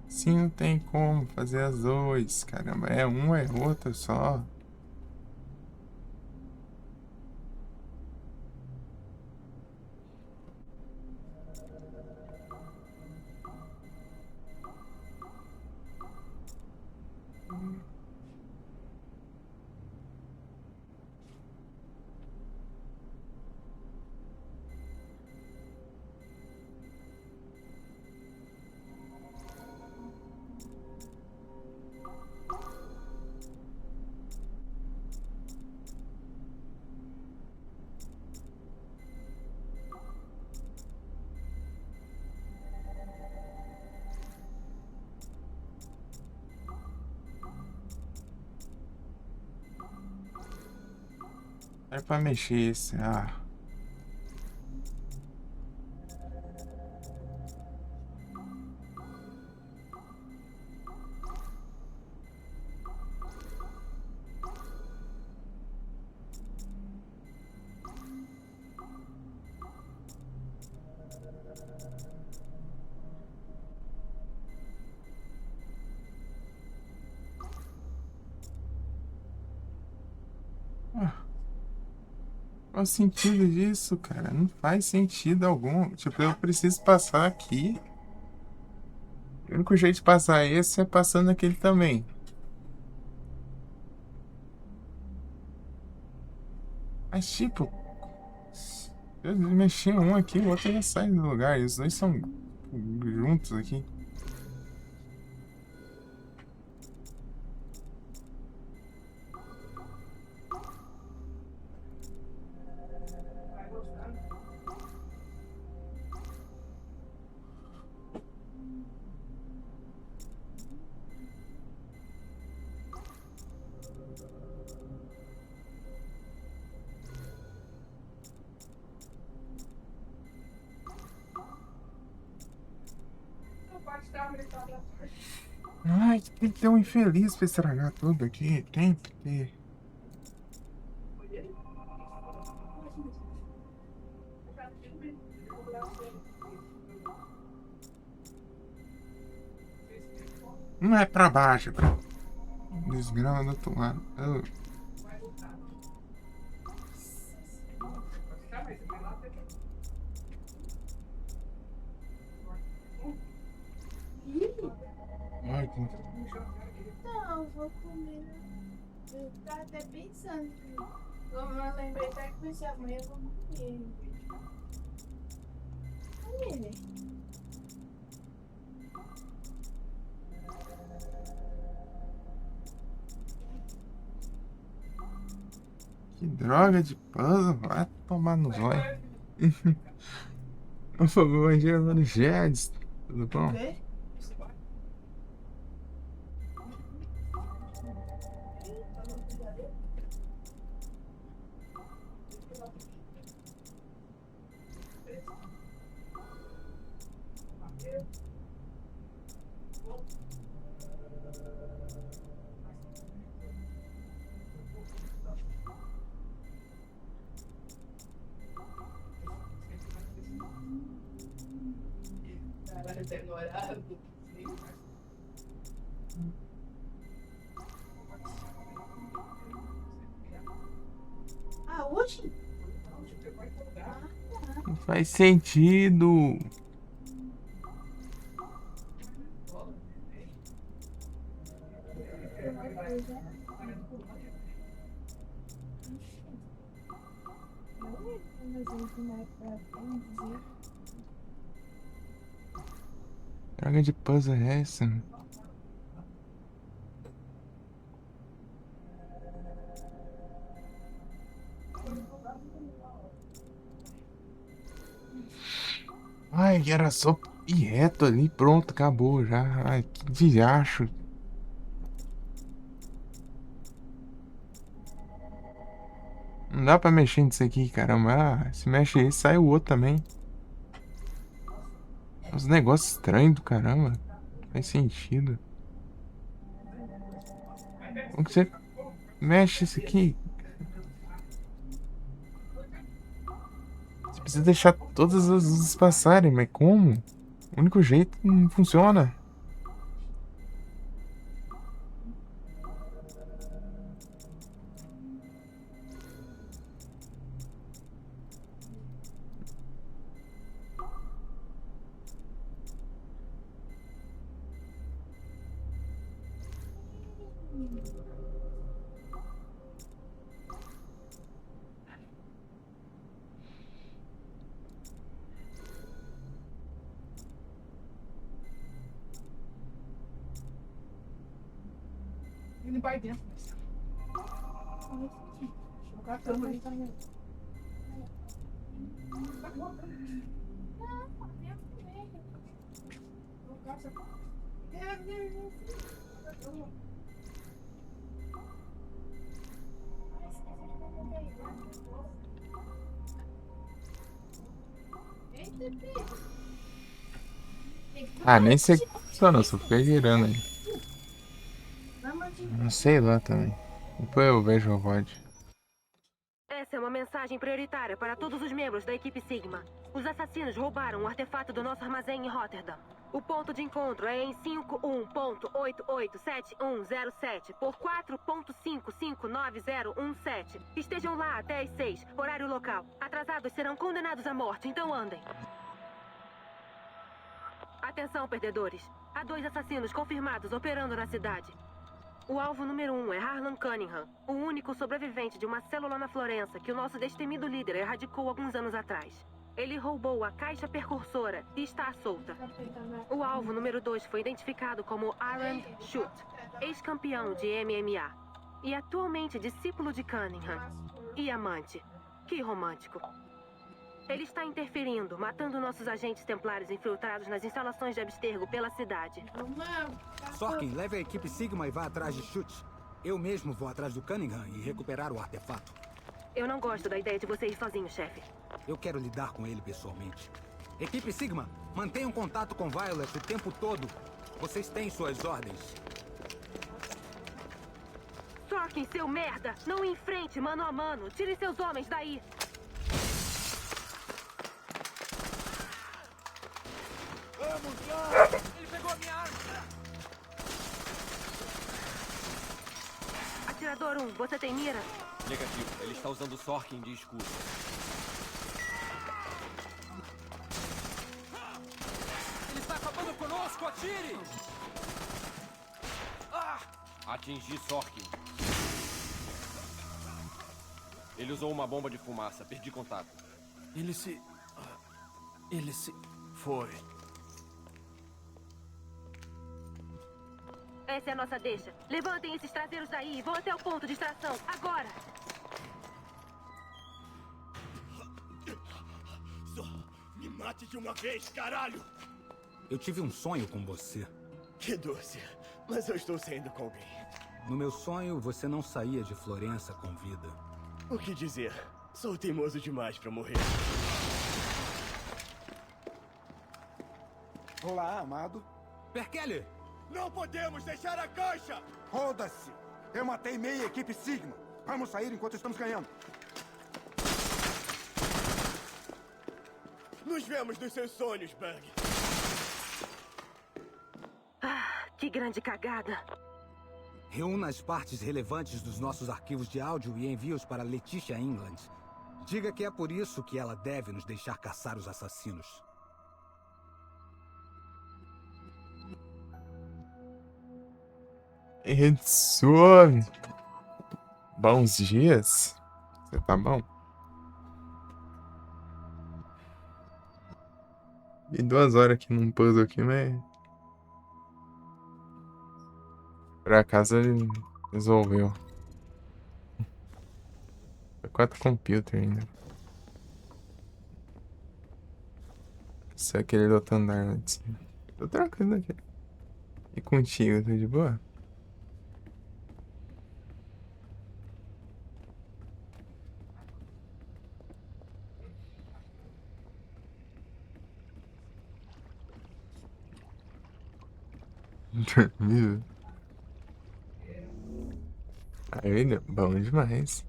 Sim, não tem como fazer as duas, caramba. É um, é outro só. É pra mexer esse. Ah. Qual o sentido disso, cara? Não faz sentido algum. Tipo, eu preciso passar aqui. O único jeito de passar esse é passando aquele também. Mas, tipo, se eu mexer um aqui, o outro já sai do lugar. E os dois são juntos aqui. Ai, tem que ter um infeliz pra estragar tudo aqui. Tem que ter. Não é pra baixo, é pra... Desgrama do outro lado. Ai, que... Não, eu vou comer. Eu tava até pensando. Como eu lembrei até que vai ser amanhã, eu vou comer. Olha. Que droga de puzzle. Vai tomar no zóio. Por favor, Angela Jedes. Tudo bom? Demorado. Aonde? Não faz sentido. Droga de puzzle é essa? Ai, era só ir reto ali, pronto, acabou já. Ai, que viacho. Não dá pra mexer nisso aqui, caramba. Ah, se mexe aí, sai o outro também. Uns negócios estranhos do caramba. Não faz sentido. Como que você mexe isso aqui? Você precisa deixar todas as luzes passarem, mas como? O único jeito não funciona. Ele vai dentro. Jogar a cama ali também. Ah, nem sei o que funciona, só fiquei girando aí. Não sei lá também. Depois eu vejo o VOD. Essa é uma mensagem prioritária para todos os membros da equipe Sigma. Os assassinos roubaram um artefato do nosso armazém em Rotterdam. O ponto de encontro é em 51.887107 por 4.559017. Estejam lá até as 6, horário local. Atrasados serão condenados à morte, então andem. Atenção, perdedores. Há 2 assassinos confirmados operando na cidade. O alvo número 1 é Harlan Cunningham, o único sobrevivente de uma célula na Florença que o nosso destemido líder erradicou alguns anos atrás. Ele roubou a caixa percursora e está solta. O alvo número 2 foi identificado como Aaron Schutt, ex-campeão de MMA e atualmente discípulo de Cunningham e amante. Que romântico. Ele está interferindo, matando nossos agentes templários infiltrados nas instalações de Abstergo pela cidade. Sorkin, leve a equipe Sigma e vá atrás de Schutt. Eu mesmo vou atrás do Cunningham e recuperar o artefato. Eu não gosto da ideia de você ir sozinho, chefe. Eu quero lidar com ele pessoalmente. Equipe Sigma, mantenham contato com Violet o tempo todo. Vocês têm suas ordens. Sorkin, seu merda! Não enfrente, mano a mano. Tire seus homens daí. Vamos lá! Ele pegou a minha arma! Atirador 1, você tem mira? Negativo. Ele está usando Sorkin de escudo. Ele está acabando conosco! Atire! Atingi Sorkin. Ele usou uma bomba de fumaça. Perdi contato. Ele se foi. Essa é a nossa deixa. Levantem esses traseiros daí e vão até o ponto de extração. Agora! Só me mate de uma vez, caralho! Eu tive um sonho com você. Que doce. Mas eu estou saindo com alguém. No meu sonho, você não saía de Florença com vida. O que dizer? Sou teimoso demais pra morrer. Olá, amado. Perkele! Não podemos deixar a caixa! Roda-se! Eu matei meia equipe Sigma. Vamos sair enquanto estamos ganhando. Nos vemos nos seus sonhos, Bug. Que grande cagada. Reúna as partes relevantes dos nossos arquivos de áudio e envie-os para Letitia England. Diga que é por isso que ela deve nos deixar caçar os assassinos. Edson. Bons dias. Você tá bom? E 2 horas aqui num puzzle aqui, mas... Por acaso ele resolveu. Foi 4 computers ainda. Só aquele do outro andar lá de cima. Tô trocando aqui. E contigo, tá de boa? Dormido. Aí, bom demais.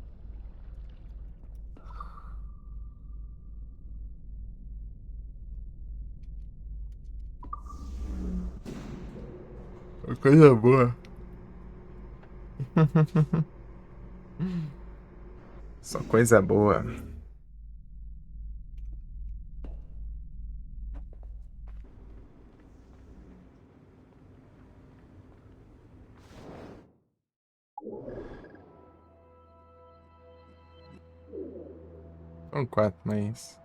Coisa boa. Só coisa boa. São 4, mas...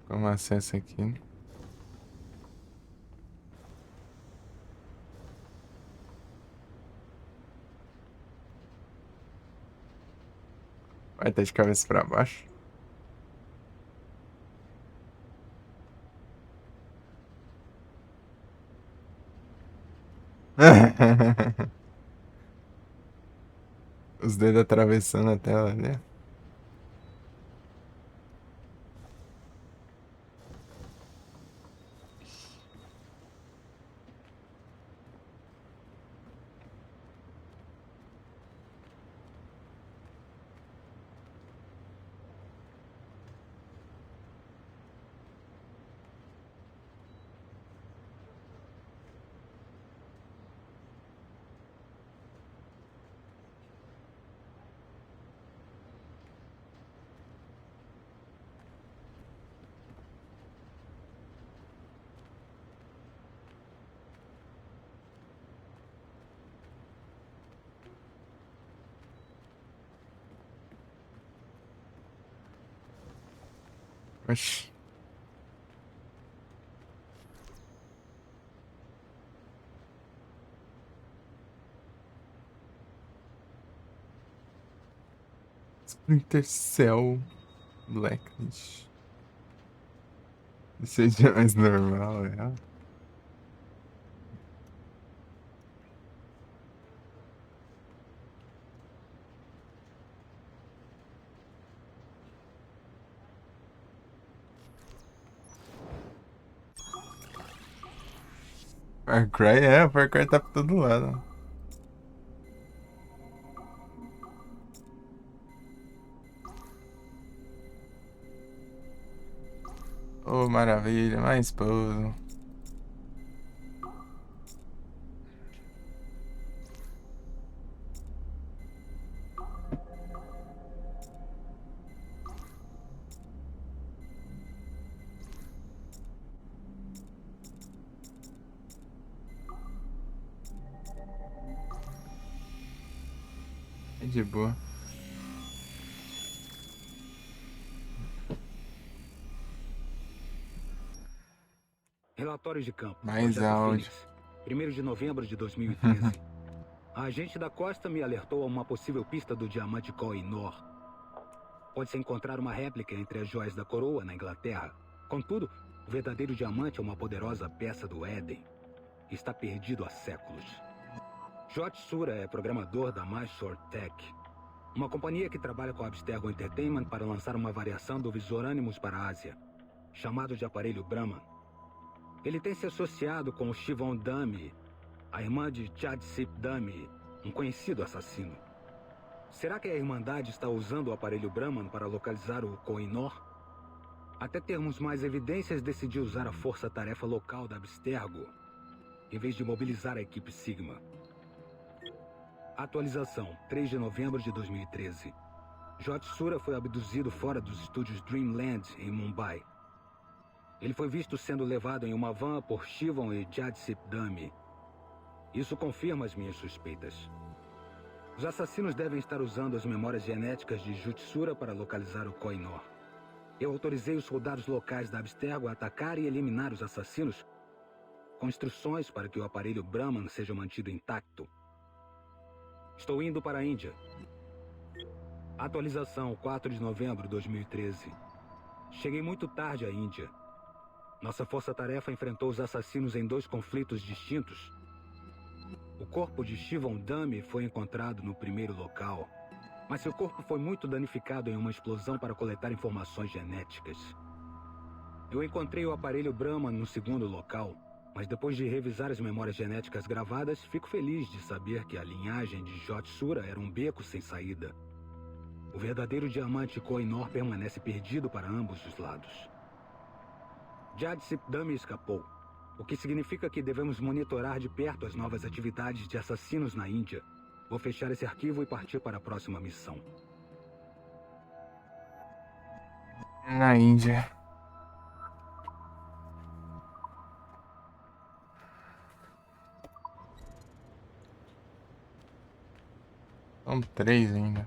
Como acesso aqui? Vai estar de cabeça pra baixo? Os dedos atravessando a tela, né? Oxi. Splinter Cell Blacklist. Seja mais normal, é? Far Cry o Far Cry tá por todo lado. Oh, maravilha, mais esposo. É de boa. Relatórios de campo. Mais Projeto áudio. Phoenix, 1º de novembro de 2013. A agente da Costa me alertou a uma possível pista do diamante Koh-i-Noor. Pode-se encontrar uma réplica entre as joias da coroa na Inglaterra. Contudo, o verdadeiro diamante é uma poderosa peça do Éden. Está perdido há séculos. Jot Sura é programador da Mysore Tech, uma companhia que trabalha com a Abstergo Entertainment para lançar uma variação do visor Animus para a Ásia, chamado de aparelho Brahman. Ele tem se associado com o Shivon Dami, a irmã de Chadsip Dami, um conhecido assassino. Será que a Irmandade está usando o aparelho Brahman para localizar o Koh-i-Noor? Até termos mais evidências, decidi usar a força-tarefa local da Abstergo, em vez de mobilizar a equipe Sigma. Atualização, 3 de novembro de 2013. Jot Sura foi abduzido fora dos estúdios Dreamland, em Mumbai. Ele foi visto sendo levado em uma van por Shivon e Chadsip Dami. Isso confirma as minhas suspeitas. Os assassinos devem estar usando as memórias genéticas de Jutsura para localizar o Koh-i-Noor. Eu autorizei os soldados locais da Abstergo a atacar e eliminar os assassinos, com instruções para que o aparelho Brahman seja mantido intacto. Estou indo para a Índia. Atualização, 4 de novembro de 2013. Cheguei muito tarde à Índia. Nossa força-tarefa enfrentou os assassinos em 2 conflitos distintos. O corpo de Shivon Dami foi encontrado no primeiro local, mas seu corpo foi muito danificado em uma explosão para coletar informações genéticas. Eu encontrei o aparelho Brahma no segundo local, mas depois de revisar as memórias genéticas gravadas, fico feliz de saber que a linhagem de Jotsura era um beco sem saída. O verdadeiro diamante Koh-i-Noor permanece perdido para ambos os lados. Jadisip Dami escapou, o que significa que devemos monitorar de perto as novas atividades de assassinos na Índia. Vou fechar esse arquivo e partir para a próxima missão. Na Índia. São 3 ainda.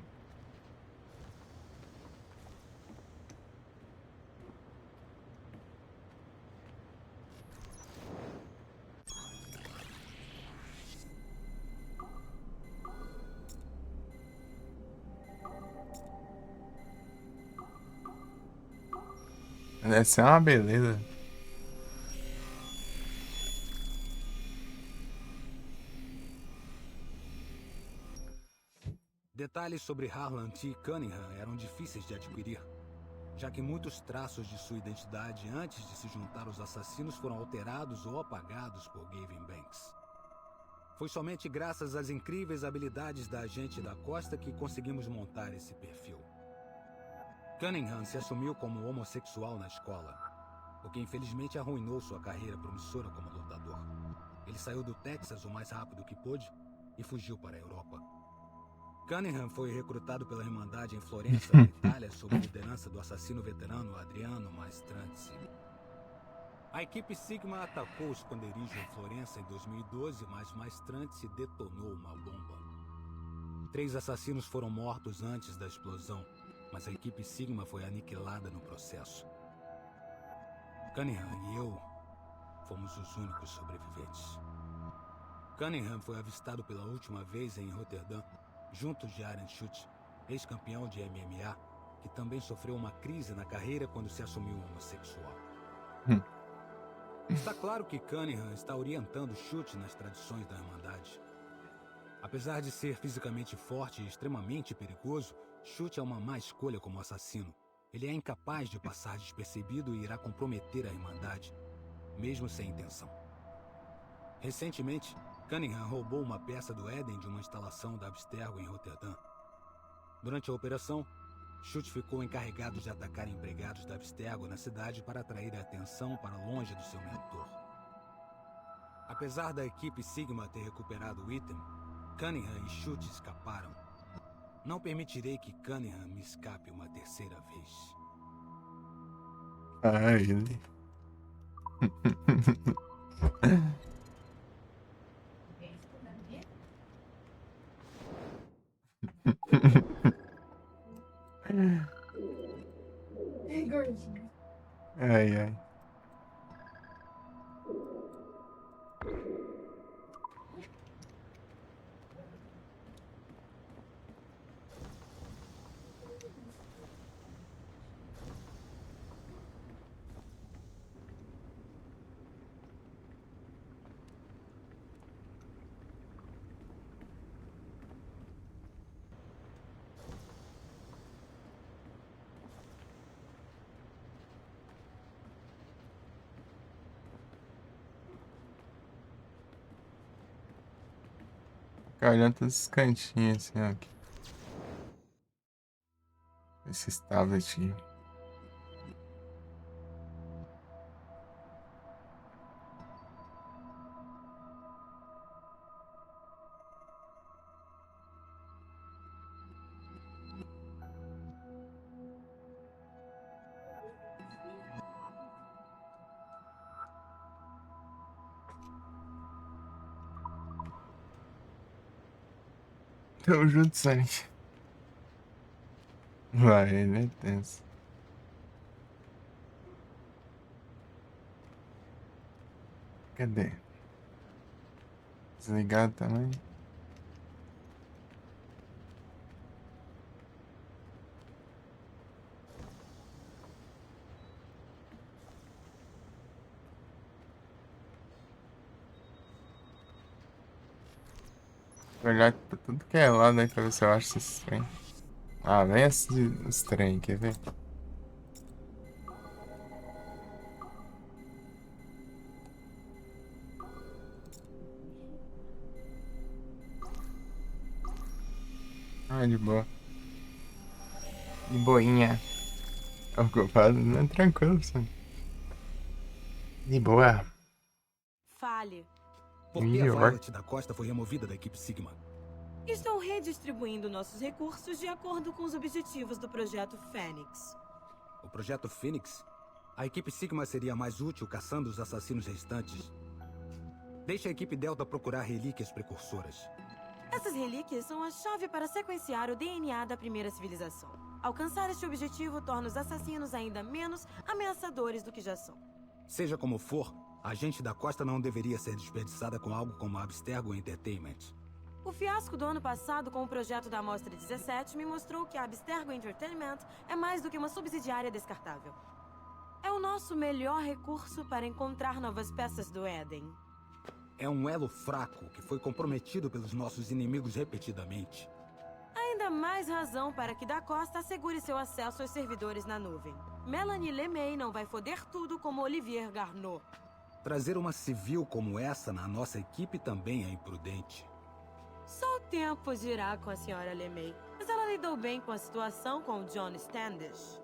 Deve ser uma beleza. Detalhes sobre Harlan T. Cunningham eram difíceis de adquirir, já que muitos traços de sua identidade antes de se juntar aos assassinos foram alterados ou apagados por Gavin Banks. Foi somente graças às incríveis habilidades da agente da Costa que conseguimos montar esse perfil. Cunningham se assumiu como homossexual na escola, o que infelizmente arruinou sua carreira promissora como lutador. Ele saiu do Texas o mais rápido que pôde e fugiu para a Europa. Cunningham foi recrutado pela Irmandade em Florença, na Itália, sob a liderança do assassino veterano Adriano Maestranzi. A equipe Sigma atacou o esconderijo em Florença em 2012, mas Maestranzi detonou uma bomba. 3 assassinos foram mortos antes da explosão, mas a equipe Sigma foi aniquilada no processo. Cunningham e eu fomos os únicos sobreviventes. Cunningham foi avistado pela última vez em Roterdã, junto de Aaron Schutz, ex-campeão de MMA, que também sofreu uma crise na carreira quando se assumiu homossexual. Está claro que Cunningham está orientando Schutz nas tradições da Irmandade. Apesar de ser fisicamente forte e extremamente perigoso, Schutz é uma má escolha como assassino. Ele é incapaz de passar despercebido e irá comprometer a Irmandade, mesmo sem intenção. Recentemente, Cunningham roubou uma peça do Éden de uma instalação da Abstergo em Roterdã. Durante a operação, Schutz ficou encarregado de atacar empregados da Abstergo na cidade para atrair a atenção para longe do seu mentor. Apesar da equipe Sigma ter recuperado o item, Cunningham e Schutz escaparam. Não permitirei que Cunningham me escape uma terceira vez. Ah, ele. Gordinho. Ai, ai. Ficar olhando todos os cantinhos assim, ó. Aqui. Esses tablets aqui. Tamo junto, Sonic. Vai, ele é tenso. Cadê? Desligado também. Vou olhar pra tudo que é lado aí pra ver se eu acho esses trem. Ah, vem esses trem, quer ver? Ah, de boa. De boinha. Ocupado, não, tranquilo, sabe? De boa. Fale. Por que a Violet da Costa foi removida da equipe Sigma? Estou redistribuindo nossos recursos de acordo com os objetivos do Projeto Fênix. O Projeto Fênix? A equipe Sigma seria mais útil caçando os assassinos restantes. Deixe a equipe Delta procurar relíquias precursoras. Essas relíquias são a chave para sequenciar o DNA da primeira civilização. Alcançar este objetivo torna os assassinos ainda menos ameaçadores do que já são. Seja como for, a gente da Costa não deveria ser desperdiçada com algo como a Abstergo Entertainment. O fiasco do ano passado com o projeto da Amostra 17 me mostrou que a Abstergo Entertainment é mais do que uma subsidiária descartável. É o nosso melhor recurso para encontrar novas peças do Éden. É um elo fraco que foi comprometido pelos nossos inimigos repetidamente. Ainda mais razão para que Da Costa assegure seu acesso aos servidores na nuvem. Melanie LeMay não vai foder tudo como Olivier Garneau. Trazer uma civil como essa na nossa equipe também é imprudente. Só o tempo dirá com a senhora LeMay, mas ela lidou bem com a situação com o John Standish.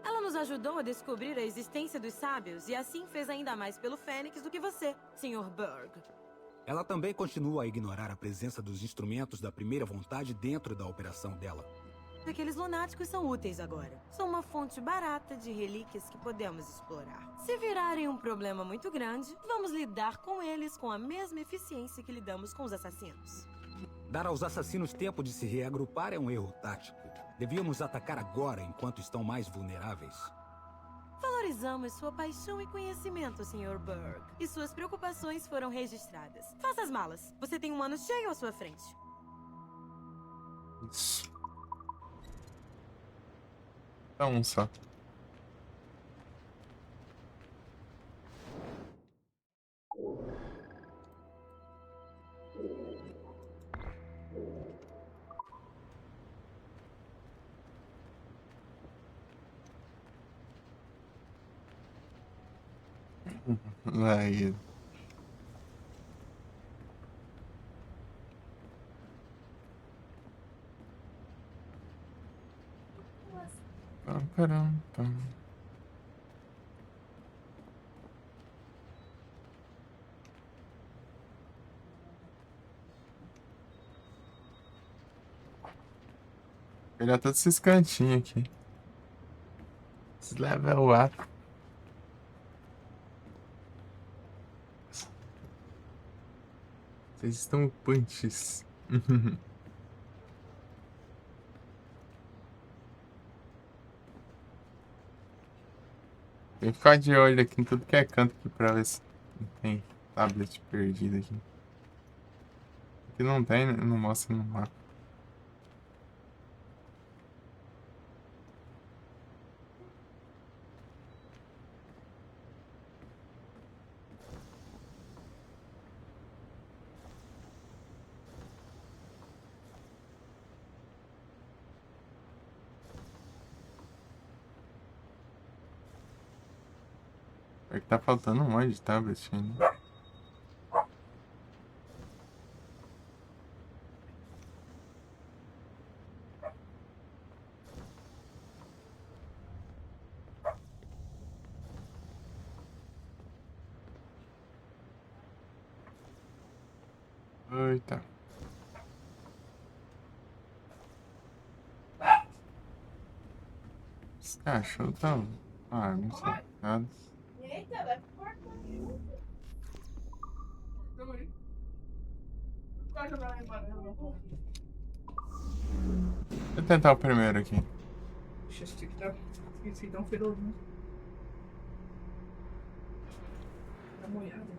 Ela nos ajudou a descobrir a existência dos sábios e assim fez ainda mais pelo Fênix do que você, Sr. Berg. Ela também continua a ignorar a presença dos instrumentos da primeira vontade dentro da operação dela. Aqueles lunáticos são úteis agora. São uma fonte barata de relíquias que podemos explorar. Se virarem um problema muito grande, vamos lidar com eles com a mesma eficiência que lidamos com os assassinos. Dar aos assassinos tempo de se reagrupar é um erro tático. Devíamos atacar agora, enquanto estão mais vulneráveis. Valorizamos sua paixão e conhecimento, Sr. Berg. E suas preocupações foram registradas. Faça as malas. Você tem um ano cheio à sua frente. Isso. Dá um só. Vai. Pam, param, pam. Pegar todos esses cantinhos aqui. Esse level up. Vocês estão punches. Tem que ficar de olho aqui em tudo que é canto aqui pra ver se não tem tablet perdido aqui. Aqui não tem, não mostra no mapa. É que tá faltando um monte de tablet ainda. Eita. Os cachorros estão. Ah, não sei. Nada. Eita, vai pro portão junto. Vai jogar lá embaixo, Deixa eu tentar o primeiro aqui. Deixa eu ver que tá. Esqueci, dá um ferozinho. Tá molhado.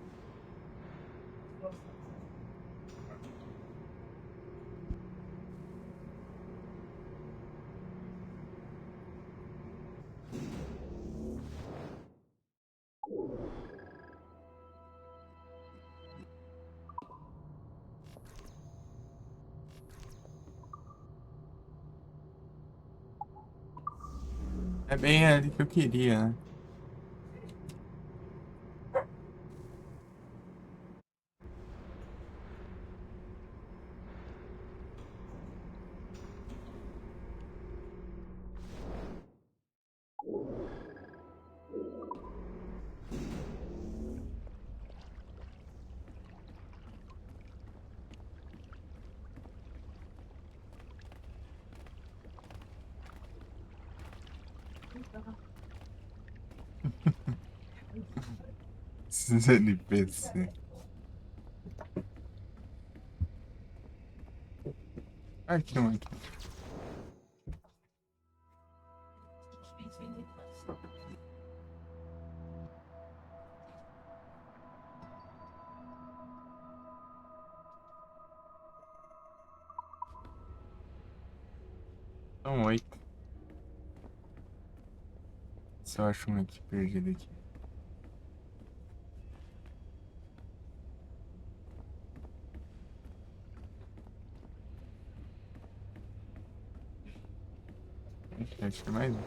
É bem ali que eu queria, né? Esses NPC. Aqui um aqui. São 8. Se eu acho um aqui perdido aqui. Acho que é mais um.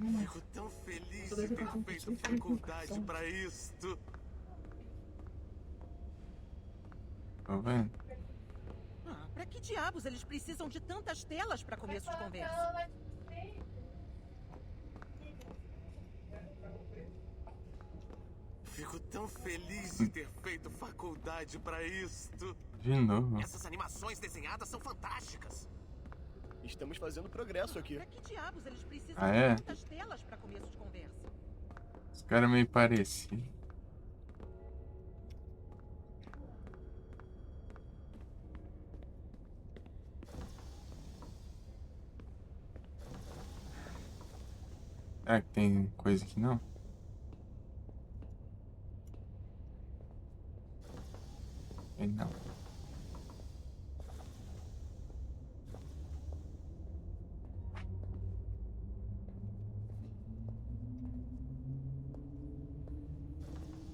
Fico tão feliz de ter feito faculdade pra isto. Tá vendo? Pra que diabos eles precisam de tantas telas pra começo de conversa? Fico tão feliz de ter feito faculdade pra isto. De novo. Essas animações desenhadas são fantásticas. Estamos fazendo progresso aqui. Pra que diabos eles precisam Ah, é? de tantas telas pra começo de conversa? Os caras meio parecidos. Será que tem coisa aqui não? Tem não.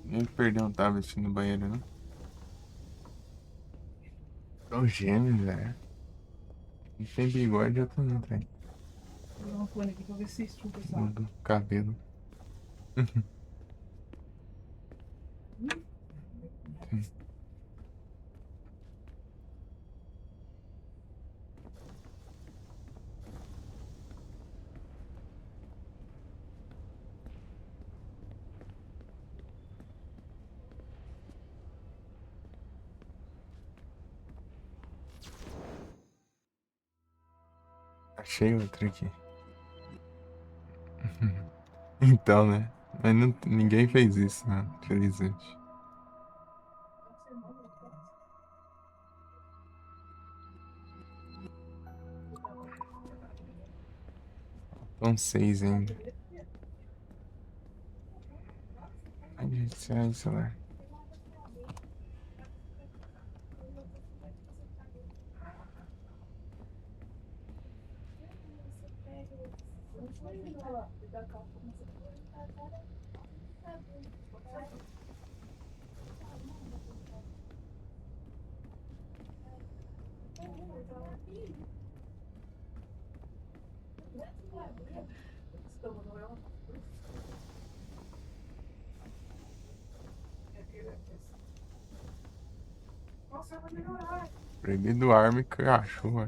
Nem perdeu um tablet no banheiro, não? São gêmeos, velho. Um tem bigode e outro não tem. Vou dar um fone aqui pra ver se estuda, Do sabe? cabelo. Achei outro aqui. Então, né? Mas ninguém fez isso, né? Felizmente. Faltam 6 ainda. Ai, gente, ai, celular. Proibido arma e cachorro.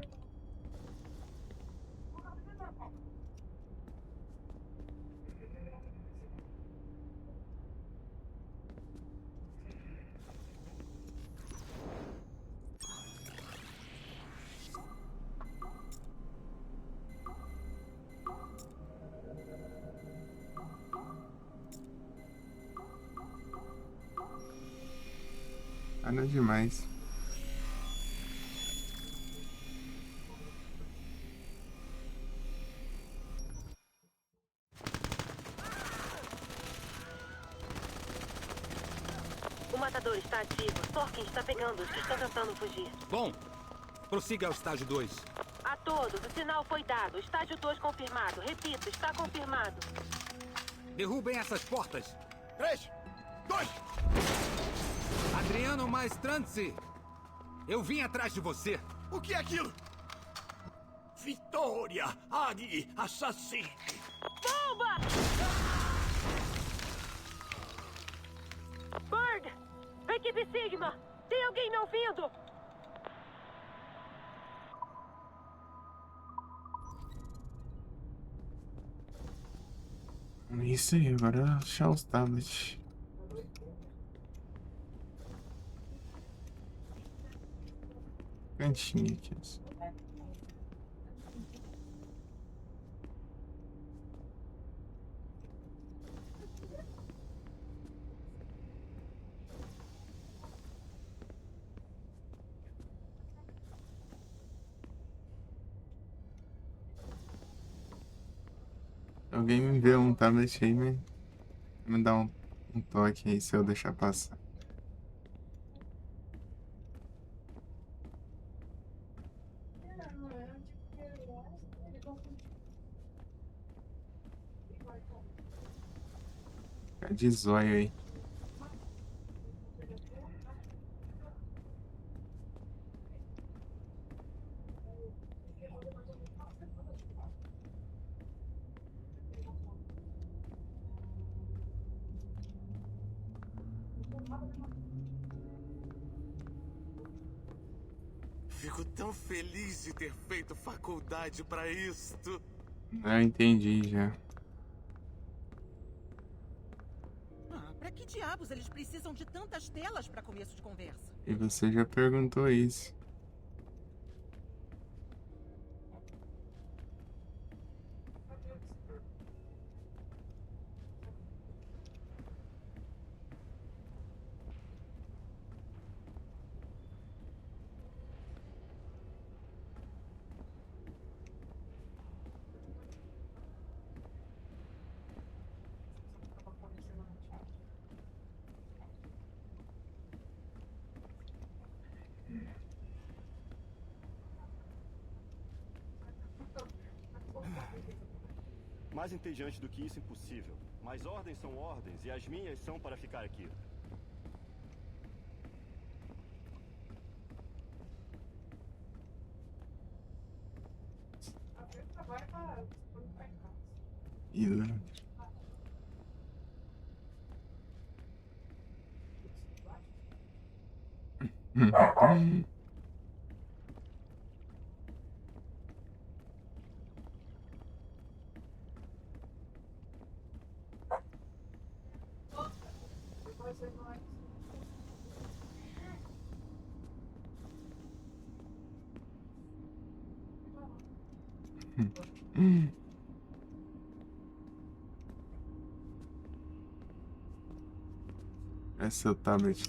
Nada demais. O matador está ativo. Sorkin está pegando os que estão tentando fugir. Bom, Prossiga ao estágio 2. A todos, o sinal foi dado. Estágio 2 confirmado. Repito, está confirmado. Derrubem essas portas. 3, 2... Adriano Maestrantzi, eu vim atrás de você. O que é aquilo? Vitória! Ari, assassino! Bomba! Bird! Equipe Sigma! Tem alguém me ouvindo? Isso aí, agora achar os tablets. Cantinho aqui. Alguém me vê um tablet aí, me dá um toque aí se eu deixar passar. Fica de zóio aí. Fico tão feliz de ter feito faculdade pra isto. Eu entendi já. Pra que diabos eles precisam de tantas telas pra começo de conversa? E você já perguntou isso. Mais entediante do que isso, impossível. Mas ordens são ordens, e as minhas são para ficar aqui. Hidra. É seu tablet.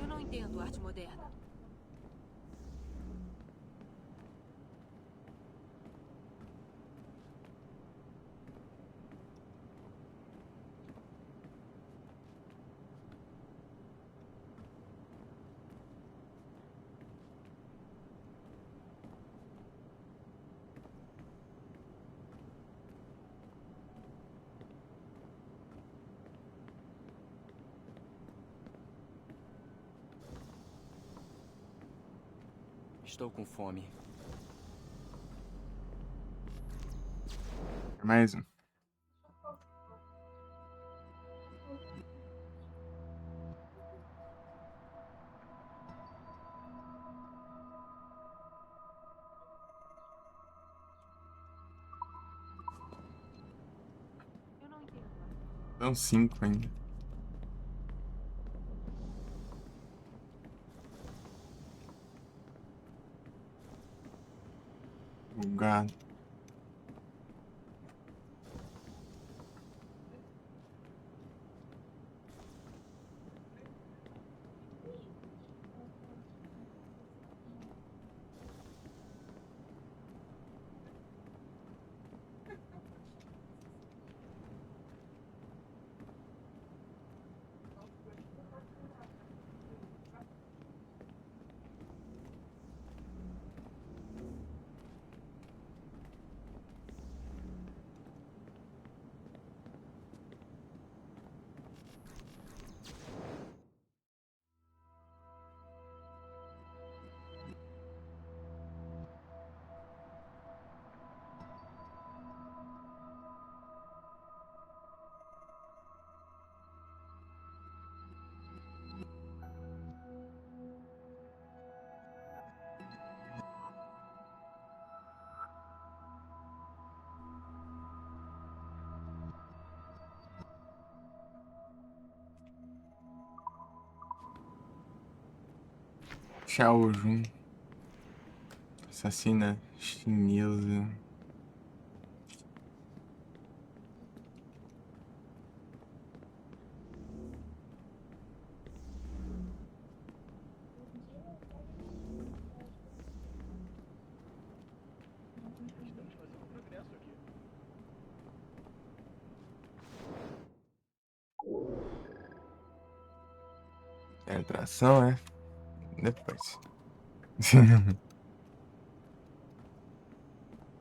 Eu não entendo arte moderna. Estou com fome. Mais um. São 5 ainda. Bugado. Xiao Jun. Assassina chinesa. É atração, é? Depois.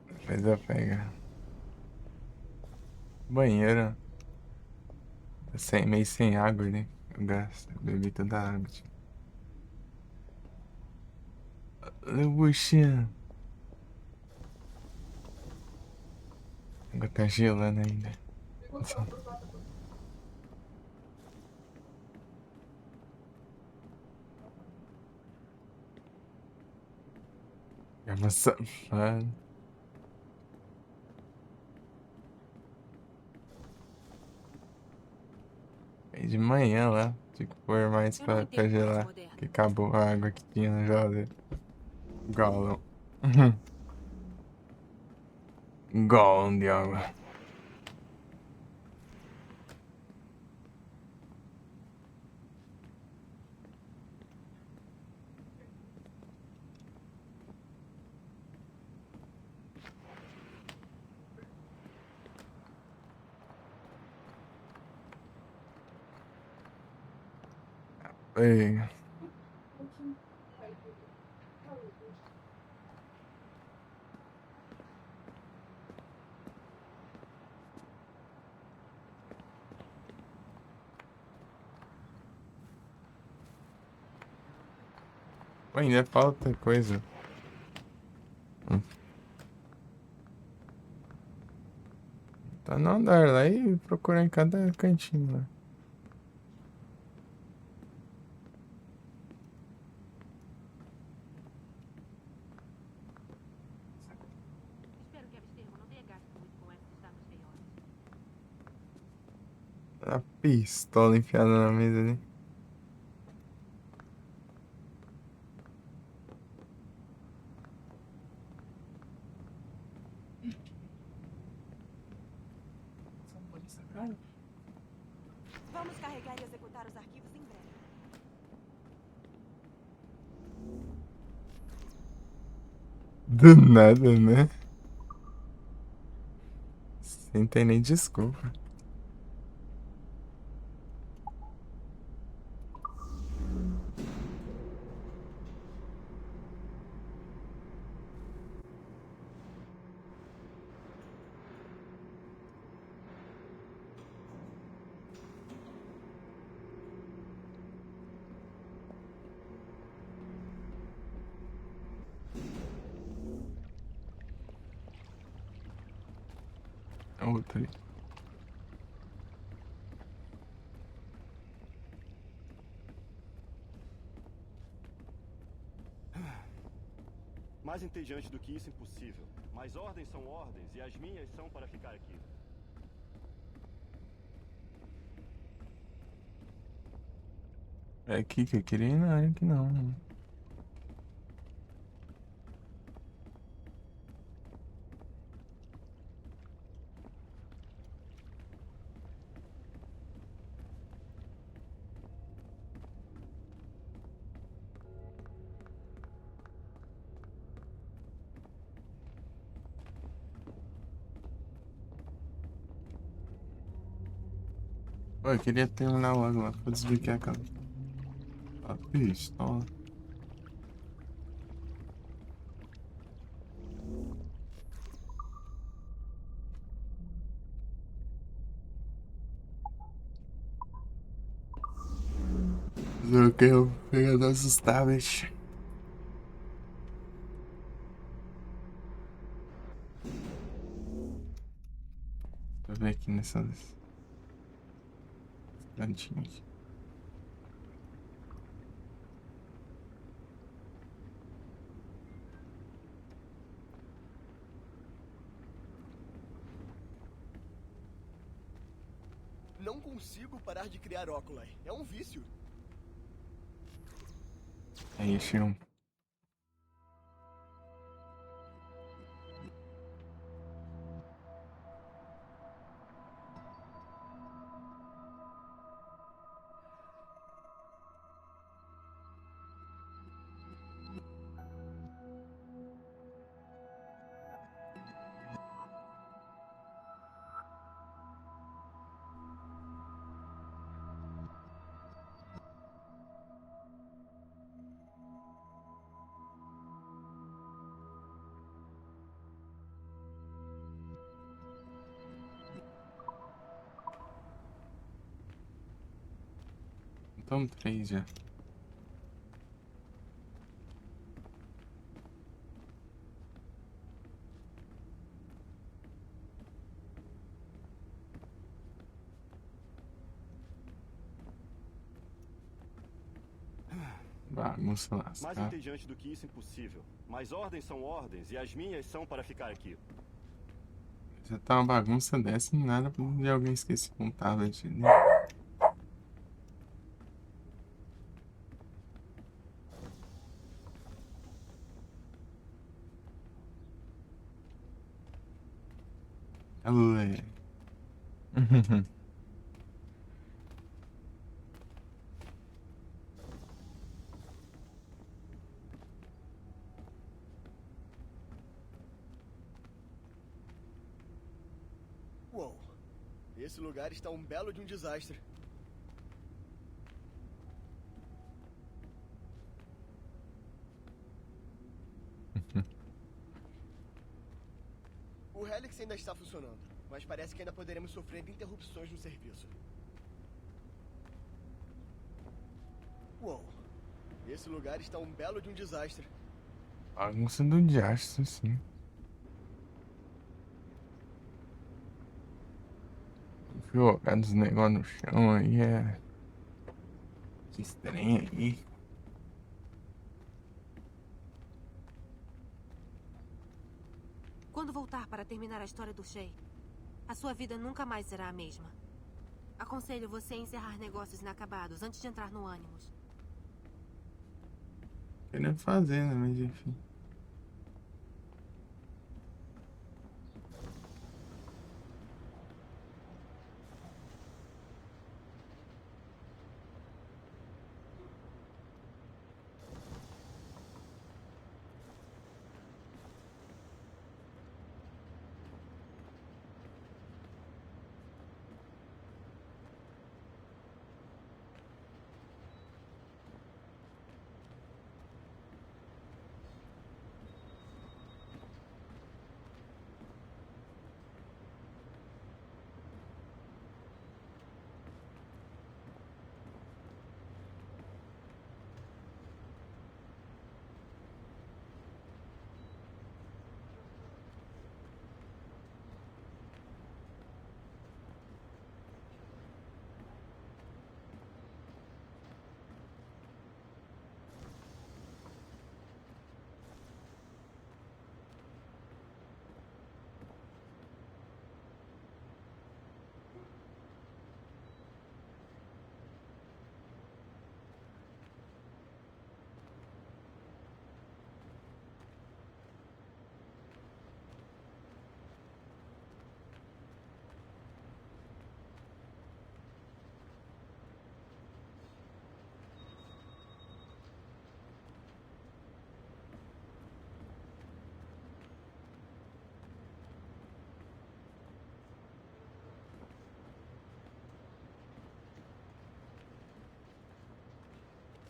Depois eu pego. Banheiro. Meio sem água, né? Eu gasto. Eu bebi toda a água. Tipo. Buchinha. A água tá gelando ainda. É uma safada. De manhã lá, tinha que pôr mais pra gelar. Que acabou a água que tinha na geladeira. Galão. Galão de água. Ei. Ainda falta coisa. Tá no andar lá e procura em cada cantinho lá. A pistola enfiada na mesa ali. Vamos carregar e executar os arquivos em breve. Do nada, né? Sem ter nem desculpa. outro ali. Mais entediante do que isso, impossível. Mas ordens são ordens, e as minhas são para ficar aqui. É aqui que eu queria ir, não, é aqui não. Pô, eu queria terminar logo lá pra desbloquear a pistola. Eu quero pegar nossos tablets. Deixa eu ver aqui nessas plantinhas. Não consigo parar de criar óculos. É um vício. Aí, Xion. Então 3 já. Bagunça Mais lascada. entediante do que isso, impossível. Mas ordens são ordens, e as minhas são para ficar aqui. Já tá uma bagunça dessa e nada de alguém esquecer um tablet, né? Alê. Uou. Esse lugar está um belo de um desastre. O Helix ainda está funcionando, mas parece que ainda poderemos sofrer interrupções no serviço. Uou. Esse lugar está um belo de um desastre. Bagunça do diastro, sim. Jogar os negócios no chão aí é. Que estranho aí. Quando voltar para terminar a história do Shay, a sua vida nunca mais será a mesma. Aconselho você a encerrar negócios inacabados antes de entrar no Animus. Querendo fazer, né? Mas enfim.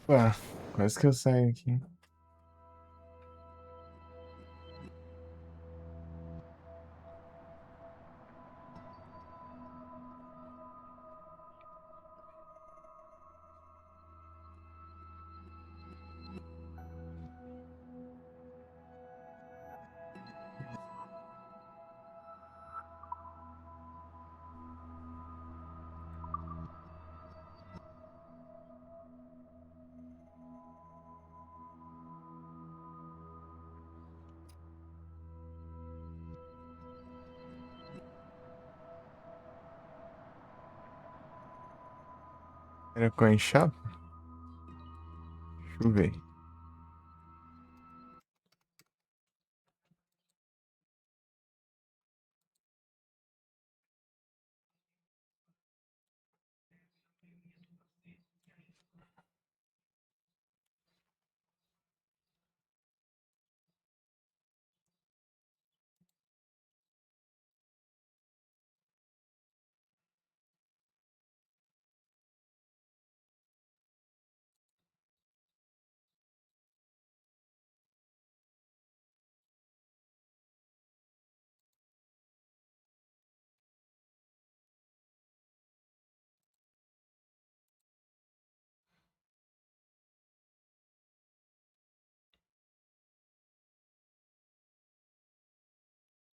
Opa, quase que eu saio aqui. Era coin shop? Deixa eu ver.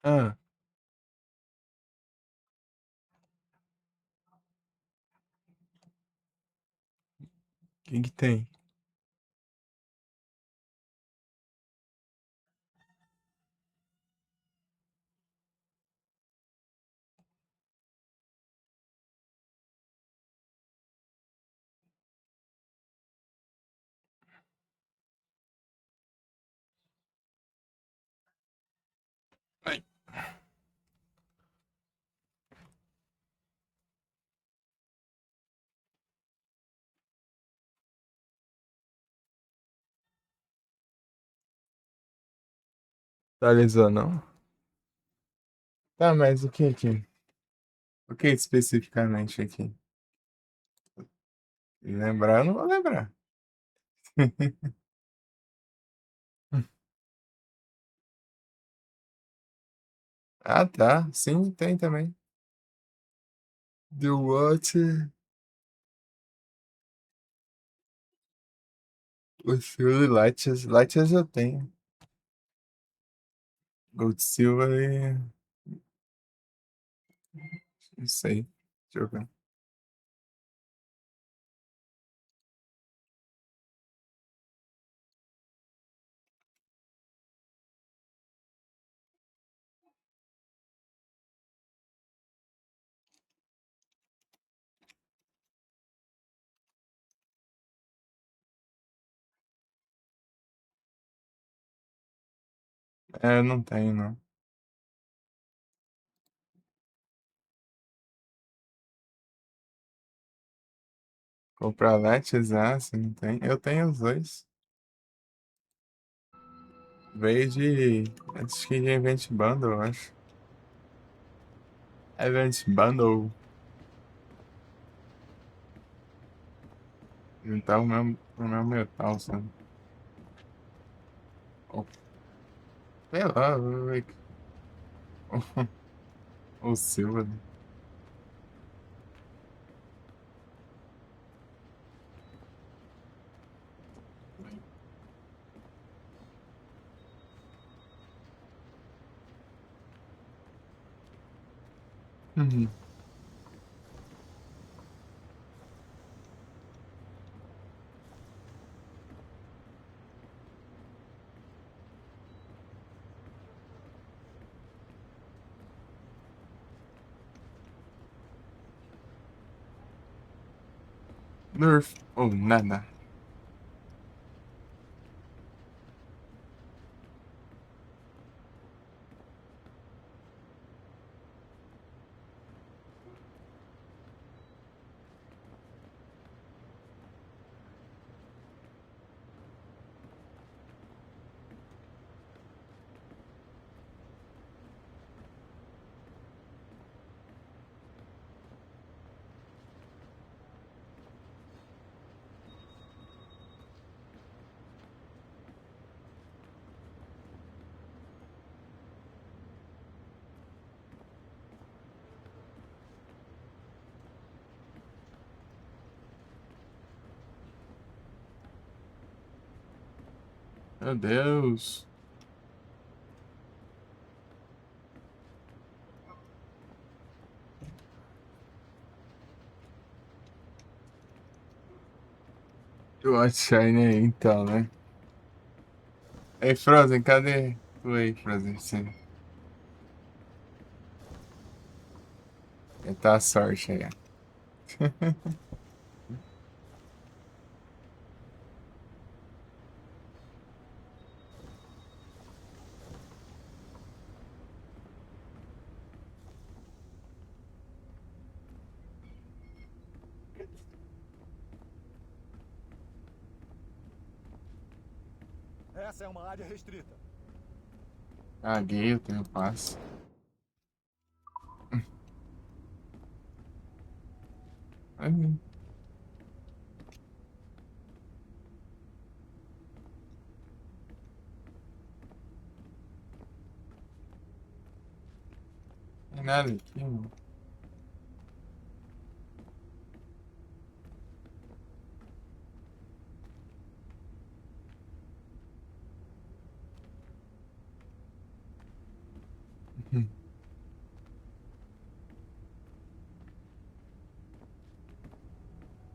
Ah, o que que tem? Ai. Atualizou não? Tá, mas o que aqui? O que especificamente aqui? Lembrar, eu não vou lembrar. Ah, tá. Sim, tem também. The Watcher, o Fury, Latias. Latias eu tenho. Gold Silver e... Não sei. Deixa eu ver. É, não tenho, não. Comprar Latias, ah, se não tem. Eu tenho os dois. Veio de... Acho que de Event Bundle, eu acho. Event Bundle. Juntar o mesmo metal, sabe? Ou, sei lá, o Silver. Uhum. Nerf ou nada. Meu Deus. Eu achei, né? Então, né? Ei, Frozen, cadê? Oi, Frozen, sim. Tá a sorte aí. Essa é uma área restrita. Caguei, eu tenho passe. Ai, tem nada aqui, mano.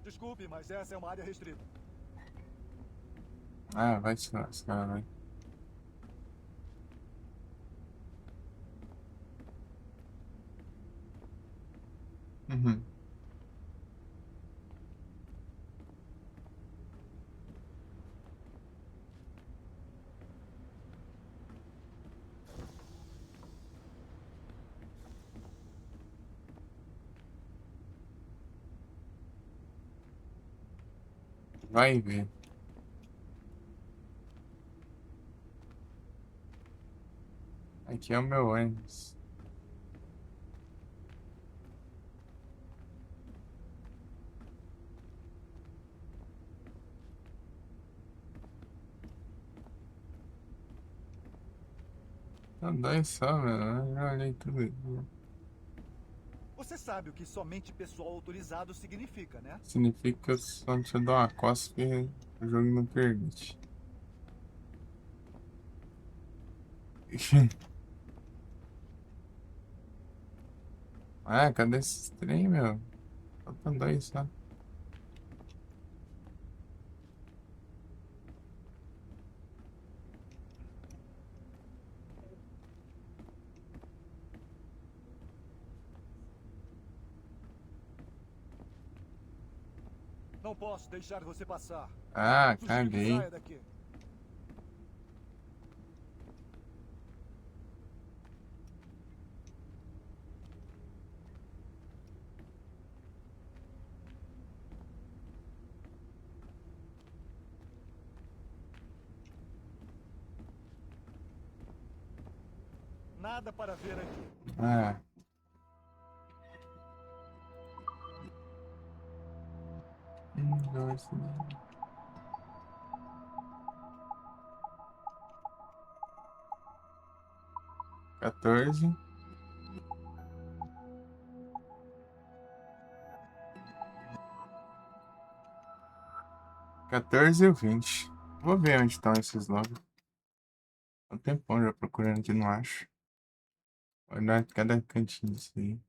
Desculpe, mas essa é uma área restrita. Ah, vai se lascar, vai. Uhum. Vai ver. Aqui é o meu ônibus. Tá dois só, mano. Eu já olhei tudo aqui. Você sabe o que somente pessoal autorizado significa, né? Significa que eu só te dou uma costa que o jogo não permite. Ah, cadê esses trem, meu? Faltam dois só. Não posso deixar você passar. Ah, Sugiro que caguei. saia daqui. Nada para ver aqui. Ah. Dois, três. 14. 14 e o 20. Vou ver onde estão esses logo. Há um tempão já procurando aqui, não acho. Vou olhar cada cantinho disso aí.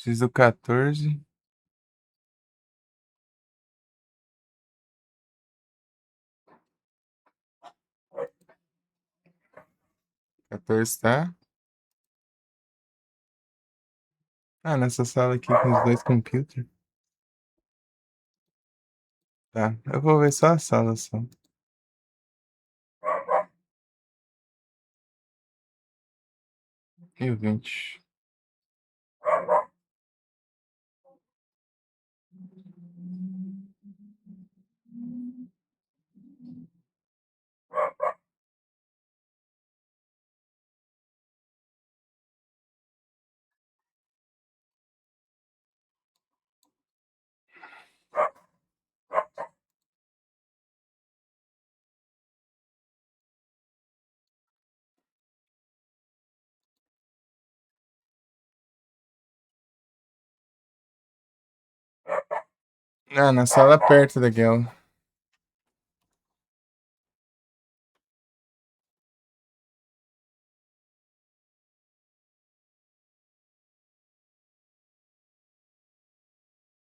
Preciso do 14. Tá? Ah, nessa sala aqui com os dois computers. Tá, eu vou ver só a sala só. E o 20. Ah, na sala perto daquela.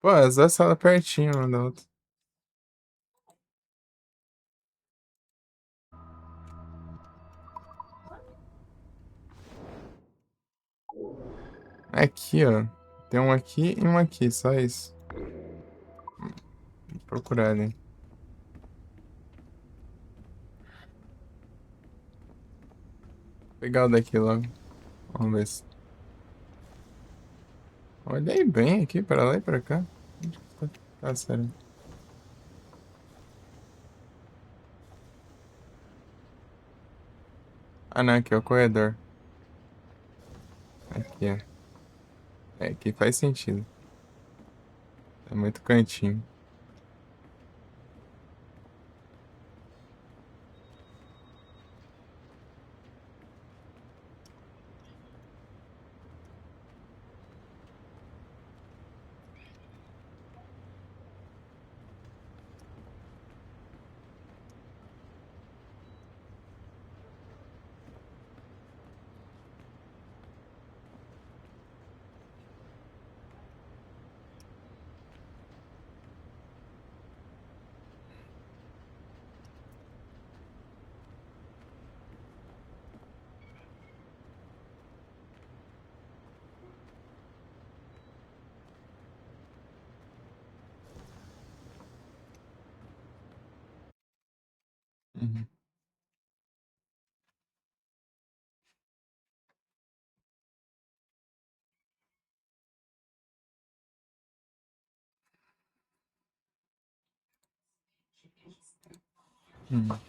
Pô, as duas salas pertinho uma da outra. Aqui, ó. Tem um aqui e um aqui, só isso. Vou procurar ali. Vou pegar o daqui logo. Vamos ver se. Olhei bem aqui, pra lá e pra cá. Onde que tá sério. Ah, não, aqui é o corredor. Aqui, ó. É, aqui faz sentido. É muito cantinho. Uhum. Hum.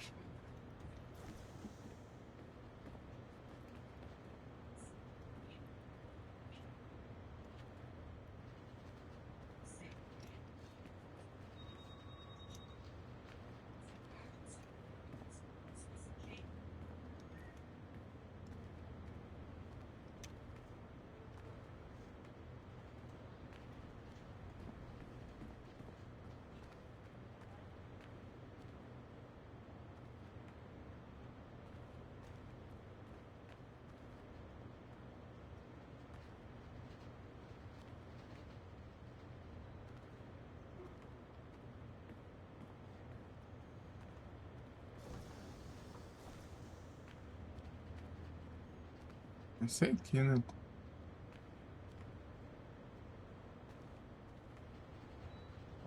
Esse aqui, né?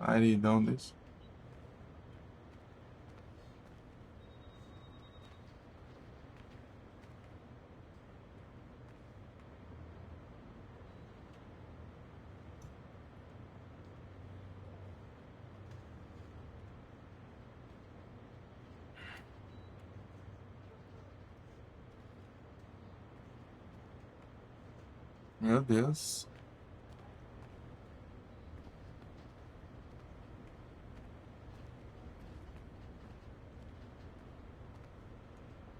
Aridão desse. Meu Deus.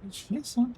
É difícil, né?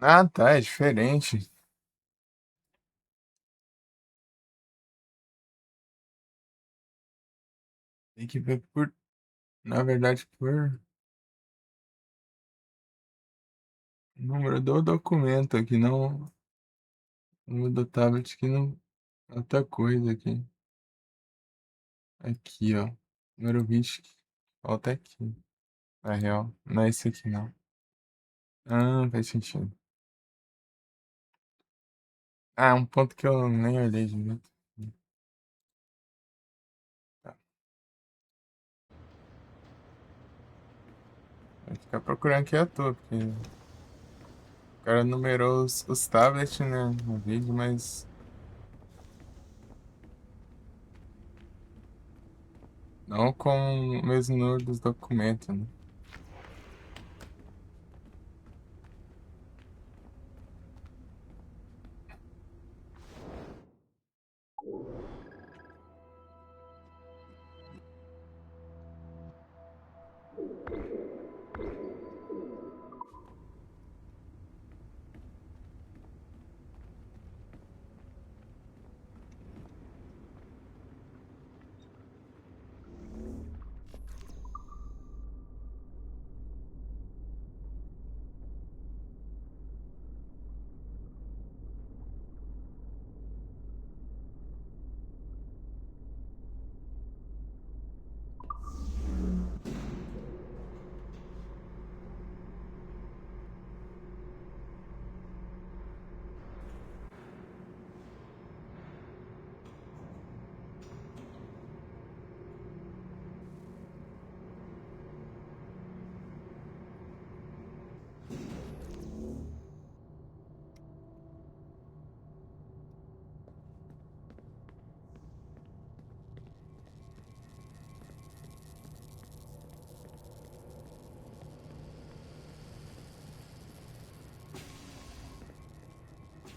Ah, tá, é diferente. Tem que ver por, na verdade, por número do documento aqui, não o número do tablet que não outra coisa aqui. Aqui, ó. Número 20 falta aqui. Na real, não é esse aqui não. Ah, faz sentido. Ah, um ponto que eu nem olhei direito. Tá. Vai ficar procurando aqui à toa, porque o cara numerou os tablets, né, no vídeo, mas não com o mesmo número dos documentos, né?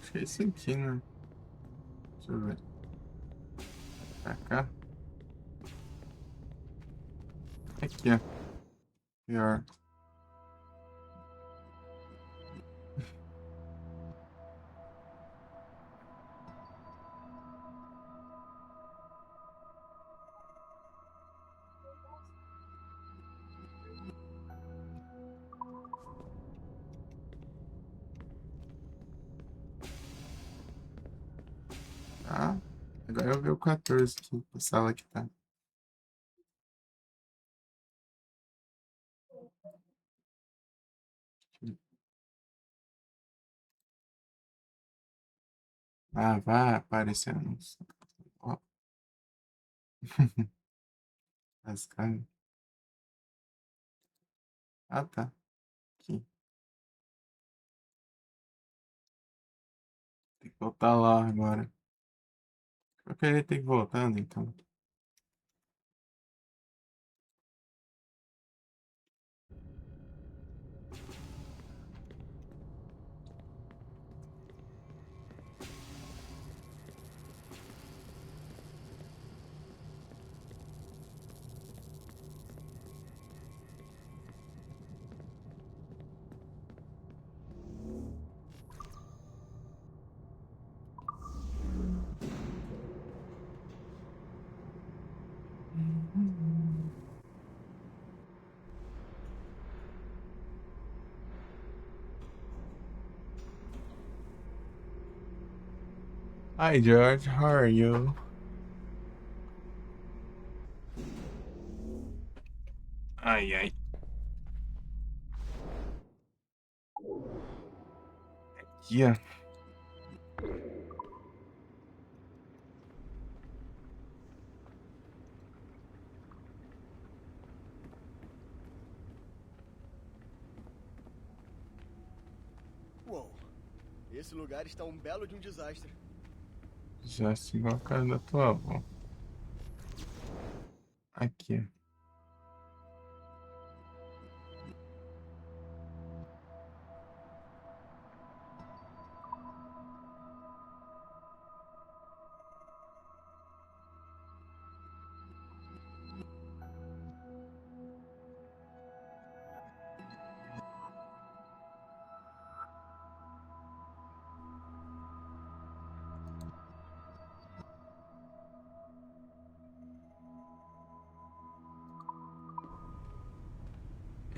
Acho que é esse aqui, né? Deixa eu ver. Pra cá. Aqui, ó. Pior. Ah, agora eu vi o 14 aqui, a sala que tá. Ah, vai aparecendo. Ó. As caras. Ah, tá. Aqui. Tem que voltar lá agora. Eu queria ter que voltando, então. Hi, George. How are you? Ai, ai. Aqui, ó. Uou, esse lugar está um belo de um desastre. Já sigo a casa da tua avó. Aqui.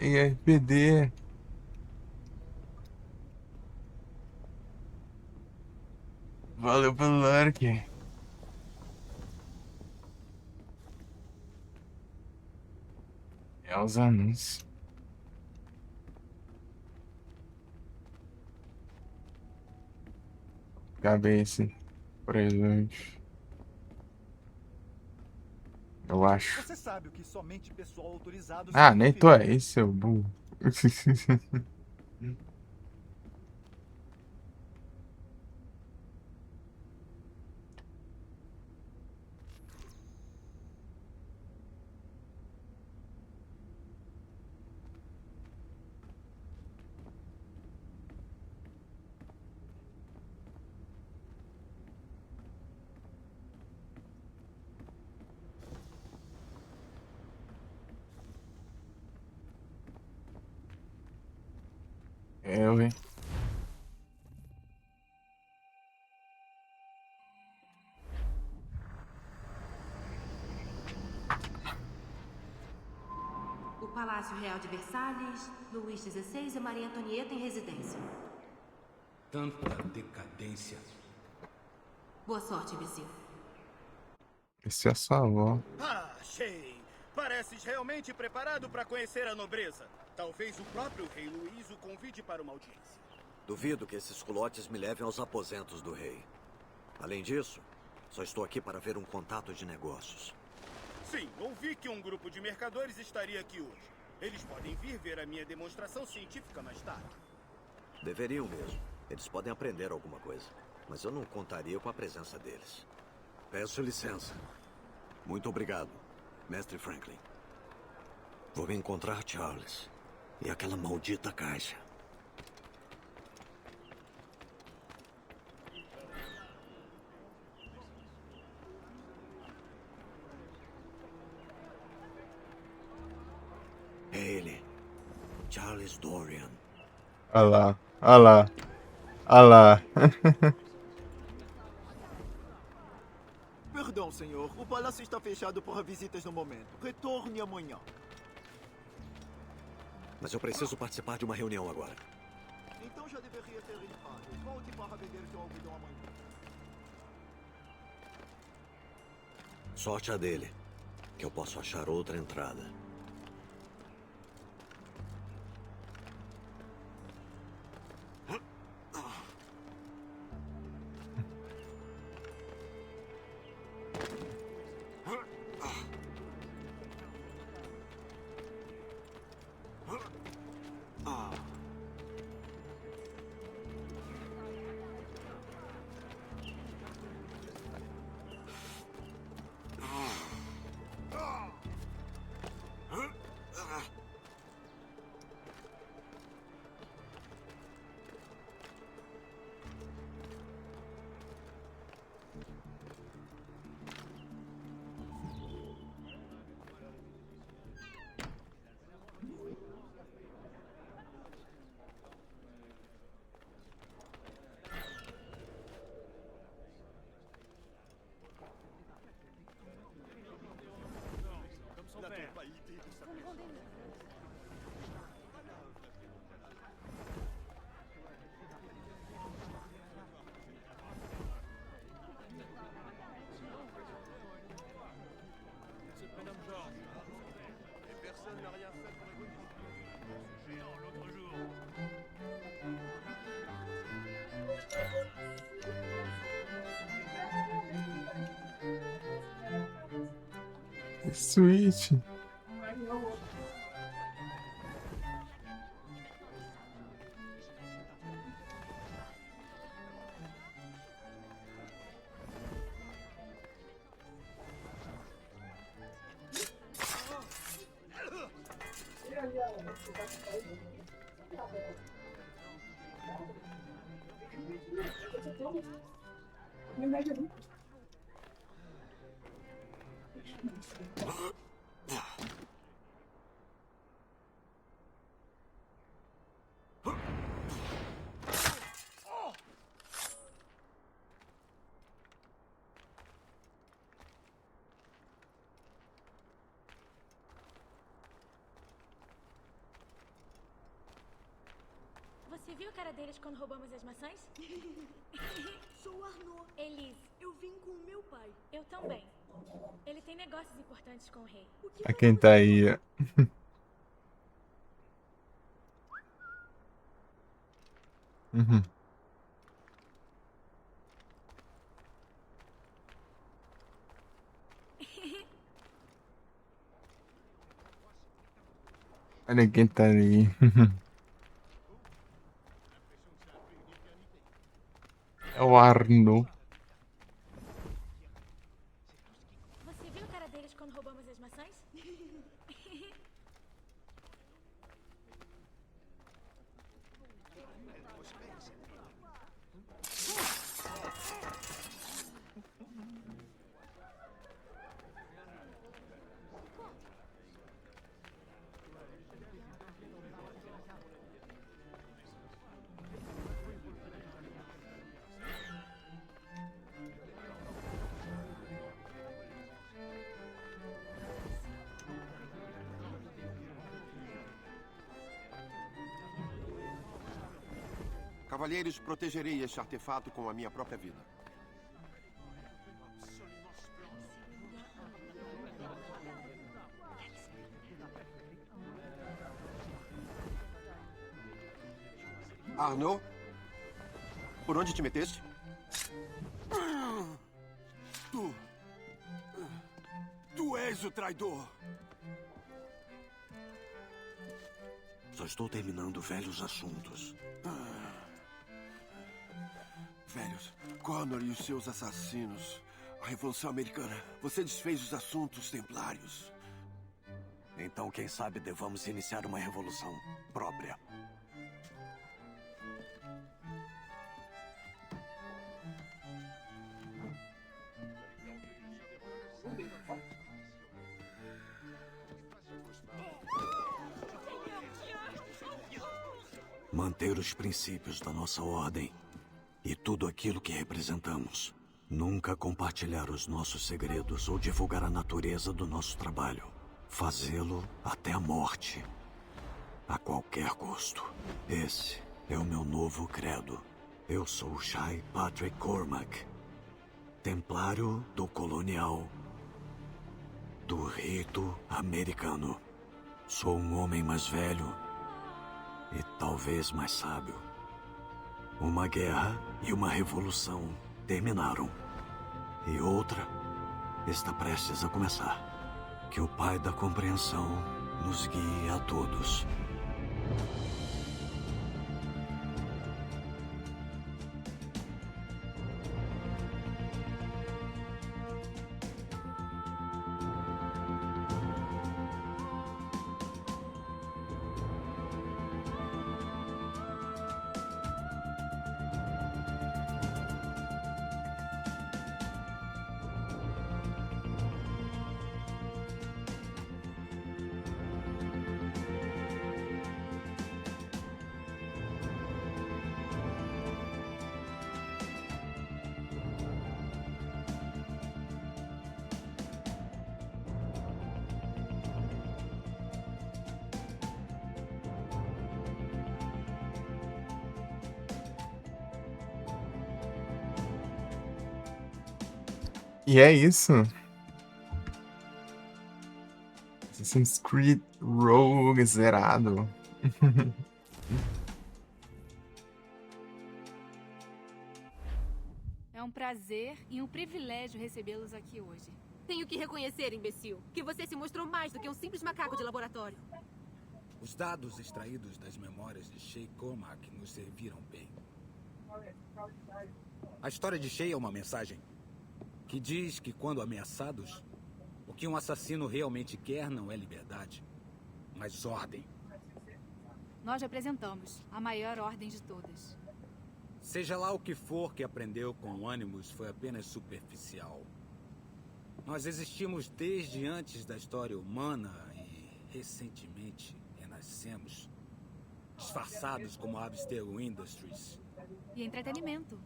RPD. Valeu pelo like. É os anúncios. Cabeça. Presente. Eu acho. Você sabe o que somente pessoal autorizado Ah, nem tô aí, seu burro. Eu, hein? O Palácio Real de Versalhes, Luís XVI e Maria Antonieta em residência. Tanta decadência. Boa sorte, Vizinho. Esse é sua avó. Ah, Shay! Pareces realmente preparado para conhecer a nobreza. Talvez o próprio rei Luís o convide para uma audiência. Duvido que esses culotes me levem aos aposentos do rei. Além disso, só estou aqui para ver um contato de negócios. Sim, ouvi que um grupo de mercadores estaria aqui hoje. Eles podem vir ver a minha demonstração científica mais tarde. Deveriam mesmo. Eles podem aprender alguma coisa. Mas eu não contaria com a presença deles. Peço licença. Muito obrigado, Mestre Franklin. Vou encontrar Charles e aquela maldita caixa. É ele. Charles Dorian. Olha lá, olha lá, olha lá. Perdão, senhor. O palácio está fechado para visitas no momento. Retorne amanhã. Mas eu preciso participar de uma reunião agora. Então já deveria ter limpado. Volte para vender seu algodão amanhã. Sorte a dele, que eu posso achar outra entrada. Personne n'a rien fait pour évoluer. Ce géant l'autre jour. Switch. Você viu a cara deles quando roubamos as maçãs? Sou o Arnaud. Elise. Eu vim com o meu pai. Eu também. Ele tem negócios importantes com o rei. A quem tá aí, ó. Uhum. Olha quem tá aí. É o Arno. Você viu a cara deles quando roubamos as maçãs? Cavalheiros, protegerei este artefato com a minha própria vida. Arnaud? Por onde te meteste? Tu és o traidor. Só estou terminando velhos assuntos. Velhos, Connor e os seus assassinos. A Revolução Americana. Você desfez os assuntos templários. Então, quem sabe devamos iniciar uma revolução própria. Manter os princípios da nossa ordem e tudo aquilo que representamos. Nunca compartilhar os nossos segredos ou divulgar a natureza do nosso trabalho. Fazê-lo até a morte. A qualquer custo. Esse é o meu novo credo. Eu sou Shai Patrick Cormac, Templário do Colonial, do Rito Americano. Sou um homem mais velho e talvez mais sábio. Uma guerra e uma revolução terminaram. E outra está prestes a começar. Que o Pai da Compreensão nos guie a todos. E é isso. Assassin's Creed Rogue zerado. É um prazer e um privilégio recebê-los aqui hoje. Tenho que reconhecer, imbecil, que você se mostrou mais do que um simples macaco de laboratório. Os dados extraídos das memórias de Shai Cormac nos serviram bem. A história de Shai é uma mensagem que diz que quando ameaçados, o que um assassino realmente quer não é liberdade, mas ordem. Nós representamos a maior ordem de todas. Seja lá o que for que aprendeu com o Animus foi apenas superficial. Nós existimos desde antes da história humana e, recentemente, renascemos, disfarçados como a Abstergo Industries. E entretenimento.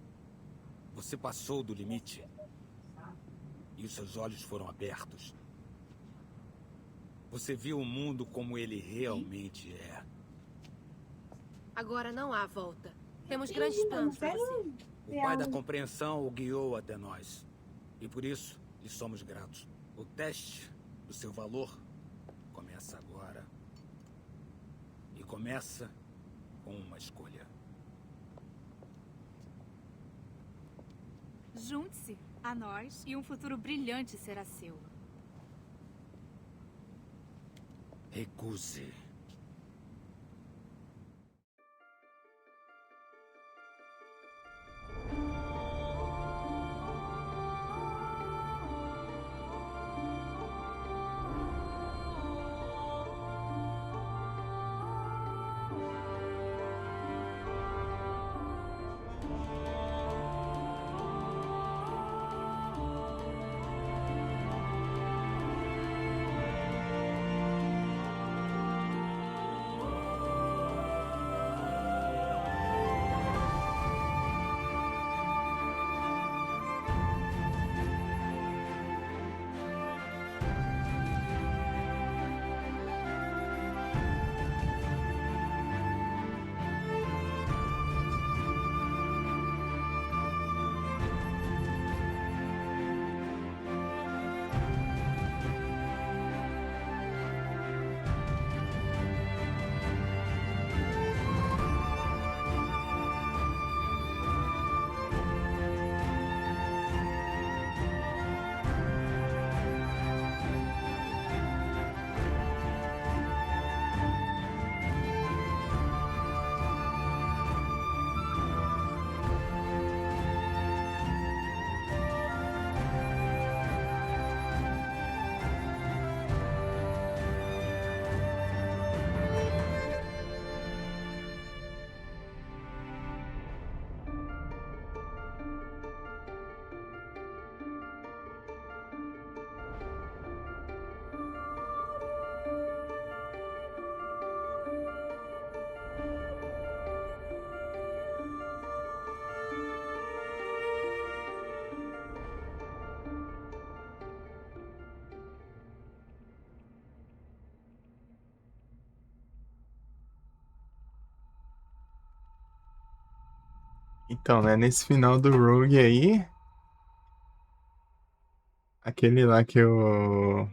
Você passou do limite. E os seus olhos foram abertos. Você viu o mundo como ele realmente é. Agora não há volta. Temos grandes planos para você. O pai da compreensão o guiou até nós. E por isso, lhe somos gratos. O teste do seu valor começa agora. E começa com uma escolha. Junte-se a nós e um futuro brilhante será seu. Recuse. Então, né, nesse final do Rogue aí, aquele lá que é o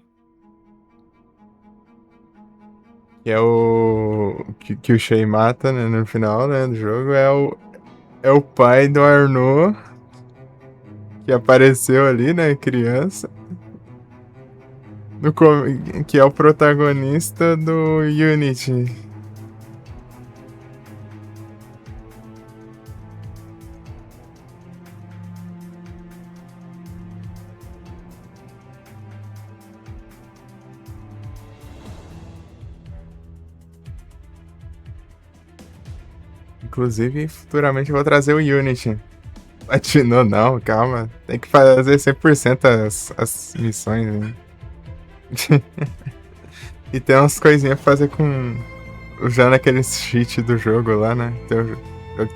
que o Shay mata, né, no final, né, do jogo, é o pai do Arnaud, que apareceu ali, né, criança, que é o protagonista do Unity. Inclusive, futuramente eu vou trazer o Unity. Platinou não, calma. Tem que fazer 100% as missões, né? E tem umas coisinhas pra fazer com... usando aqueles cheat do jogo lá, né?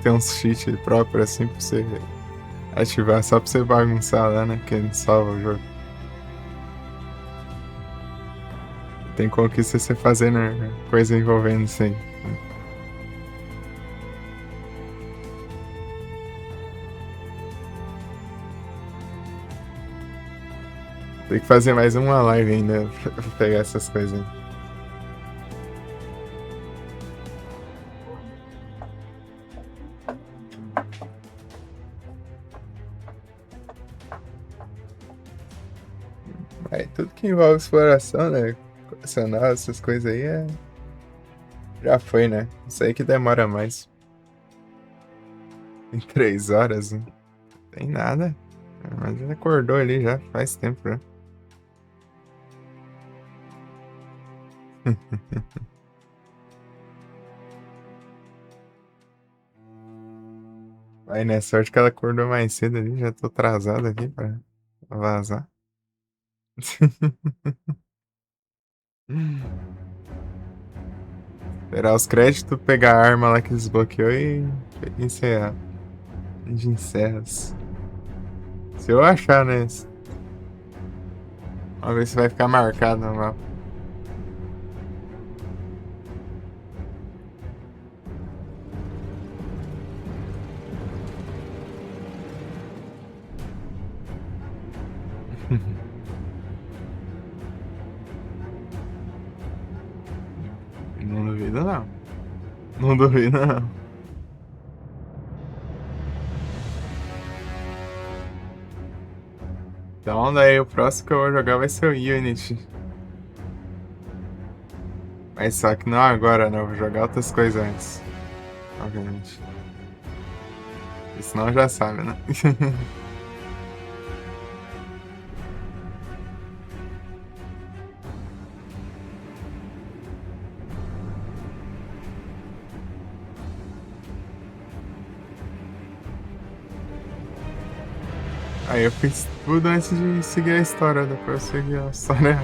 Tem uns cheat próprios assim pra você ativar, só pra você bagunçar lá, né? Que ele salva o jogo. Tem conquista você fazendo coisa envolvendo isso aí. Tem que fazer mais uma live ainda pra pegar essas coisas aí. Aí tudo que envolve exploração, né? Colecionar essas coisas aí já foi, né? Isso aí que demora mais. Em 3 horas, né? Tem nada. Mas ele acordou ali já faz tempo, né? Aí, né? Sorte que ela acordou mais cedo ali. Já tô atrasado aqui pra vazar. Esperar os créditos, pegar a arma lá que desbloqueou e encerrar. A gente encerra. Se eu achar, né? Vamos ver se vai ficar marcado no mapa. duvido não. Não duvido não. Então daí o próximo que eu vou jogar vai ser o Unity. Mas só que não agora, né? Eu vou jogar outras coisas antes. Obviamente. E senão já sabe, né? Aí eu fiz tudo antes de seguir a história, depois eu segui a história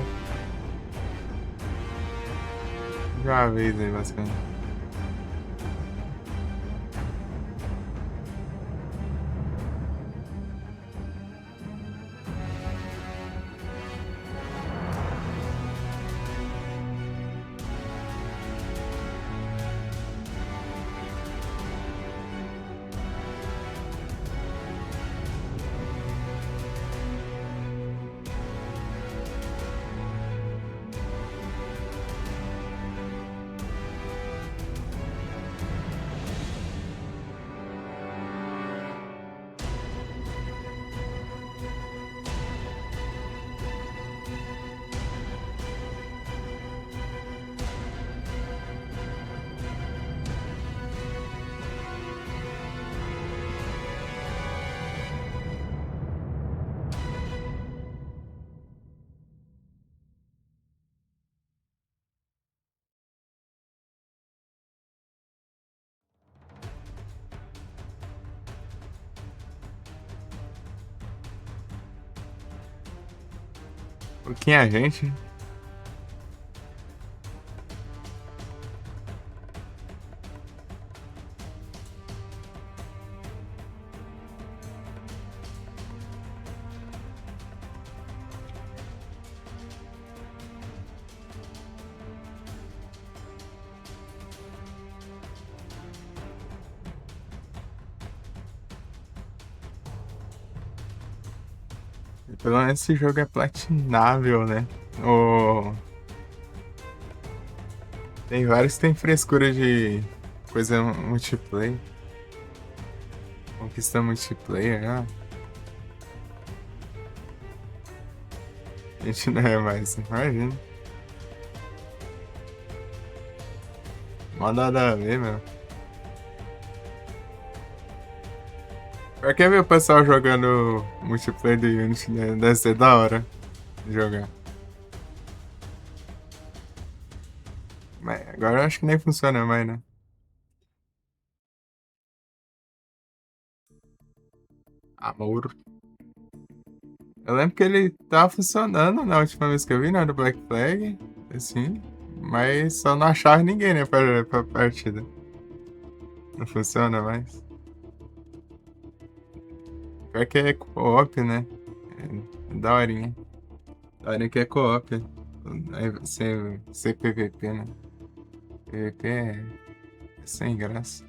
de uma vez aí, basicamente. Pouquinha gente. Pelo menos esse jogo é platinável, né? Tem vários que tem frescura de coisa multiplayer. Conquista multiplayer, né? A gente não é mais, imagina. Mó nada a ver, meu. Pra quem ver o pessoal jogando multiplayer do Unity, né? Deve ser da hora de jogar. Mas agora eu acho que nem funciona mais, né? Amor. Eu lembro que ele tava funcionando na última vez que eu vi, né? Do Black Flag, assim. Mas só não achava ninguém, né? Pra partida. Não funciona mais. Pior que é co-op, né? É daorinha. Daorinha que é co-op. Aí ser PVP, né? PVP é sem graça.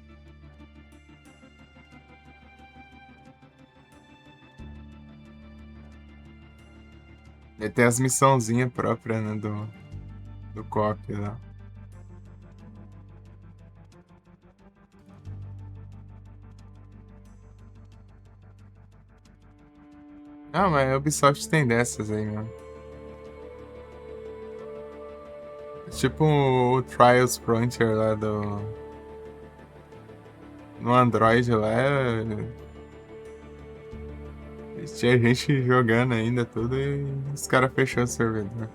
E tem as missãozinhas próprias, né? Do co-op lá. Ah, mas a Ubisoft tem dessas aí, mano. Tipo o Trials Frontier lá no Android lá. Tinha gente jogando ainda tudo e os caras fecharam o servidor.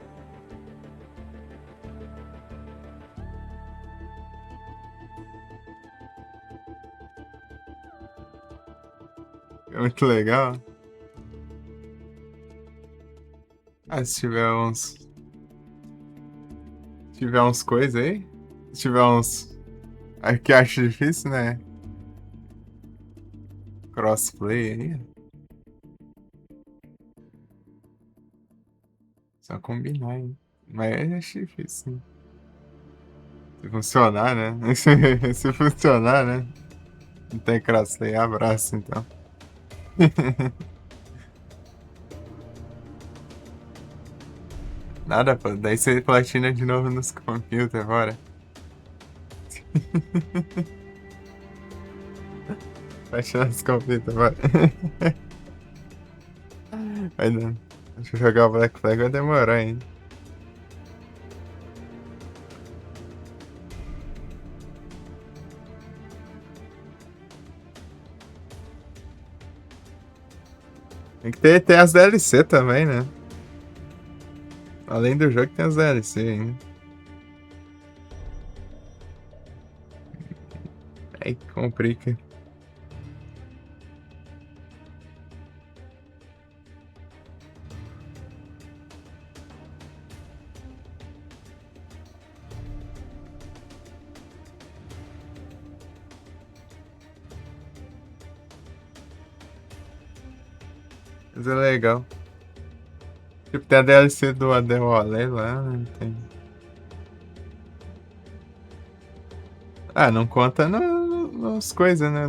É muito legal. Ah, se tiver uns. Se tiver uns coisas aí. Se tiver uns. Aí que acho difícil, né? Crossplay aí. Só combinar, hein? Mas acho difícil. Hein? Se funcionar, né? Se funcionar, né? Não tem crossplay, abraço então. Nada, pô. Daí você platina de novo nos computers, bora. Vai tirar as convidas, vai. Vai não. Deixa eu jogar o Black Flag, vai demorar ainda. Tem que ter as DLC também, né? Além do jogo tem as DLC ainda. Aí complica. Mas é legal. Tipo, tem a DLC do Adewale lá, né? Tem... Ah, não conta nos coisas, né?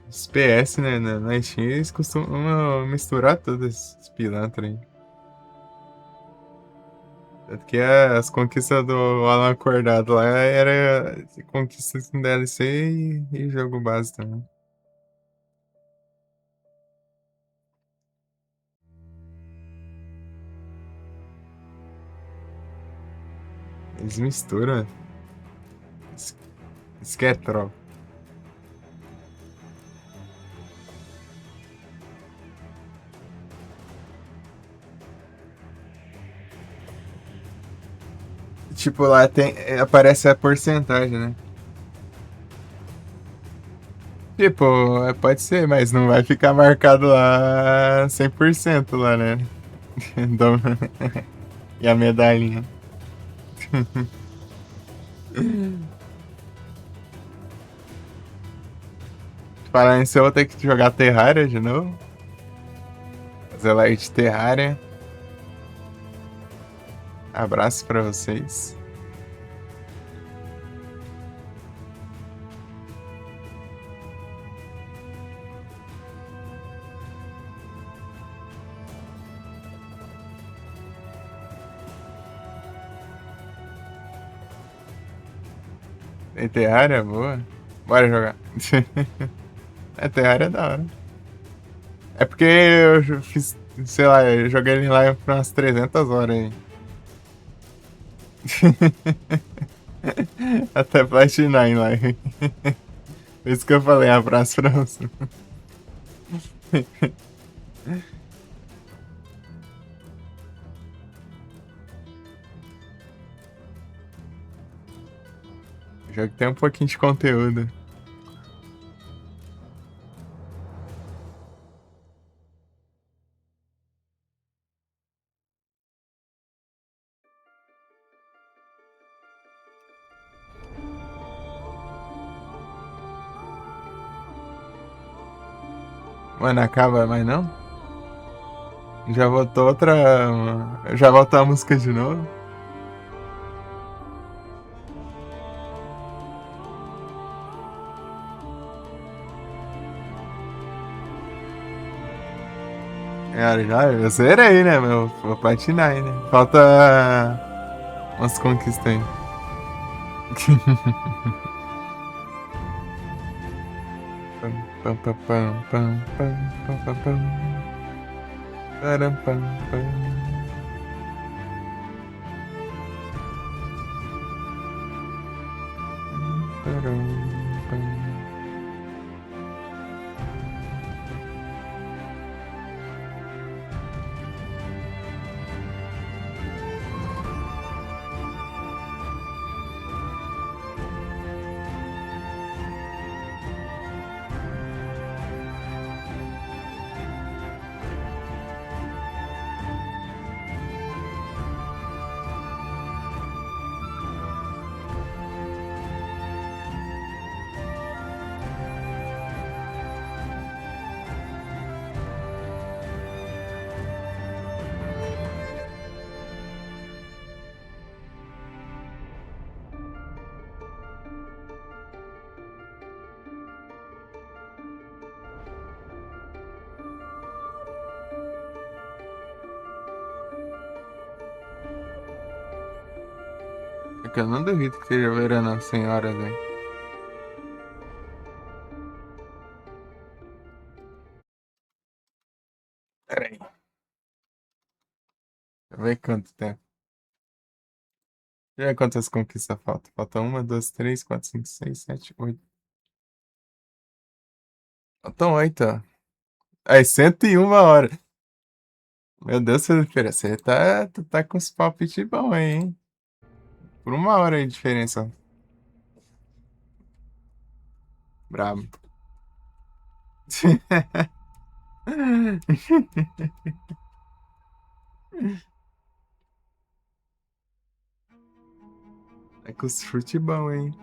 Os PS, né? Na Steam eles costumam misturar todos esses pilantras aí. Tanto que as conquistas do Alan Acordado lá era conquistas com DLC e jogo base também. Eles misturam. Isso que é troll. Tipo, lá tem. Aparece a porcentagem, né? Tipo, pode ser, mas não vai ficar marcado lá 100% lá, né? Então, e a medalhinha. Falar nisso, eu vou ter que jogar Terraria de novo. Fazer live de Terraria. Abraço pra vocês. Tem Terraria? Boa. Bora jogar. Terraria é da hora. É porque eu fiz, sei lá, eu joguei ele lá por umas 300 horas aí. Até platinar em live. Por isso que eu falei, abraço pra você. O jogo tem um pouquinho de conteúdo. Mano, acaba mais não? Já voltou outra. Já voltou a música de novo? Eu zerei, né, meu? Vou platinar aí, né? Falta umas conquistas aí. Pam, pam, pam, pam, pam, pam, pam, pam. Param, pam, pam. Param, pam. Porque eu não duvido que esteja virando senhora, velho. Pera aí. Deixa eu ver quanto tempo. Deixa eu ver quantas conquistas faltam. Falta 1, 2, 3, 4, 5, 6, 7, 8. Faltam 8, ó. Aí, 101 horas. Meu Deus, Felipe, tu tá com os palpites bons aí, hein? Por 1 hora aí de diferença. Brabo. É com os chutes bons, hein?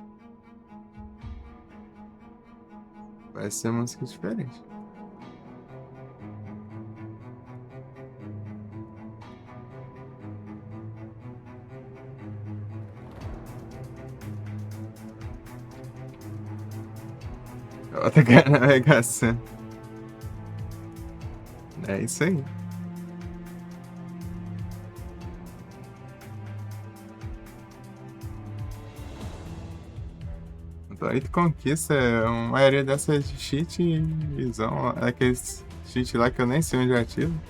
Vai ser música diferente. Outra navegação. É isso aí. Então, aí tu conquista. A maioria dessas é de cheatzão. Aqueles cheat lá que eu nem sei onde eu ativo.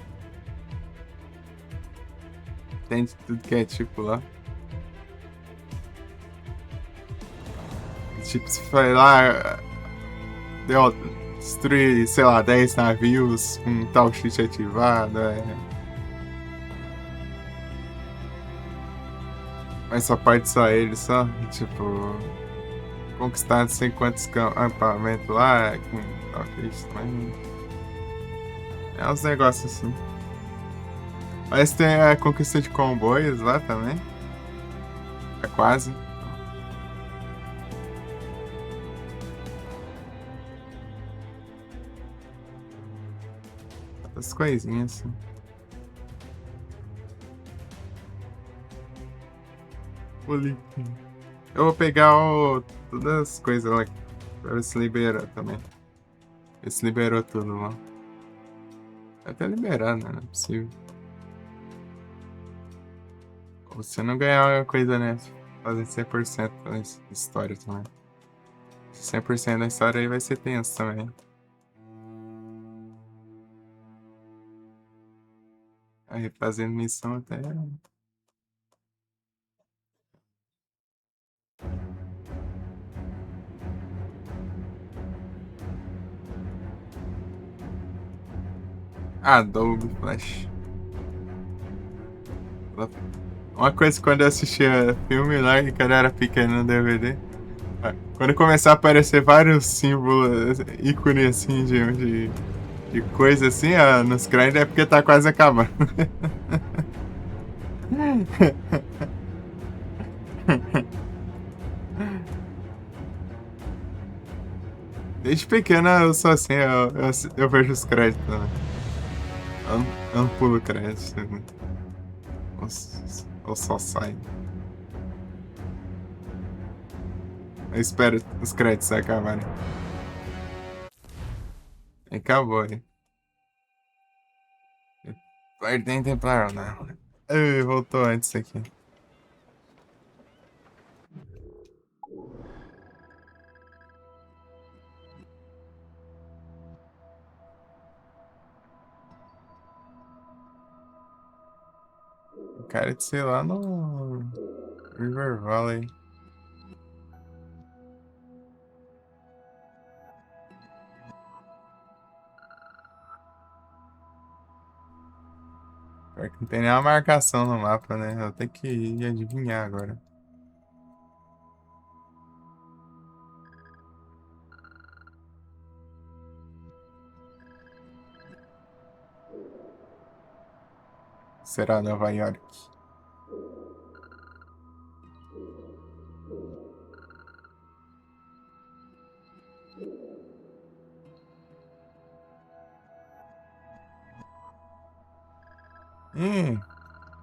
Tem de tudo que é tipo lá. Tipo, se foi lá. Deu, destruir, sei lá, 10 navios com tal cheat ativado. Mas só parte só ele, só. Tipo. Conquistar não sei quantos acampamentos lá. Com tal cheat também. É uns negócios assim. Mas tem a conquista de comboios lá também. É quase. As coisinhas assim. Eu vou pegar todas as coisas lá pra ver se libera também. Ver se liberou tudo lá. Até liberar, né? Não é possível. Você não ganhar uma coisa, né? Fazer 100% da história também. 100% da história aí vai ser tenso também. Aí fazendo missão até. Adobe Flash. Uma coisa quando eu assistia filme lá, que quando eu era pequeno no DVD, quando começar a aparecer vários símbolos, ícones assim de coisa assim, nos créditos é porque tá quase acabando. Desde pequena eu sou assim, eu vejo os créditos, né? Eu não pulo créditos, né? Ou só sai. Eu espero os créditos acabarem. Acabou, hein? Guardem Templar, não. Voltou antes aqui. Cara de ser lá no River Valley. Pior que não tem nenhuma marcação no mapa, né? Eu tenho que ir adivinhar agora. Será Nova York?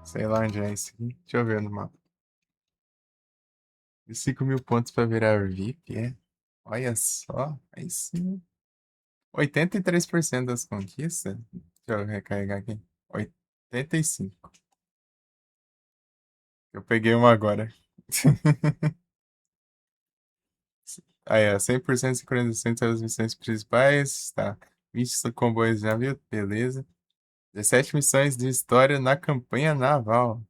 Sei lá onde é isso aqui. Deixa eu ver no mapa. 5.000 pontos pra virar VIP, é? Olha só, aí sim. 83% das conquistas. Deixa eu recarregar aqui. 85. Eu peguei uma agora. Aí, ó, 100% de sincronização entre as missões principais. Tá. 20 comboios já viu? Beleza. 17 missões de história na campanha naval.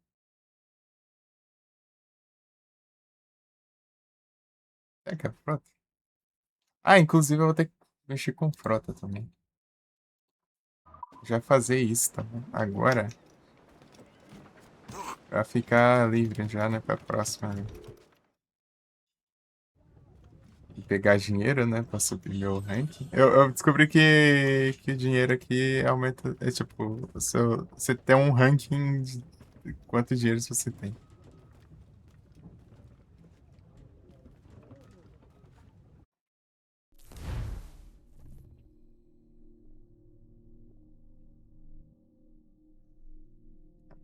É que é frota? Ah, inclusive eu vou ter que mexer com frota também. Já fazer isso, tá bom? Agora. Pra ficar livre já, né? Pra próxima. Né? E pegar dinheiro, né? Pra subir meu ranking. Eu descobri que o dinheiro aqui aumenta. É tipo, você tem um ranking de quanto dinheiro você tem.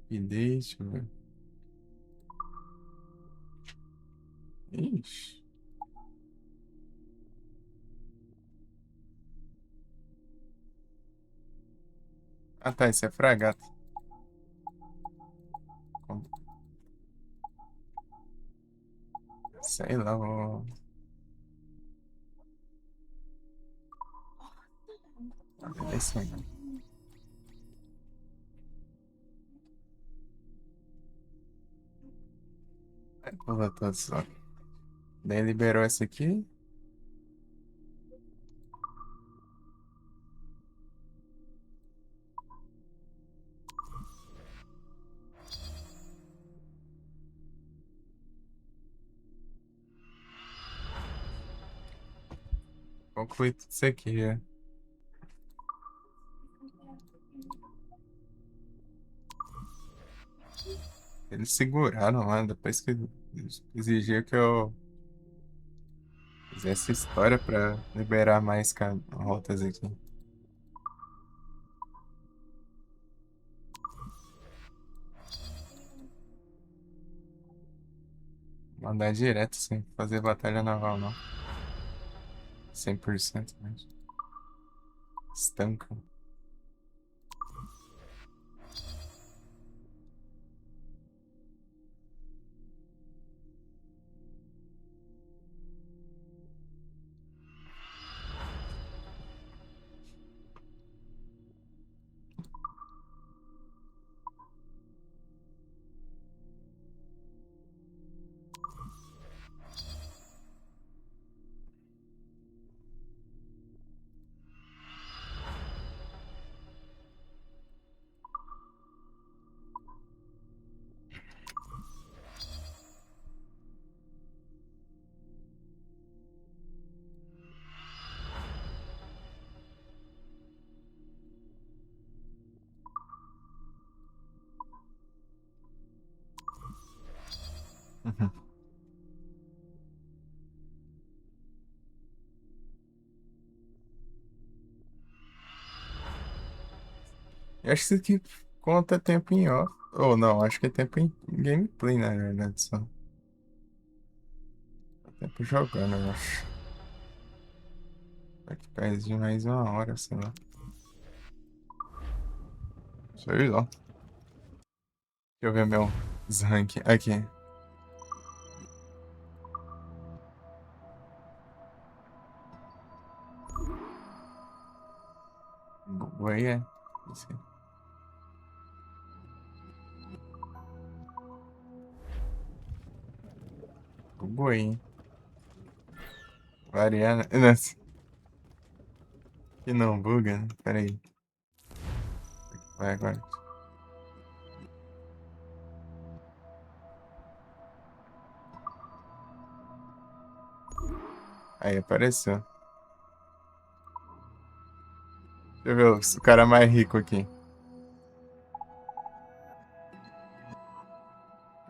E deixa eu ver. Ixi. Ah tá, isso é fragata. Sei lá, vou. É isso aí. Pula todos lá. Daí liberou essa aqui. Concluir tudo isso aqui, é. Eles seguraram lá, depois que exigiu que eu fizesse história pra liberar mais rotas aqui. Mandar direto sem fazer batalha naval, não. 100% mesmo. Estanca. Uhum. Eu acho que isso aqui conta tempo em off. Ou não, acho que é tempo em gameplay, na verdade, só. Tempo jogando, eu acho. Vai que perde de mais 1 hora, sei lá. Sei lá. Deixa eu ver meu rank aqui. Bugou é? Isso aí. Bugou hein? Variando. Nossa. Que não buga, né? Pera aí. Vai agora. Aí apareceu. Deixa eu ver o cara mais rico aqui.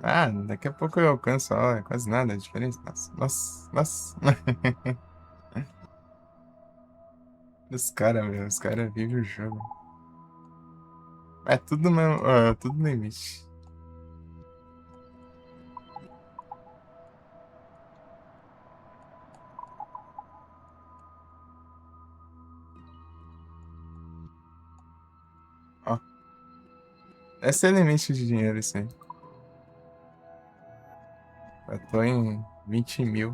Ah, daqui a pouco eu alcanço, ó, é quase nada a diferença. Nossa, nossa, nossa. Os caras, meu, os caras vivem o jogo. É tudo mesmo, tudo no limite. Ó. Esse é limite de dinheiro, isso aí. Tô em 20 mil.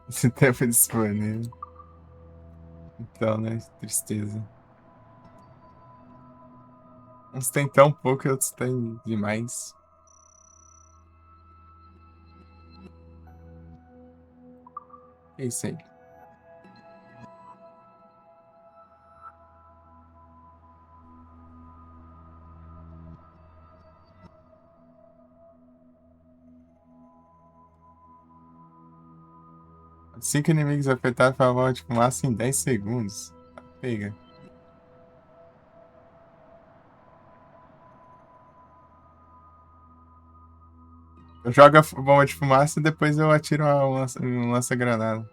Esse tempo disponível. Então, né? Tristeza. Uns tem tão pouco e outros tem demais. É isso aí. Cinco inimigos afetados por uma bola de fumaça em 10 segundos. Pega. Eu jogo a bomba de fumaça e depois eu atiro um lança-granada.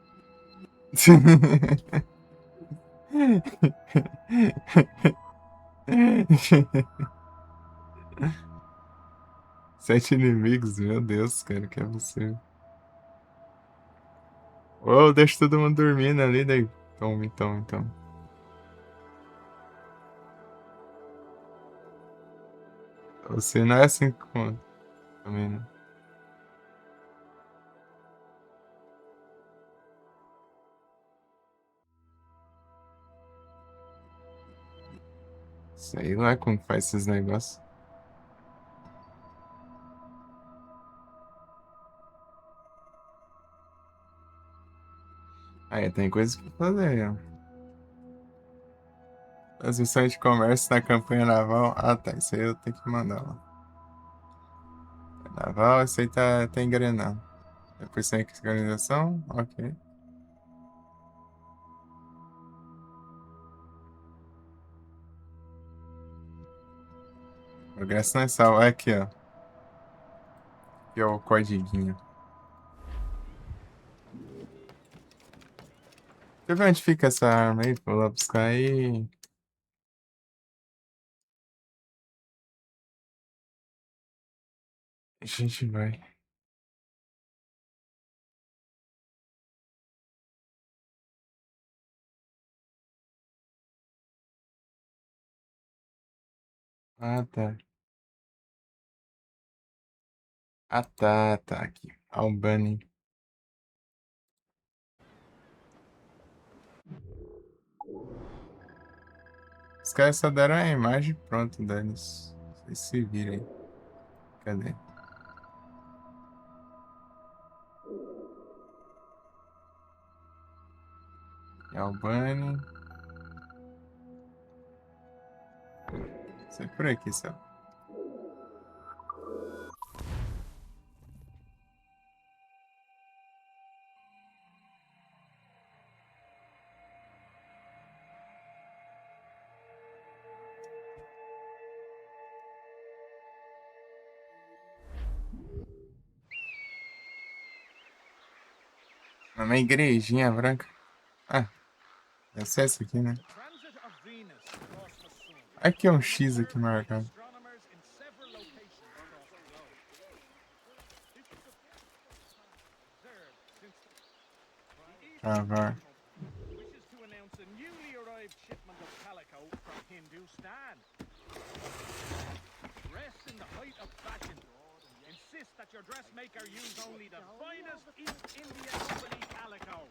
Sete inimigos, meu Deus, cara, que absurdo. Ô, deixa todo mundo dormindo ali, daí. Toma, então. Você não é assim como. Também não. Sei lá como faz esses negócios. Aí, tem coisa pra fazer, ó. As missões de comércio na campanha naval. Ah, tá. Isso aí eu tenho que mandar lá. Naval, isso aí tá engrenando. Depois tem aqui organização. Ok. Progresso não é salvo. Aqui, ó. Aqui é o codiguinho. Deixa eu ver onde fica essa arma aí. Vou lá buscar aí. A gente vai. Ah, tá. Ah, tá. Aqui. Albany. Os caras só deram a imagem pronto, Danis. Vocês se virem aí. Cadê? Albany. Sai por aqui, só. Uma igrejinha branca. Ah, deve ser essa aqui, né? Aqui é um X aqui marcado. Ah, vai. That your dressmaker use only the finest East India Company calico.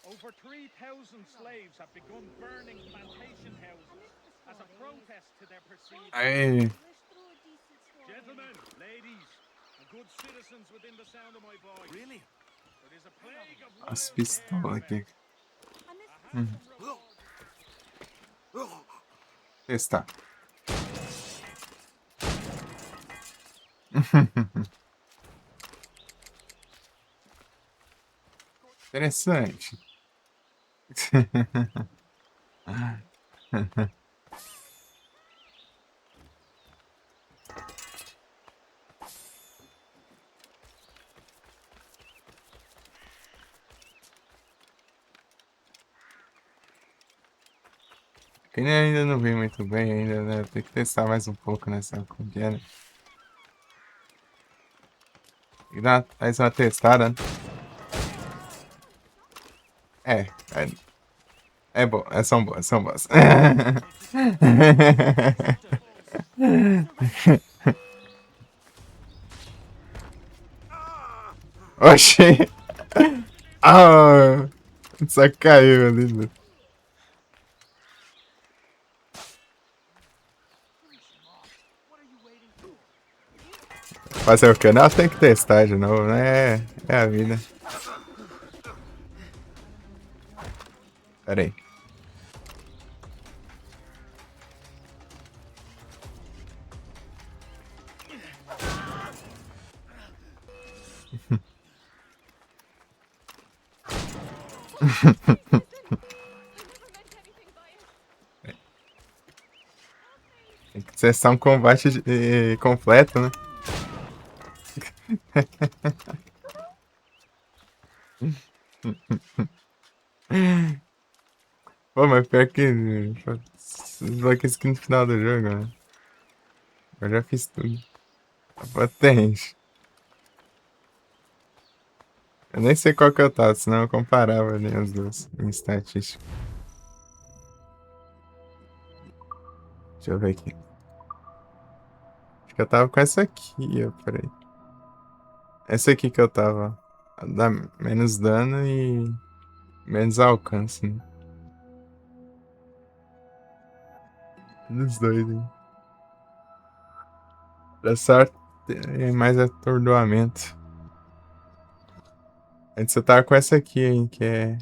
Over 3,000 slaves have begun burning plantation houses as a protest to their perceived. Aê. Gentlemen, ladies, and good citizens within the sound of my voice. Really? There is a plague of As pistolas aqui. Testar. Interessante. Ele ainda não veio muito bem ainda, né? Tem que testar mais um pouco nessa companhia. E dar mais uma testada, né? É bom, são boas, são boas. Oxê! Ah! Só caiu ali, né? Fazer o que? Não, tem que testar de novo, né? É a vida. Pera aí. Tem que cessar um combate completo, né? Pô, mas pior que... Desbloqueei skin no final do jogo, né? Eu já fiz tudo. Tá potente. Eu nem sei qual que eu tava, senão eu comparava ali as duas em estatística. Deixa eu ver aqui. Acho que eu tava com essa aqui, ó, peraí. Essa aqui que eu tava. Dá menos dano e menos alcance, né? Dos dois, hein? Pra sorte, é mais atordoamento. Antes eu tava com essa aqui, hein, que é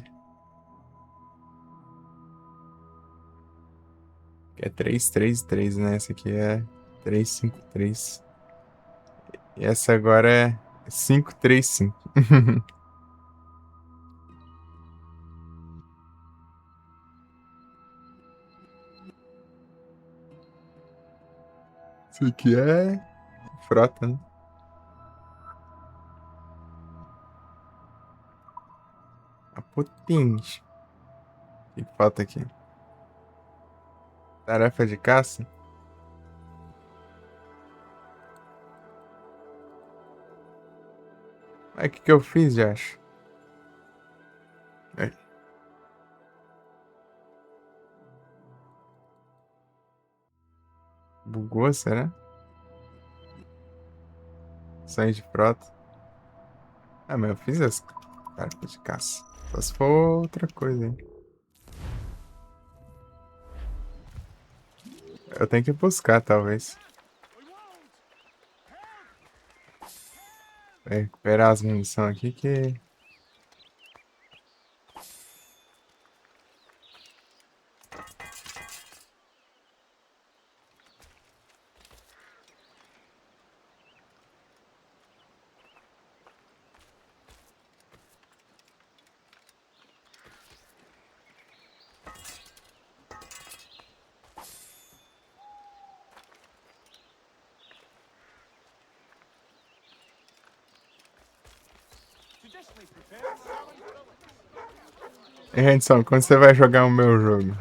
333, né? Essa aqui é 353. E essa agora é 535. Isso aqui é frota, né? A potente. O que falta aqui? Tarefa de caça? Mas o que eu fiz, já acho? Bugou, será? Sangue de frota. Ah, mas eu fiz as tarefas de caça. Só se for outra coisa, hein? Eu tenho que buscar, talvez. Recuperar as munições aqui que... E Henderson, quando você vai jogar o meu jogo?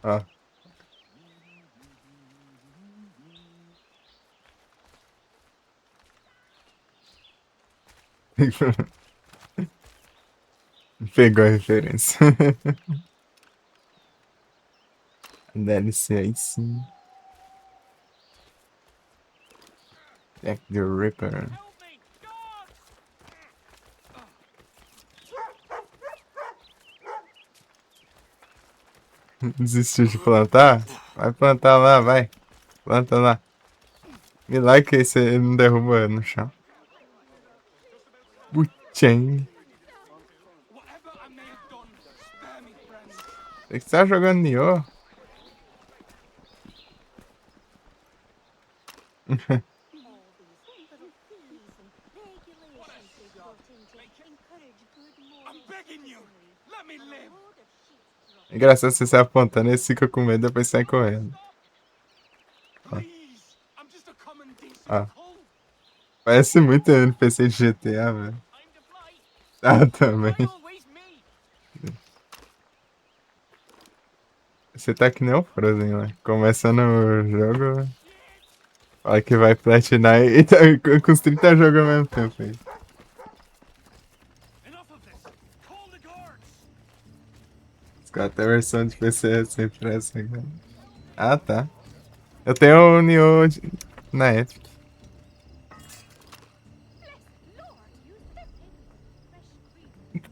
Ó. Pegou a referência. DLC aí sim. Jack the Ripper. Desistiu de plantar? Vai plantar lá, vai. Planta lá. Milagre que esse ele não derruba no chão. Bucheng. Você que tá jogando Nioh? É engraçado você sai apontando e fica com medo e depois sai correndo. Ó. Parece muito NPC de GTA, velho. Ah, também. Você tá que nem o Frozen lá. Começando o jogo. Fala que vai platinar e tá com os 30 jogos ao mesmo tempo aí. Os caras têm versão de PC sempre essa, cara. Ah, tá. Eu tenho o Nioh na Epic.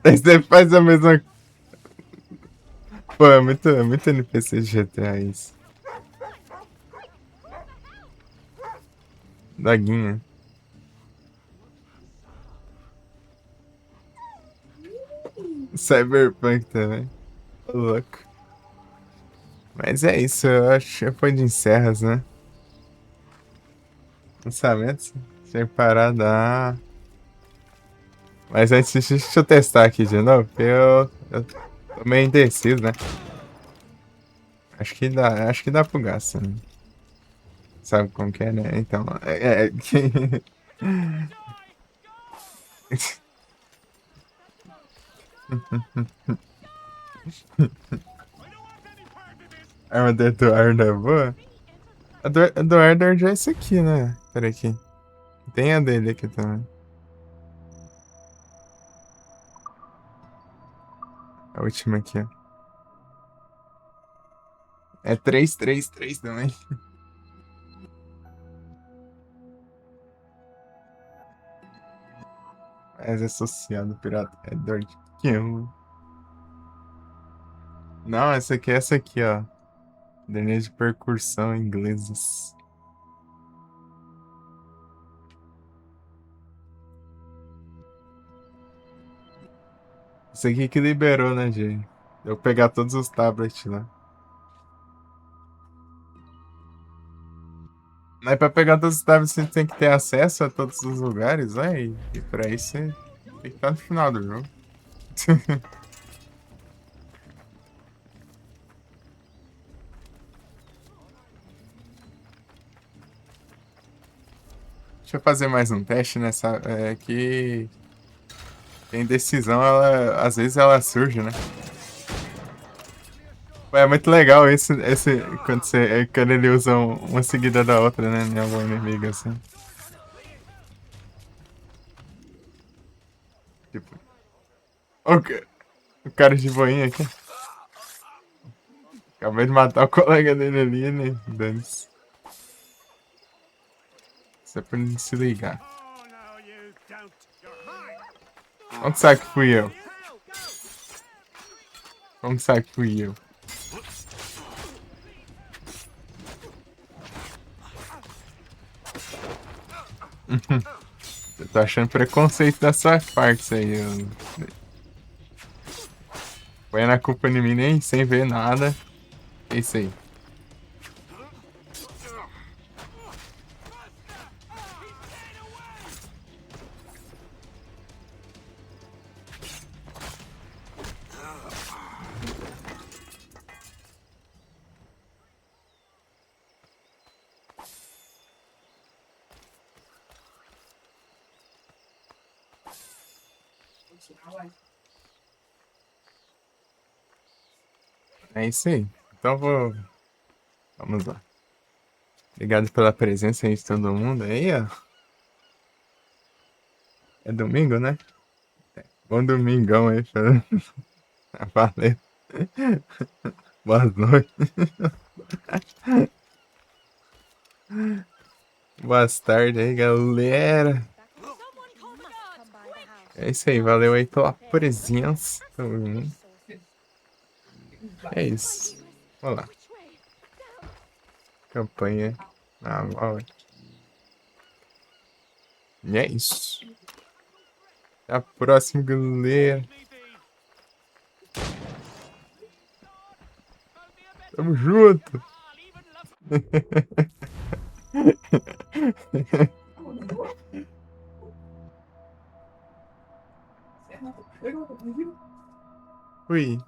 Aí você faz a mesma. Pô, é muito NPC de GTA isso. Doguinha. Cyberpunk também. Tô louco. Mas é isso, eu acho que foi de encerras, né? Lançamentos? Tinha que parar da. Mas antes, deixa eu testar aqui de novo, porque eu tô meio indeciso, né? Acho que dá pro gasto, né? Sabe como que é, né? Então, A arma do Eduardo é boa? A do Eduardo já é esse aqui, né? Pera aqui. Tem a dele aqui também. A última aqui, ó. É 333 também. Mas é associado pirata. É dor de quilo. Não, essa aqui, ó. Linhas de percussão inglesas. Isso aqui que liberou, né, Jay? Eu pegar todos os tablets lá. Mas pra pegar todos os tablets você tem que ter acesso a todos os lugares, né? E pra isso você tem que estar no final do jogo. Deixa eu fazer mais um teste nessa. É que. A indecisão, ela, às vezes ela surge, né? É muito legal esse quando ele usa uma seguida da outra, né? Em algum inimigo, assim. Tipo... O cara de boinha aqui. Acabei de matar o colega dele ali, né? Dane-se. Isso é pra ele se ligar. Como que sabe que fui eu? Como que sabe que fui eu? Eu tô achando preconceito da sua parte aí. Põe na culpa de mim nem sem ver nada. É isso aí. É isso aí. Então vamos lá. Obrigado pela presença aí de todo mundo aí, ó. É domingo, né? Bom domingão aí, valeu. Boa noite. Boa tarde aí, galera. É isso aí, valeu aí pela presença. Todo mundo. É isso. Vamos lá. Campanha naval. E é isso. Até a próxima, galera. Tamo junto. Fui.